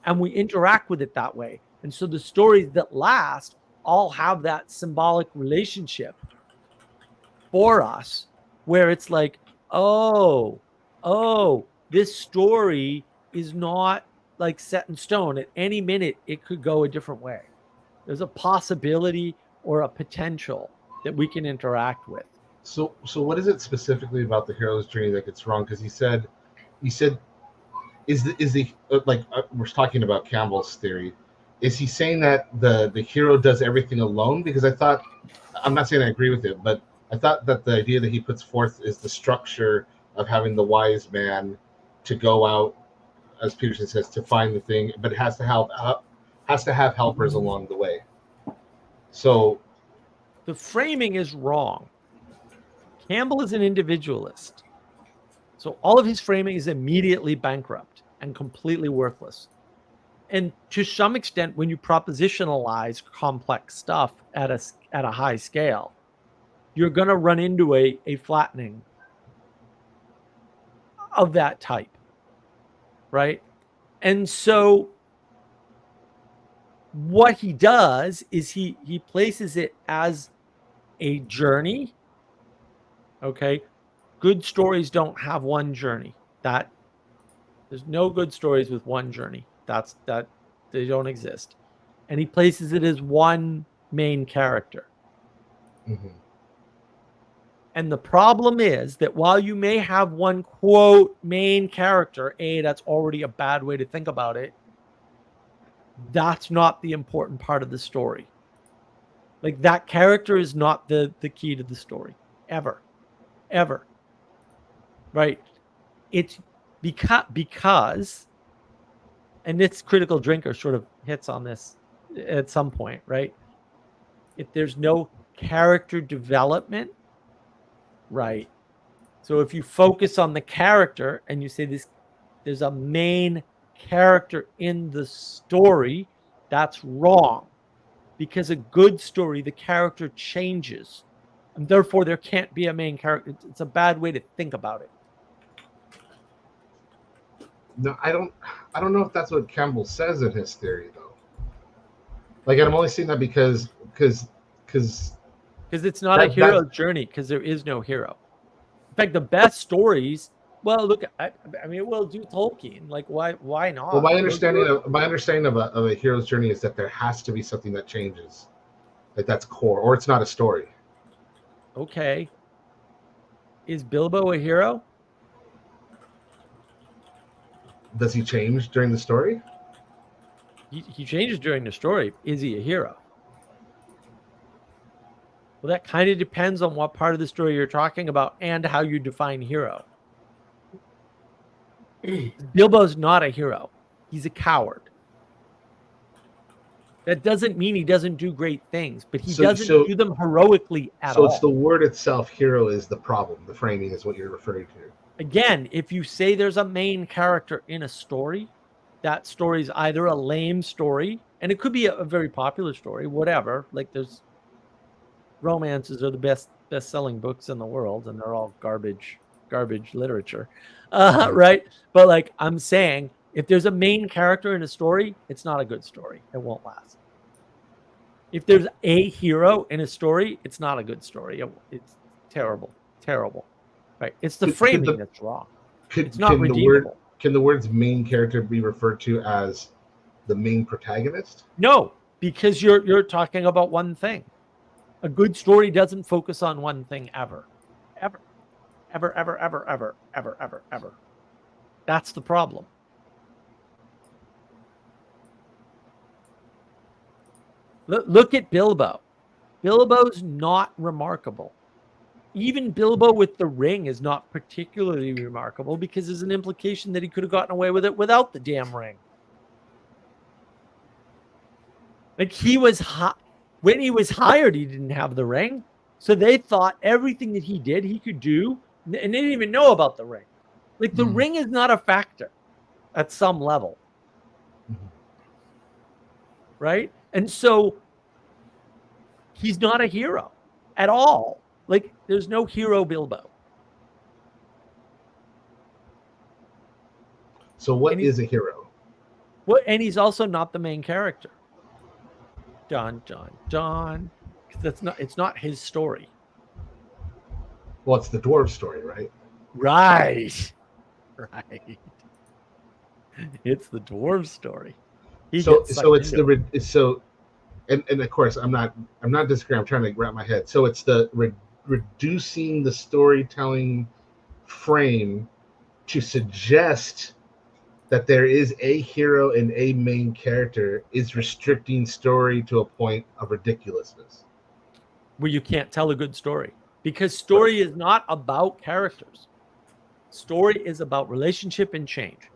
And we interact with it that way. And so the stories that last all have that symbolic relationship for us, where it's like, oh, this story is not like set in stone. At any minute, it could go a different way. There's a possibility or a potential that we can interact with. So what is it specifically about the hero's journey that gets wrong? Because he said, is the like we're talking about Campbell's theory? Is he saying that the hero does everything alone? Because I'm not saying I agree with it, but I thought that the idea that he puts forth is the structure of having the wise man to go out, as Peterson says, to find the thing, but it has to have helpers along the way. So the framing is wrong. Campbell is an individualist. So all of his framing is immediately bankrupt and completely worthless. And to some extent, when you propositionalize complex stuff at a high scale, you're going to run into a flattening of that type, right? And so what he does is he places it as a journey. Okay, good stories don't have one journey. There's no good stories with one journey. That they don't exist. And he places it as one main character. Mm-hmm. And the problem is that while you may have one quote main character, that's already a bad way to think about it. That's not the important part of the story. Like that character is not the key to the story ever. Right? It's because and this critical drinker sort of hits on this at some point, right? If there's no character development, right? So if you focus on the character and you say there's a main character in the story, that's wrong. Because a good story, the character changes. And therefore there can't be a main character. It's a bad way to think about it. No, I don't know if that's what Campbell says in his theory though. Like, and I'm only saying that because it's not a hero's journey, because there is no hero. In fact, the best stories. Well, look, I mean, we'll do Tolkien. Like, why not? Well, my understanding of a hero's journey is that there has to be something that changes, like that's core, or it's not a story. Okay. Is Bilbo a hero? Does he change during the story? He changes during the story. Is he a hero? Well, that kind of depends on what part of the story you're talking about and how you define hero. Bilbo's not a hero. He's a coward. That doesn't mean he doesn't do great things, but he doesn't do them heroically at all. So it's the word itself, hero, is the problem. The framing is what you're referring to. Again, if you say there's a main character in a story, that story is either a lame story, and it could be a very popular story, whatever. Like there's romances are the best-selling books in the world, and they're all garbage literature, right? But like I'm saying, if there's a main character in a story, it's not a good story. It won't last. If there's a hero in a story, it's not a good story. It's terrible. Right? It's the framing that's wrong. It's not redeemable. Can the words main character be referred to as the main protagonist? No, because you're talking about one thing. A good story doesn't focus on one thing ever. That's the problem. Look at Bilbo. Bilbo's not remarkable. Even Bilbo with the ring is not particularly remarkable because there's an implication that he could have gotten away with it without the damn ring. Like when he was hired, he didn't have the ring. So they thought everything that he did, he could do, and they didn't even know about the ring. Like the ring is not a factor at some level. Right? And so he's not a hero at all. Like there's no hero Bilbo. So what is a hero? And he's also not the main character. John. It's not his story. Well, it's the dwarf story, right? Right. It's the dwarf story. And of course I'm not disagreeing. I'm trying to wrap my head. So it's the reducing the storytelling frame to suggest that there is a hero and a main character is restricting story to a point of ridiculousness. Where you can't tell a good story. Because story is not about characters. Story is about relationship and change.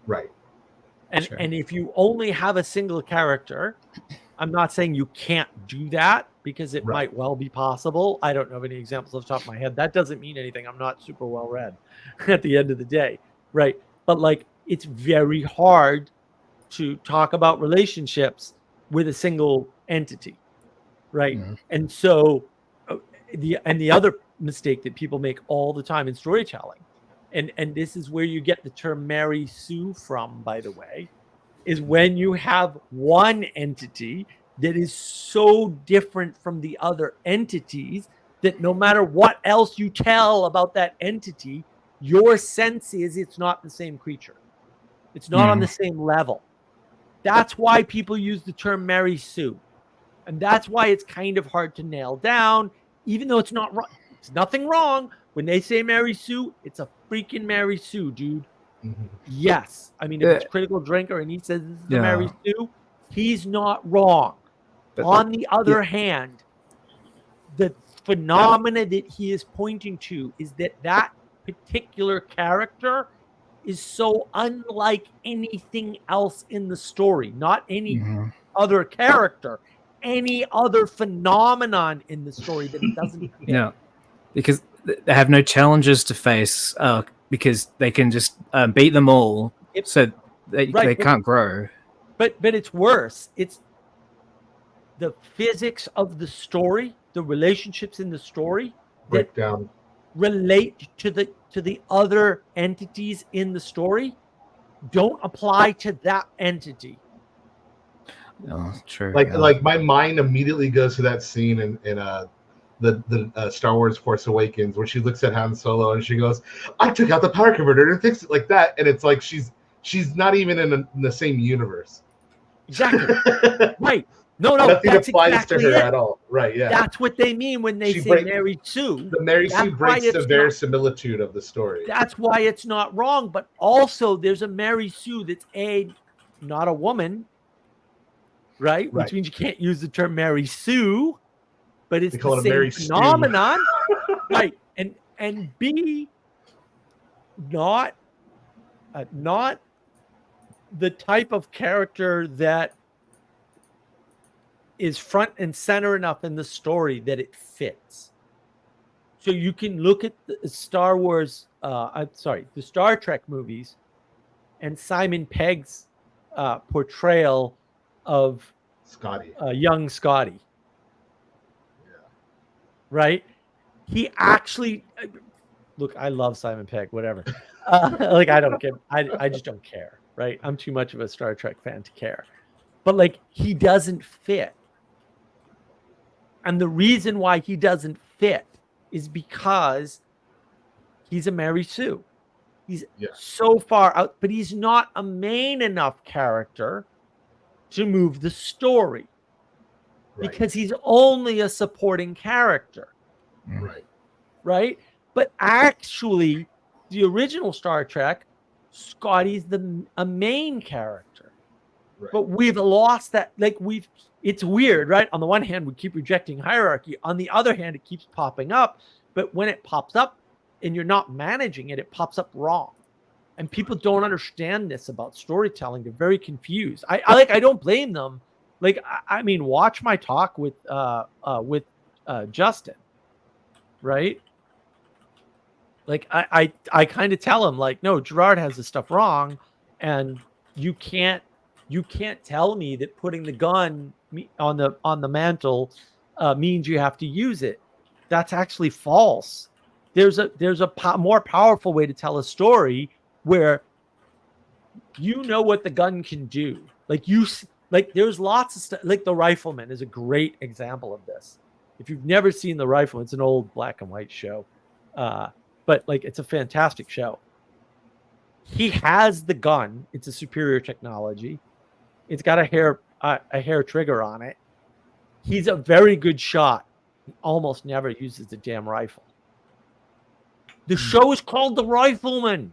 Right. And if you only have a single character, I'm not saying you can't do that because it might well be possible. I don't know of any examples off the top of my head. That doesn't mean anything. I'm not super well read at the end of the day. Right. But like, it's very hard to talk about relationships with a single entity. Right. Mm-hmm. And so the other mistake that people make all the time in storytelling, and this is where you get the term Mary Sue from, by the way, is when you have one entity that is so different from the other entities that no matter what else you tell about that entity, your sense is it's not the same creature. It's not on the same level. That's why people use the term Mary Sue. And that's why it's kind of hard to nail down, even though it's not wrong. It's nothing wrong. When they say Mary Sue, it's a freaking Mary Sue, dude. Mhm. Yes. I mean, if it's Critical Drinker and he says this is the Mary Sue, he's not wrong. But- On the other hand, the phenomena that he is pointing to is that particular character is so unlike anything else in the story, not any Mhm. other character, any other phenomenon in the story that it doesn't fit. Yeah, because they have no challenges to face because they can just beat them all, so they can't grow. But it's worse. It's the physics of the story, the relationships in the story that Breakdown. relate to the other entities in the story don't apply to that entity. Oh, true. Like my mind immediately goes to that scene in the Star Wars Force Awakens where she looks at Han Solo and she goes, "I took out the power converter and fixed it," like that, and it's like she's not even in the same universe. Exactly. Right. No, Nothing that's applies exactly to her it. at all. Right? Yeah. That's what they mean when they say Mary Sue. The Mary Sue breaks the not- verisimilitude of the story. That's why it's not wrong. But also, there's a Mary Sue that's not a woman, right? Which means you can't use the term Mary Sue, but it's They call the it a same Mary Stew. phenomenon, right? And B, not the type of character that is front and center enough in the story that it fits. So you can look at the Star Wars, the Star Trek movies, and Simon Pegg's portrayal of Scotty. young Scotty. Yeah. Right? He actually, look, I love Simon Pegg, whatever. Like, I don't care. I just don't care, right? I'm too much of a Star Trek fan to care. But, like, he doesn't fit. And the reason why he doesn't fit is because he's a Mary Sue. He's so far out, but he's not a main enough character to move the story. Right. Because he's only a supporting character. Right. Right? But actually, the original Star Trek, Scotty's a main character. Right. But we've lost that. Like, it's weird, right? On the one hand, we keep rejecting hierarchy. On the other hand, it keeps popping up. But when it pops up and you're not managing it, it pops up wrong. And people don't understand this about storytelling. They're very confused. I don't blame them. Like, I mean, watch my talk with Justin, right? Like, I kind of tell him, like, no, Gerard has this stuff wrong, and you can't tell me that putting the gun on the mantle means you have to use it. That's actually false. There's a more powerful way to tell a story where you know what the gun can do. Like there's lots of stuff. Like The Rifleman is a great example of this. If you've never seen The Rifleman, it's an old black and white show, but like it's a fantastic show. He has the gun. It's a superior technology. It's got a hair trigger on it. He's a very good shot. He almost never uses the damn rifle. The show is called The Rifleman.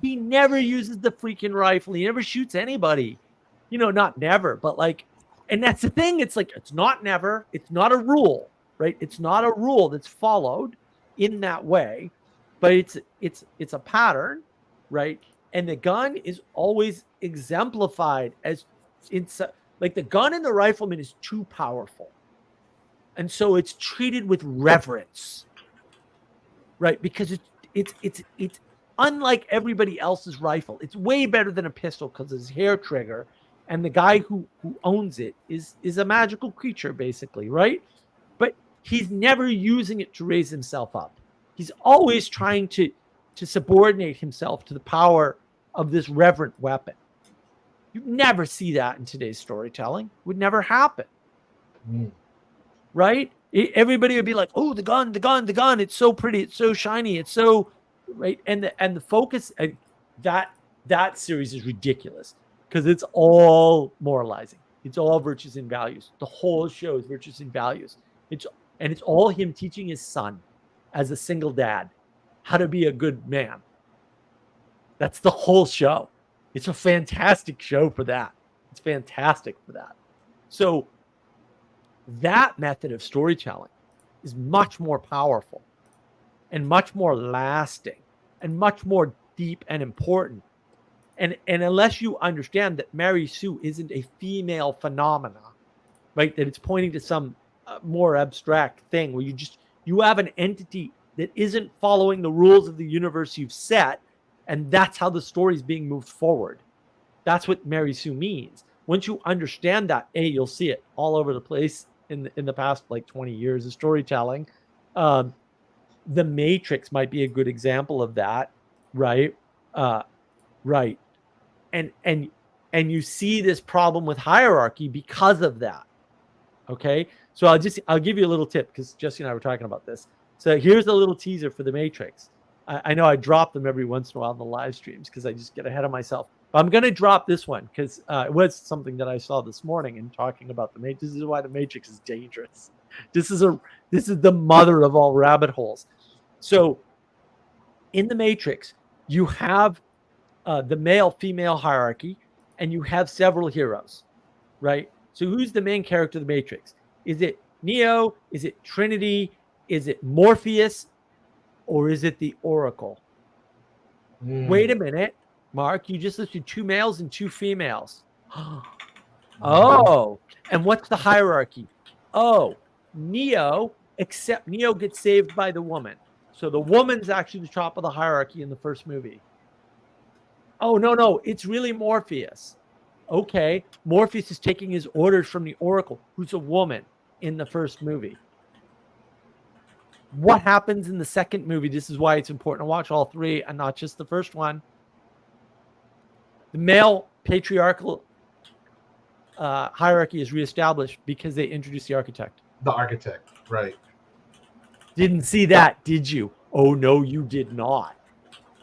He never uses the freaking rifle. He never shoots anybody. You know, not never, but like, and that's the thing. It's like, it's not never. It's not a rule, right? It's not a rule that's followed in that way, but it's a pattern, right? And the gun is always exemplified as like the gun in The Rifleman is too powerful. And so it's treated with reverence, right? Because it's unlike everybody else's rifle. It's way better than a pistol because it's hair trigger. And the guy who owns it is a magical creature, basically, right? But he's never using it to raise himself up. He's always trying to subordinate himself to the power of this reverent weapon. You never see that in today's storytelling. It would never happen. Right? Everybody would be like, oh, the gun. It's so pretty. It's so shiny. It's so right. And the focus, that series is ridiculous because it's all moralizing. It's all virtues and values. The whole show is virtues and values. It's all him teaching his son as a single dad how to be a good man. That's the whole show. It's a fantastic show for that. It's fantastic for that. So that method of storytelling is much more powerful and much more lasting and much more deep and important. And unless you understand that Mary Sue isn't a female phenomena, right? That it's pointing to some more abstract thing where you have an entity that isn't following the rules of the universe you've set, and that's how the story is being moved forward. That's what Mary Sue means. Once you understand that, you'll see it all over the place in the past like 20 years of storytelling. The Matrix might be a good example of that, right? Right. And you see this problem with hierarchy because of that. Okay. So I'll give you a little tip because Jesse and I were talking about this. So here's a little teaser for the Matrix. I know I drop them every once in a while in the live streams because I just get ahead of myself. But I'm going to drop this one because it was something that I saw this morning in talking about the Matrix. This is why the Matrix is dangerous. This is the mother of all rabbit holes. So in the Matrix, you have the male-female hierarchy, and you have several heroes, right? So who's the main character of the Matrix? Is it Neo? Is it Trinity? Is it Morpheus? Or is it the Oracle? Wait a minute, Mark. You just listed 2 males and 2 females. Oh, and what's the hierarchy? Oh, Neo, except Neo gets saved by the woman. So the woman's actually the top of the hierarchy in the first movie. Oh, no, it's really Morpheus. Okay, Morpheus is taking his orders from the Oracle, who's a woman in the first movie. What happens in the second movie? This is why it's important to watch all 3 and not just the first one. The male patriarchal hierarchy is reestablished because they introduced the architect. The architect, right. Didn't see that, did you? Oh, no, you did not.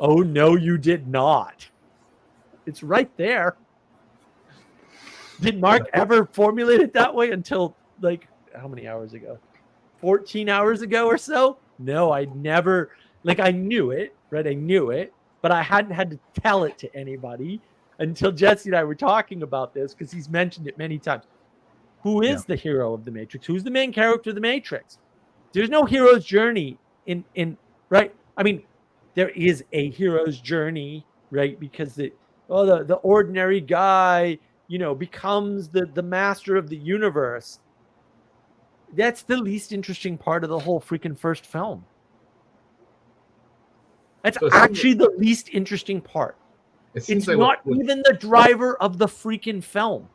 Oh, no, you did not. It's right there. Did Mark ever formulate it that way until, like, how many hours ago? 14 hours ago or so? No, I never, like, I knew it, right? I knew it, but I hadn't had to tell it to anybody until Jesse and I were talking about this because he's mentioned it many times. Who is the hero of the Matrix? Who's the main character of the Matrix? There's no hero's journey in right? I mean, there is a hero's journey, right? Because the ordinary guy, becomes the master of the universe. That's the least interesting part of the whole freaking first film. That's actually the least interesting part. It's not even the driver of the freaking film.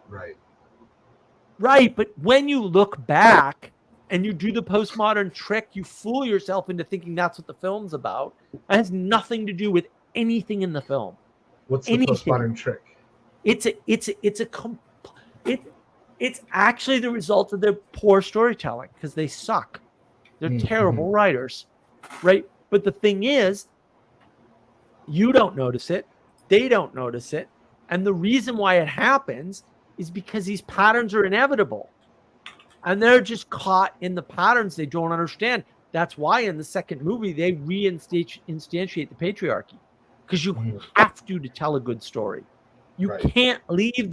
Right. Right, but when you look back and you do the postmodern trick, you fool yourself into thinking that's what the film's about. It has nothing to do with anything in the film. What's the postmodern trick? It's actually the result of their poor storytelling because they suck. They're terrible writers, right? But the thing is, you don't notice it. They don't notice it. And the reason why it happens is because these patterns are inevitable. And they're just caught in the patterns they don't understand. That's why in the second movie, they instantiate the patriarchy. Because you have to tell a good story. You can't leave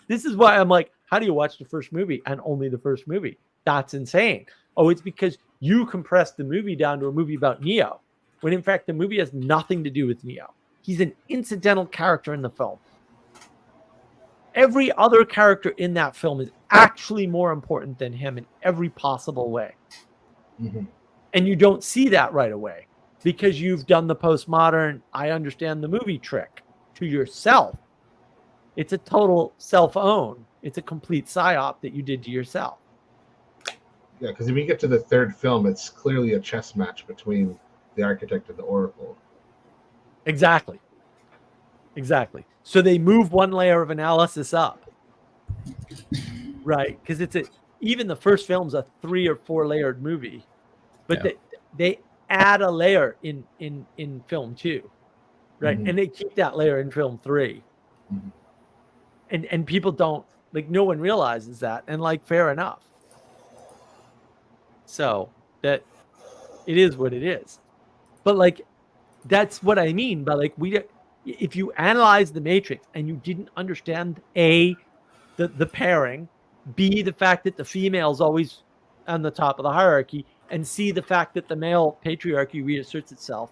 this is why I'm like, how do you watch the first movie and only the first movie? That's insane. Oh, it's because you compressed the movie down to a movie about Neo, when in fact the movie has nothing to do with Neo. He's an incidental character in the film. Every other character in that film is actually more important than him in every possible way. And you don't see that right away because you've done the postmodern, I understand the movie trick to yourself. It's a total self-own. It's a complete psyop that you did to yourself. Yeah, because if you get to the third film, it's clearly a chess match between the architect and the Oracle. Exactly. So they move one layer of analysis up, right? Because even the first film's a 3 or 4 layered movie, but they add a layer in film 2, right? And they keep that layer in film 3. And people don't Like no one realizes that, and like fair enough. So that it is what it is. But like that's what I mean by like if you analyze the Matrix and you didn't understand the pairing, B, the fact that the female is always on the top of the hierarchy, and C, the fact that the male patriarchy reasserts itself,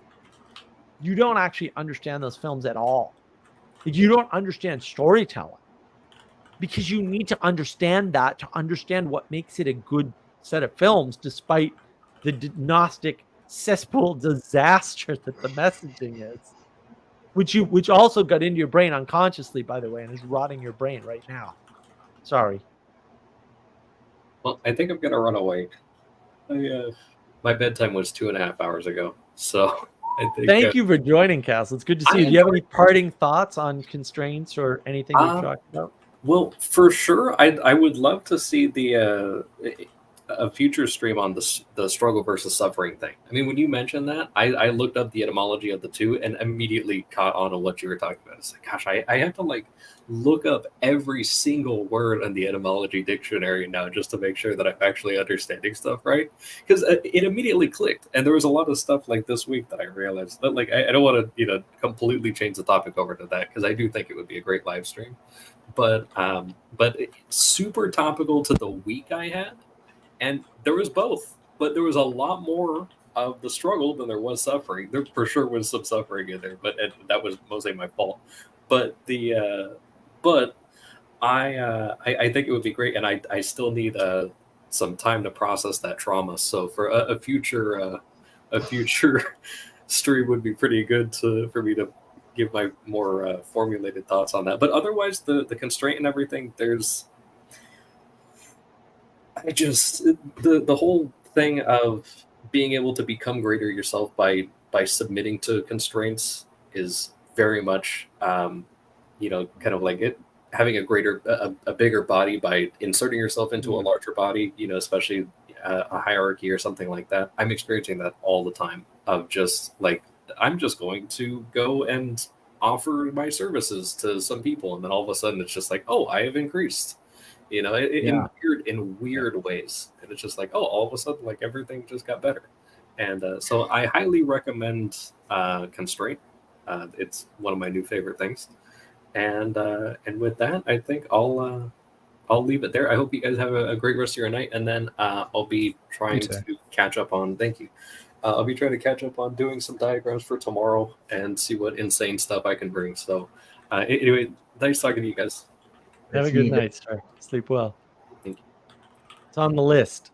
you don't actually understand those films at all. Like, you don't understand storytelling because you need to understand that to understand what makes it a good set of films, despite the Gnostic cesspool disaster that the messaging is, which also got into your brain unconsciously, by the way, and is rotting your brain right now. Sorry. Well, I think I'm gonna run away. My bedtime was 2.5 hours ago, so I think. Thank you for joining, Castle. It's good to see you. Do you have any parting thoughts on Constraints or anything we've talked about? Well, for sure, I would love to see a future stream on the struggle versus suffering thing. I mean, when you mentioned that, I looked up the etymology of the two and immediately caught on to what you were talking about. It's like, gosh, I have to like look up every single word in the etymology dictionary now just to make sure that I'm actually understanding stuff right. Because it immediately clicked, and there was a lot of stuff like this week that I realized that like I don't want to completely change the topic over to that because I do think it would be a great live stream, but it's super topical to the week I had. And there was both, but there was a lot more of the struggle than there was suffering. There for sure was some suffering in there, but that was mostly my fault. But I think it would be great, and I still need some time to process that trauma. So for a future stream would be pretty good for me to give my more formulated thoughts on that. But otherwise, the constraint and everything, the whole thing of being able to become greater yourself by submitting to constraints is very much kind of like it having a bigger body by inserting yourself into a larger body, especially a hierarchy or something like that. I'm experiencing that all the time of just like I'm just going to go and offer my services to some people, and then all of a sudden it's just like, oh, I have increased. In weird ways, and it's just like, oh, all of a sudden, like everything just got better, and so I highly recommend Constraint. It's one of my new favorite things, and with that, I think I'll leave it there. I hope you guys have a great rest of your night, and then I'll be trying to catch up on. Thank you. I'll be trying to catch up on doing some diagrams for tomorrow and see what insane stuff I can bring. So, anyway, nice talking to you guys. Have a good night, sir. Sleep well. Thank you. It's on the list.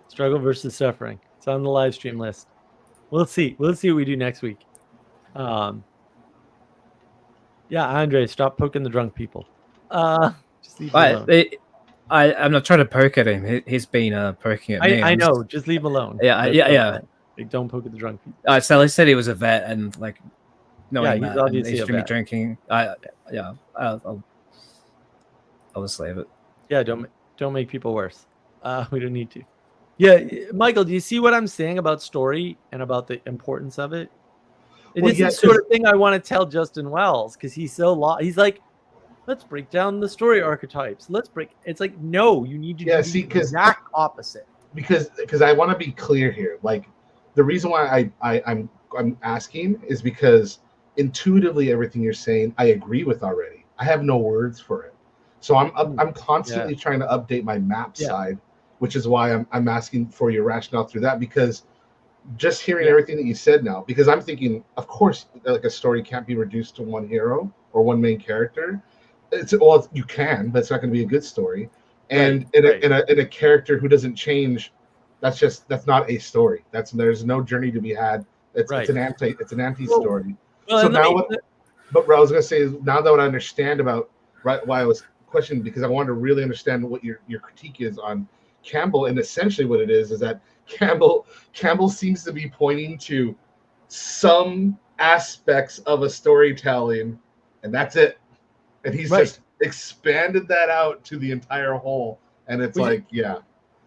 Struggle versus suffering. It's on the live stream list. We'll see. We'll see what we do next week. Yeah, Andre, stop poking the drunk people. Just leave him alone. I'm not trying to poke at him. He's been poking at me. I know. Just leave him alone. Yeah. Like, don't poke at the drunk people. Sally said he was a vet, and like, knowing he's that, obviously he's a vet. drinking. I'll just leave it. Yeah, don't make people worse. We don't need to. Yeah, Michael, do you see what I'm saying about story and about the importance of it? It's the sort of thing I want to tell Justin Wells because he's so he's like, let's break down the story archetypes. It's like, no, you need to do the exact opposite. Because I want to be clear here. Like, the reason why I'm asking is because intuitively everything you're saying I agree with already. I have no words for it. So I'm constantly trying to update my map side, which is why I'm asking for your rationale through that, because just hearing everything that you said now, because I'm thinking, of course, like a story can't be reduced to one hero or one main character. You can, but it's not going to be a good story. And in a character who doesn't change, that's not a story. There's no journey to be had. It's an anti story. Well, so now but what I was going to say is, now that I understand about why I was questioning, because I wanted to really understand what your critique is on Campbell, and essentially what it is that Campbell seems to be pointing to some aspects of a storytelling, and that's it. And he's just expanded that out to the entire whole, and it's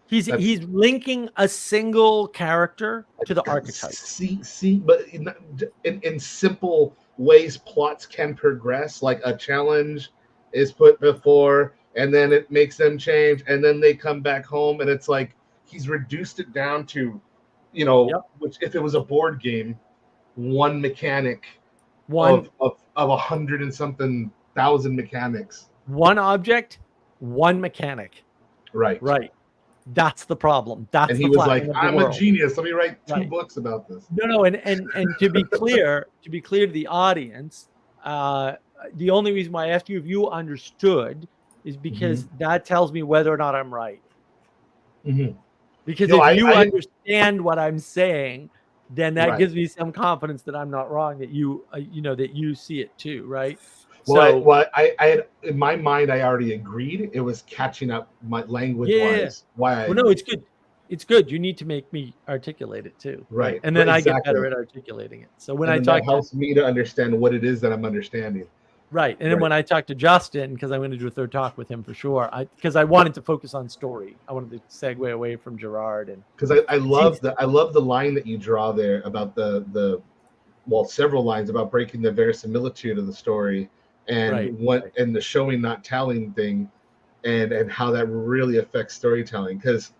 he's linking a single character to the archetype. But in simple ways, plots can progress. Like a challenge is put before and then it makes them change, and then they come back home, and it's like he's reduced it down to, Yep. which if it was a board game, one mechanic One of 100 and something thousand mechanics. one object, one mechanic. Right. That's the problem. That's And he the was like, flattening of the I'm a world. genius. Let me write 2 Right. books about this. No, and to be clear, to the audience, the only reason why I asked you if you understood is because that tells me whether or not I'm right. Mhm. Because No, if you I- understand what I'm saying, then that Right. gives me some confidence that I'm not wrong, that you that you see it too, right? Well, I had in my mind, I already agreed. It was catching up my language wise. Why? Well, no, it's good. It's good. You need to make me articulate it too, Right. And then I get Exactly. better at articulating it. So when and I then talk that helps me to understand what it is that I'm understanding. Right. And then Right. when I talked to Justin, because I'm going to do a third talk with him for sure, because I wanted to focus on story. I wanted to segue away from Gerard. And Because I love the line that you draw there about the several lines about breaking the verisimilitude of the story and and the showing not telling thing, and how that really affects storytelling. Because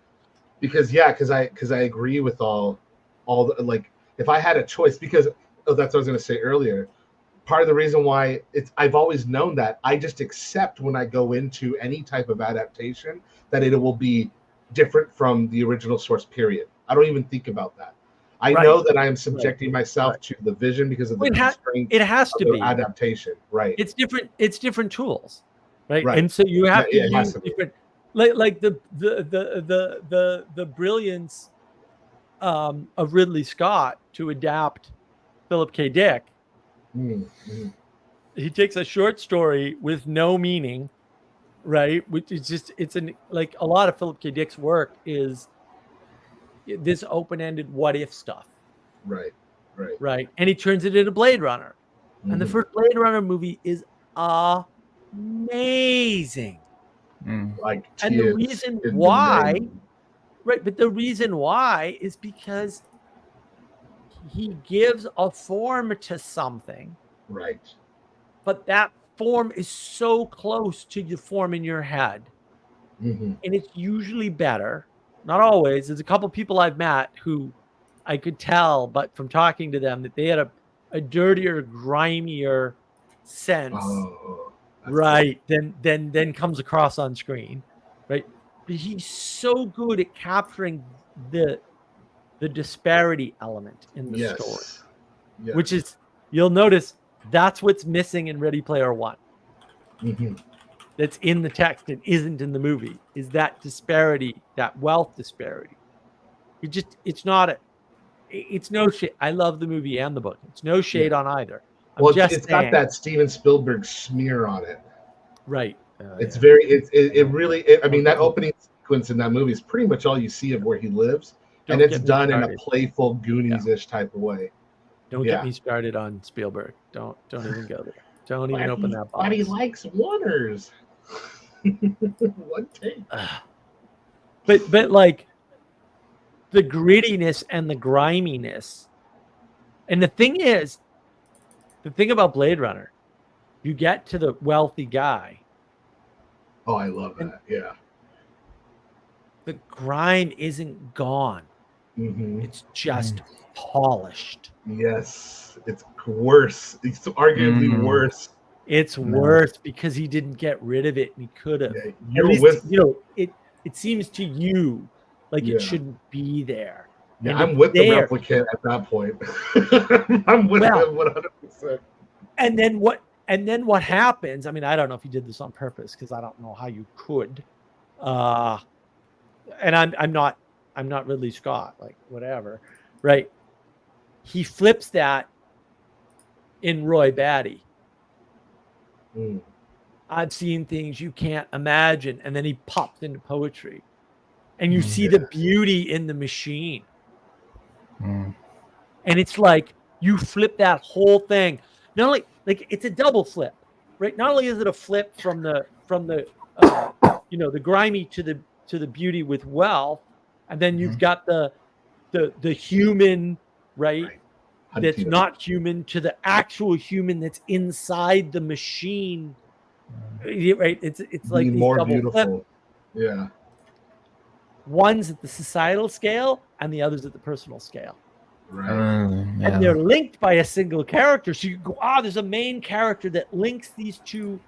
I agree with all the, like, if I had a choice, because that's what I was going to say earlier. Part of the reason why I've always known that I just accept when I go into any type of adaptation that it will be different from the original source, period. I don't even think about that. I know that I am subjecting myself to the vision because of the constraint. It has to be adaptation, right? It's different tools, right? Right. And so you have to It has use to be. different, like the brilliance of Ridley Scott to adapt Philip K. Dick. Mm-hmm. He takes a short story with no meaning, right? Which is just, like a lot of Philip K. Dick's work is this open-ended what if stuff. Right. And he turns it into Blade Runner. Mm-hmm. And the first Blade Runner movie is amazing. Like, and the reason why, but the reason why is because he gives a form to something. Right. But that form is so close to the form in your head. Mm-hmm. And it's usually better. Not always. There's a couple people I've met who I could tell, but from talking to them, that they had a dirtier, grimier sense, right, than comes across on screen, right? But he's so good at capturing the disparity element in the story, which is, you'll notice, that's what's missing in Ready Player One. Mm-hmm. That's in the text and isn't in the movie, is that disparity, that wealth disparity. It's no shade. I love the movie and the book. It's no shade on either. It's got that Steven Spielberg smear on it. Right. It's very, it really, I mean, that opening sequence in that movie is pretty much all you see of where he lives. And it's done in a playful, Goonies-ish type of way. Don't get me started on Spielberg. Don't even go there. Don't even open that box. But he likes Warners. One take. But like the grittiness and the griminess. And the thing about Blade Runner, you get to the wealthy guy. Oh, I love that. Yeah. The grime isn't gone. Mm-hmm. It's just polished. Yes. It's worse. It's arguably worse. It's worse because he didn't get rid of it, and he could have. Yeah, it seems to you like it shouldn't be there. Yeah, I'm with the replicant at that point. I'm with him 100%. And then what happens? I mean, I don't know if he did this on purpose, because I don't know how you could. And I'm not Ridley Scott, like whatever, right? He flips that in Roy Batty. I've seen things you can't imagine, and then he pops into poetry, and you see the beauty in the machine. And it's like you flip that whole thing. Not only, like, it's a double flip, right? Not only is it a flip from the the grimy to the beauty with wealth, and then you've got the human, right? That's not human, to the actual human that's inside the machine Right? It's like Be these more double flip. beautiful. Yeah. One's at the societal scale and the other's at the personal scale. Right. And they're linked by a single character. So you go, there's a main character that links these two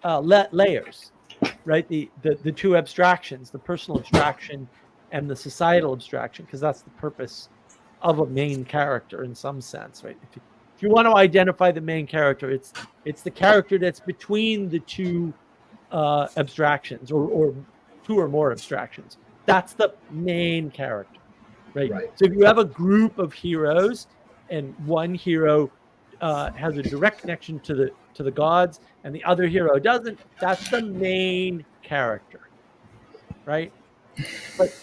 layers, right? The two abstractions, the personal abstraction and the societal abstraction, because that's the purpose of a main character in some sense, right? If you want to identify the main character, it's the character that's between the two abstractions or two or more abstractions. That's the main character, right? So if you have a group of heroes and one hero has a direct connection to the gods and the other hero doesn't, that's the main character, right? But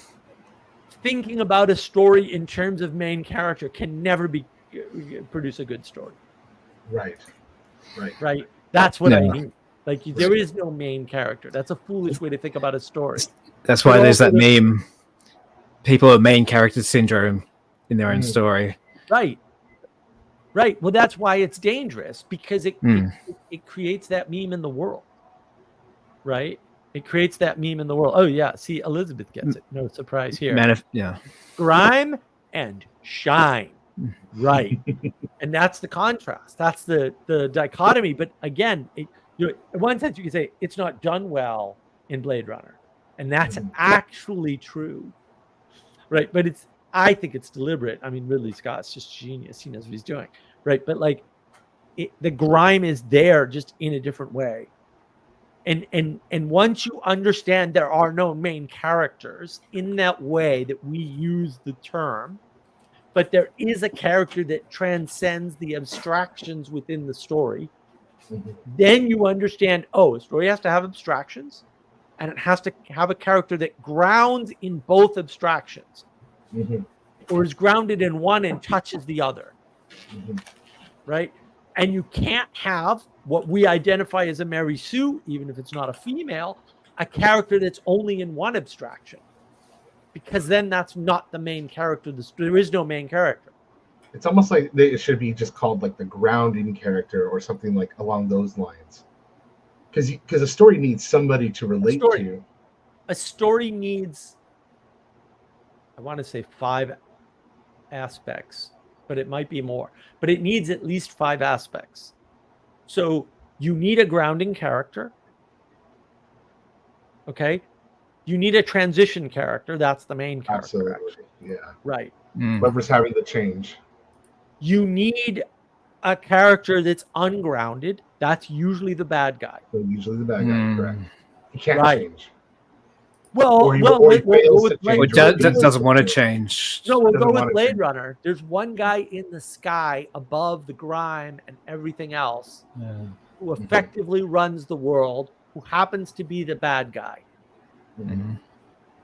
thinking about a story in terms of main character can never produce a good story. Right. That's what I mean. Like there is no main character. That's a foolish way to think about a story. That's why there's that meme. People have main character syndrome in their own story. Right. Well, that's why it's dangerous, because it creates that meme in the world. Right. It creates that meme in the world. Oh yeah. See, Elizabeth gets it. No surprise here. Grime and shine. Right. And that's the contrast. That's the dichotomy. But again, in one sense, you can say it's not done well in Blade Runner, and that's actually true, right? But I think it's deliberate. I mean, Ridley Scott's just genius. He knows what he's doing, right? But like, the grime is there just in a different way, and once you understand there are no main characters in that way that we use the term, but there is a character that transcends the abstractions within the story. Then you understand, a story has to have abstractions and it has to have a character that grounds in both abstractions or is grounded in one and touches the other, right? And you can't have what we identify as a Mary Sue, even if it's not a female, a character that's only in one abstraction, because then that's not the main character. There is no main character. It's almost like it should be just called like the grounding character or something like along those lines. Because a story needs somebody to relate to. A story needs, I want to say 5 aspects, but it might be more. But it needs at least 5 aspects. So you need a grounding character. Okay. You need a transition character. That's the main character. Absolutely. Actually. Yeah. Right. Whoever's having the change. You need a character that's ungrounded. That's usually the bad guy. So usually the bad guy, correct. He can't change. Well, doesn't want to change. No, we'll go with Blade Runner. There's one guy in the sky above the grime and everything else who effectively runs the world, who happens to be the bad guy.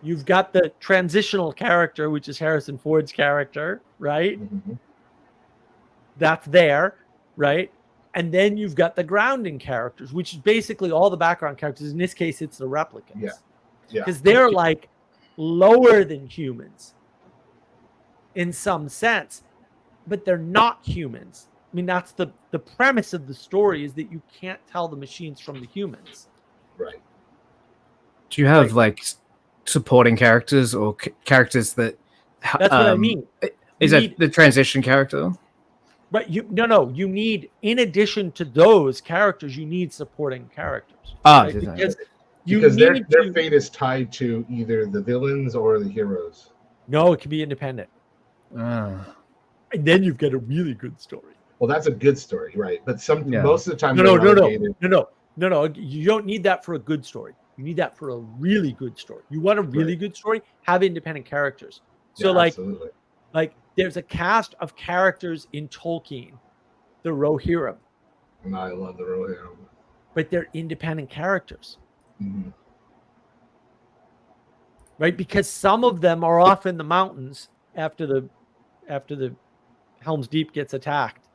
You've got the transitional character, which is Harrison Ford's character, right? That's there, right? And then you've got the grounding characters, which is basically all the background characters. In this case, it's the replicants. Yeah. Because they're like lower than humans in some sense, but they're not humans. I mean, that's the premise of the story, is that you can't tell the machines from the humans. Right. Do you have like supporting characters or characters that? That's what I mean. Is that the transition character? But you need, in addition to those characters, you need supporting characters. Right? Because their fate is tied to either the villains or the heroes. No, it can be independent. And then you've got a really good story. Well, that's a good story, right? But most of the time, no. You don't need that for a good story. You need that for a really good story. You want a really good story? Have independent characters. So, absolutely. Like there's a cast of characters in Tolkien, the Rohirrim. And I love the Rohirrim. But they're independent characters. Right? Because some of them are off in the mountains after the Helm's Deep gets attacked.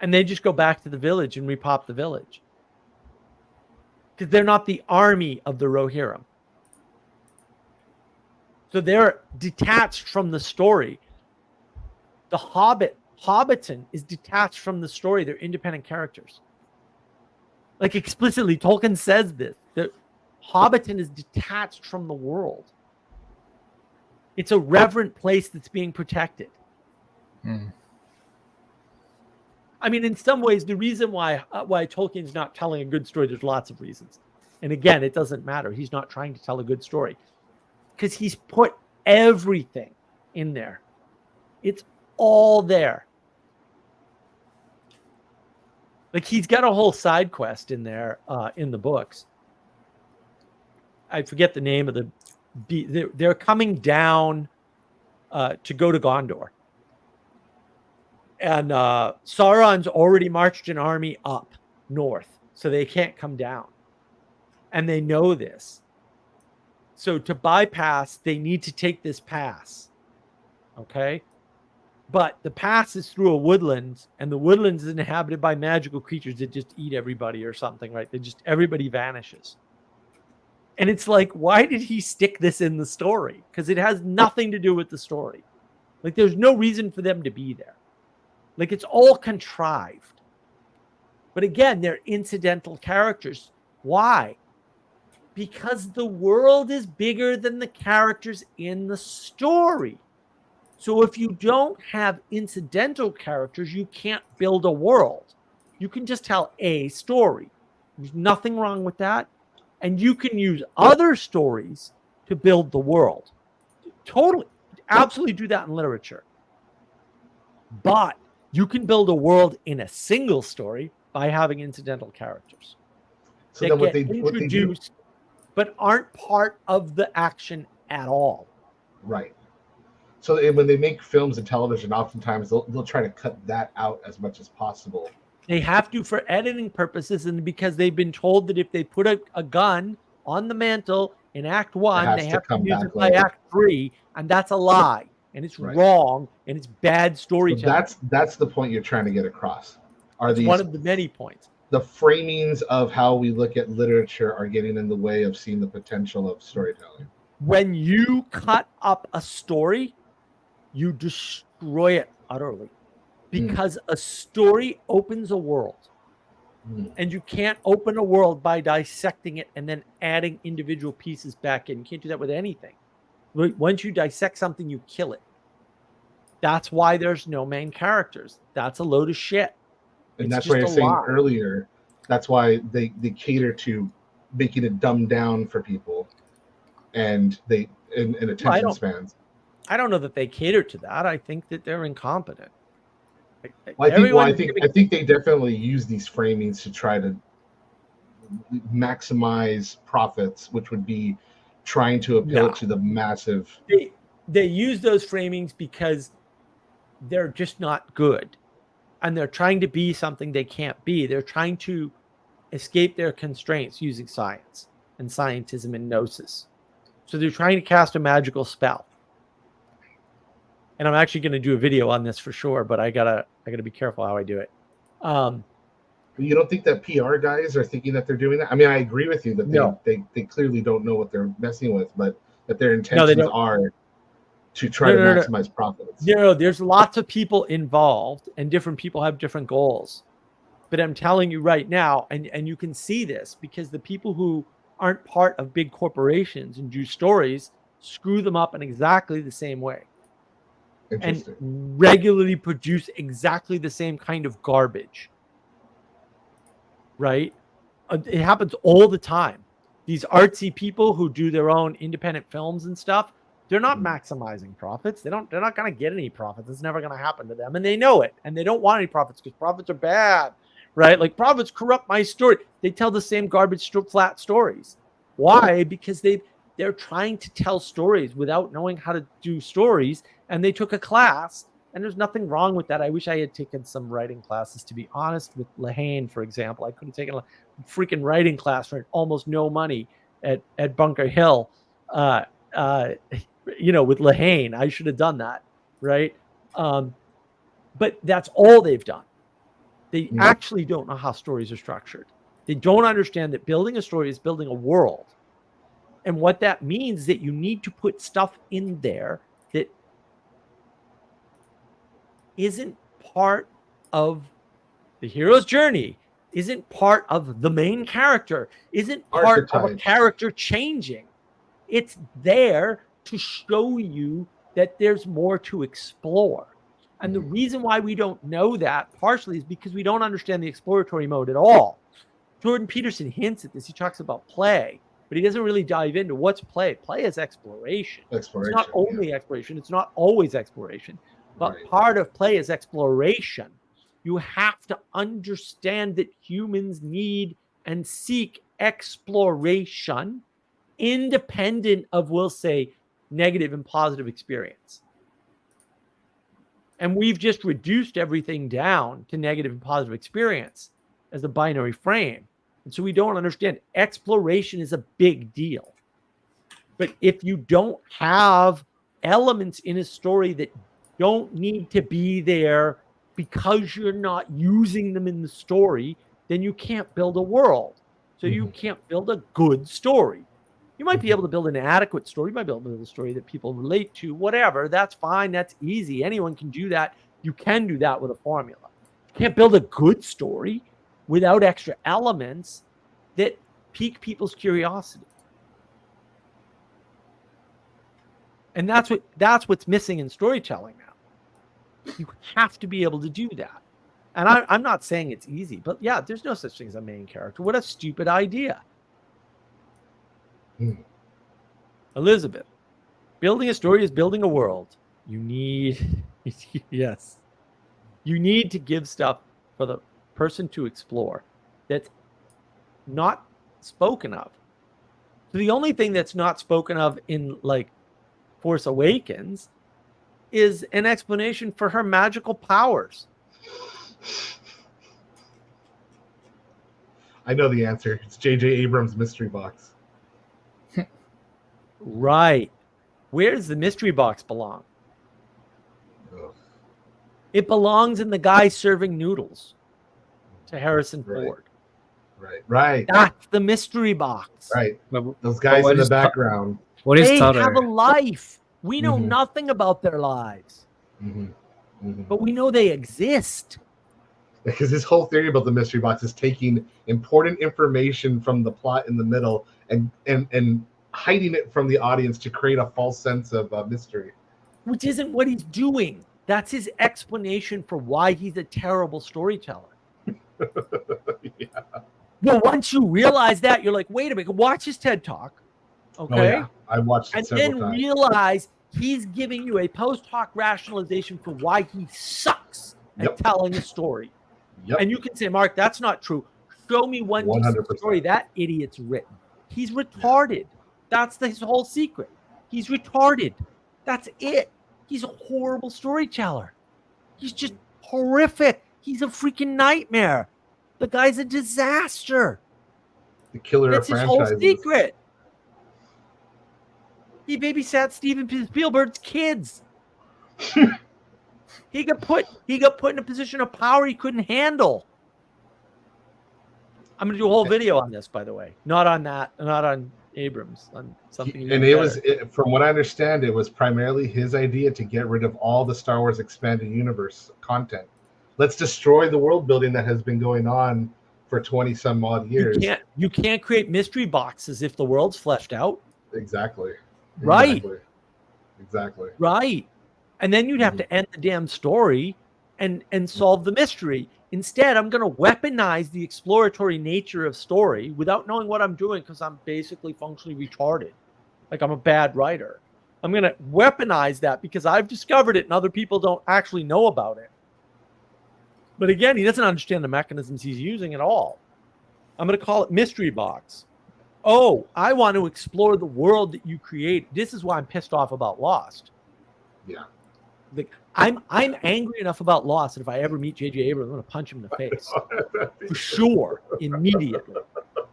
And they just go back to the village and repop the village. Because they're not the army of the Rohirrim. So they're detached from the story. The Hobbiton is detached from the story. They're independent characters. Like explicitly, Tolkien says this, that Hobbiton is detached from the world. It's a reverent place that's being protected. Hmm. I mean, in some ways, the reason why Tolkien's not telling a good story, there's lots of reasons. And again, it doesn't matter. He's not trying to tell a good story because he's put everything in there. It's all there. Like he's got a whole side quest in there in the books. I forget the name of the. They're coming down to go to Gondor. And Sauron's already marched an army up north, so they can't come down. And they know this. So to bypass, they need to take this pass. Okay? But the pass is through a woodland, and the woodlands is inhabited by magical creatures that just eat everybody or something, right? Everybody vanishes. And it's like, why did he stick this in the story? Because it has nothing to do with the story. Like, there's no reason for them to be there. Like, it's all contrived. But again, they're incidental characters. Why? Because the world is bigger than the characters in the story. So if you don't have incidental characters, you can't build a world. You can just tell a story. There's nothing wrong with that. And you can use other stories to build the world. Totally, absolutely do that in literature. But you can build a world in a single story by having incidental characters. So that then what get they introduced, but aren't part of the action at all. Right. So when they make films and television, oftentimes they'll try to cut that out as much as possible. They have to for editing purposes, and because they've been told that if they put a gun on the mantle in Act 1, they have to use it by Act 3, and that's a lie, and it's wrong, and it's bad storytelling. So that's the point you're trying to get across. It's one of the many points. The framings of how we look at literature are getting in the way of seeing the potential of storytelling. When you cut up a story, you destroy it utterly. Because a story opens a world. And you can't open a world by dissecting it and then adding individual pieces back in. You can't do that with anything. Once you dissect something, you kill it. That's why there's no main characters. That's a load of shit. And that's why I was saying earlier, that's why they cater to making it dumbed down for people and they in attention spans. I don't know that they cater to that. I think that they're incompetent. Well, I think they definitely use these framings to try to maximize profits, which would be trying to appeal to the massive. They use those framings because they're just not good, and they're trying to be something they can't be. They're trying to escape their constraints using science and scientism and gnosis. So they're trying to cast a magical spell. And I'm actually going to do a video on this for sure, but I gotta be careful how I do it. You don't think that PR guys are thinking that they're doing that? I mean, I agree with you that they clearly don't know what they're messing with, but that their intentions are to try to maximize profits. No, there's lots of people involved, and different people have different goals. But I'm telling you right now, and you can see this because the people who aren't part of big corporations and do stories screw them up in exactly the same way. And regularly produce exactly the same kind of garbage. Right? It happens all the time. These artsy people who do their own independent films and stuff, they're not maximizing profits. They're not going to get any profits. It's never going to happen to them. And they know it. And they don't want any profits because profits are bad. Right? Like profits corrupt my story. They tell the same garbage flat stories. Why? Because they're trying to tell stories without knowing how to do stories. And they took a class, and there's nothing wrong with that. I wish I had taken some writing classes, to be honest, with Lehane, for example. I could have taken a freaking writing class for almost no money at Bunker Hill, with Lehane. I should have done that, right? But that's all they've done. They actually don't know how stories are structured. They don't understand that building a story is building a world. And what that means is that you need to put stuff in there that isn't part of the hero's journey, isn't part of the main character, isn't part of a Archetypes. character changing. It's there to show you that there's more to explore. And the reason why we don't know that partially is because we don't understand the exploratory mode at all. Jordan Peterson hints at this. He talks about play, but he doesn't really dive into what's play. Play is exploration. It's not only exploration. It's not always exploration, but part of play is exploration. You have to understand that humans need and seek exploration independent of, we'll say, negative and positive experience. And we've just reduced everything down to negative and positive experience as a binary frame. And so we don't understand exploration is a big deal. But if you don't have elements in a story that don't need to be there because you're not using them in the story, then you can't build a world. So you can't build a good story. You might be able to build an adequate story. You might be able to build a story that people relate to, whatever. That's fine. That's easy. Anyone can do that. You can do that with a formula. You can't build a good story without extra elements that pique people's curiosity. And that's what's missing in storytelling now. You have to be able to do that. And I'm not saying it's easy, but yeah, there's no such thing as a main character. What a stupid idea. Elizabeth, building a story is building a world. You need, yes, you need to give stuff for the person to explore that's not spoken of. So the only thing that's not spoken of in like Force Awakens is an explanation for her magical powers. I know the answer. It's J.J. Abrams' mystery box. Right. Where does the mystery box belong? Ugh. It belongs in the guy serving noodles to Harrison Ford. Right. That's the mystery box. Right. Those guys in the background. What is They Tutter? have a life. We know nothing about their lives. But we know they exist. Because his whole theory about the mystery box is taking important information from the plot in the middle and hiding it from the audience to create a false sense of mystery. Which isn't what he's doing. That's his explanation for why he's a terrible storyteller. Yeah. Well, once you realize that, you're like, wait a minute, watch his TED Talk. Okay. Oh, yeah. I watched it and several then times. realize he's giving you a post hoc rationalization for why he sucks at telling a story. And you can say, Mark, that's not true. Show me one 100%. story that idiot's written. He's retarded. That's his whole secret. He's retarded. That's it. He's a horrible storyteller. He's just horrific. He's a freaking nightmare. The guy's a disaster. The killer That's of his franchises. whole secret. He babysat Steven Spielberg's kids. He got put in a position of power he couldn't handle. I'm going to do a whole video on this, by the way. Not on Abrams, on something. And it was, from what I understand, it was primarily his idea to get rid of all the Star Wars expanded universe content. Let's destroy the world building that has been going on for 20 some odd years. You can't create mystery boxes if the world's fleshed out. Exactly. Right. Exactly. Right. And then you'd have to end the damn story and solve the mystery. Instead, I'm going to weaponize the exploratory nature of story without knowing what I'm doing because I'm basically functionally retarded. Like I'm a bad writer. I'm going to weaponize that because I've discovered it and other people don't actually know about it. But again, he doesn't understand the mechanisms he's using at all. I'm going to call it mystery box. Oh, I want to explore the world that you create. This is why I'm pissed off about Lost. Yeah. I'm angry enough about Lost that if I ever meet J.J. Abrams, I'm going to punch him in the face. For sure. Immediately.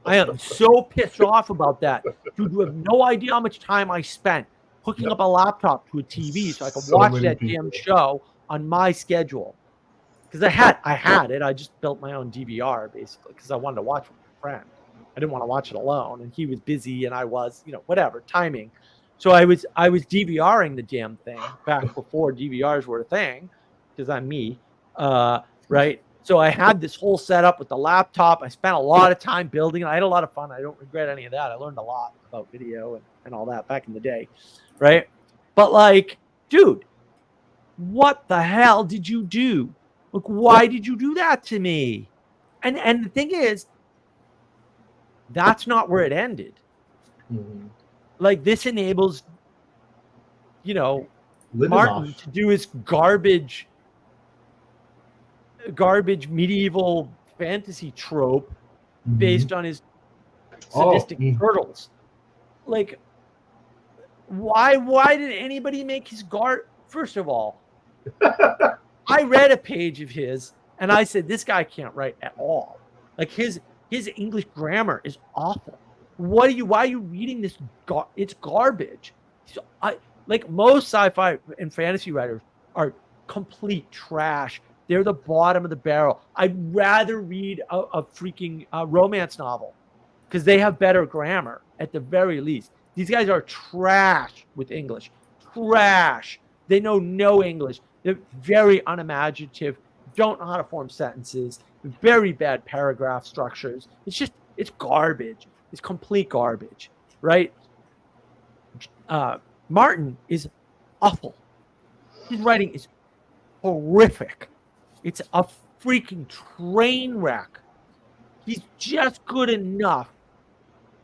I am so pissed off about that. Dude, you have no idea how much time I spent hooking up a laptop to a TV so I could watch that damn show on my schedule. Because I had it. I just built my own DVR, basically, because I wanted to watch with my friend. I didn't want to watch it alone, and he was busy, and I was, whatever, timing. So I was DVRing the damn thing back before DVRs were a thing, because I'm me, right? So I had this whole setup with the laptop. I spent a lot of time building it. I had a lot of fun. I don't regret any of that. I learned a lot about video and all that back in the day, right? But like, dude, what the hell did you do? Like, why did you do that to me? And the thing is, that's not where it ended. Mhm. Like, this enables, Living Martin off. to do his garbage medieval fantasy trope Mhm. based on his Oh, sadistic turtles. Like, why did anybody make his First of all, I read a page of his and I said, this guy can't write at all. Like, his English grammar is awful. Why are you reading this? It's garbage. So like most sci-fi and fantasy writers are complete trash. They're the bottom of the barrel. I'd rather read a freaking romance novel because they have better grammar at the very least. These guys are trash with English. Trash. They know no English. They're very unimaginative, don't know how to form sentences, very bad paragraph structures. It's garbage. It's complete garbage, right? Martin is awful. His writing is horrific. It's a freaking train wreck. He's just good enough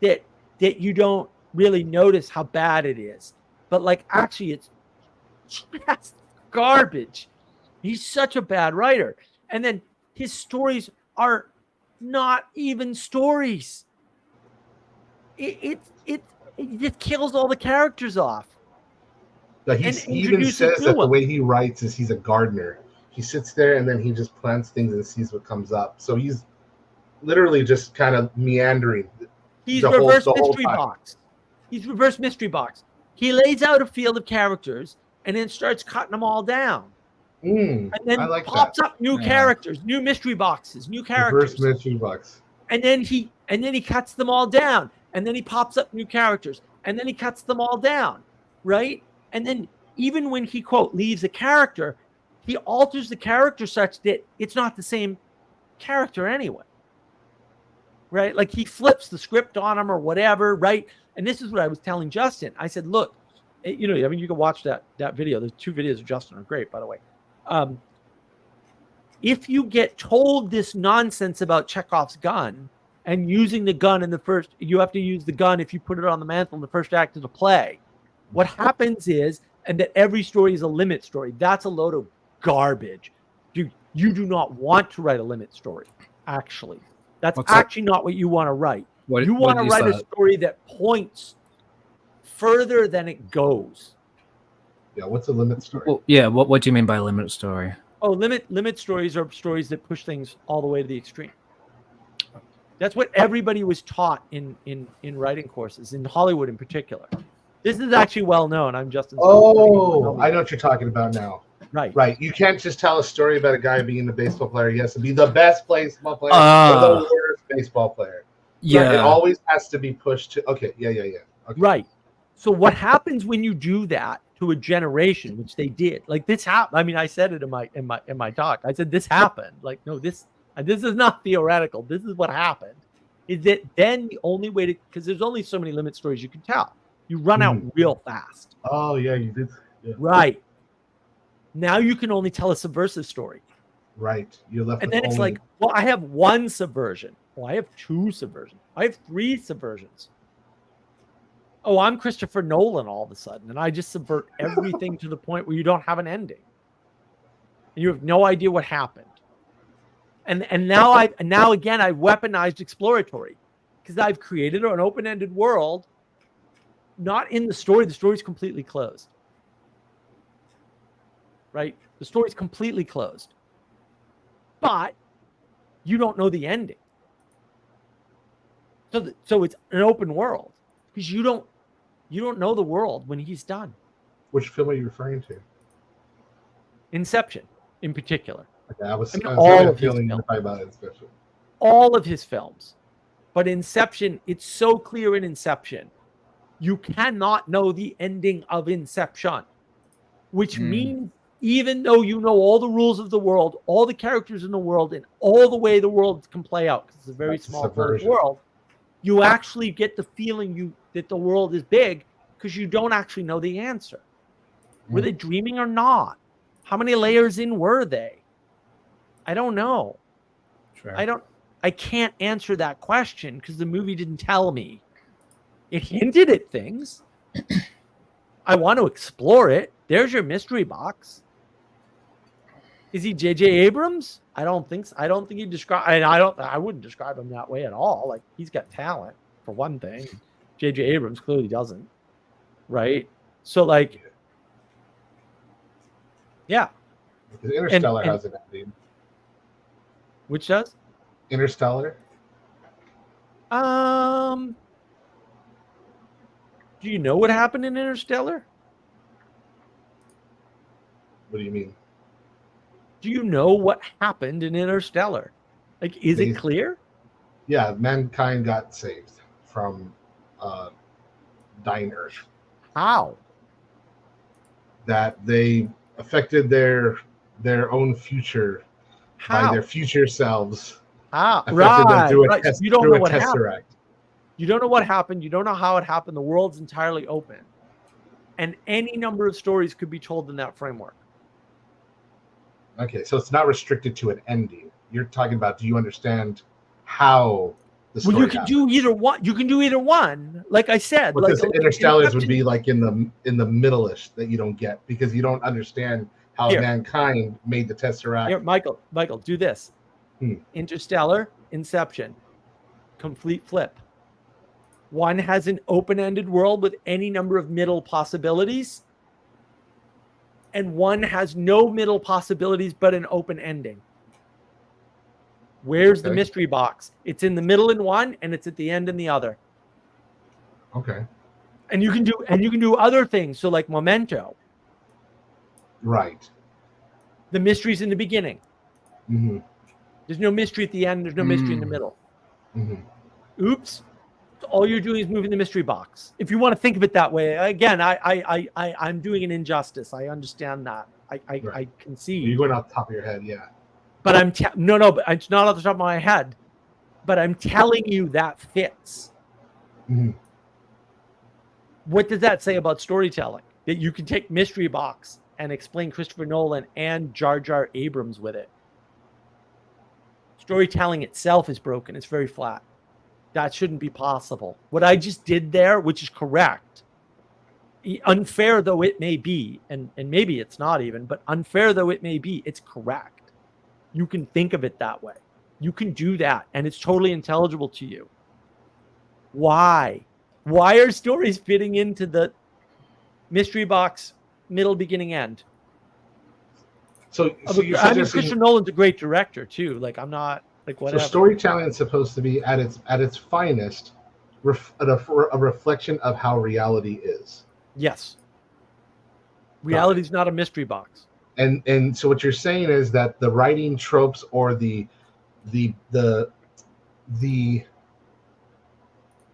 that you don't really notice how bad it is. But like, actually, it's just garbage. He's such a bad writer. And then his stories are not even stories. It just kills all the characters off. Like he even says that the way he writes is he's a gardener. He sits there and then he just plants things and sees what comes up. So he's literally just kind of meandering. He's reverse mystery box. He's reverse mystery box. He lays out a field of characters and then starts cutting them all down. And then like pops up new characters, new mystery boxes, new characters. Reverse mystery box. And then he cuts them all down. And then he pops up new characters. And then he cuts them all down. Right? And then even when he, quote, leaves a character, he alters the character such that it's not the same character anyway. Right? Like, he flips the script on him or whatever, right? And this is what I was telling Justin. I said, look, you can watch that video. There's 2 videos of Justin are great, by the way. If you get told this nonsense about Chekhov's gun and using the gun in the first, you have to use the gun if you put it on the mantle in the first act of the play. What happens is, and that every story is a limit story, that's a load of garbage. Dude, you do not want to write a limit story, actually. That's actually not what you want to write. You want to write a story that points further than it goes. Yeah, what's a limit story? Well, yeah, what do you mean by limit story? Oh, limit stories are stories that push things all the way to the extreme. That's what everybody was taught in writing courses, in Hollywood in particular. This is actually well known. I'm Justin. Oh, I know what you're talking about now. Right. You can't just tell a story about a guy being a baseball player. He has to be the best baseball player or the worst baseball player. Yeah. It always has to be pushed to. Okay. Yeah. Okay. Right. So what happens when you do that to a generation, which they did? Like, this happened. I mean, I said it in my talk. I said this happened. Like, no, this is not theoretical. This is what happened. Is that then the only way to, because there's only so many limit stories you can tell. You run out real fast. Oh yeah, you did. Yeah. Right. Now you can only tell a subversive story. Right. You're left. And then it's like, well, I have 1 subversion. Oh, I have 2 subversions. I have 3 subversions. Oh, I'm Christopher Nolan all of a sudden, and I just subvert everything to the point where you don't have an ending. And you have no idea what happened. And now again I've weaponized exploratory, because I've created an open-ended world, not in the story. The story's completely closed. Right? The story's completely closed. But you don't know the ending. So it's an open world, because you don't know the world when he's done. Which film are you referring to? Inception, in particular. Okay, I was all of his feeling films. about Inception. All of his films. But Inception, it's so clear in Inception. You cannot know the ending of Inception, which means even though you know all the rules of the world, all the characters in the world, and all the way the world can play out, because it's a very That's small subversion. world, you actually get the feeling that the world is big because you don't actually know the answer. Were they dreaming or not? How many layers in were they? I don't know. Sure. I can't answer that question because the movie didn't tell me. It hinted at things. I want to explore it. There's your mystery box. Is he J.J. Abrams? I don't think so. I don't think he describe. I wouldn't describe him that way at all. Like, he's got talent for one thing. J.J. Abrams clearly doesn't. Right? So, like, yeah. Because Interstellar has an ending. Which does? Interstellar. Do you know what happened in Interstellar? What do you mean? Do you know what happened in Interstellar? Like, is it clear? Yeah, mankind got saved from dying Earth. How? That they affected their own future by their future selves. How? Affected them through a You don't know what tesseract. happened. You don't know what happened. You don't know how it happened. The world's entirely open. And any number of stories could be told in that framework. Okay, so it's not restricted to an ending. You're talking about, do you understand how the story you can do either one. You can do either one. Like I said, because like Interstellars would be like in the middle-ish that you don't get because you don't understand how mankind made the Tesseract. Here, Michael, do this. Interstellar, Inception, complete flip. One has an open-ended world with any number of middle possibilities, and one has no middle possibilities but an open ending. Where's the mystery box? It's in the middle in one, and it's at the end in the other. Okay. And you can do other things. So, like Memento. Right. The mystery's in the beginning. Mm-hmm. There's no mystery at the end. There's no mystery in the middle. Mm-hmm. Oops. So all you're doing is moving the mystery box. If you want to think of it that way, again, I'm doing an injustice. I understand that. I concede. You're going off the top of your head, yeah. But but it's not off the top of my head. But I'm telling you that fits. Mm-hmm. What does that say about storytelling? That you can take mystery box and explain Christopher Nolan and Jar Jar Abrams with it. Storytelling itself is broken. It's very flat. That shouldn't be possible. What I just did there, which is correct, unfair though it may be, and maybe it's not even, but unfair though it may be, it's correct. You can think of it that way. You can do that, and it's totally intelligible to you. Why? Why are stories fitting into the mystery box, middle, beginning, end? So I mean, Christopher Nolan's a great director too. Like, I'm not like whatever. So storytelling is supposed to be at its finest, a reflection of how reality is. Yes. Reality is not a mystery box. And so what you're saying is that the writing tropes or the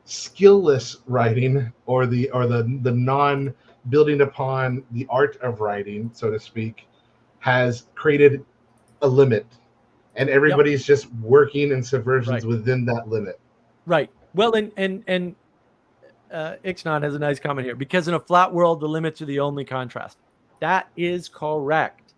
skillless writing or the non building upon the art of writing, so to speak, has created a limit, and everybody's just working in subversions within that limit. Right. Well, and Ixnat has a nice comment here. Because in a flat world, the limits are the only contrast. That is correct.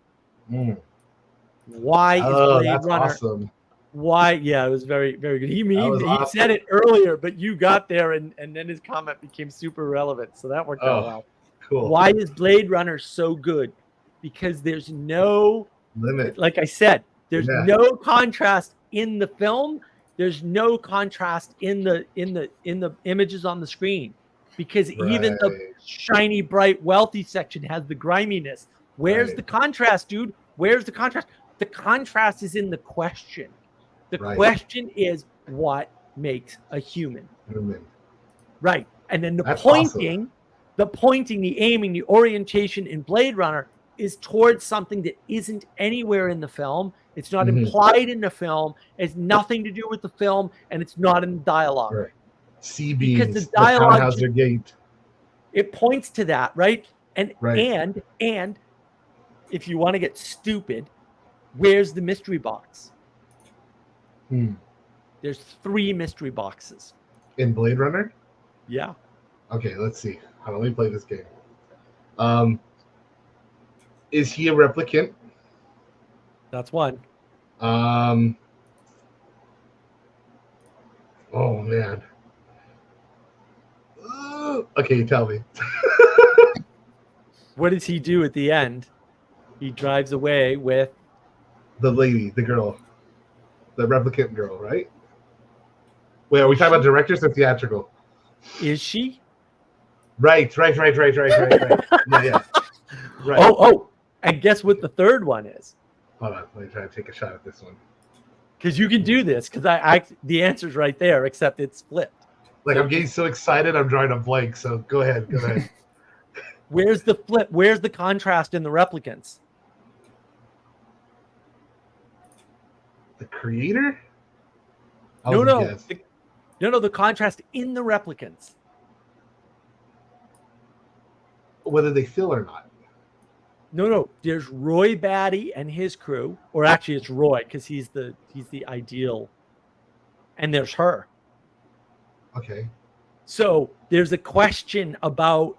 Why is Blade Runner? Awesome. Why? Yeah, it was very, very good. He awesome. said it earlier, but you got there, and then his comment became super relevant. So that worked out well. Cool. Why is Blade Runner so good? Because there's no limit. Like I said, there's no contrast in the film. There's no contrast in the images on the screen, because even the shiny, bright, wealthy section has the griminess. Where's the contrast, dude? Where's the contrast? The contrast is in the question. The question is, what makes a human? Right. And then the pointing, the aiming, the orientation in Blade Runner is towards something that isn't anywhere in the film. It's not implied in the film. It has nothing to do with the film, and it's not in the dialogue. Right. C-beams, because the dialogue, gate. It points to that, right? And if you want to get stupid, where's the mystery box? There's 3 mystery boxes. In Blade Runner? Yeah. Okay, let's see. Let me play this game. Is he a replicant? That's one. Oh man. Okay, tell me. What does he do at the end? He drives away with The lady, the girl, the replicant girl, right? Wait, are we talking about directors or theatrical? Is she? Right. Yeah. Right. Oh, and guess what the third one is? Hold on, let me try to take a shot at this one. Because you can do this. Because I the answer's right there, except it's flipped. Like, I'm getting so excited, I'm drawing a blank. So go ahead. Where's the flip? Where's the contrast in the replicants? The creator? No. The contrast in the replicants. Whether they feel or not. No. There's Roy Batty and his crew, or actually it's Roy because he's the ideal, and there's her. Okay. So there's a question about,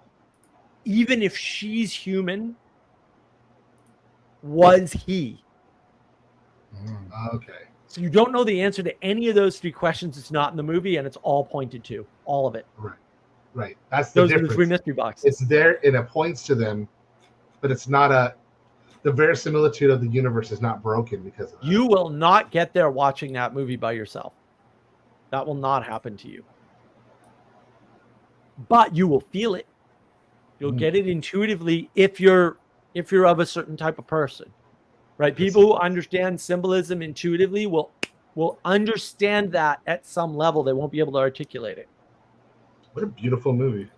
even if she's human, was he? Okay. So you don't know the answer to any of those 3 questions. It's not in the movie, and it's all pointed to, all of it. Right. That's the Those difference. are the 3 mystery boxes. It's there and it points to them, but it's not the verisimilitude of the universe is not broken because of that. You will not get there watching that movie by yourself. That will not happen to you. But you will feel it. You'll get it intuitively if you're of a certain type of person. Right? People who understand symbolism intuitively will understand that at some level. They won't be able to articulate it. What a beautiful movie.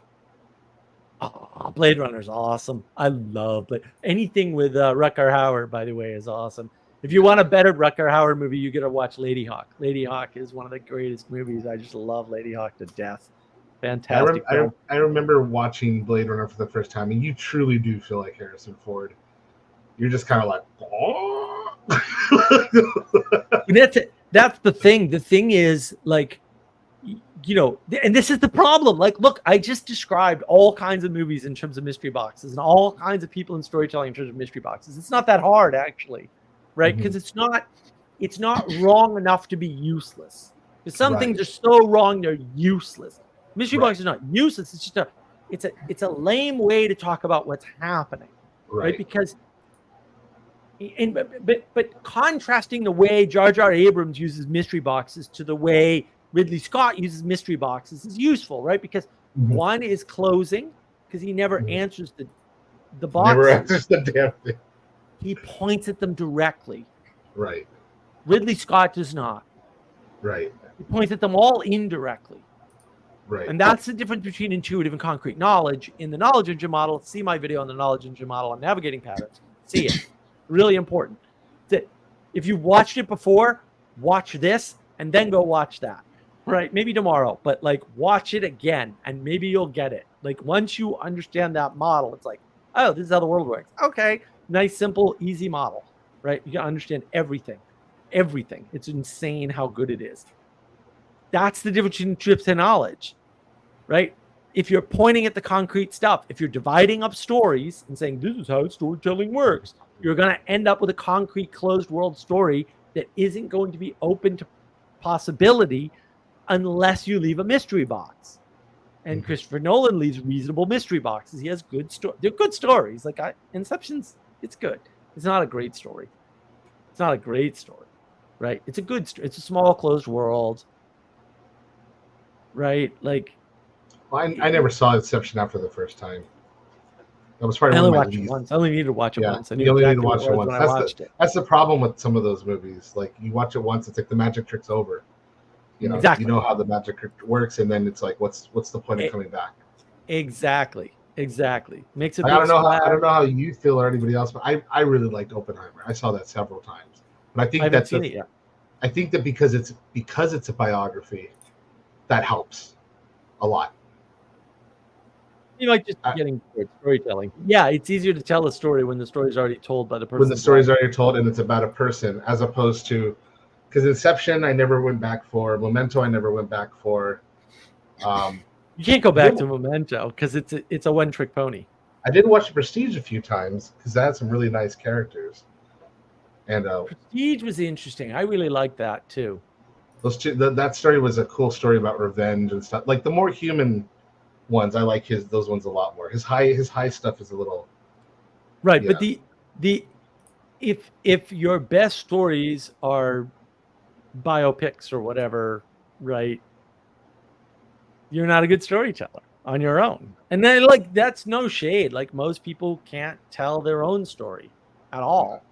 Oh, Blade Runner's awesome. I love Blade. Anything with Rutger Hauer, by the way, is awesome. If you want a better Rutger Hauer movie, you got to watch Lady Hawk. Lady Hawk is one of the greatest movies. I just love Lady Hawk to death. Fantastic. I remember watching Blade Runner for the first time, and you truly do feel like Harrison Ford. You're just kind of like, oh. That's the thing. The thing is, like, you know, and this is the problem. Like, look, I just described all kinds of movies in terms of mystery boxes and all kinds of people in storytelling in terms of mystery boxes. It's not that hard, actually, right? Because it's not wrong enough to be useless. Because some things are so wrong they're useless. Mystery boxes are not useless. It's just it's a lame way to talk about what's happening, right? Because but contrasting the way Jar Jar Abrams uses mystery boxes to the way Ridley Scott uses mystery boxes is useful, right? Because one is closing because he never answers the boxes. Never answers the damn thing. He points at them directly. Right. Ridley Scott does not. Right. He points at them all indirectly. Right. And that's the difference between intuitive and concrete knowledge. In the knowledge engine model, see my video on the knowledge engine model on navigating patterns. See it. Really important. That if you watched it before, watch this and then go watch that. Right? Maybe tomorrow, but like watch it again and maybe you'll get it. Like once you understand that model, it's like, oh, this is how the world works. Okay. Nice, simple, easy model. Right? You gotta understand everything. Everything. It's insane how good it is. That's the difference between trips and knowledge. Right? If you're pointing at the concrete stuff, if you're dividing up stories and saying this is how storytelling works, you're going to end up with a concrete closed world story that isn't going to be open to possibility unless you leave a mystery box. And Christopher Nolan leaves reasonable mystery boxes. He has good stories. They're good stories. Like Inception's, it's good. It's not a great story. It's not a great story, right? It's a good story. It's a small closed world, right? Like, well, I never saw Inception after the first time. That was probably I one only of my watched it least. once. I only needed to watch it once. I knew You only need to exactly watch what it was once. when I watched it. That's the problem with some of those movies. Like you watch it once, it's like the magic trick's over. You know, Exactly. you know how the magic trick works, and then it's like, what's the point of coming back? Exactly. Makes a I big don't know splash. how you feel or anybody else, but I really liked Oppenheimer. I saw that several times, but I think I haven't that's seen it yet. I think that because it's a biography, that helps a lot. You like just I- getting towards storytelling. Yeah, it's easier to tell a story when the story's already told by the person. when the story's already told and it's about a person, as opposed to, because Inception I never went back for, Memento I never went back for. You can't go back to Memento because it's a one-trick pony. I did watch Prestige a few times because that had some really nice characters. And Prestige was interesting. I really liked that too. those two, that story was a cool story about revenge and stuff. Like the more human ones, I like those ones a lot more. His high stuff is a little right. Yeah. But if your best stories are biopics or whatever, right? You're not a good storyteller on your own. And then like that's no shade. Like most people can't tell their own story at all.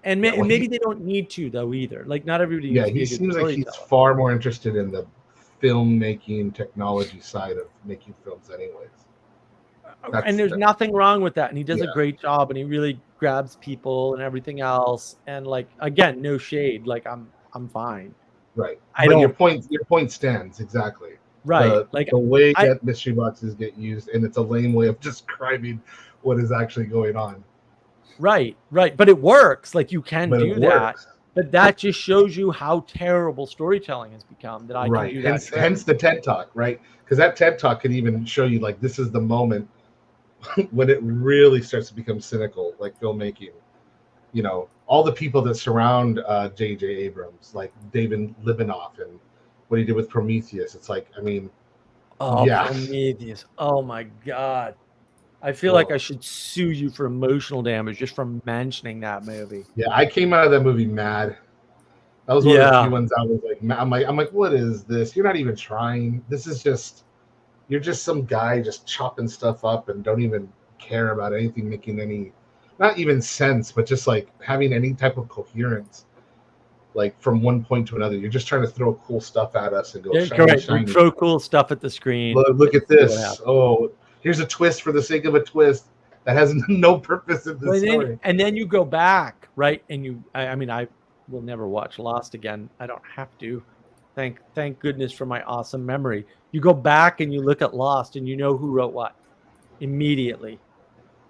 And maybe they don't need to though either. Like not everybody. Yeah, needs to be he a good seems like he's storyteller. far more interested in the filmmaking technology side of making films, anyways. And there's nothing wrong with that. And he does a Yeah. great job. And he really grabs people and everything else. And like again, no shade. Like I'm fine. Right. I But don't. your point stands exactly. Right. Like the way that mystery boxes get used, and it's a lame way of describing what is actually going on. Right. But it works. Like you can But do it that. works. But that just shows you how terrible storytelling has become. That I can do that. Hence the TED Talk, right? Because that TED Talk could even show you like this is the moment when it really starts to become cynical, like filmmaking. You know, all the people that surround J.J. Abrams, like David Libanoff and what he did with Prometheus. It's like, I mean, Prometheus. Oh my God. I feel like I should sue you for emotional damage just from mentioning that movie. Yeah, I came out of that movie mad. That was one of the few ones I was like, I'm like, what is this? You're not even trying. This is just, you're just some guy just chopping stuff up and don't even care about anything making any, not even sense, but just like having any type of coherence. Like from one point to another, you're just trying to throw cool stuff at us and go. Yeah, correct. You throw cool stuff at the screen. Look at this. Oh, here's a twist for the sake of a twist that has no purpose in the story. And then you go back, right? And I mean, I will never watch Lost again. I don't have to. Thank goodness for my awesome memory. You go back and you look at Lost, and you know who wrote what immediately.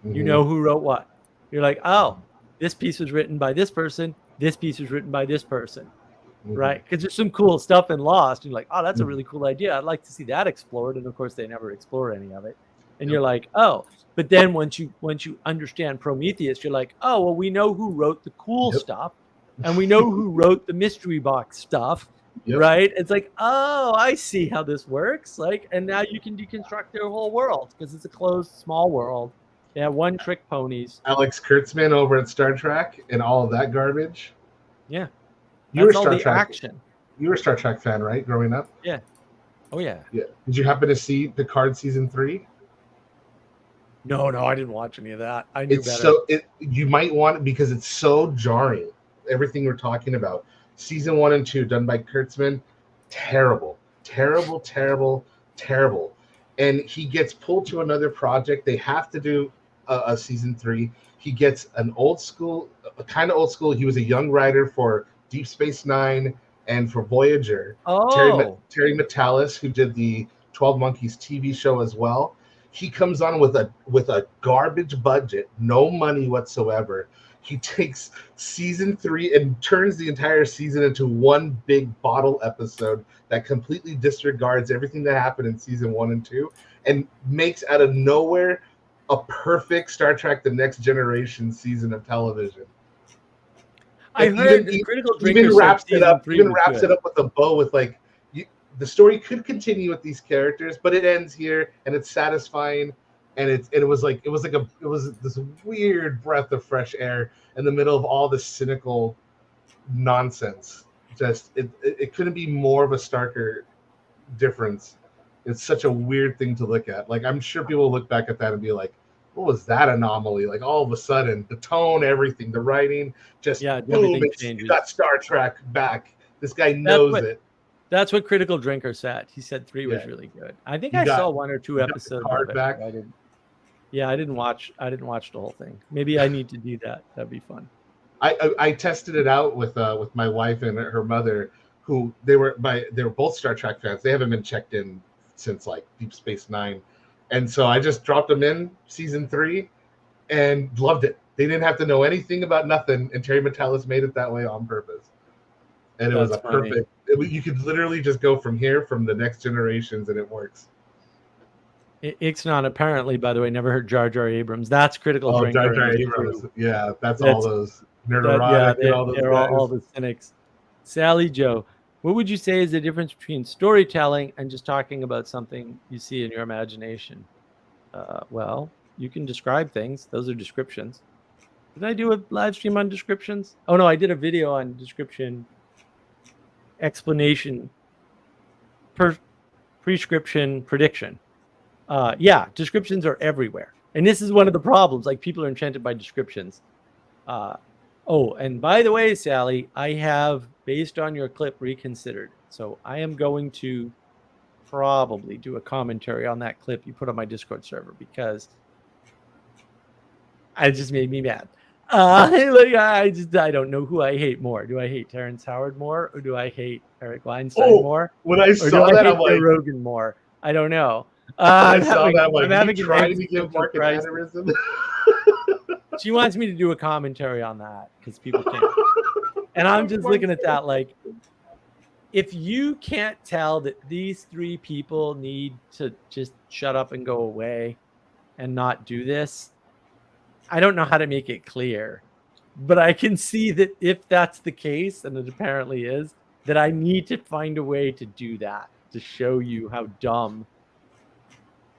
Mm-hmm. You know who wrote what. You're like, oh, this piece was written by this person. This piece was written by this person, right? Because there's some cool stuff in Lost. And you're like, oh, that's a really cool idea. I'd like to see that explored. And of course, they never explore any of it. And you're like, oh. But then once you understand Prometheus, you're like, oh, well, we know who wrote the cool stuff, and we know who wrote the mystery box stuff, right? It's like, oh, I see how this works. Like, and now you can deconstruct their whole world because it's a closed, small world. They have one-trick ponies. Alex Kurtzman over at Star Trek and all of that garbage. Yeah, you were Star Trek action. You were a Star Trek fan, right? Growing up. Yeah. Oh yeah. Yeah. Did you happen to see Picard season 3? No, I didn't watch any of that. I knew better. So you might want it because it's so jarring. Everything we're talking about. Season 1 and 2 done by Kurtzman, terrible. And he gets pulled to another project. They have to do a season 3. He gets an kind of old school. He was a young writer for Deep Space Nine and for Voyager. Oh, Terry Matalas, who did the 12 Monkeys TV show as well. He comes on with a garbage budget, no money whatsoever. He takes season 3 and turns the entire season into one big bottle episode that completely disregards everything that happened in season 1 and 2 and makes out of nowhere a perfect Star Trek The Next Generation season of television. I heard Critical Drinker even wraps it up with a bow with like, the story could continue with these characters, but it ends here and it's satisfying. And it was this weird breath of fresh air in the middle of all this cynical nonsense. Just it couldn't be more of a starker difference. It's such a weird thing to look at. Like I'm sure people will look back at that and be like, "What was that anomaly?" Like all of a sudden, the tone, everything, the writing, just boom! You got Star Trek back. This guy knows it. That's what Critical Drinker said. He said 3 was really good. I think I saw 1 or 2 episodes of it. Back. I didn't watch the whole thing. Maybe I need to do that. That'd be fun. I tested it out with my wife and her mother, who they were both Star Trek fans. They haven't been checked in since like Deep Space Nine, And so I just dropped them in season 3 and loved it. They didn't have to know anything about nothing, and Terry Metalis made it that way on purpose. And it was That's a funny. perfect. You could literally just go from here, from the next generations, and it works. Ixnat apparently, by the way, never heard Jar Jar Abrams. That's Critical Oh, Drinker. Jar Jar and his Abrams. crew. Yeah, that's That's- all those Yeah, neurotic and all those they're guys. all the cynics. Sally Joe, what would you say is the difference between storytelling and just talking about something you see in your imagination? Well, you can describe things. Those are descriptions. Did I do a live stream on descriptions? Oh, no, I did a video on description, explanation, prescription, prediction. Yeah, descriptions are everywhere. And this is one of the problems. Like, people are enchanted by descriptions. Oh, and by the way, Sally, I have, based on your clip, reconsidered. So I am going to probably do a commentary on that clip you put on my Discord server, because it just made me mad. I don't know who I hate more. Do I hate Terrence Howard more, or do I hate Eric Weinstein more, When I or do saw I that, hate I'm Joe like, Rogan more? I don't know. I saw that, I'm like, having you an trying to give existential Mark an crisis. aneurysm. She wants me to do a commentary on that because people can't. And I'm just looking at that like, if you can't tell that these 3 people need to just shut up and go away and not do this, I don't know how to make it clear. But I can see that if that's the case, and it apparently is, that I need to find a way to do that, to show you how dumb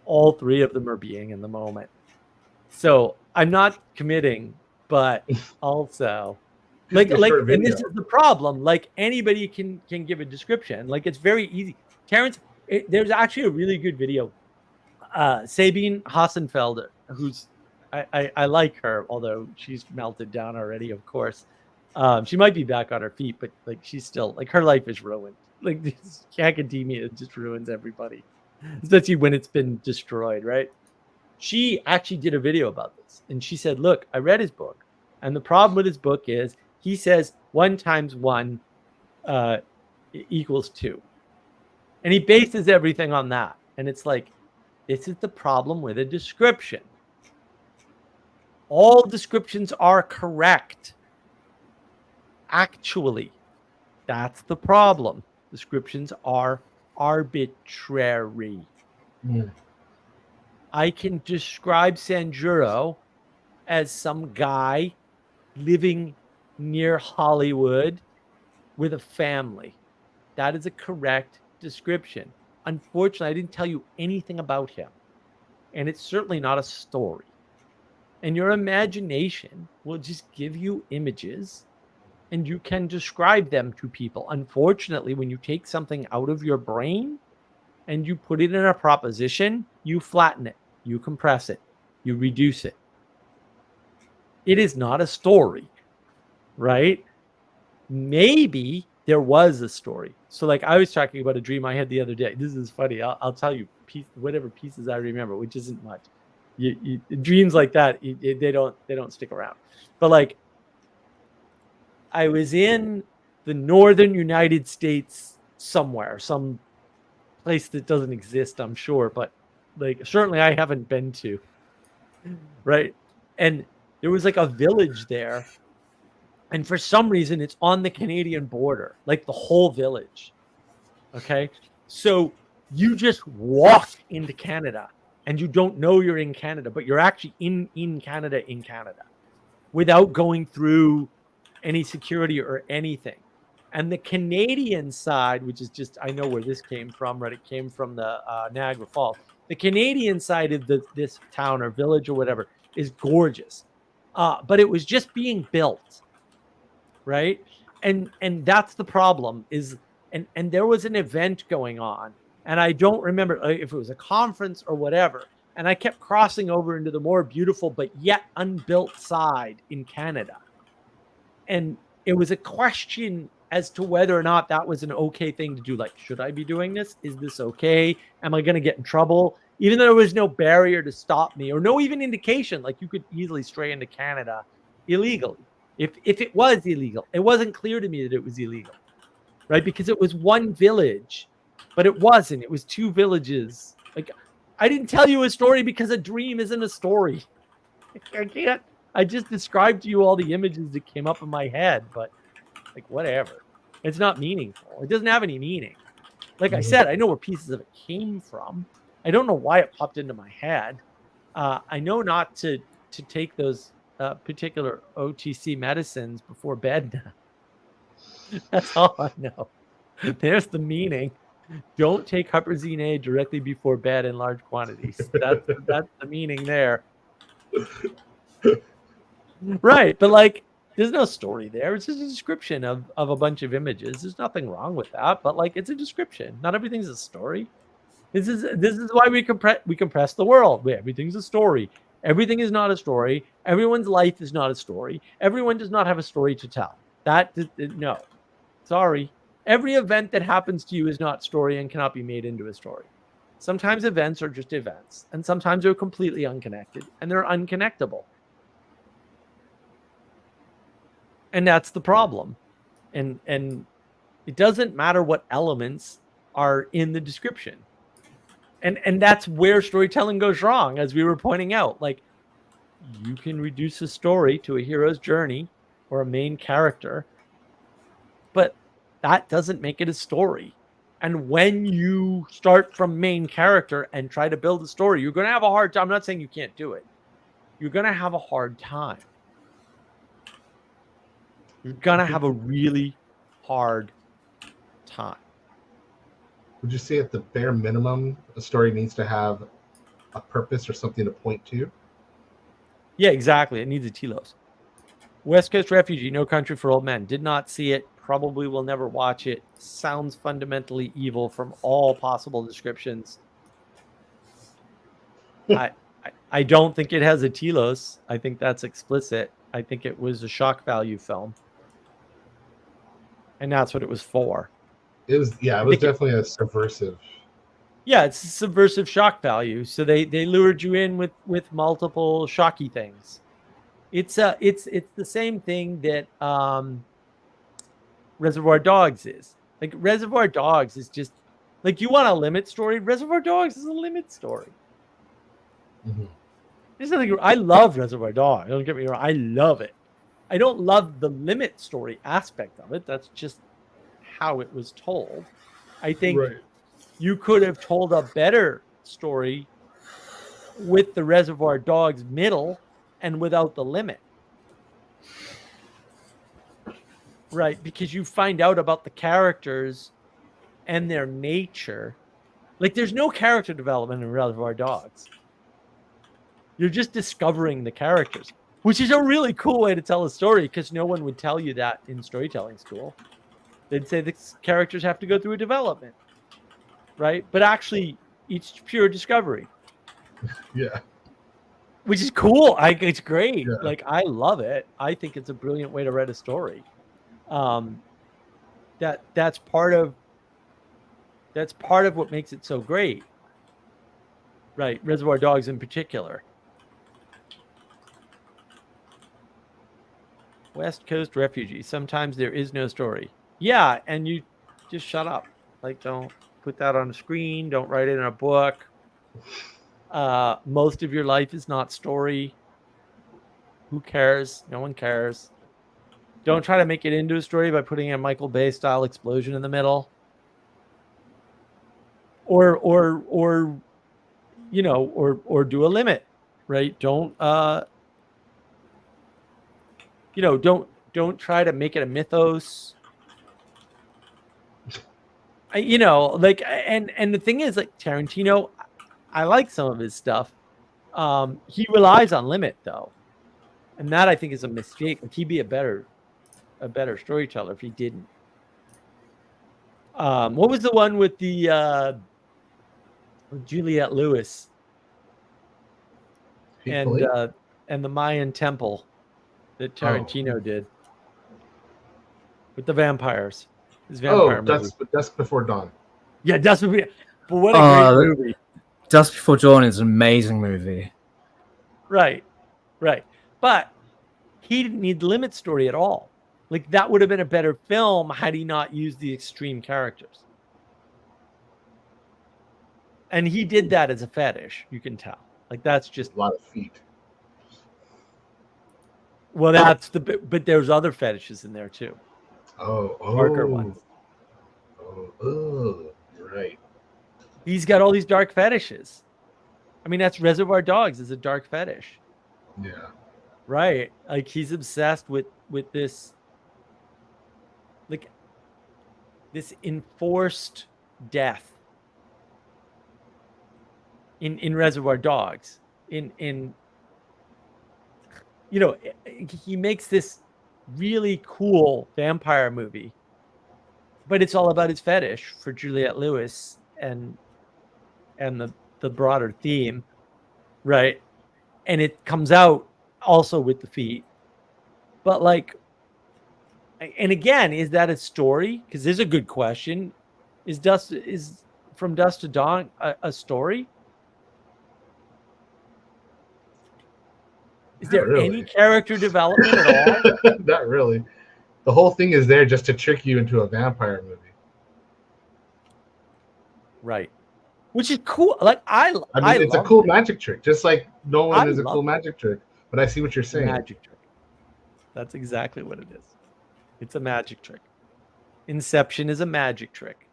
all 3 of them are being in the moment. So I'm not committing, but also like, and this is the problem. Like, anybody can give a description. Like, it's very easy. Terrence, there's actually a really good video. Sabine Hassenfelder, who's I like her, although she's melted down already, of course. She might be back on her feet, but like, she's still, like, her life is ruined. Like, this academia just ruins everybody, especially when it's been destroyed, right? She actually did a video about this, and she said, look, I read his book, and the problem with his book is he says 1 times 1 equals 2, and he bases everything on that. And it's like, this is the problem with a description. All descriptions are correct. Actually, that's the problem. Descriptions are arbitrary. I can describe Sanjuro as some guy living near Hollywood with a family. That is a correct description. Unfortunately, I didn't tell you anything about him. And it's certainly not a story. And your imagination will just give you images, and you can describe them to people. Unfortunately, when you take something out of your brain and you put it in a proposition, you flatten it, you compress it, you reduce it. It is not a story, right? Maybe there was a story. So, like, I was talking about a dream I had the other day. This is funny. I'll tell you whatever pieces I remember, which isn't much. Dreams like that, they don't stick around. But, like, I was in the northern United States somewhere, some place that doesn't exist, I'm sure, but, like, certainly I haven't been to, right? And there was, like, a village there, and for some reason it's on the Canadian border, like the whole village. Okay, so you just walk into Canada and you don't know you're in Canada, but you're actually in Canada without going through any security or anything. And the Canadian side, which is just, I know where this came from, right? It came from the Niagara Falls. The Canadian side of this town or village or whatever is gorgeous, but it was just being built, right? And that's the problem is, and there was an event going on, and I don't remember if it was a conference or whatever. And I kept crossing over into the more beautiful but yet unbuilt side in Canada. And it was a question as to whether or not that was an okay thing to do. Like, should I be doing this? Is this okay? Am I going to get in trouble? Even though there was no barrier to stop me or no even indication, like you could easily stray into Canada illegally. If it was illegal, it wasn't clear to me that it was illegal, right? Because it was one village, but it wasn't. It was two villages. Like, I didn't tell you a story because a dream isn't a story. I can't. I just described to you all the images that came up in my head, but like whatever. It's not meaningful. It doesn't have any meaning. Like I said, I know where pieces of it came from. I don't know why it popped into my head. I know not to take those particular OTC medicines before bed now. That's all I know. There's the meaning. Don't take Huperzine A directly before bed in large quantities. That's the meaning there. Right, but like there's no story there. It's just a description of a bunch of images. There's nothing wrong with that, but like it's a description. Not everything's a story. This is why we compress the world. Everything's a story. Everything is not a story. Everyone's life is not a story. Everyone does not have a story to tell. No. Sorry. Every event that happens to you is not story and cannot be made into a story. Sometimes events are just events, and sometimes they're completely unconnected, and they're unconnectable. And that's the problem. And it doesn't matter what elements are in the description. And that's where storytelling goes wrong, as we were pointing out. Like, you can reduce a story to a hero's journey or a main character, but that doesn't make it a story. And when you start from main character and try to build a story, you're going to have a hard time. I'm not saying you can't do it. You're going to have a hard time. You're going to have a really hard time. Would you say at the bare minimum, a story needs to have a purpose or something to point to? Yeah, exactly. It needs a telos. West Coast Refugee, No Country for Old Men. Did not see it. Probably will never watch it. Sounds fundamentally evil from all possible descriptions. I don't think it has a telos. I think that's explicit. I think it was a shock value film. And that's what it was for. It was definitely a subversive. Yeah, it's a subversive shock value. So they lured you in with multiple shocky things. It's the same thing that Reservoir Dogs is. Like Reservoir Dogs is just like, you want a limit story? Reservoir Dogs is a limit story. Mm-hmm. There's nothing. I love Reservoir Dogs. Don't get me wrong. I love it. I don't love the limit story aspect of it. That's just how it was told. I think you could have told a better story with the Reservoir Dogs middle and without the limit. Right, because you find out about the characters and their nature. Like, there's no character development in Reservoir Dogs. You're just discovering the characters, which is a really cool way to tell a story, because no one would tell you that in storytelling school. They'd say the characters have to go through a development, right? But actually, it's pure discovery. Yeah. Which is cool. It's great. Yeah. Like, I love it. I think it's a brilliant way to write a story. That's part of what makes it so great. Right. Reservoir Dogs in particular. West Coast Refugee. Sometimes there is no story. Yeah, and you just shut up. Like, don't put that on a screen. Don't write it in a book. Most of your life is not story. Who cares? No one cares. Don't try to make it into a story by putting a Michael Bay style explosion in the middle. Or do a limit, right? Don't try to make it a mythos. And the thing is, like, Tarantino, I like some of his stuff. He relies on limit though, and that I think is a mistake. Like, he'd be a better storyteller if he didn't. What was the one with the Juliette Lewis and the Mayan temple that Tarantino did with the vampires? His vampire movie. Dusk Before Dawn. Yeah, Dusk Before. But what a great movie! Dusk Before Dawn is an amazing movie. Right. But he didn't need the limit story at all. Like, that would have been a better film had he not used the extreme characters. And he did that as a fetish. You can tell. Like that's just A lot of feet. well, that's the but there's other fetishes in there too. Darker ones. You're right. He's got all these dark fetishes. I mean, that's Reservoir Dogs is a dark fetish. Yeah. Right. Like he's obsessed with this like this enforced death in Reservoir Dogs. In you know, he makes this really cool vampire movie, but it's all about his fetish for Juliette Lewis and the broader theme, right? And it comes out also with the feet. But like, and again, is that a story? Because there's a good question. Is From Dusk to Dawn a story? Is there any character development at all? Not really. The whole thing is there just to trick you into a vampire movie. Right. Which is cool. Like I mean, it's a cool magic trick, just like Nolan is a cool magic trick. But I see what you're saying. Magic trick. That's exactly what it is. It's a magic trick. Inception is a magic trick.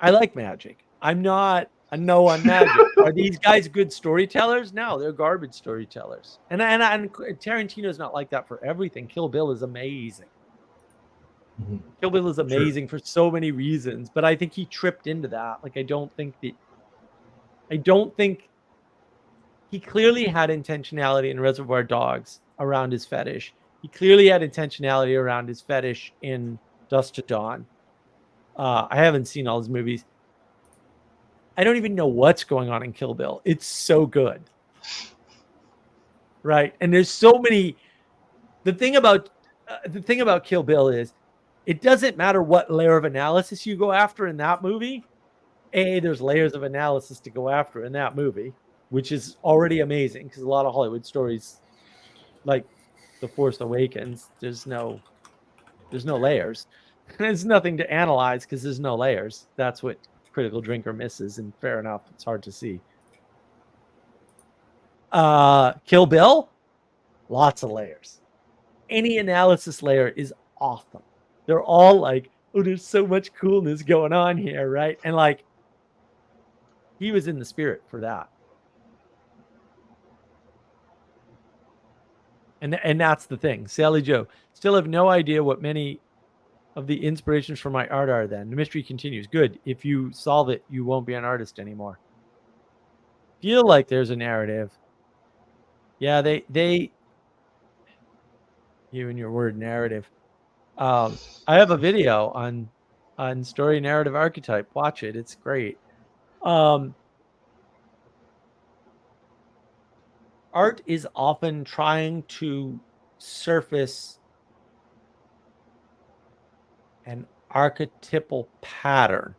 I like magic. I'm not a no on magic. Are these guys good storytellers? No, they're garbage storytellers. And Tarantino's not like that for everything. Kill Bill is amazing. Mm-hmm. Kill Bill is amazing for so many reasons, but I think he tripped into that. Like I don't think he clearly had intentionality in Reservoir Dogs around his fetish. He clearly had intentionality around his fetish in Dusk to Dawn. I haven't seen all his movies. I don't even know what's going on in Kill Bill. It's so good. Right? And there's so many. The thing about Kill Bill is it doesn't matter what layer of analysis you go after in that movie. There's layers of analysis to go after in that movie, which is already amazing because a lot of Hollywood stories like The Force Awakens, there's no layers. There's nothing to analyze because there's no layers. That's what Critical Drinker misses, and fair enough, it's hard to see. Kill Bill, lots of layers. Any analysis layer is awesome. They're all like, oh, there's so much coolness going on here, right? And like, he was in the spirit for that. And that's the thing. Sally Joe, still have no idea what many of the inspirations for my art are then. The mystery continues. Good. If you solve it, you won't be an artist anymore. Feel like there's a narrative. Yeah, they you and your word narrative. I have a video on story narrative archetype. Watch it. It's great. Art is often trying to surface an archetypal pattern.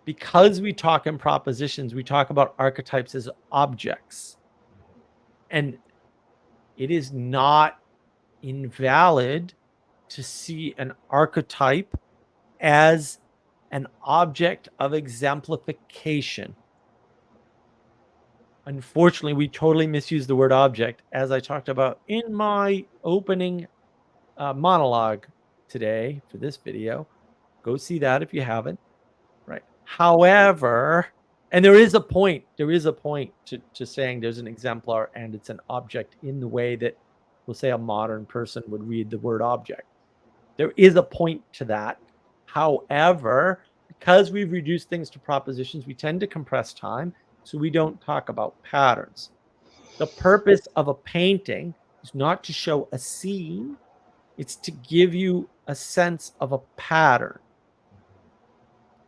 Because we talk in propositions, we talk about archetypes as objects. And it is not invalid to see an archetype as an object of exemplification. Unfortunately, we totally misuse the word object, as I talked about in my opening monologue today for this video. Go see that if you haven't. Right. However, and there is a point to saying there's an exemplar and it's an object in the way that we'll say a modern person would read the word object. There is a point to that. However, because we've reduced things to propositions, we tend to compress time, so we don't talk about patterns. The purpose of a painting is not to show a scene, it's to give you a sense of a pattern.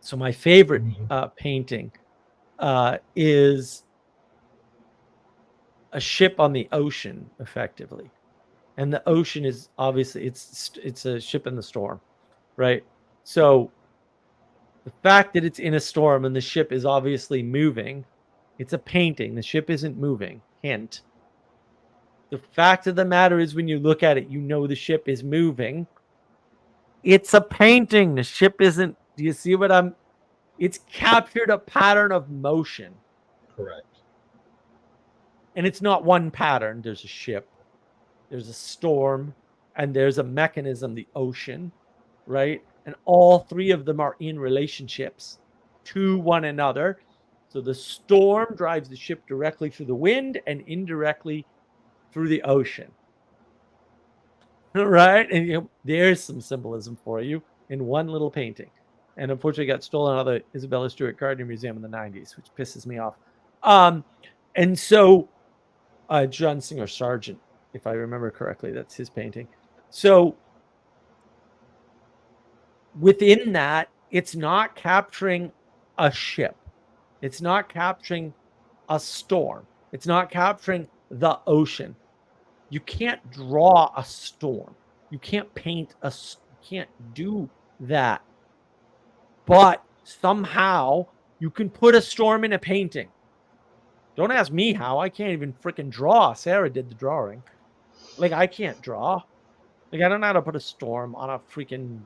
So my favorite painting is a ship on the ocean, effectively. And the ocean is obviously, it's a ship in the storm, right? So the fact that it's in a storm and the ship is obviously moving, it's a painting. The ship isn't moving. Hint. The fact of the matter is when you look at it, you know the ship is moving. It's a painting. The ship isn't. Do you see what I'm... It's captured a pattern of motion. Correct. And it's not one pattern. There's a ship, there's a storm, and there's a mechanism, the ocean, right? And all three of them are in relationships to one another. So the storm drives the ship directly through the wind and indirectly through the ocean. Right? And there's some symbolism for you in one little painting. And unfortunately got stolen out of the Isabella Stewart Gardner Museum in the 90s, which pisses me off. And so John Singer Sargent, if I remember correctly, that's his painting. So within that, it's not capturing a ship. It's not capturing a storm. It's not capturing the ocean. You can't draw a storm. You can't paint you can't do that. But somehow you can put a storm in a painting. Don't ask me how. I can't even freaking draw. Sarah did the drawing. Like, I can't draw. Like, I don't know how to put a storm on a freaking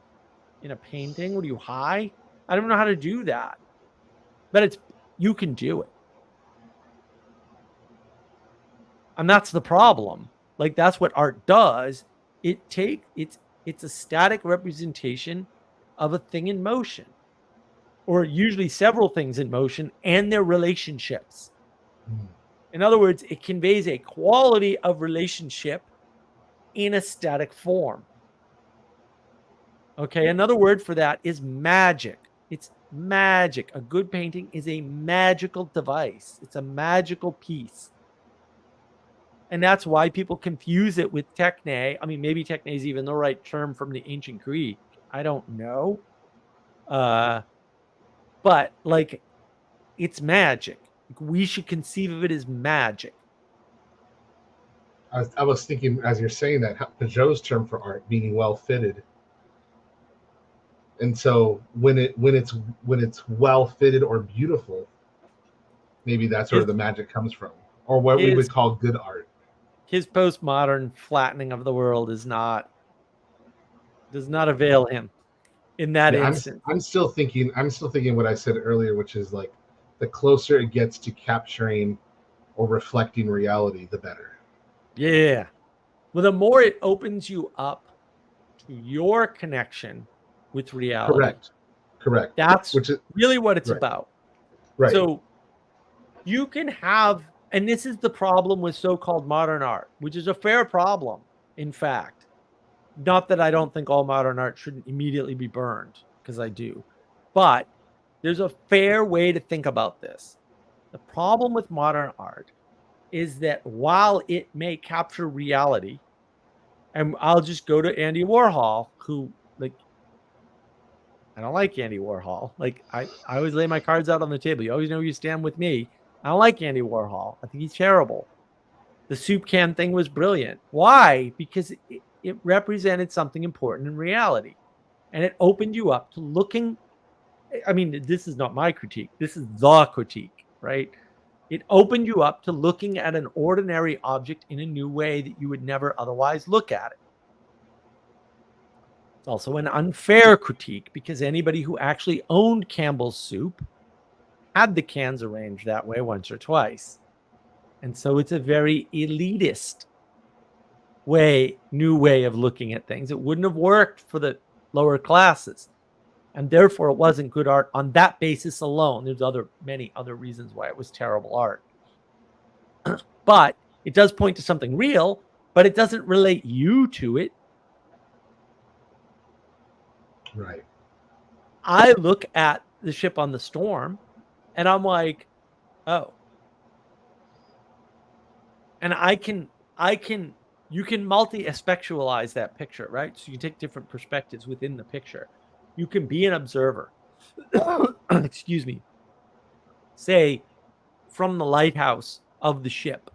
in a painting. What are you, high? I don't know how to do that. But you can do it. And that's the problem. Like, that's what art does. It's a static representation of a thing in motion, or usually several things in motion and their relationships. In other words, it conveys a quality of relationship in a static form. Okay, another word for that is magic. It's magic. A good painting is a magical device. It's a magical piece. And that's why people confuse it with techne. I mean, maybe techne is even the right term from the ancient Greek. I don't know. But like, it's magic. We should conceive of it as magic. I was thinking as you're saying that, Peugeot's term for art meaning well fitted. And so when it's well fitted or beautiful, maybe that's where the magic comes from, or what we would call good art. His postmodern flattening of the world does not avail him in that instance. I'm still thinking what I said earlier, which is like, the closer it gets to capturing or reflecting reality, the better. Yeah. Well, the more it opens you up to your connection with reality. Correct. That's really what it's about. Right. So you can have, and this is the problem with so-called modern art, which is a fair problem, in fact. Not that I don't think all modern art shouldn't immediately be burned, because I do. But there's a fair way to think about this. The problem with modern art is that while it may capture reality, and I'll just go to Andy Warhol, who, like, I don't like Andy Warhol. Like, I always lay my cards out on the table. You always know where you stand with me. I don't like Andy Warhol. I think he's terrible. The soup can thing was brilliant. Why? Because it represented something important in reality. And it opened you up to looking. I mean, this is not my critique. This is the critique, right? It opened you up to looking at an ordinary object in a new way that you would never otherwise look at it. It's also an unfair critique, because anybody who actually owned Campbell's Soup had the cans arranged that way once or twice. And so it's a very elitist new way of looking at things. It wouldn't have worked for the lower classes. And therefore, it wasn't good art on that basis alone. There's many other reasons why it was terrible art. But it does point to something real, but it doesn't relate you to it. Right. I look at the ship on the storm, and I'm like, oh. And you can multi-aspectualize that picture, right? So you take different perspectives within the picture. You can be an observer. Excuse me. Say, from the lighthouse of the ship.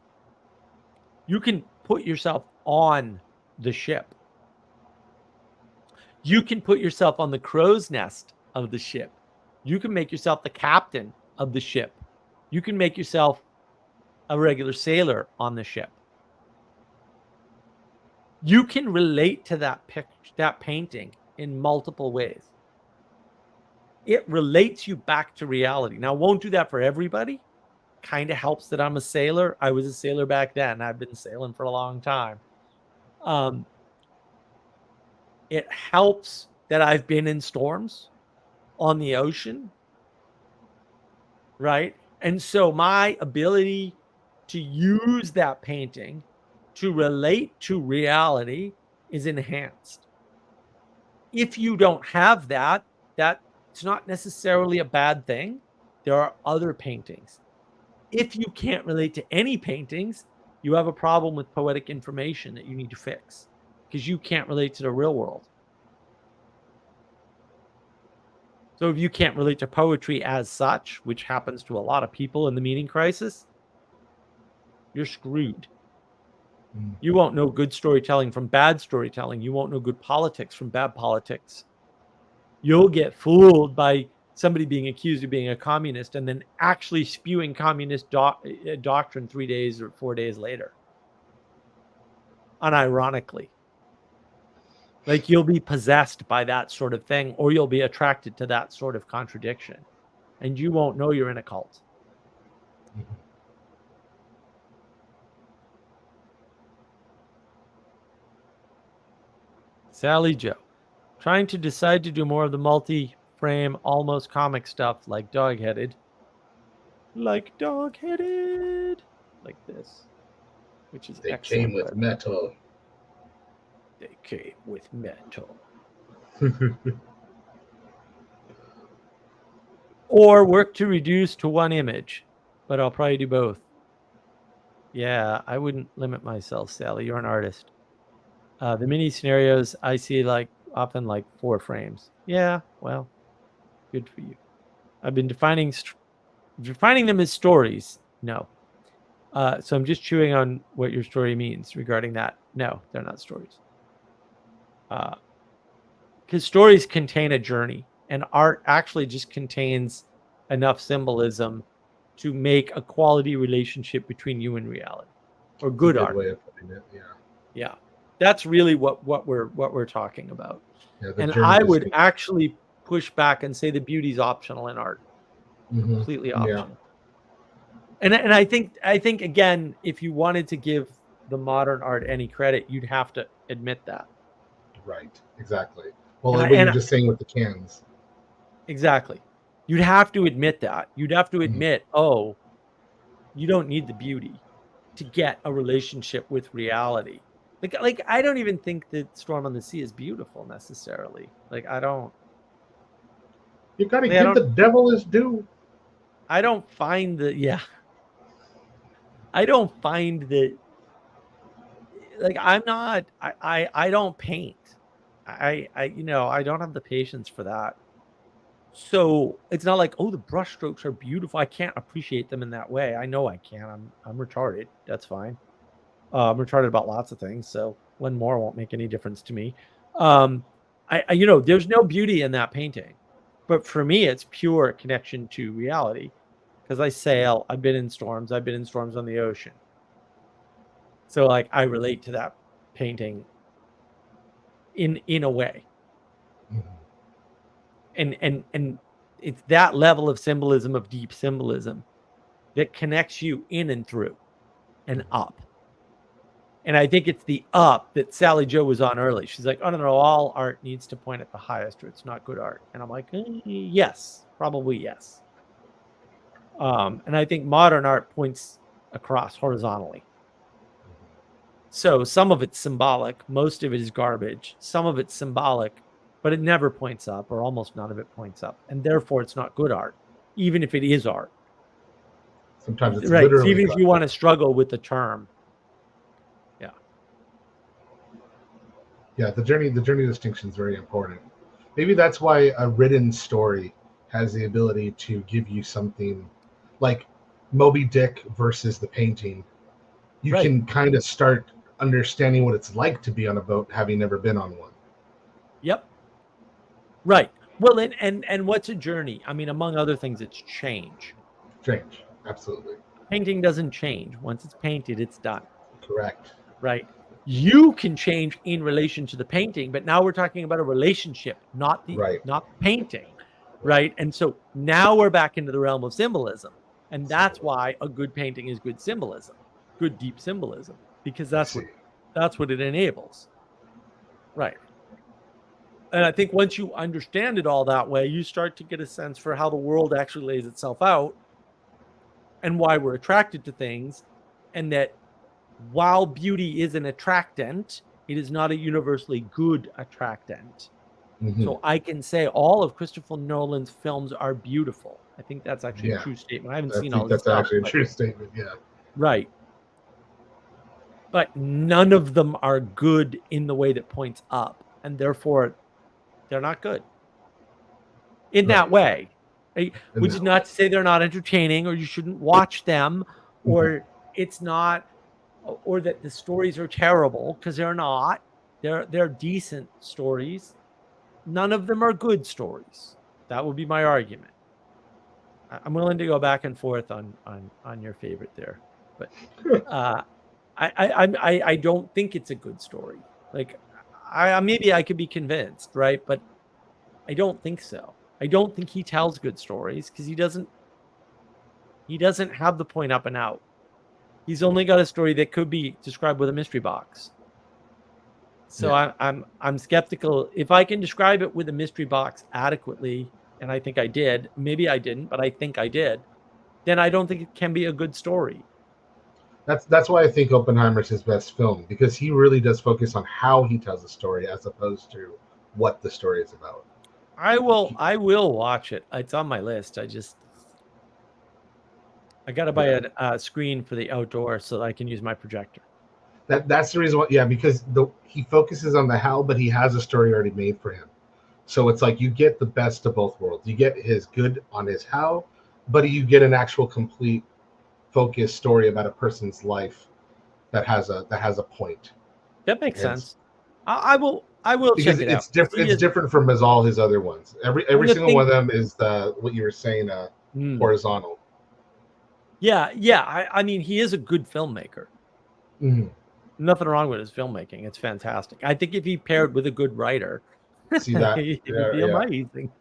You can put yourself on the ship. You can put yourself on the crow's nest of the ship. You can make yourself the captain of the ship. You can make yourself a regular sailor on the ship. You can relate to that painting in multiple ways. it relates you back to reality. Now, won't do that for everybody. Kind of helps that I'm a sailor. I was a sailor back then. I've been sailing for a long time. It helps that I've been in storms on the ocean, right? And so my ability to use that painting to relate to reality is enhanced. If you don't have that, that's not necessarily a bad thing. There are other paintings. If you can't relate to any paintings, you have a problem with poetic information that you need to fix because you can't relate to the real world. So if you can't relate to poetry as such, which happens to a lot of people in the meaning crisis, you're screwed. You won't know good storytelling from bad storytelling. You won't know good politics from bad politics. You'll get fooled by somebody being accused of being a communist and then actually spewing communist doctrine 3 days or 4 days later. Unironically. Like you'll be possessed by that sort of thing, or you'll be attracted to that sort of contradiction. And you won't know you're in a cult. Sally Joe. Trying to decide to do more of the multi-frame, almost comic stuff like dog-headed. Like dog-headed. Like this. Which is They excellent. came with metal. They came with metal. Or work to reduce to one image. But I'll probably do both. Yeah, I wouldn't limit myself, Sally. You're an artist. The mini scenarios I see often 4 frames. Yeah, well, good for you. I've been defining them as stories. No. So I'm just chewing on what your story means regarding that. No, they're not stories. Because stories contain a journey, and art actually just contains enough symbolism to make a quality relationship between you and reality, or good art. Way of putting it. Yeah, that's really what we're talking about. Yeah, and I would actually push back and say the beauty's optional in art, completely optional. And I think again, if you wanted to give the modern art any credit, you'd have to admit that. Right. Exactly. Well, like what you're just saying with the cans. Exactly. You'd have to admit that. You'd have to admit, oh, you don't need the beauty to get a relationship with reality. Like I don't even think that Storm on the Sea is beautiful necessarily. I don't. You gotta give the devil his due. I don't find that. I don't find that. I'm not. I don't paint. I don't have the patience for that. So it's not like, oh, the brushstrokes are beautiful. I can't appreciate them in that way. I know I can. I'm retarded. That's fine. I'm retarded about lots of things. So one more won't make any difference to me. There's no beauty in that painting, but for me, it's pure connection to reality because I sail. I've been in storms. I've been in storms on the ocean. So I relate to that painting in a way. And it's that level of symbolism, of deep symbolism, that connects you in and through and up. And I think it's the up that Sally Joe was on early. She's like, oh, no, all art needs to point at the highest or it's not good art. And I'm like, yes, probably yes. And I think modern art points across horizontally. So some of it's symbolic. Most of it is garbage. Some of it's symbolic, but it never points up, or almost none of it points up. And therefore, it's not good art, even if it is art. Sometimes it's right. literally Even if you want to struggle with the term. Yeah. Yeah, the journey distinction is very important. Maybe that's why a written story has the ability to give you something like Moby Dick versus the painting. You can kind of start understanding what it's like to be on a boat, having never been on one. Yep. Right. Well, and what's a journey? I mean, among other things, it's change. Change. Absolutely. Painting doesn't change. Once it's painted, it's done. Correct. Right. You can change in relation to the painting, but now we're talking about a relationship, not the painting. right? And so now we're back into the realm of symbolism. And that's why a good painting is good symbolism, good deep symbolism, because that's what it enables. Right. And I think once you understand it all that way, you start to get a sense for how the world actually lays itself out and why we're attracted to things. And that while beauty is an attractant, it is not a universally good attractant. Mhm. So I can say all of Christopher Nolan's films are beautiful. I think that's actually a Yeah. true statement. I haven't I seen all think this that's stuff. actually a but- true statement. Yeah. Right. But none of them are good in the way that points up. And therefore, they're not good in that way. Right? In Which that is not to say they're not entertaining or you shouldn't watch them or it's not, or that the stories are terrible, because they're not. They're decent stories. None of them are good stories. That would be my argument. I'm willing to go back and forth on your favorite there, but I don't think it's a good story. Like maybe I could be convinced, right? But I don't think so. I don't think he tells good stories because he doesn't have the point up and out. He's only got a story that could be described with a mystery box. So Yeah. I'm skeptical. If I can describe it with a mystery box adequately, and I think I did, maybe I didn't, but I think I did, then I don't think it can be a good story. That's why I think Oppenheimer's his best film, because he really does focus on how he tells the story as opposed to what the story is about. I will watch it. It's on my list. I got to buy a screen for the outdoor so that I can use my projector. That's the reason why. Yeah, because he focuses on the how, but he has a story already made for him. So it's like you get the best of both worlds. You get his good on his how, but you get an actual complete focused story about a person's life that has a point. That makes sense. I will check it out. It's different from all his other ones. Every single one of them is what you were saying, horizontal. Yeah. I mean, he is a good filmmaker. Mm-hmm. Nothing wrong with his filmmaking. It's fantastic. I think if he paired with a good writer, See that? it would be amazing.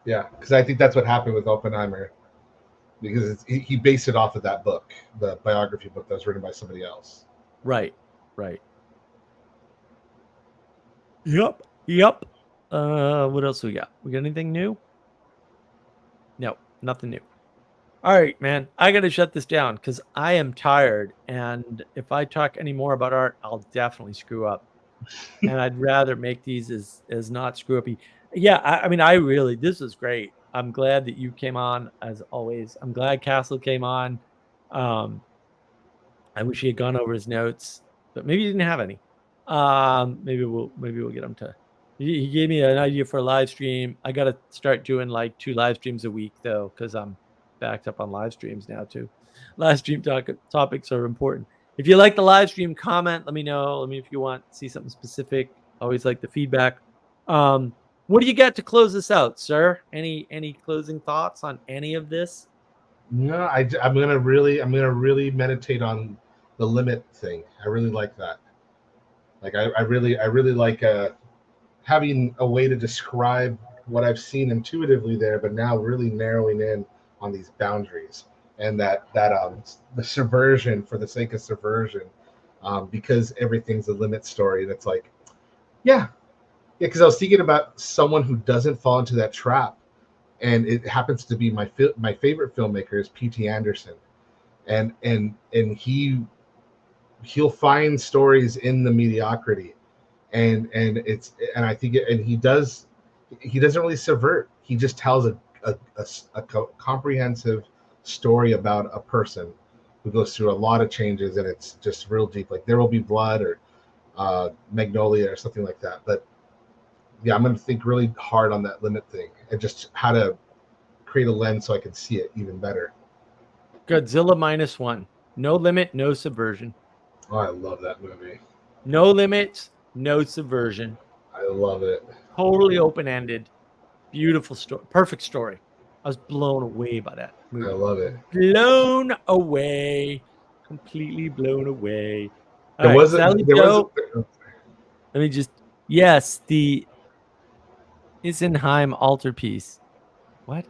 Yeah, because I think that's what happened with Oppenheimer, because he based it off of that book, the biography book that was written by somebody else. Right. Yep. What else we got? We got anything new? No, nothing new. All right, man. I got to shut this down because I am tired. And if I talk any more about art, I'll definitely screw up. And I'd rather make these as not screw uppy. Yeah, I mean, this is great. I'm glad that you came on as always. I'm glad Castle came on. I wish he had gone over his notes, but maybe he didn't have any. Maybe we'll get him to. He gave me an idea for a live stream. I got to start doing like 2 live streams a week though, because I'm backed up on live streams now too. Live stream topics are important. If you like the live stream, comment. Let me know. Let me if you want to see something specific. Always like the feedback. What do you got to close this out, sir? Any closing thoughts on any of this? No, I'm gonna really meditate on the limit thing. I really like that. Like I really like having a way to describe what I've seen intuitively there, but now really narrowing in on these boundaries and that the subversion for the sake of subversion, because everything's a limit story. And it's like, yeah, because I was thinking about someone who doesn't fall into that trap, and it happens to be my favorite filmmaker is P.T. Anderson, and he'll find stories in the mediocrity, and I think he doesn't really subvert. He just tells a comprehensive story about a person who goes through a lot of changes, and it's just real deep. Like There Will Be Blood or Magnolia or something like that. But yeah, I'm going to think really hard on that limit thing and just how to create a lens so I can see it even better. Godzilla -1. No limit, no subversion. Oh, I love that movie. No limits, no subversion. I love it. Totally open-ended. Beautiful story. Perfect story. I was blown away by that movie. I love it. Blown away. Completely blown away. There wasn't. Let me just. Yes, in Isenheim altarpiece. What?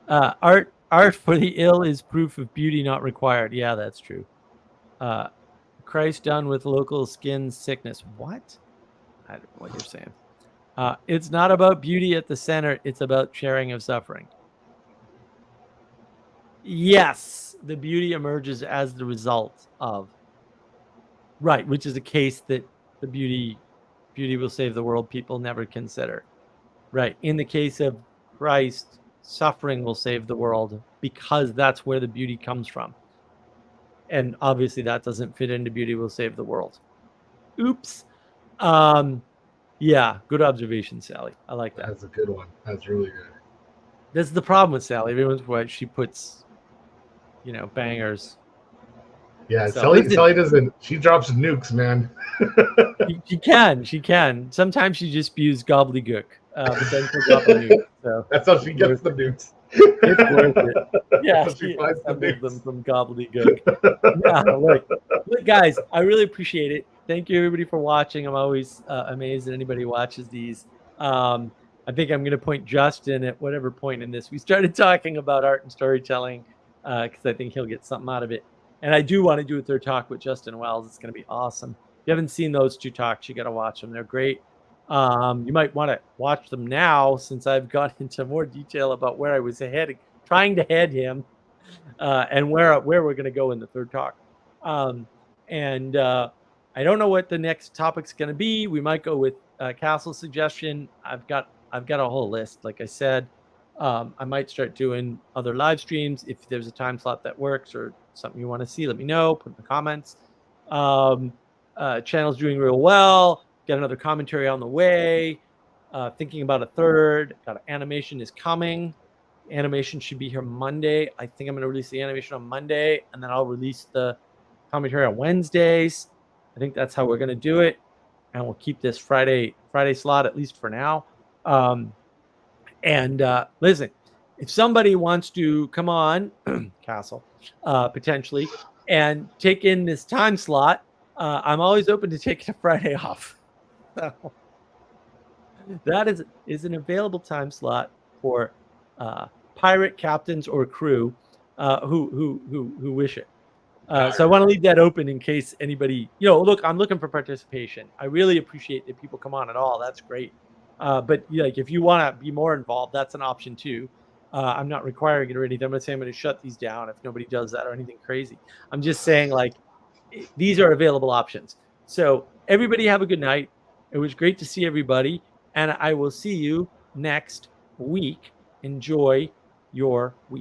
Art for the ill is proof of beauty not required. Yeah, that's true. Christ done with local skin sickness. What? I don't know what you're saying. It's not about beauty at the center. It's about sharing of suffering. Yes, the beauty emerges as the result of. Right, which is a case that the beauty will save the world people never consider. Right. In the case of Christ, suffering will save the world because that's where the beauty comes from. And obviously that doesn't fit into beauty will save the world. Oops. Yeah, good observation, Sally. I like that. That's a good one. That's really good. That's the problem with Sally. Everyone's what she puts, bangers. Yeah, So, Sally listen. Sally doesn't. She drops nukes, man. She can. Sometimes she just spews gobbledygook, but then she'll drop a nuke. So That's how she gets the nukes. it's worth it. Yeah, That's how she finds the assembles them nukes. from gobbledygook. Yeah, look, guys, I really appreciate it. Thank you, everybody, for watching. I'm always amazed that anybody watches these. I think I'm going to point Justin at whatever point in this we started talking about art and storytelling, because I think he'll get something out of it. And I do want to do a third talk with Justin Wells. It's going to be awesome. If you haven't seen those two talks, you got to watch them. They're great. You might want to watch them now since I've gone into more detail about where I was trying to head him, and where we're going to go in the third talk. I don't know what the next topic's going to be. We might go with Castle's suggestion. I've got a whole list. Like I said, I might start doing other live streams. If there's a time slot that works or something you want to see, let me know. Put in the comments. Channel's doing real well. Got another commentary on the way. Thinking about a third. Got an animation is coming. Animation should be here Monday. I think I'm going to release the animation on Monday, and then I'll release the commentary on Wednesdays. I think that's how we're going to do it, and we'll keep this Friday slot at least for now. Listen, if somebody wants to come on, Castle, potentially, and take in this time slot, I'm always open to taking a Friday off. So that is an available time slot for pirate captains or crew who wish it. So I want to leave that open in case anybody, look, I'm looking for participation. I really appreciate that people come on at all. That's great. But if you want to be more involved, that's an option too. I'm not requiring it or anything. I'm not saying I'm going to shut these down if nobody does that or anything crazy. I'm just saying these are available options. So everybody have a good night. It was great to see everybody, and I will see you next week. Enjoy your week.